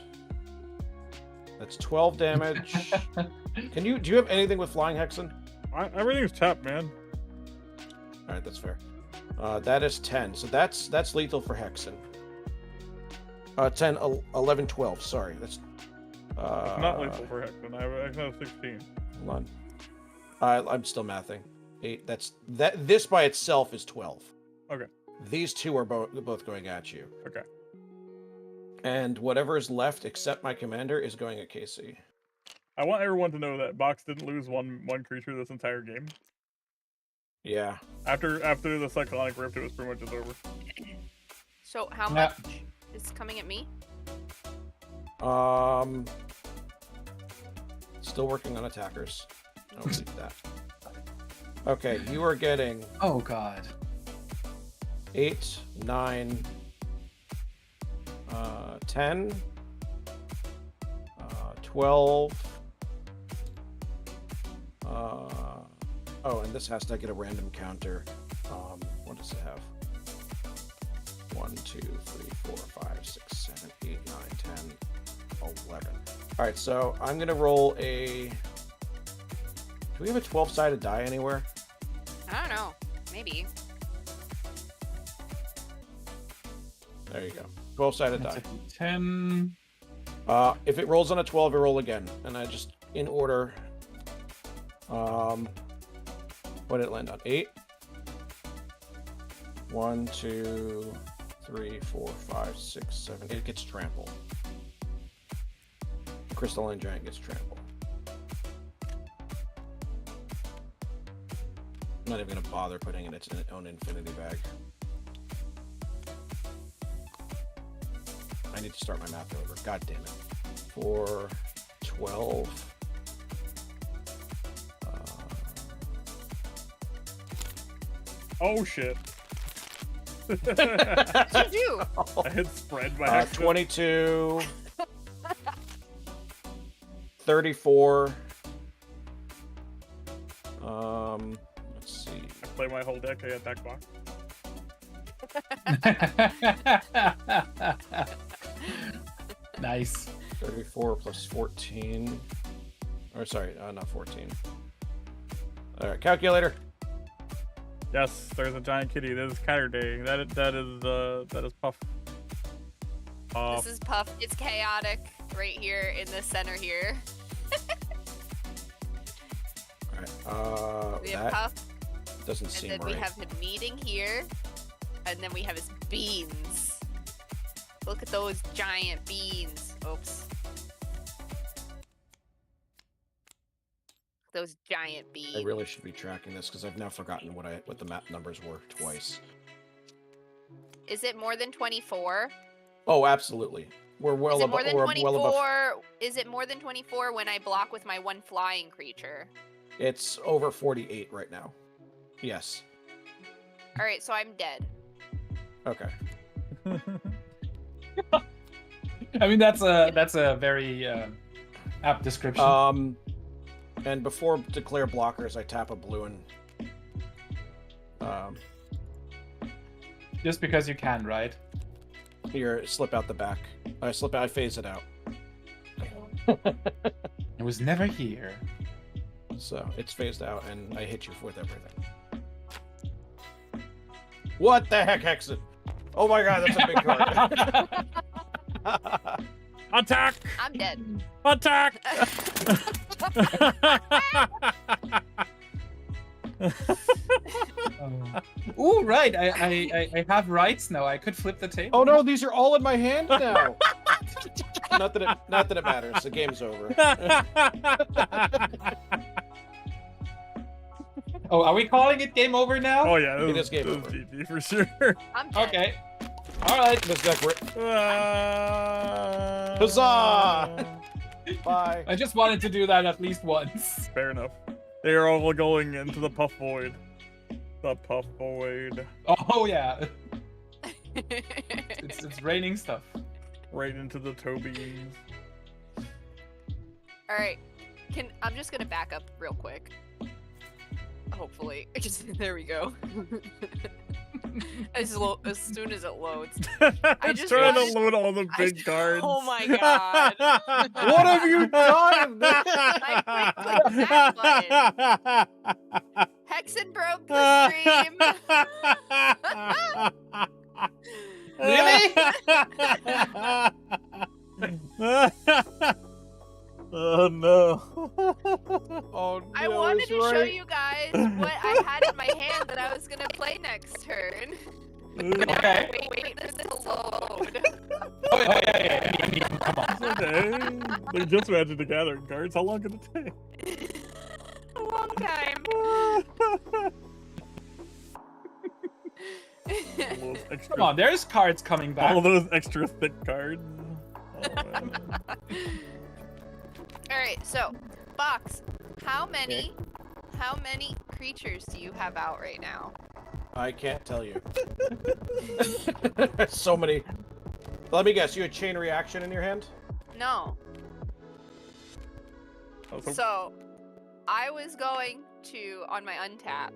That's 12 damage. Do you have anything with Flying Hexen? Everything's tapped, man. All right, that's fair. That is 10. So that's lethal for Hexen. 10, 11, 12. Sorry, that's. It's not lethal for Hexen. I have 16. Hold on. I'm still mathing. 8. This by itself is 12. Okay. These 2 are both going at you. Okay. And whatever is left, except my commander, is going at Casey. I want everyone to know that Box didn't lose one creature this entire game. Yeah. After the Cyclonic Rift, it was pretty much just over. So how Yeah. much is coming at me? Still working on attackers. I'll leave that. Okay, you are getting. Oh God. 8, 9, 10, 12. Oh, and this has to get a random counter. What does it have? 1, 2, 3, 4, 5, 6, 7, 8, 9, 10, 11. All right, so I'm gonna roll a. Do we have a 12-sided die anywhere? I don't know. Maybe. There you go. 12-sided die. 10. If it rolls on a 12, I roll again, and I just in order. What did it land on? 8. 1, 2, 3, 4, 5, 6, 7. It gets trampled. Crystalline Giant gets trampled. I'm not even gonna bother putting it in its own infinity bag. I need to start my math over. God damn it. 4, 12. Oh shit. What'd you do? I hit spread by accident. 22. 34. Let's see. I play my whole deck, I attack box. Nice. 34 plus 14. Or sorry, not 14. All right, calculator. Yes, there's a giant kitty. That is Catterday. That is Puff. This is Puff. It's chaotic right here in the center here. All right. We have That Puff, doesn't seem and then right. we have him eating here, and then we have his beans. Look at those giant beans. Oops. Those giant beans. I really should be tracking this because I've now forgotten what the map numbers were twice. Is it more than 24? Oh, absolutely. We're well Is it above. more than We're 24? well above. Is it more than 24 when I block with my one flying creature? It's over 48 right now. Yes. All right, so I'm dead. Okay. I mean, that's a very apt description. And before declare blockers, I tap a blue and Just because you can, right? here, slip out the back. I phase it out. It was never here. So it's phased out, and I hit you with everything. What the heck, Hexen? Oh my god, that's a big card. Attack! I'm dead. Attack! Ooh, right. I have rights now. I could flip the table. Oh no, these are all in my hand now. not that it matters. The game's over. Oh, are we calling it game over now? Oh yeah, It is game over. GG for sure. I'm dead. Okay. All right. This deck, huzzah! Bye. I just wanted to do that at least once. Fair enough. They are all going into the Puff Void. The Puff Void. Oh yeah. It's raining stuff. Right into the toe beans. All right. I'm just gonna back up real quick. Hopefully, there we go. as soon as it loads. I just trying wanted... to load all the big cards. Oh my god! What have you done? I clicked that button. Hexen broke the stream. Really? Oh no. Oh no. I wanted to show you guys what I had in my hand that I was gonna play next turn. Okay. Wait, this is load. Oh yeah. I mean, come on. It's okay. They just Magic the Gathering cards. How long can it take? A long time. Come on, there's cards coming back. All those extra thick cards. Oh, Alright, so Box, how many creatures do you have out right now? I can't tell you. So many. Let me guess, you had chain reaction in your hand? No. So, I was going to, on my untap.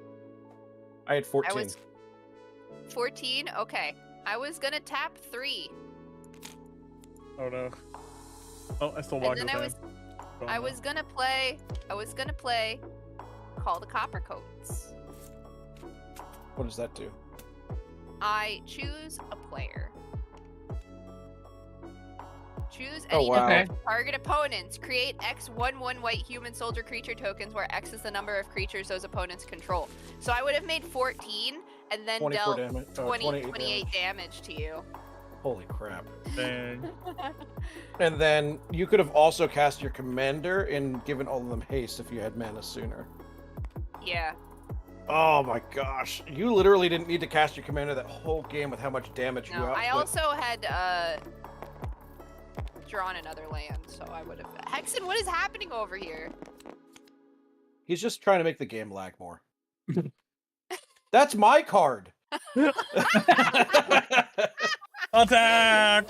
I had 14. I was 14? Okay. I was gonna tap 3. Oh no. Oh, I still locked And his then hand. I was gonna play Call the Coppercoats. What does that do? I choose a player. Choose Oh, any wow. number Okay. of target opponents. Create X 1/1 white human soldier creature tokens where X is the number of creatures those opponents control. So I would have made 14 and then 24 dealt damage. 28 damage to you. Holy crap. Dang. And then you could have also cast your commander and given all of them haste if you had mana sooner. Yeah. Oh my gosh. You literally didn't need to cast your commander that whole game with how much damage you No, output. I also had drawn another land, so I would have. Hexen, what is happening over here? He's just trying to make the game lag more. That's my card. Attack!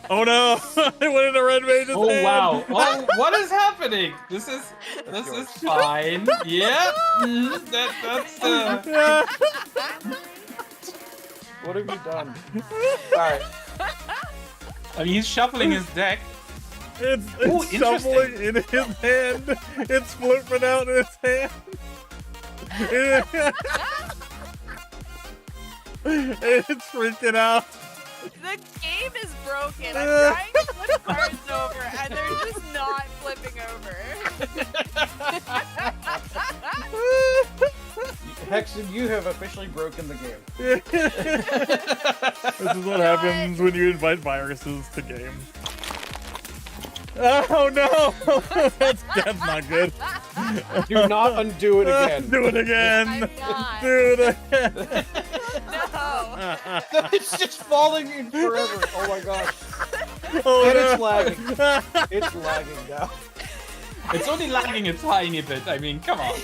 Oh no! It went into Redmage's Oh hand! wow! Oh, what is happening? This is yours. fine. Yep. That's What have you done? Alright. I mean, he's shuffling his deck. It's Ooh, shuffling in his hand. It's flipping out in his hand. It's freaking out. The game is broken. I'm trying to flip cards over, and they're just not flipping over. Hexen, you have officially broken the game. This is what happens when you invite viruses to games. Oh no! that's not good. Do not undo it again. Do it again. I'm not. Do it again. No. It's just falling in forever. Oh my gosh. Oh, And no. it's lagging. It's lagging now. It's only lagging a tiny bit. I mean, come on.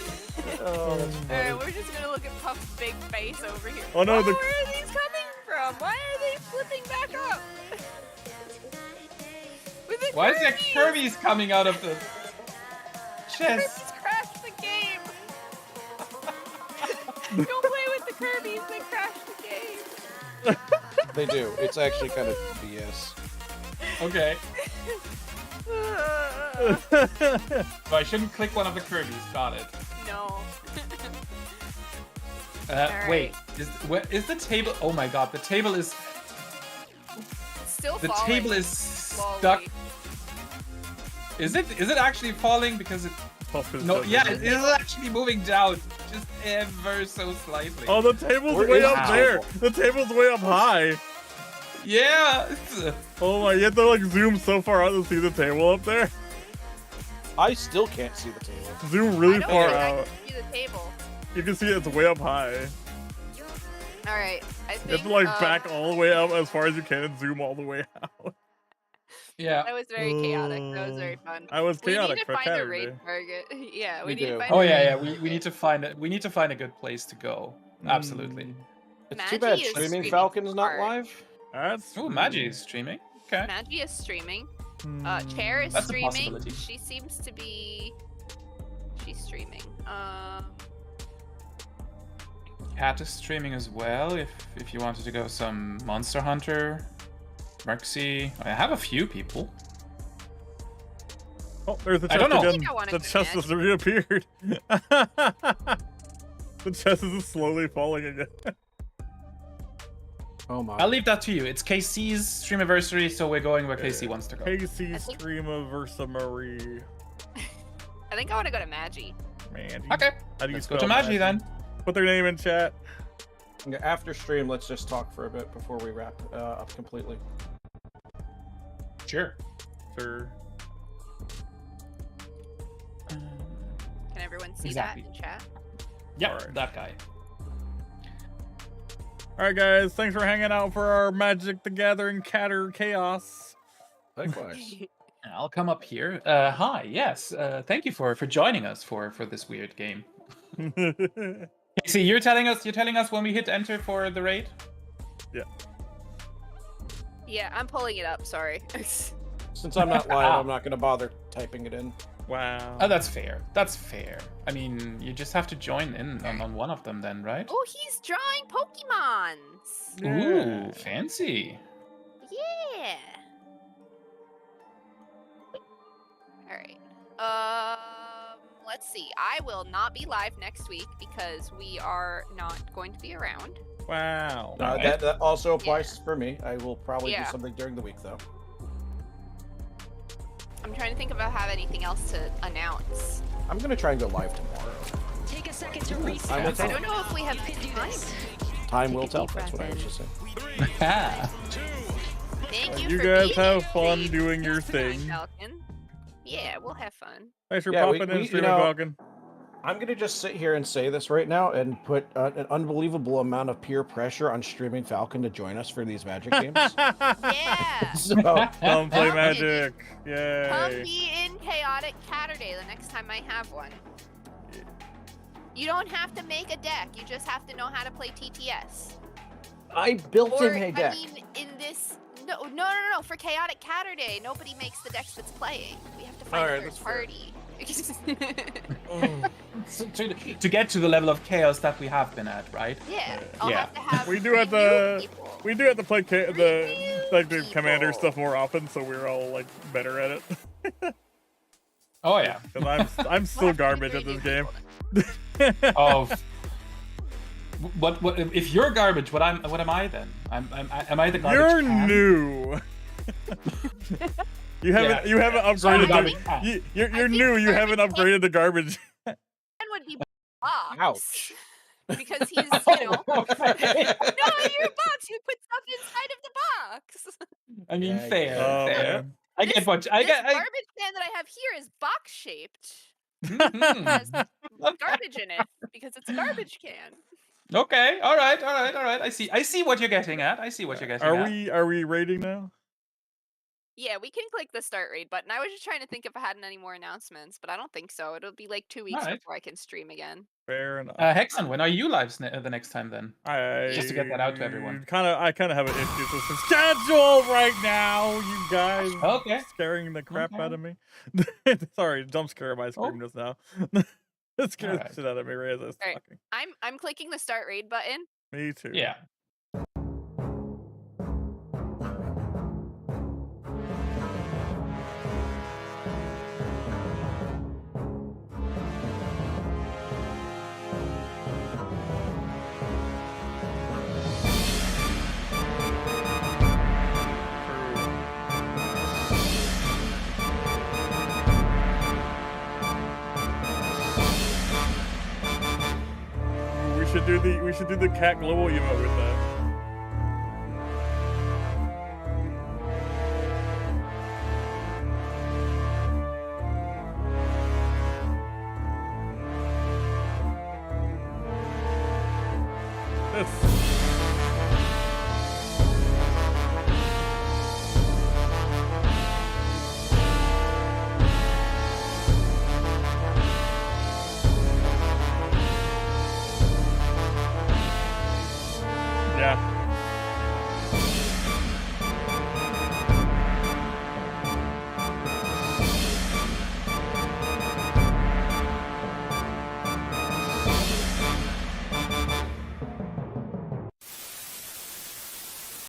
Oh, that's funny. Alright, we're just gonna look at Puff's big face over here. Oh, no, Where are these coming from? Why are they flipping back up? With the Why is there Kirby's? Kirby's coming out of the chest? Kirby's crashed the game. Don't play with the Kirby's, they crashed the game. They do. It's actually kind of BS. Okay. So I shouldn't click one of the Kirby's. Got it. No. Wait. Is the table? Oh my God! The table is. It's still The falling table is slowly. stuck. Is it actually falling? Because it. No, yeah, it is actually moving down, just ever so slightly. Oh, the table's Where way is up the there. table? The table's way up high. Yeah. Oh my! You have to like zoom so far out to see the table up there. I still can't see the table. Zoom really I don't far think I out. can see the table. You can see it's way up high. Alright, I You think have to like back all the way up as far as you can and zoom all the way out. Yeah. that was very chaotic. That was very fun. I was chaotic We need to for find a Saturday. raid target. Yeah, We we need do. to find Oh a yeah, raid yeah. target. We need to find it. We need to find a good place to go. Absolutely. It's too Magi bad is Streaming streaming Falcon's not hard. live. That's Oh, Magi is streaming. Okay. Magi is streaming. Chair is That's a streaming. possibility. She seems to be. She's streaming. Cat is streaming as well. If you wanted to go some Monster Hunter, Merxy. I have a few people. Oh, there's the I chest don't know. again. I think I wanna The go chest next. has reappeared. The chest is slowly falling again. Oh my. I'll leave that to you. It's KC's stream anniversary, so we're going where KC wants to go. KC I think- Streama versus Marie. I think I want to go to Magi. Man. Okay. How do you Let's go spell to Magi then. Put their name in chat. Yeah, after stream, let's just talk for a bit before we wrap up completely. Sure. Sure. Can everyone see Exactly. that in chat? Yeah, Alright. that guy. Alright guys, thanks for hanging out for our Magic the Gathering Catter Chaos. Likewise. I'll come up here. Hi, yes. Thank you for joining us for this weird game. See, you're telling us when we hit enter for the raid? Yeah. Yeah, I'm pulling it up. Sorry. Since I'm not live, I'm not going to bother typing it in. Wow. Oh, that's fair. That's fair. I mean, you just have to join in on one of them then, right? Oh, he's drawing Pokemons. Ooh, fancy. Yeah. All right. Let's see. I will not be live next week because we are not going to be around. Wow. That also applies for me. I will probably do Yeah. something during the week, though. I'm trying to think if I have anything else to announce. I'm going to try and go live tomorrow. Take a second to reset. I will I tell. don't know if we have You can do time. this. Time will tell. That's what I was just saying. Thank you You for guys being have here. fun doing your thing. Falcon. Yeah, we'll have fun. Thanks for Yeah, popping in, streaming Falcon. I'm going to just sit here and say this right now and put an unbelievable amount of peer pressure on streaming Falcon to join us for these Magic games. Yeah. So, Come play Come Magic. Come Yay. be in Chaotic Saturday the next time I have one. You don't have to make a deck. You just have to know how to play TTS. I built Or, him a deck. I mean, in this... No. For Chaotic Saturday, nobody makes the decks that's playing. We have to find Alright, a that's third fair. party. to get to the level of chaos that we have been at, right? Yeah. I'll Yeah. have to have We do have review to people. play the commander people. stuff more often, so we're all like better at it. Oh yeah. Because I'm still We'll have to garbage at review this game. people. Oh. What if you're garbage? What am I then? Am I the garbage? You're can? new. You haven't upgraded garbage the can. you're think new. You haven't garbage upgraded the garbage. That would be Box. Ouch. Because he's, Okay. No, you're a box. You put stuff inside of the box. I mean, Yeah, fair, Oh, fair. man. I get what I This get. garbage can that I have here is box shaped. Mhm. Has garbage in it because it's a garbage can. Okay, all right. I see what you're getting at. I see what you're getting at. Are we raiding now? Yeah, we can click the start raid button. I was just trying to think if I had any more announcements, but I don't think so. It'll be like 2 weeks Alright. before I can stream again. Fair enough. Hexen, when are you live the next time then? Just to get that out to everyone. I kind of have an issue with the schedule right now, you guys. Okay. Scaring the crap Okay. out of me. Sorry, jump scare my scream just now. It scared Alright. the shit out of me right as I was Alright. talking. I'm clicking the start raid button. Me too. Yeah. We should do the cat global emote with that.